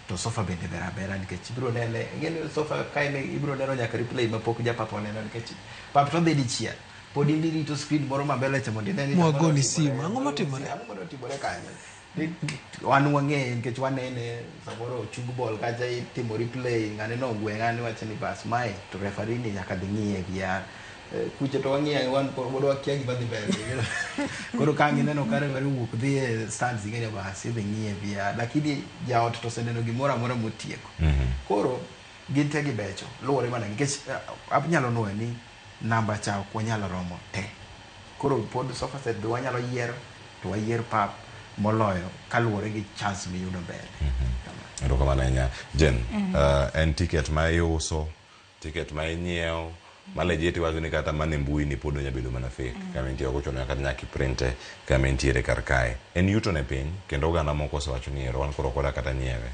to sofa bende bera nikech ibro nene ngene sofa kaime ibro neno nyaka replay mapok japapa neno nikech pap to dhi dichiel pod indiri to screen moro mabele chamo ndene mwagoni simu ang'o matimore kanyo wan wang'e nikech wanene samoro chug ball kacha itimo replay ng'ane no gwe ng'ane wacho ni bas mae to referee ni nyaka dhi ng'iye VR kuche to wang'iye wan pod wakia gima dhi mbele koro ka ngineno ka referee wuok dhi e stands ng'ene bas idhi ng'iye VR lakini jaot to seneno gimoro amora motieko koro ginte gi becho luwore mana nikech anyalo nuoyo ni namba cha ok wanyalo romo te koro pod sofa set wanyalo yiero to wayier pap moloyo kaluwore gi chance miyudo mbele erokamano ahinya Jen en ticket ma iuso ticket ma inyiewo malejeti wacho ni kata mane mbui ni pod onya bedo mana fake kama intie ogochono kata nyaki printe kama intiere kar kae en yuto ne piny kendo oganda moko osewacho ni ero wan koro koda kata nyiewe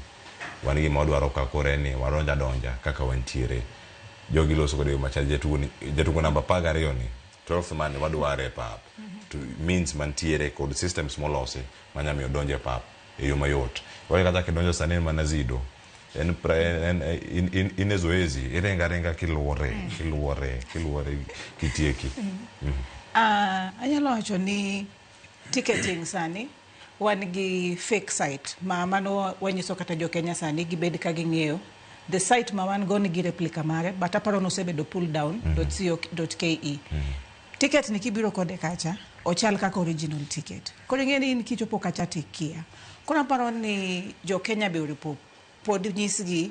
wan gima wadwaro ka kore ni donja kaka wantiere jogi loso kod yo machal jatugo namba 12 ni 12 man wadware pap to means mantiere kod systems molosi manyamiyo donje pap e yo mayot wale kata kidonjo sani manazido in zoezi irenga kiluore kitieki anyalo wacho ni ticketing sani wan gi fake site ma mano wanyiso kata jo Kenya sani gibed ka ging'eyo the site ma wan go nigi replica mare but aparo nosebedo pulldown.co.ke ticket ni kibiro kode kacha ochal kaka original ticket koro ng'eni in kichopo kacha tikia koro aparo ni jo Kenya be uripo pod nyisgi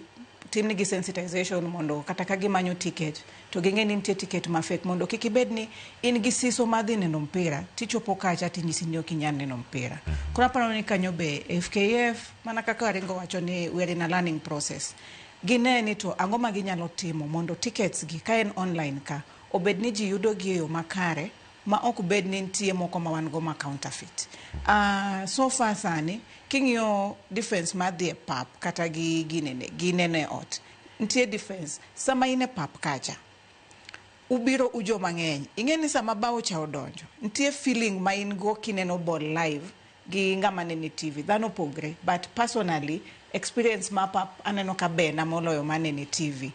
tim nigi sensitization mondo kata ka gimanyo ticket to ging'eni nitie ticket ma fake mondo kik ibed ni in gi siso madhi neno mpira tichopo kacha tinyisi ni ok inyal neno mpira koro aparo ni kanyo be FKF mana kaka Aringo wacho ni we are in a learning process gineni to ang'o ma ginyalo timo mondo tickets gi ka en online ka obed ni ji yudo gi e yo makare ma ok bed ni nitie moko ma wan go ma counterfeit. So far sani king'iyo difference ma dhi e pap kata gi ginene ot nitie difference sama ine pap kacha ubiro ujo mang'eny ing'e ni sama bao cha odonjo nitie feeling ma in go kineno ball live gi ng'ama nene TV dhano pogre but personally experience ma pap aneno ka bena moloyo manene TV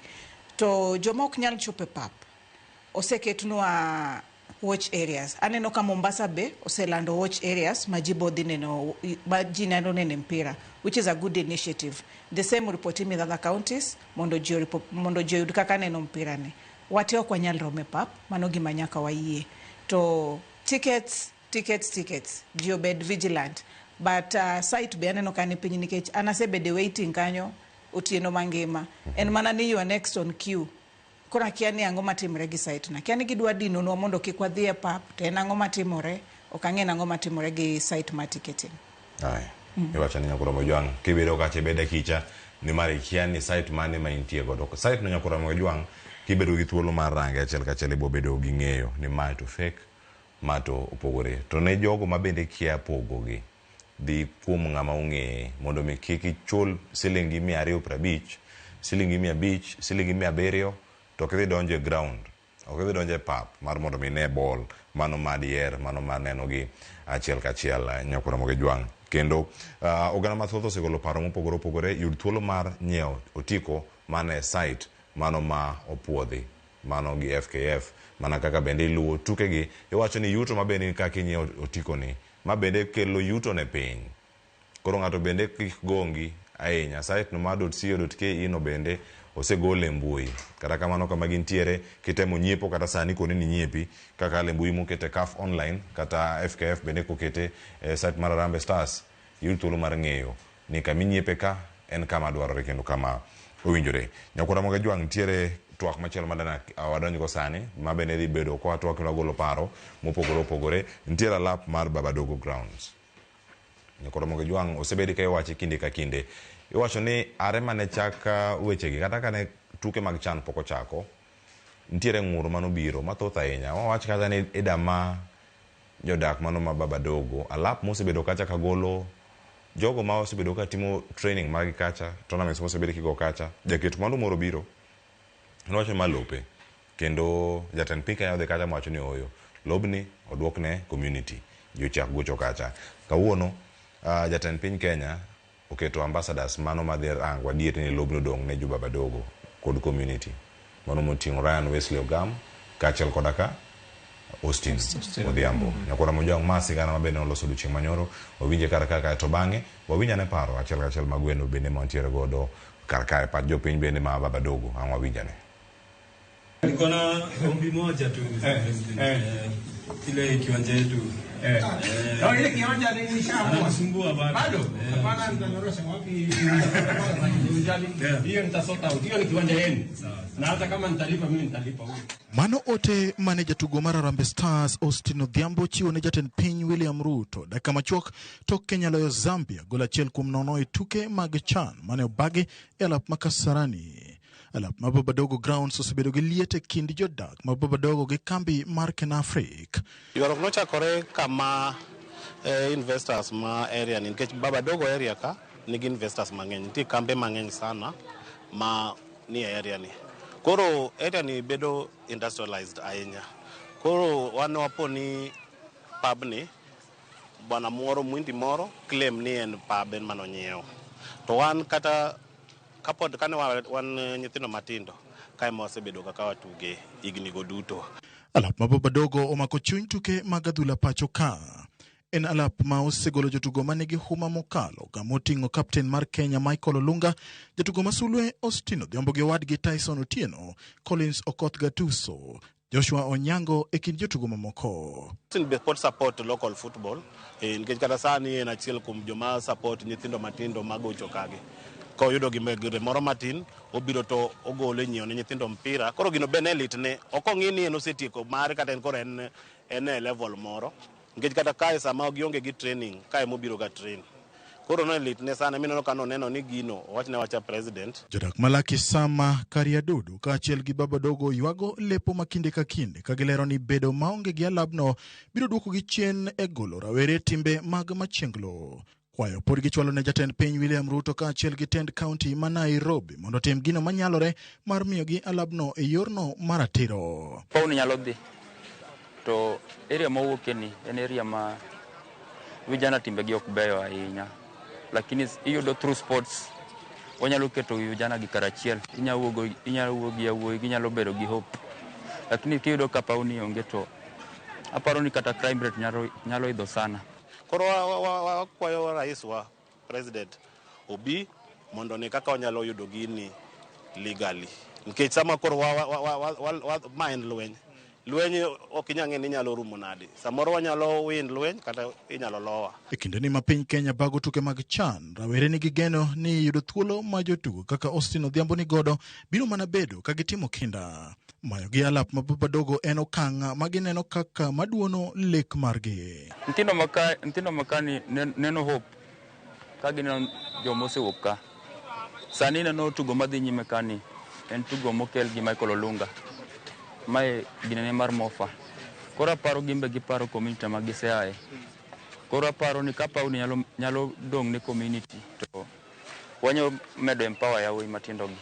to joma ok nyal chope pap oseketnwa watch areas. Aneno ka Mombasa Bay oselando watch areas ma ji bodhi neno ma ji neno nene mpira, which is a good initiative. The same reporting with other counties mondo ji yud kaka neno mpira ne. Wate ok wanyal rome pap mano gima nyaka wayie. To tickets ji obed vigilant, but site be aneno ka ni piny nikech anasebede waiting kanyo otieno mangima. En mana ni you are next on queue. Kora kia ni ang'o matimore gi site na. Kia ni gidwa dino no mondo kik wadhi e pap, to en ang'o matimore, ok ang'e ang'o matimore gi site ma ticketing. Ai. Iwacho ni Nyakura Mojwang kibedo kache bede kicha ni mari kia ni site mane ma intie godo. Site no Nyakura Mojwang kibedo gi thuolo mar range achiel kachiel ibo bedo gi ng'eyo ni ma to fake, ma to opogore. To ne jogo ma bende kia pogo gi dhi kuom ng'ama ong'e mondo mi kik ichul silingi 250, silingi 500, silingi 700 to kidhi donjo e ground, ok kidhi donjo e pap mar mondo mi ne ball, mano madier, mano mar neno gi achiel kachiel Nyakura Mojwang. Kendo oganda mathoth osegolo paro mopogore opogore yud thuolo mar nyiewo otiko mane site mano ma opuodhi, mano gi FKF, mana kaka bende iluwo tuke gi. Iwacho ni yuto ma bende kaka inyiewo otiko ni ma bende kelo yuto ne piny. Koro ng'ato bende kik gongi ahinya. Site no ma .co.ke no bende osegole mbui. Kata kamano kama gintiere kitemo nyiepo kata sani kone ni nyiepi kaka le mbui mokete CAF online kata FKF bende kokete site mar Harambee Stars, yud thuolo mar ng'eyo ni kama inyiepe ka en kama dwarore kendo kama owinjore. Nyakura Mojwang ntiere twak machielo madana wadonjo go sani ma bende dhi bedo kwa twak na golo paro mopogore opogore. Ntiere lap mar Babadogo grounds. Nyakura Mojwang osebedi ka iwache kinde ka kinde. Iwacho ni are mane chaka wechegi kata kane tuke mag CHAN poko chako ntiere ng'ur mano biro mathoth ahinya. Wawach kata ni idama jodak mano ma Babadogo alap mosebedo kacha ka golo jogo ma osebedo ka timo training magi kacha, tournaments mosebedo kigo kacha, jaket mano moro biro nowacho malope kendo jatend pika yao de kacha mwacho ni oyo lobni odwokne community jochak gocho kacha. Kawuono jatend piny Kenya oketo ambassadors mano madhi rang wadier ni lobno dong ne jo Babadogo kod community. Mano moting'o Ryan Wesley Ogam kachiel kodaka Austin Odhiambo. Nyakura Mojwang masi gana mabende oloso odiochieng' manyoro owinje kar kaka to bang'e wawinjane paro achiel kachiel magweno bende mantiere godo kar kae pat jopiny bende ma Babadogo ang' wawinjane. Niko na ombi moja tu ile kiwanja yetu ile kiwanja ni shamba anasumbua bado hapana nitanyorosha wapi hiyo nitasota hiyo ni kiwanja yenu na hata kama nitalipa mimi nitalipa huyo. Mano ote mane jatugo mar Harambee Stars Austin Odhiambo chiwo ne jatend piny William Ruto dakika machuok tok Kenya loyo Zambia gol 1-0 e tuke mag CHAN mane obagi e alap ma Kasarani. Alap ma Babadogo grounds osebedo gi liete kind jodak ma Babadogo gi kambi mar Kenafric. Ywaruok nochakore kama investors ma area ni nikech Babadogo area ka nigi investors mang'eny, nitie kambe mang'eny sana ma ni area ni. Koro area ni bedo industrialized ahinya. Koro wan wapo ni pub ni bwana moro mwindi moro claim ni en pub en manonyiewo. To wan kata kapod kane wan nyithindo matindo kae mosebedo kaka watuge igni go duto. Alap ma Babadogo omako chuny tuke mag adhula pacho ka. En alap ma osegolo jotugo manigi huma mokalo gamoting'o kapten mar Kenya Michael Olunga, jotugo masulwe Austin Odhiambo gi wadgi Tyson Otieno, Collins Okoth Gatuso, Joshua Onyango e kind jotugo mamoko. Sin be support local football nikech kata sani en achiel kuom joma support nyithindo matindo magocho kage. Ko yudo gimegre moro matin obiro to ogole nyiewo ne nyithindo mpira. Koro gino benelit ne okong'i ni en osetieko mare kata en koro en e level moro. Nikech kata kae sama gionge gi training kae mobiro ga train. koro no litne sana mineno ka noneno ni gino wachne wacha president. Jodak Malaki Sama Kariadudu kaachiel gi Baba Dogo ywago lepo makinde ka kinde ka gilero ni bedo maonge gi alabno biro duoko gi chien e golo rawere timbe mag machienglo. Kwayo pod gichwalo ne jatend piny William Ruto kaachiel gi tend kaunti ma Nairobi mondo tim gino manyalore mar miyo gi alabno e yorno maratiro. Pauni nyalo dhi to area mawuoke ni en area ma vijana timbe gi ok beyo ahinya, lakini iyudo through sports wanyalo keto vijana gi karachiel, inyalo wuogi yawuoyi ginyalo bedo gi hope, lakini kiyudo ka pauni onge to aparo ni kata crime rate nyalo idho sana. Koro wakwayo rais wa president obi mondo ne kaka wanyalo yudo gini legally, nikech sama koro mind lweny ok inyang'e ni nyalo rumo nadi, samoro wanyalo win lweny kata inyalo lowa. E kinde ni ma piny Kenya bago tuke mag CHAN, rawere nigi geno ni yudo thuolo ma jotugo kaka Austin Odhiambo ni godo biro mana bedo ka gitimo kinda. Mayo gi alap ma Baba Dogo en okang' ma gineno kaka maduono lek margi. Ntino makani neno hope ka gineno jomosewuok ka. Sani neno tugo madhi nyime kani en tugo mokel gi Michael Olunga. Mae ginene mar mofa. Koro aparo gimbe giparo community ma giseaye. Koro aparo ni kapa uni nyalo dong ne community to wanyo medo empower yawuoyi matindo gi.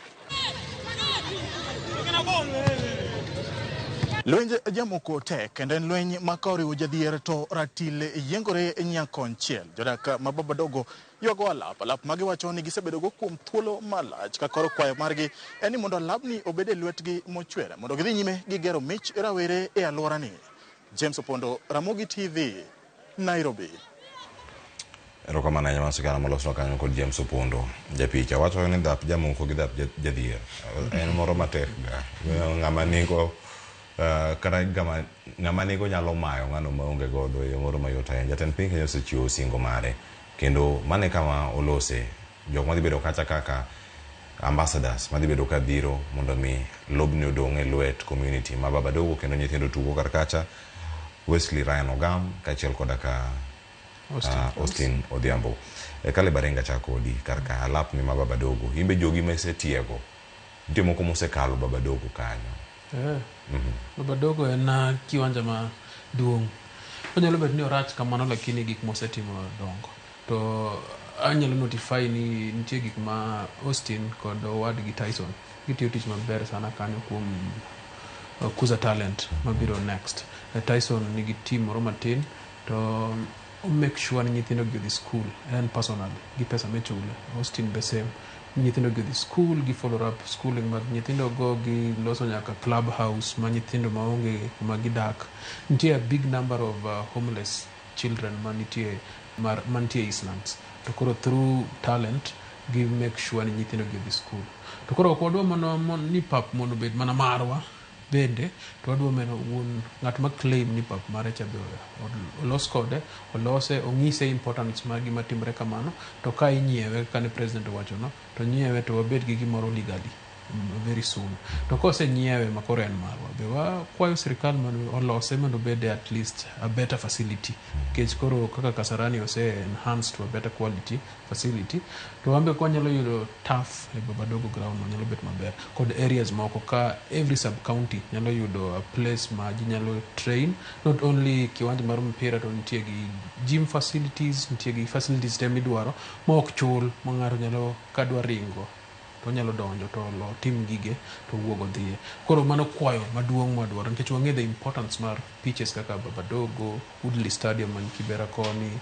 Lwenj jamoko tek kendo en lweny ma koriwo jadhier to ratile yiengore nyakonchiel. Jodak ma Baba Dogo ywago alap ma giwacho ni gisebedo go kuom thuolo malach ka koro kwayo margi en ni mondo alapni obed e lwetgi mochwere mondo gidhi nyime gigero mich rawere e alworani. James Opondo, Ramogi TV, Nairobi. Erokamano ahinya masikana molosno kanyo kod James Opondo. Japicha wacho ni dhap jamoko gi dhap jadhier en moro matek ga. Ng'ama nigo kata ng'ama nigo nyalo mayo ng'ano maonge godo e moro mayot ahinya. Jatend piny Kenya osechiwo singo mare kendo mane kama olose jok madhi bedo kacha kaka ambassadors madhi bedo ka biro mondo mi lobni odong' e lwet community ma Baba Dogo kendo nyithindo tugo kar kacha Wesley Ryan Ogam kaachiel koda ka Austin Odhiambo. Kale Barenga chakodi karka alap ni ma Baba Dogo imbe jogi mesetiego nitie moko mosekalo Baba Dogo kanyo. Baba Dogo en kiwanja ma duong'. Onyalo bet ni orach kamano lakini gik mosetimo dongo. To anyalo notify ni nitie gik ma Austin kod owadgi Tyson gitiyo tich maber sana kanyo kuom kuza talent mabiro next. Tyson nigi team moro matin to make sure ni nyithindo gi dhi school and personal gi pesa mechule. Austin be same, nyithindo gi dhi school gi follow up schooling mag nyithindo go gi loso nyaka clubhouse ma nyithindo maonge kuma gidak. Nitie a big number of homeless children manitie Eastlands. To koro through talent gi make sure ni nyithindo gi dhi school. To koro kodwa mondo ni pap mondo bed mana marwa bende to wadwa meno wuon ng'at ma claim ni pap mare cha be olos kode olose ong'ise importance mar gima timre kamano to ka inyiewe ka ne president wacho no to nyiewe to wabed gi gimoro legally very soon. To kose nyiewe makoro en marwa be wa kwayo sirikal mondo olose mondo bed at least a better facility kech koro kaka Kasarani ose enhanced to a better quality facility to wambe kwa nyalo yudo turf e Baba Dogo ground nyalo bet maber kod areas moko ka every sub county nyalo yudo a place ma ji nyalo train not only kiwanja mar mpira to nitie gi gym facilities nitie gi facilities te midwaro ma ok chul ma ng'ato nyalo kadwa ringo to nyalo donjo to lo tim gige to wuogo dhiye. Koro mano kwayo maduong' madwaro nikech wang'e the importance mar pitches kaka Baba Dogo, Woodley Stadium man Kibera koni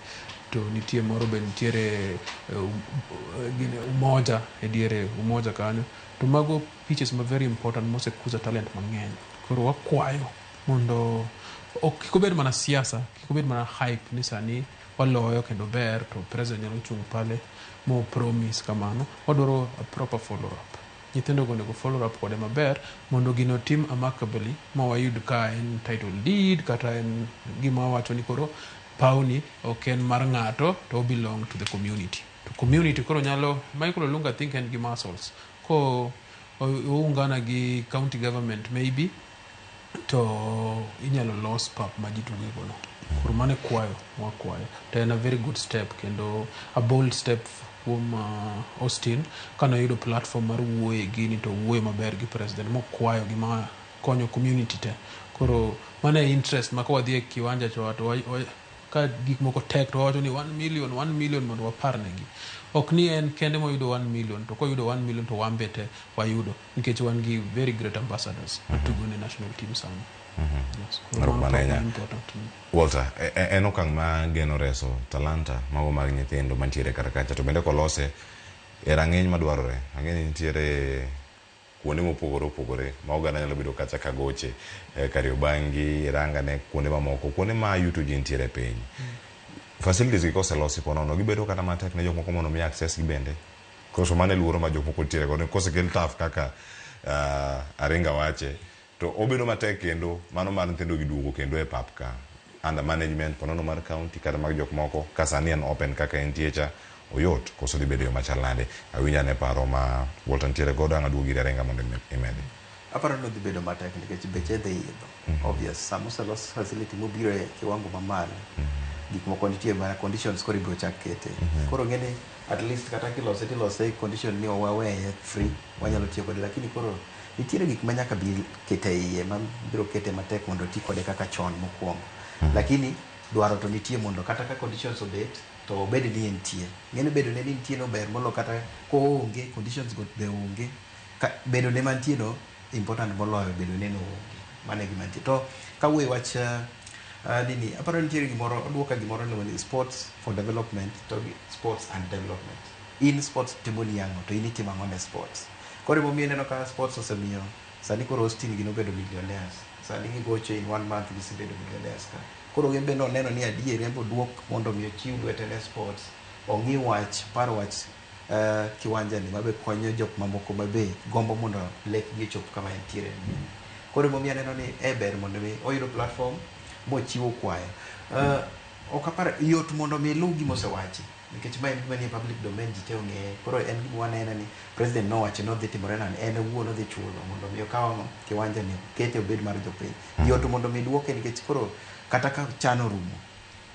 to nitie moro be nitiere Umoja e diere Umoja kanyo to mago pitches ma very important mosekuza talent mang'eny. Koro wakwayo mondo kikobed mana siasa, kikobed mana hype ni sani waloyo kendo ber to president nyalo chung' pale mo promise kamano. Wadwaro a proper follow up. Nyithindo go nego follow up kode maber mondo gino tim amicably ma wayud ka en title deed kata en gima wacho ni koro pauni ok en mar ng'ato to belong to the community. To community koro nyalo Michael Olunga think en gi muscles ko oungana gi county government maybe to inyalo los pap ma ji tuge gono. koro mane kwayo wakwayo to en a very good step kendo a bold step kuom Austin kano yudo platform mar wuoye gini to wuoye maber gi president mokwayo gima konyo community te koro mane interest ma kawadhi e kiwanja cho watu ka gik moko tek to wacho ni 1 million mondo waparnegi ok ni en kende moyudo 1 million to koyudo 1 million to wambete wayudo nikech wan gi very great ambassadors matugo ne national team sana. Walter, en okang' ma geno reso talanta mago mag nyithindo mantiere kar kacha to bende kolose e rang'iny madwarore. Ang'eni nitiere kuonde mopogore opogore ma oganda nyalo bedo kacha ka goche Kariobangi, Rangane, kuonde mamoko, kuonde ma yuto ji nitiere piny. Facilities gi koselosi ponono gibedo kata matek ne jok moko mondo mi access gi bende. Koso mane luoro ma jok moko nitiere godo kosekel taf kaka Aringa wache to obedo matek kendo mano mar nyithindo giduogo kendo e pap ka under management ponono mar county kata mag jok moko kasani en open kaka entie cha oyot koso dhi bedo yo machal nade. Awinja ne paro ma Walter ntiere godo ang' aduogo ir Aringa mondo imedi. Aparo no dhi bedo matek nikech beche dhi idho. Obvious sama oselos facility mobiro e kiwango mamalo gik moko nitie ma conditions koro ibiro chak kete. Koro ng'eni at least kata kilose condition ni owaweye free wanyalo tiyo kode lakini koro nitiere gik ma nyaka bi kete iye ma biro kete matek mondo ti kode kaka chon mokwongo. Lakini dwaro to nitie mondo kata ka conditions obet to obed ni entie. Ng'eni bedo ne nitie no ber molo kata ko onge conditions go be onge. Bedo ne mantie no important moloyo bedo ne no onge. Mane gima nitie. To kawuoye wach nini aparo nitiere gimoro oduoka gimoro ni sports for development to sports and development. In sports timo ni yango to in itimo ang'o ne sports. Koro momiyo neno ka sports osemiyo sani koro Austin gino bedo millionaires. Sani gigocho in 1 month gisebedo millionaires ka. Koro gembe no neno ni adier rembo duok mondo mi ochiw lwete ne sports. Ong'i wach paro wach kiwanja ni mabe konyo jok mamoko mabe gombo mondo lek gi chop kama entiere. Koro momiyo neno ni ber mondo mi oyudo platform mochiwo kwayo. Ok aparo yot mondo mi lu gimo sewachi nikech ma en gima ni public domain ji te ong'eye. Koro en gima waneno ni president nowacho no dhi timore nani en owuon odhi chulo mondo mi okaw kiwanja ni kete obed mar jopiny. Yot mondo mi duoke nikech koro kata ka chano rumo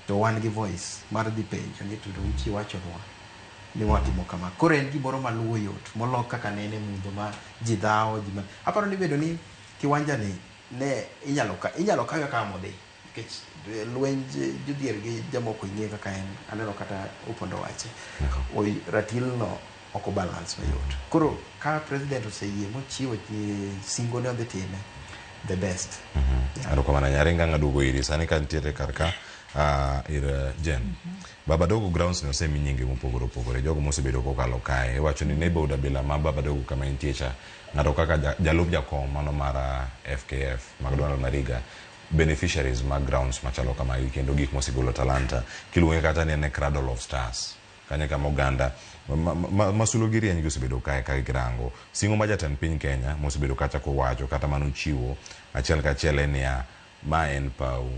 to wan gi voice mar dhi penjo ni to uchi wachonwa ni watimo kama. Koro en gimoro maluwo yot molok kaka nene mudho ma ji dhawo ji ma aparo ni bedo ni kiwanja ni ne inyalo kayo kaka modhi nikech lwenj jodhier gi jamoko ing'e kaka en aneno kata opondo wache ratil no oko balance mayot. Koro ka president oseyie mochiwo singo ne odhi time the best. Arokamana Nyaringa ng'aduogo iri sani ka nitiere karka ir Jen. Babadogo grounds ne osemi nyinge mopogore opogore jogo mosebedo kokalo kae iwacho ni neighborhood abila ma Babadogo kama entie cha ng'ato kaka jalup jakom mano mar FKF McDonald Mariga beneficiaries mag grounds machalo kama kendo gik mosigolo talanta kiluonge kata ni en Cradle of Stars kanye kama oganda masulo gi rieny osebedo kae ka girango singo ma jatend piny Kenya mosebedo kacha kowacho kata mano chiwo achiel kachiel en ya ma en pau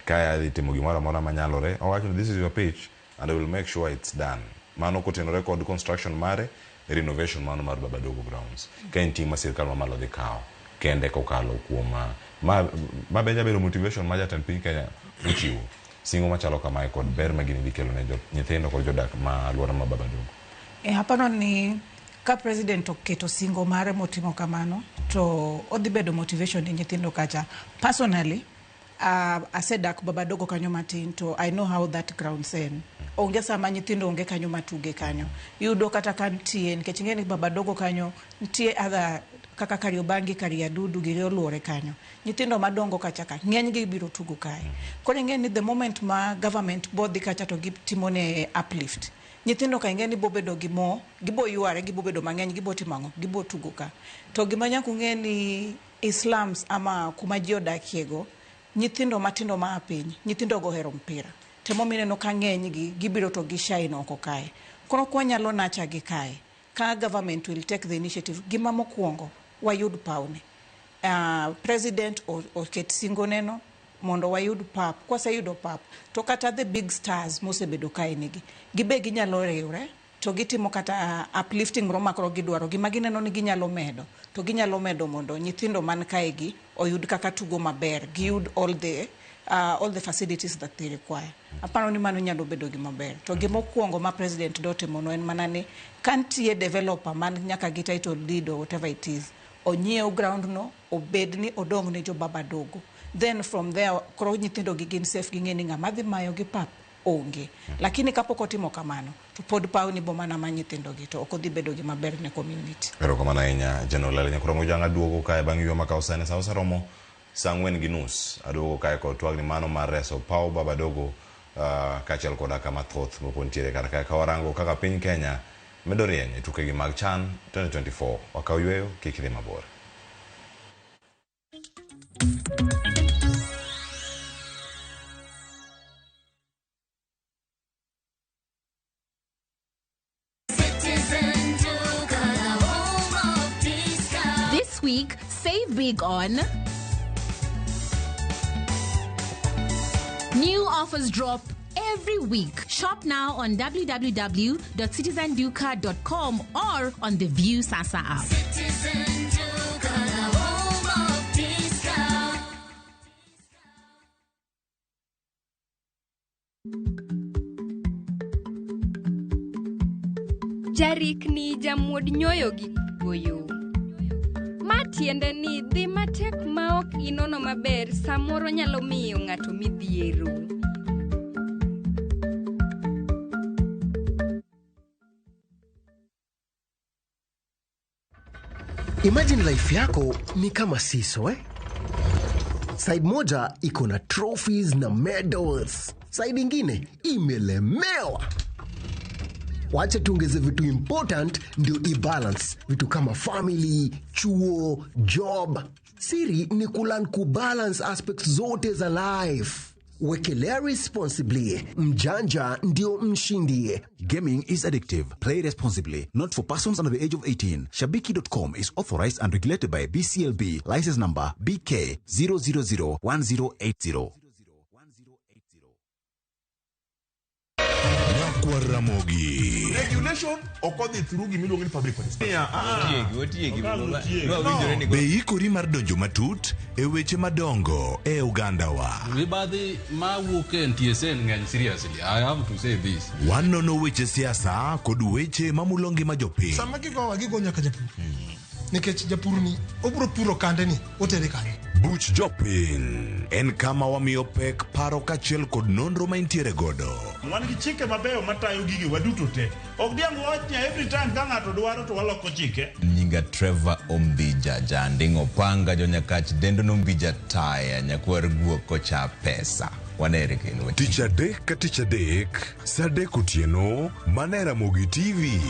kaya itimo gimoro amora manyalore owacho this is your pitch and I will make sure it's done mano kotenore kod construction mare renovation mano mar Babadogo grounds ka entie ma sirkal mamalo dhi kawo kende kokalo kuom ma benja bedo motivation ma jatend piny Kenya uchiwo singo machalo kamae kod ber ma gini dhi kelo ne nyithindo kod jodak ma alwora ma Babadogo. Aparo ni ka president oketo singo mare motimo kamano to odhi bedo motivation ne nyithindo kacha. Personally asedak Babadogo kanyo matin to I know how that grounds end. Onge sama nyithindo onge kanyo matuge kanyo. Yudo kata kantie nikech ng'eni Babadogo kanyo nitie other kaka Kariobangi, Kariadudu gi oluore kanyo. Nyithindo madongo kacha ka ng'eny gi biro tugo kae. Koro ng'eni the moment ma government bodhi kacha to gitimo ne uplift. Nyithindo ka ng'eni bobedo gi mo, gibo yuare gibobedo mang'eny gibo timango, gibo tugo ka. To gima nyaka ng'eni Islams ama kuma ji odakiego nyithindo matindo ma piny, nyithindo go hero mpira. Temo mineno ka ng'eny gi gibiro to gi shine oko kae. Koro kwa nyalo nacha gi kae. Ka government will take the initiative gima mokwongo wayud paune. President oket singo neno mondo wayud pap. Kwase yudo pap to kata the big stars mosebedo kae nigi gibe ginyalo riwre to gitimo kata uplifting roma kro gidwaro gima gineno ni ginyalo medo to ginyalo medo mondo nyithindo man kae gi oyud kaka tugo maber giyud all the all the facilities that they require. Aparo ni mano nyalo bedo gima ber. To gima okuongo ma president dote mono en manani kantie developer man nyaka gi title deed or whatever it is. Onyiew ground no, obedni odong ne jo baba dogo. Then from there koro nyithindo gi gin safe gi ng'eni ng'ama dhi mayo gi pap onge. Lakini kapok otimo kamano to pod paw ni boma na nyithindo gi to ok odhi bedo gima ber ne community. Pero kamano ahinya General Lenya koro mojanga duogo kae bang' ywa makao sane sa romo sa 4:30 aduogo kae ko twag ni mano mar reso paw baba dogo kachel koda kama thoth mopontiere kar kae ka warango kaka piny Kenya medo rieny tukegi mag CHAN 2024 wakaw yweyo kikire mabor. This week, save big on new offers drop every week. Shop now on www.citizenduca.com or on the View Sasa app. Jarik ni jamwod nyoyo gi goyo. Matiende ni dhi matek maok inono maber samoro nyalo miyo ng'ato midhiero. Imagine life yako ni kama siso Side moja iko na trophies na medals. Side ingine imelemewa. Wacha tuongeze vitu important ndio i-balance. Vitu kama family, chuo, job. Siri ni kulan kubalance aspects zote za life. Wekelea responsibly. Mjanja ndio mshindi. Gaming is addictive. Play responsibly. Not for persons under the age of 18. Shabiki.com is authorized and regulated by BCLB. License number BK 0001080. Kwa Ramogi. Regulation okodi through gimiluongo ni public participation. Be ikori mar donjo matut e weche madongo e Uganda wa. Mibadhi ma wuok e NTSA ng'eny seriously. I have to say this. Wanono weche siasa kod weche mamulongi ma jopiny. Sama gigo nyaka japur. Nikech japur ni obro puro kande ni otere kande. Buch jopiny en kama wamiyo pek paro kachiel kod nonro ma intiere godo. Wan gi chike mabeyo matayo gigi waduto te. Ok diang wachnya every time ka ng'ato dwaro to waloko chike. Nyinga Trevor Ombija jandingo panga jo nyakach dendo nombija taya nyakwar guok kocha pesa. Wanere kendo. Tich adek ka tich adek, sa adek otieno, mana Ramogi TV.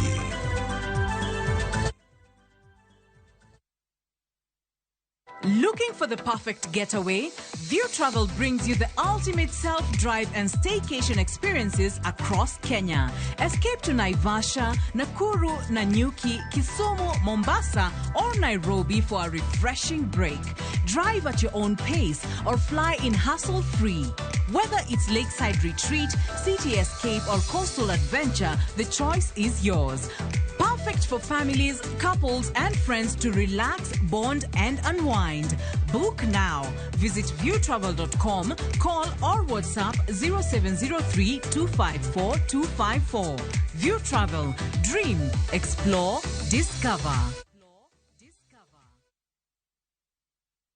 Looking for the perfect getaway? View Travel brings you the ultimate self-drive and staycation experiences across Kenya. Escape to Naivasha, Nakuru, Nanyuki, Kisumu, Mombasa, or Nairobi for a refreshing break. Drive at your own pace or fly in hassle-free. Whether it's lakeside retreat, city escape, or coastal adventure, the choice is yours. Perfect for families, couples, and friends to relax, bond, and unwind. Book now. Visit viewtravel.com, call or WhatsApp 0703 254 254. View Travel. Dream, explore, discover.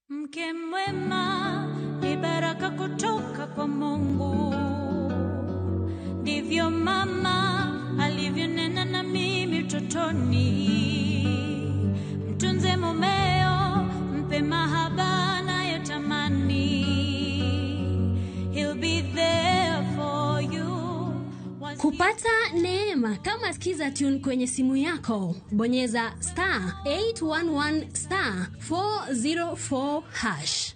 Mke mwema ni baraka kutoka kwa Mungu. Ndivyo mama alivyonena na mimi utotoni. Mtunze mumeo, mpe mahaba nayotamani. He'll be there for you. Kupata neema kama skiza tune kwenye simu yako, bonyeza *811*404#.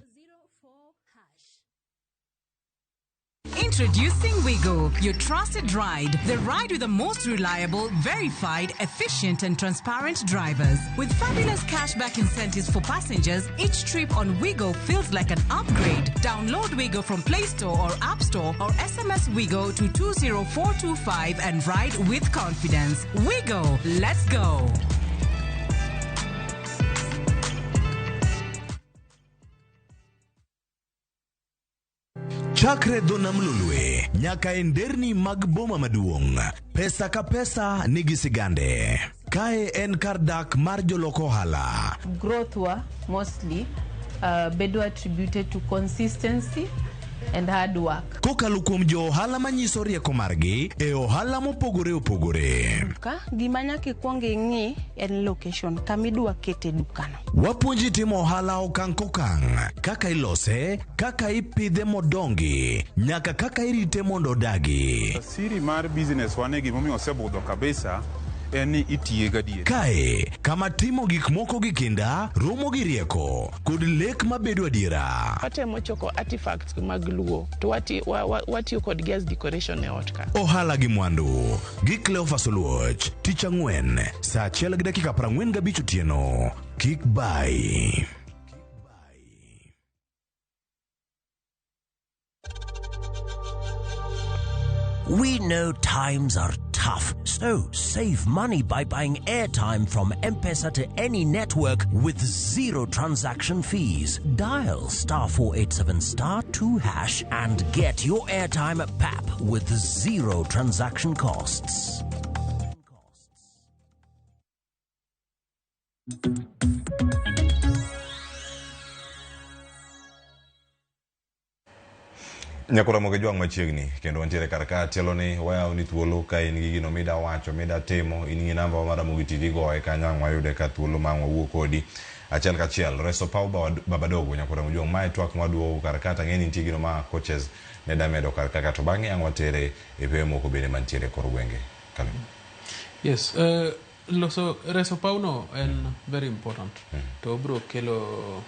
Introducing Wigo, your trusted ride. The ride with the most reliable, verified, efficient, and transparent drivers. With fabulous cashback incentives for passengers, each trip on Wigo feels like an upgrade. Download Wigo from Play Store or App Store or SMS Wigo to 20425 and ride with confidence. Wigo, let's go. Chakre dho nam lulwe nyaka e nderni mag boma maduong', pesa ka pesa nigi sigande. Kae en kar dak mar joloko ohala. Growth wa mostly bedo attributed to consistency and hard work. Kokalo kuom jo ohala manyiso rieko margi e ohala mopogore opogore. Ka gima nyaka ikwong ing'i en location kamidwa kete dukano. Wapuonji timo ohala okang' kokang', kaka ilose, kaka ipidhe modongi, nyaka kaka irite mondo odagi. Siri mar business wane gimomiyo osebudho kabisa en ni itiye gadier. Kae kama timo gik moko gi kinda romo gi rieko kod lek mabedo adiera. Watemo choko artifacts mag luo to watiyo kod gas decoration e ot ka. Ohala gi mwandu gi Cleophas Oluoch, tich ang'wen saa 1:45 otieno. Kik bai. We know times are tough, so save money by buying airtime from M-Pesa to any network with zero transaction fees. Dial *487*2# and get your airtime PAP with zero transaction costs. Nyakura moge juang machiegni kendo wantiere karka tielo ni waya ni thuolo ka in gi gino mida wacho mida timo in gi namba mara mogi TV goe kanyang wayude ka thuolo mangwa wuo kodi achiel ka achiel reso pau baba dogo nyakura mojuang mai twak mwaduo karka tangeni nitie gino ma coaches ne damedo karka ka to bangi ang watere e peo moko bende mantiere kor gwenge kami. Yes, loso reso pau no en very important. To obro kelo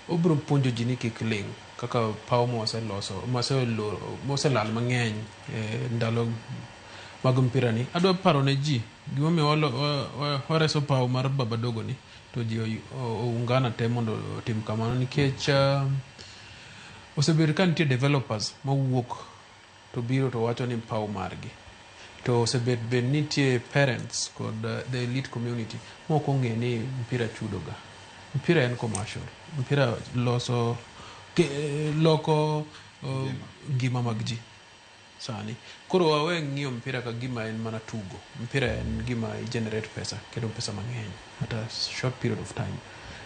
obro puonjo jini kik ling kaka pau moselal mang'eny ndalo mag mpira ni. Adwa paro ne ji gimomiyo wareso pau mar baba dogo ni to ji oungana te mondo otim kamano nikech osebedo ka nitie developers mawuok to biro to wacho ni pau margi to osebed be nitie parents kod the elite community moko ng'e ni mpira chudoga. Mpira en commercial. Mpira loko ngima mag ji sani. Koro wawe ng'iyo mpira ka gima en mana tugo. Mpira en gima generate pesa, kendo pesa mang'eny at a short period of time.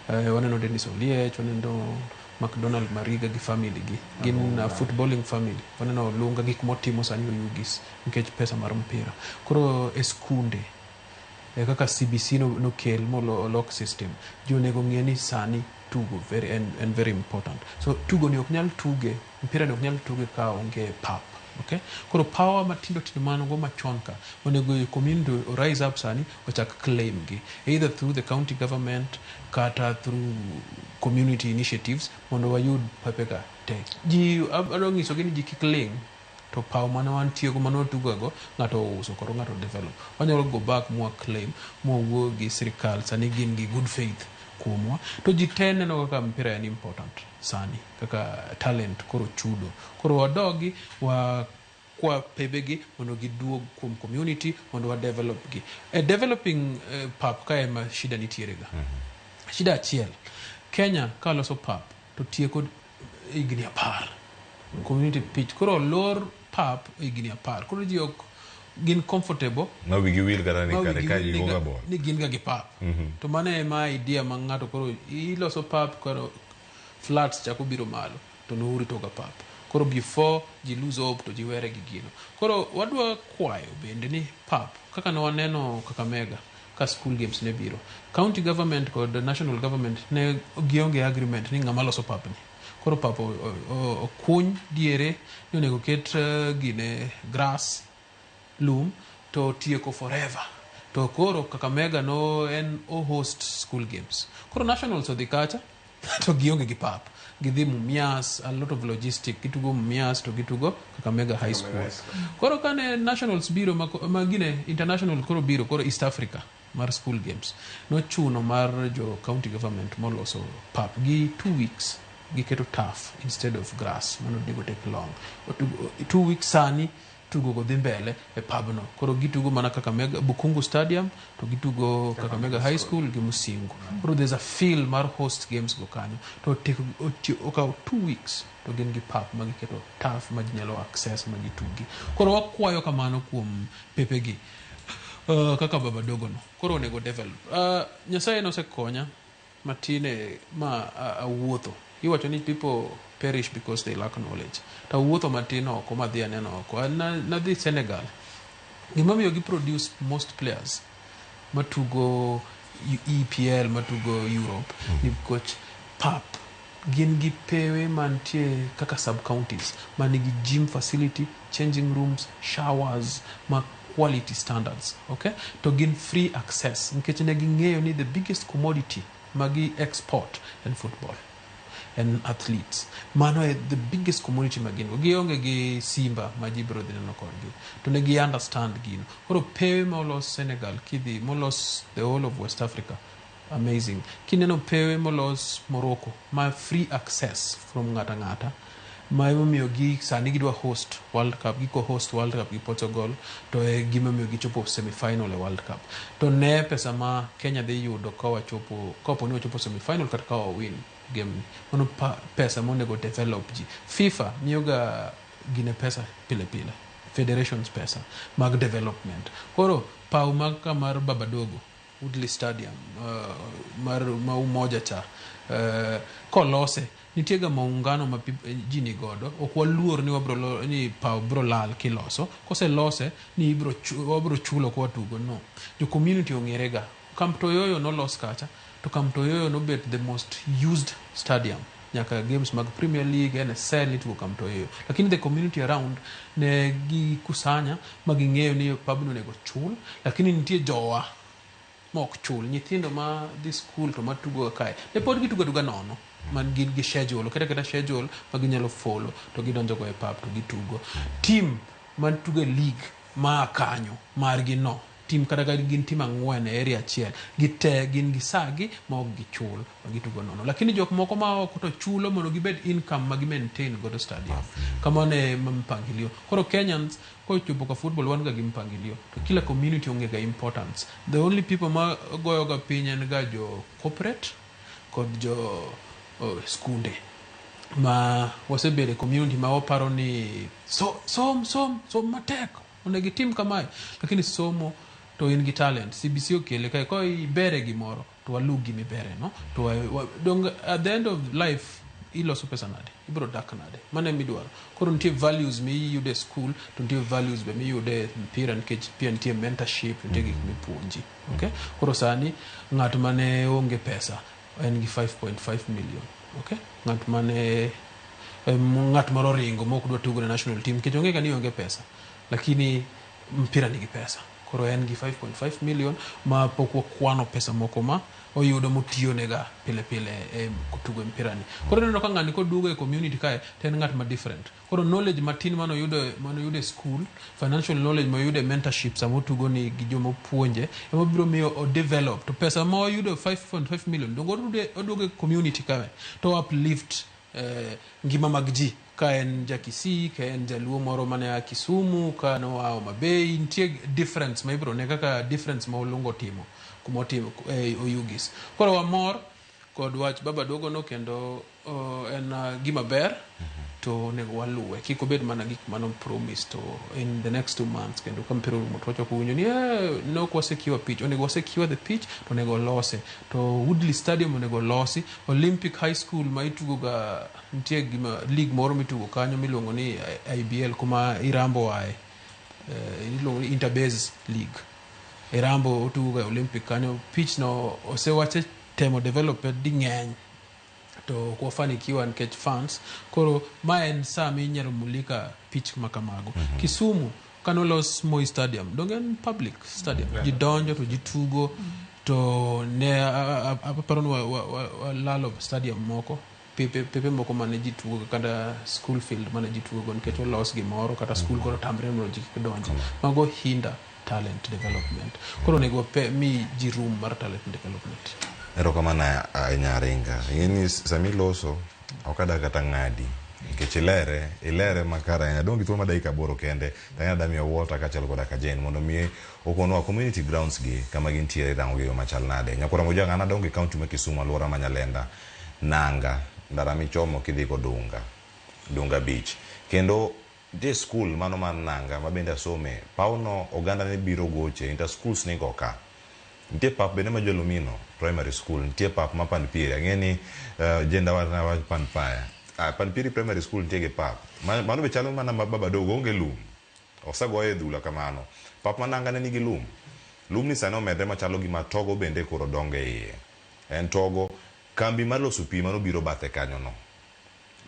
Waneno Dennis Oliech, waneno McDonald Mariga gi family gi. Gin footballing family. Waneno Lunga gik motimo sani oyugis nikech pesa mar mpira. Koro eskunde kaka CBC no kel lock system. Jo nego ng'e ni sani tugo very important. So tugo ni ok nyal tuge, mpira ni ok nyal tuge ka onge pap. Okay? Koro power matindo mano go machon ka onego community rise up sani ochak claim gi either through the county government kata through community initiatives mondo wayud papeka te. Ji adongiso gini ji kik ling to pau mana wan tiego mano tugago ngato uso koro ngato develop. Wanyalo go back more claim more wuo gi sirikal sani gin gi good faith kuomwa to ji tene no kaka mpira en important sani kaka talent koro chudo koro wadogi wa kwa pebegi mondo giduog kuom community mondo wa develop gi developing pap ka ema shida nitierega. Shida achiel Kenya ka loso pap to tieko igni 10 community pitch koro lor pap igni 10 koro ji ok gin comfortable no wigi wil garani kare ka ji goga bo ni gin ga gi pap to mane ma idea ma ngato koro iloso pap koro flats chako biro malo to no uri to ga pap koro before ji lose hope to ji were gi gino koro wadwa kwayo bende ni pap kaka no waneno kaka mega ka school games ne biro county government kod national government ne gionge agreement ni ngama loso pap ni koro pap okuny diere ni onego ket gine grass loom to tieko forever to koro Kakamega no en host school games koro nationals odhi kacha to gionge gi pap gidhi Mumias a lot of logistic gitugo Mumias to gitugo Kakamega high school koro kane nationals biro magine international koro biro koro East Africa mar school games no chuno mar jo county government moloso pap gi 2 weeks giketo turf instead of grass mano digo take long 2 weeks sani tugo go dhi mbele e pabno. Koro gitugo mana Kakamega Bukungu Stadium to gitugo Kakamega High School gi Musingu. Koro there's a feel mar host games go kanyo. To okaw 2 weeks to gin gi pap ma giketo turf ma nyalo access ma gitugi. Koro wakwayo kamano kuom pepe gi. Kaka baba dogo no. Koro onego develop. Nyasaye no se konya matine ma awuotho. Iwacho ni people perish because they lack knowledge. Ta wuotho matino oko madhi aneno oko. Nadhi Senegal. Gimomiyo gi produce most players matugo EPL, matugo Europe. Ni coach pap gin gi pewe mantie kaka sub-counties. Manigi gym facility, changing rooms, showers, ma quality standards. Okay? To gin free access. Nikech ne ging'eyo ni the biggest commodity magi export in football and athletes. Mano e the biggest community magin. Gionge gi Simba majibro dinano kodgi. To ne gi understand gino. Koro pewe molos Senegal kidhi molos the whole of West Africa. Amazing. Kineno pewe molos Morocco. My free access from ngata ngata. Maimomiyo gi sani gidwa host World Cup, giko host World Cup gi Portugal, to e gimomiyo gichopo semi-final e World Cup. To ne pesa ma Kenya dhi yudo kapo ni wachopo semi-final kata kawa win game. Mano pesa monego develop ji. FIFA miyoga gine pesa pile pile. Federations pesa mag development. Koro pau maka mar Babadogo, Woodley Stadium, mar Umoja cha, kolose nitiega maungano ma jini godo ok waluor ni pau bro lal kiloso kose lose ni wabro chulo kwa tugo no jo community ong'erega Camp Toyoyo no los kacha to Camp Toyoyo no bet the most used stadium nyaka games mag Premier League NSL nitugo Camp Toyoyo lakini the community around ne gi kusanya maging'eyo ni pabno nego chul lakini nitie jowa mok chul nyithindo ma this school to matugo kae ne pod gitugo nono man gin gi schedule kata schedule ma ginyalo follow to gidonjo go e pap to gitugo team man tugo league ma kanyo margi no team kata gin team ang'wen e area achiel gite gin gi sagi ma ok gichul ma gitugo nono lakini jok moko ma ok to chulo mondo gibed income ma gi maintain go to stadium kama ne mpangilio koro Kenyans ko chupo ka football wan ga gi mpangilio to kila community onge ga importance the only people ma goyo ga piny en ga jo corporate kod jo skunde ma wasebede community ma waparo ni som matek onegi tim kamae lakini somo to in gi talent CBC okele kai ko ibere gimoro to walugi mibere no to dong at the end of life iloso pesa nade ibro dak nade mane midwaro koro nitie values mi yude school to nitie values be mi yude mpira nikech pia nitie mentorship nitie gik mipuonji okay koro sani ng'at mane onge pesa en gi 5.5 million okay ng'at moro ringo mok dwa tugo na national team kech onge ni onge pesa lakini mpira nigi pesa koro en gi 5.5 million ma pok kwano pesa moko ma oyudo motiyo nega pile kutugo mpira ni koro neno ka ng'ani kodugo e community kae ten ng'at ma different koro knowledge matin mano yude school financial knowledge ma yude mentorship samo tugo ni gi jomo puonje emo biro miyo o develop to pesa ma oyudo 5.5 million dongo odugo e community kae to uplift ngima mag ji ka en Jakisi ka en jaluo moro mane a Kisumu ka no a Mabei nitie difference ma ibro ne kaka difference ma olungo timo kumotimo Oyugis koro wamor kod wach Babadogo no kendo en gima ber to nego waluwe kiko bed mana gik mano promise to in the next 2 months kendo kampero motocho kuwinjo ni no kwa secure pitch onego secure the pitch to nego lose to Woodley Stadium onego losi Olympic High School ma itugo ga nitie gima league moro mitugo kanyo miluongo ni IBL kuma Irambo wae iluongo ni Interbase League Irambo otugo ga Olympic kanyo pitch no osewache temo develop di ng'eny to kufanikiwa nikech fans koro maen saa minyalo mulika pitch makamago Kisumu kanolos Moi Stadium dongen public stadium jidonjo to jitugo to ne aparon wa lalo stadium moko pepe moko mane jitugo kada school field mane jitugo nikech olos gimoro kata school koro tamre mo jidonjo mago hinda talent development koro nego mi jirum mar talent development erokamana Nyaringa ing'eni sami loso okada kata ng'adi nikech ilere makara ahinya. Dongi thuolo ma dakika 8 kende tanya damio Walter kachalo koda ka Jane mondo mi okonwa community grounds gi kama gintiere rango gi machal nade. Nyakora moja ngana dongi county ma Kisumu alwora ma Nyalenda nanga ndara michomo kidhi ko Dunga Beach. Kendo de school mano man nanga mabende asome pauno oganda ne biro goche inter schools ni goka. Ntie pap bene ma Jolomino primary school, ntie pap ma Panpiri ngeni jenda wa Panpaya. Panpiri primary school ntie ge pap. Mano be chalo mana baba dogo onge lum. Osagoye dhula kamano. Pap mananga ne nigi lum. Lum ni sano medre ma chalo gi matogo bende koro donge iye. En togo kambi mar loso pi mano biro bathe kanyo no.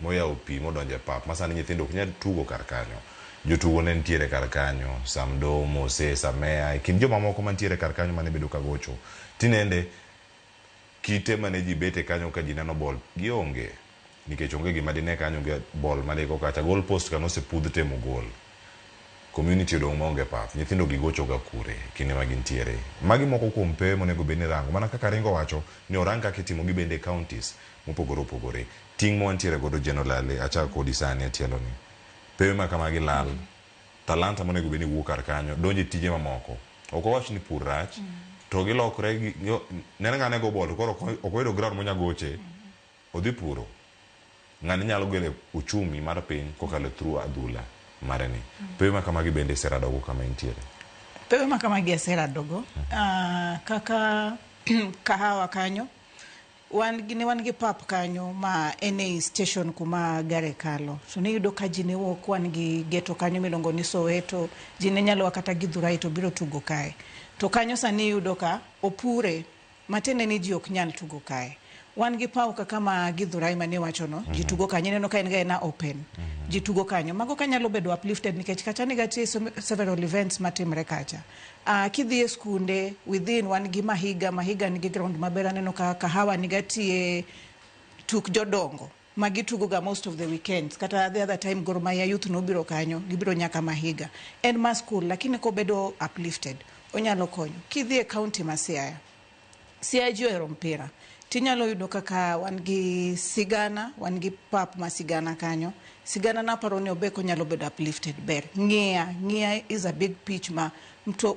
Moya upi modonje pap. Masani nyithindo ok nyal tugo kar kanyo. Jotugo ne ntiere kar kanyo, Samdo, Mose, Samea, kin joma moko mantiere kar kanyo mane bedo ka gocho. Tinende kite mane ji bete kanyo ka ji neno bol gionge. Nikech onge gima dine kanyo ge bol mane ko kacha goal post kano se pudh temo gol. Community dong monge pap. Nyithindo gigocho ga kure kine ma gintiere. Magi moko kuom pe monego beni rango. Mana kaka Ringo wacho ni orang kaka itimo gi bende counties mopogore opogore. Ting mo ntiere godo generally acha kodi sani atielo ni. Pewe ma kamagi lal. Talanta monego beni wuok kar kanyo donje tije mamoko. Ok owach ni pur rach. To gilokre nene ngane go bol koro ok oyudo ground monya goche. Odhi puro. Ngani nyalo gele uchumi mar piny kokalo through adhula mareni. Pewe ma kamagi bende sera dogo kama intiere. Pewe ma kamagi sera dogo. Kaka kahawa kanyo. Wan gi pap kanyo ma NA station kuma gare kalo. So ne yudo ka jine wo kwan gi geto kanyo milongo ni Soweto, jine nyalo wakata Githurai to biro tugo kae. To kanyo sani yudo ka opure matene ni ji ok nyal tugo kae. Wan gi pau kama Githurai mane wacho no, ji tugo kanyo neno ka en ga na open. Ji tugo kanyo mago kanyalo bedo uplifted nikech kacha ni gati several events matimre kacha. Kidhi skunde within wan gi mahiga nigi ground mabera neno ka kahawa nigati tuk jodongo magitugo ga most of the weekends kata the other time Gor Mahia youth no biro kanyo gibiro nyaka mahiga and ma school lakini ko bedo uplifted onyalo konyo kidhi e county ma Siaya jo ero mpira tinyalo yudo kaka wan gi sigana wan gi pap ma sigana kanyo sigana na paroni obeko nyalo bedo uplifted ber Ng'ia is a big pitch ma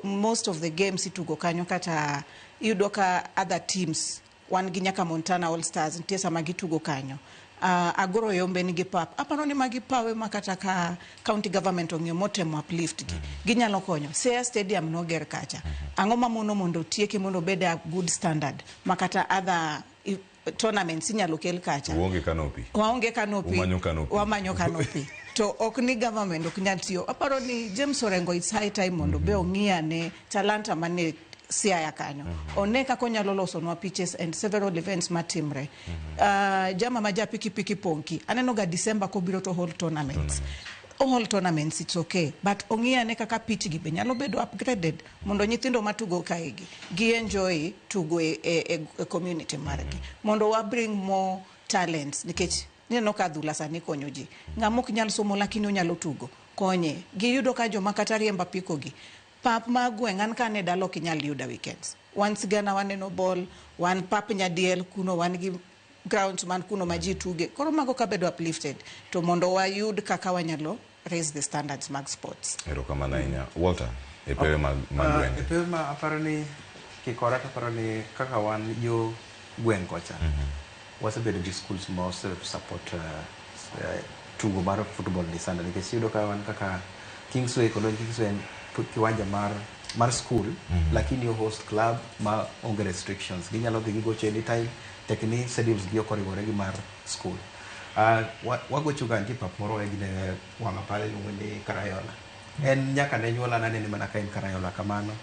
most of the games itugo kanyo kata yudo ka other teams wan gi nyaka Montana All Stars ntesa magitugo kanyo Agoro Yombe nigi pap aparoni magi pawe makata ka county government ong'e motemo uplift ginyalo konyo Siaya Stadium no ger kacha ang'oma mondo tieke mondo bed a good standard makata other tournaments inyalo kel kacha waonge kanopi wamanyo kanopi to ok ni government ok nyal tiyo aparoni James Orengo it's high time mondo be ong'ia ne talanta mane Siaya kanyo oneka konyalo loso nwa pitches and several events matimre jama maja piki ponki aneno ga December ko biro to hold tournaments it's okay but ong'ia ne kaka pitch gi be nyalo bedo upgraded mondo nyithindo matugo kaegi gi enjoy tugo e community margi mondo wa bring more talents nikech neno ka adhula sani konyo ji ng'amok nyal somo lakini onyalo tugo konye giyudo ka joma kata riemba piko gi pap ma gweng' kane dalo kinyal yuda weekends once gana waneno ball wan pap nyadiel kuno wan gi grounds man kuno maji tuge koro mago ka bedo uplifted to mondo wayud kaka wanyalo raise the standards mag sports. Erokamano ahinya. Walter epewe mag gweng'. Epewe ma aparoni kikora to aparoni kaka wan yo gweng' kocha wasebedo gi schools ma support tugo mar football ni sana nikech yudo ka wan kaka Kingsway kiwanja mar school lakini yo host club ma onge restrictions ginyalo dhi gigocho anytime tekni stadiums gi okoriwore gi mar school wagocho ga pap moro e gine wanga pale ni Karayola en nyaka ne nyuola na nene mana ka en Karayola kamano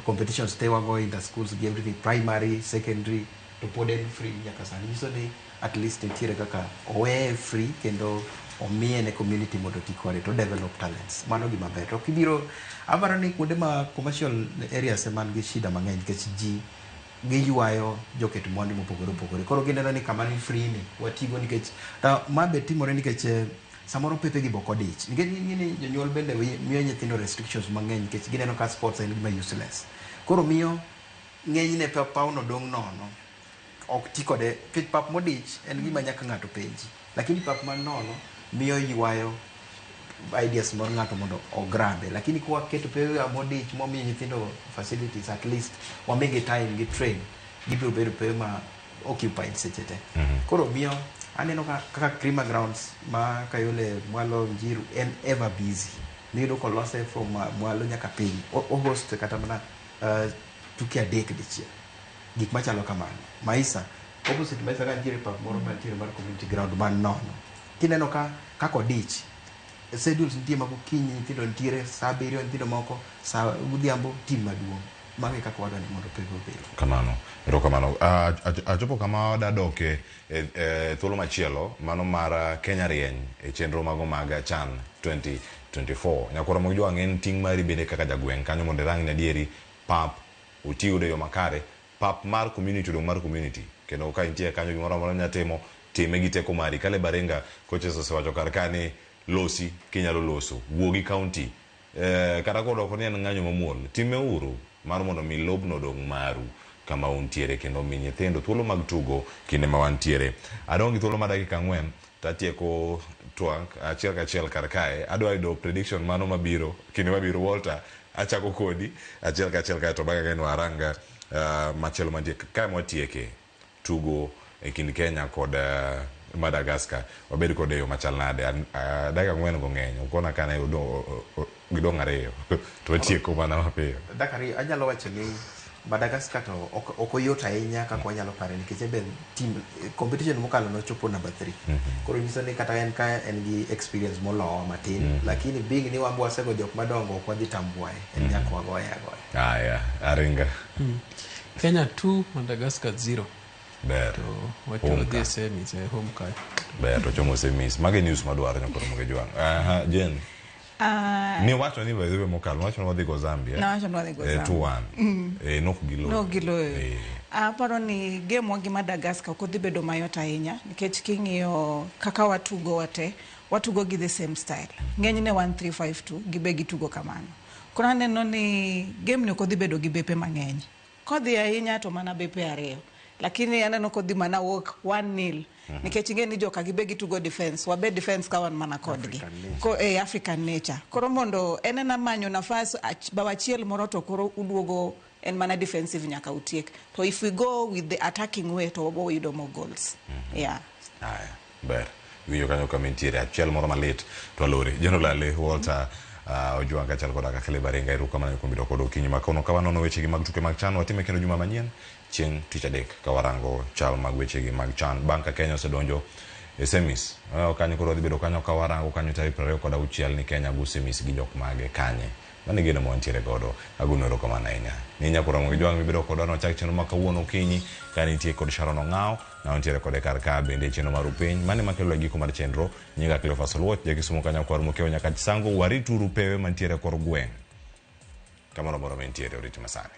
competitions te wago in the schools gi everything primary secondary to pod en free nyaka sani so ni at least nitiere kaka owe free kendo omiye ne community mondo tikore to develop talents mano gima ber to kibiro avara ni kuonde ma commercial areas man gi shida mang'eny nikech ji giywayo joket mwandu mopogore koro gineno ni kama ni free ni watigo nikech mabe timore nikech samoro pepe gi boko dich nikech ni jonyuol bende miyo nyithindo restrictions mang'eny nikech gineno ka sports en gima useless koro miyo ng'eny ne pauno dong' nono ok ti kode pith pap modich en gima nyaka ng'ato penji, lakini pap man nono miyo ywayo ideas mar ng'ato mondo ograbe, lakini kwa keto pewe modich momiyo nyithindo facilities at least wamigi time gi train gibiro bedo pewe ma occupied seche te. Koro miyo aneno kaka Krima Grounds ma Kayole Mwalo Njiru en ever busy. Niyudo kolose from Mwalo nyaka piny. O host kata mana tuke adek dichiel. Gik machalo kamano. Maisa, opposite Maisa ka nitiere pap moro mantiere mar community ground man nono. Kineno kako odich. Schedules nitie ma gokinyi nyithindo nitiere, saa 7 nyithindo moko, saa godhiambo tim maduong'. Magi kaka wadwani mondo pego bedo. Kamano. Erokamano. Achopo kama wadadoke thuolo machielo mano mar Kenya Rieny e chenro mago mag CHAN 2024. Nyakoro mo jwa ng'en ting mari bende kaka jagweng' kanyo mondo rang na dieri pap utiyo de yo makare, pap mar community do mar community. Kendo ka intie kanyo gimoro amora nyatimo time gi teko mari. Kale Baringa coaches osewacho kar kani losi kinyalo loso. Wuogi county kata kodo ko ne ng'anyo mamuol. Time uru mar mondo mi lobno dong maru kama untiere kendo mi nyithindo thuolo mag tugo kinde ma wantiere. Adongi thuolo ma dakika 4 tatieko twak achiel kachiel kar kae. Adwa yudo prediction mano mabiro kinde mabiro. Walter achako kodi achiel kachiel kae to baga geno aranga machielo mantie kae mwatieke tugo e kind Kenya kod Madagascar. Wabedi kode yo machal nade dakika 4 go ng'eny ukona kana gidong ariyo to watieko mana mapiyo. Dakari anyalo wacho ni Madagascar to okoyot ahinya kaka wanyalo pare nikech ben team competition mokalo no chopo number 3. Koro nyiso ni kata en ka en gi experience molowa matin, lakini big ni wambo wasego jok madongo kwa dhi tambuae en nyako wagoya. Aringa. Kenya 2 Madagascar 0. Ber. To wacho the same is home kai. Ber to chomo semis. Mage news madwaro nyakoro mage jwang. Jen. Ni wacho ni wewe mokalo wacho no dhigo Zambia. Na wacho no dhigo Zambia. 2-1. Nok gilo. Paro ni game wagi Madagascar ko dhi bedo mayot ahinya nikech king'iyo kaka watugo gi the same style. Ng'eny ne 1-3-5-2 gibe gitugo kamano. Koro neno ni game ni ko dhi bedo gi bepe mang'eny. Kodhi ahinya to mana bepe ariyo. Lakini aneno kodhi mana walk 1-0. Nikech ng'eni joka gibe gitugo defense, wabe defense ka wan mana kodgi. Ko African nature. Koro mondo enena manyo nafas bawachiel moro to koro uduogo en mana defensive nyaka utiek. To if we go with the attacking way to obo yudo more goals. Yeah. Ber. Wiyo kanyo kamentiere achiel moro malit to alore. Jenolale Walter ojwang kachal koda Kale Baringa iruka mana kumbiro kodo kinyi makono kawanono weche gi mag tuke mag CHAN watime kendo juma manyien chieng' tich adek kawarango chal mag weche gi mag CHAN. Banka Kenya osedonjo e semis. Kanyo koro dhi bedo kanyo kawarango kanyo tarik 26 ni Kenya go semis gi jok mage kanye. Mane geno mo ntiere godo aguno ro kama nainya. Ni nyakoro mo jwang mi bedo kodo no chak cheno makawuono kinyi kani tie kod Sharon Ongao na ntiere kode kar ka bende cheno marupiny mane makelo giko mar chenro nyiga Cleophas Oluoch je kisumo kanya kwar mokeo nyaka sango waritu rupewe mantiere kor gweng. Kamano moro mentiere oriti masani.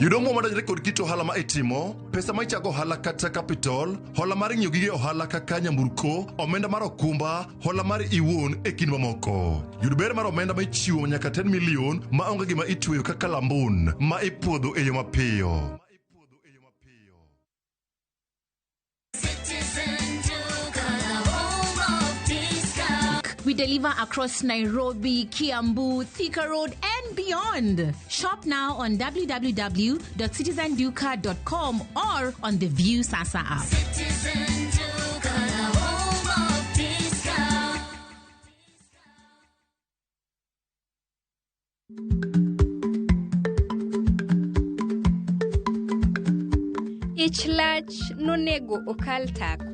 Yudo mo madajre kod kit ohala ma itimo, pesa ma ichako ohala kata capital, hola mar ng'iyo gige ohala kaka nyamburko, omenda mar okumba, hola mar iwuon e kind mamoko. Yud ber mar omenda ma ichiwo nyaka 10 million ma onge gima itweyo kaka lambun ma ipuodho e yo mapiyo. We deliver across Nairobi, Kiambu, Thika Road, and beyond. Shop now on www.citizenduca.com or on the View Sasa app. Citizen Duca, home of discount. Ich lach nonego okal tak.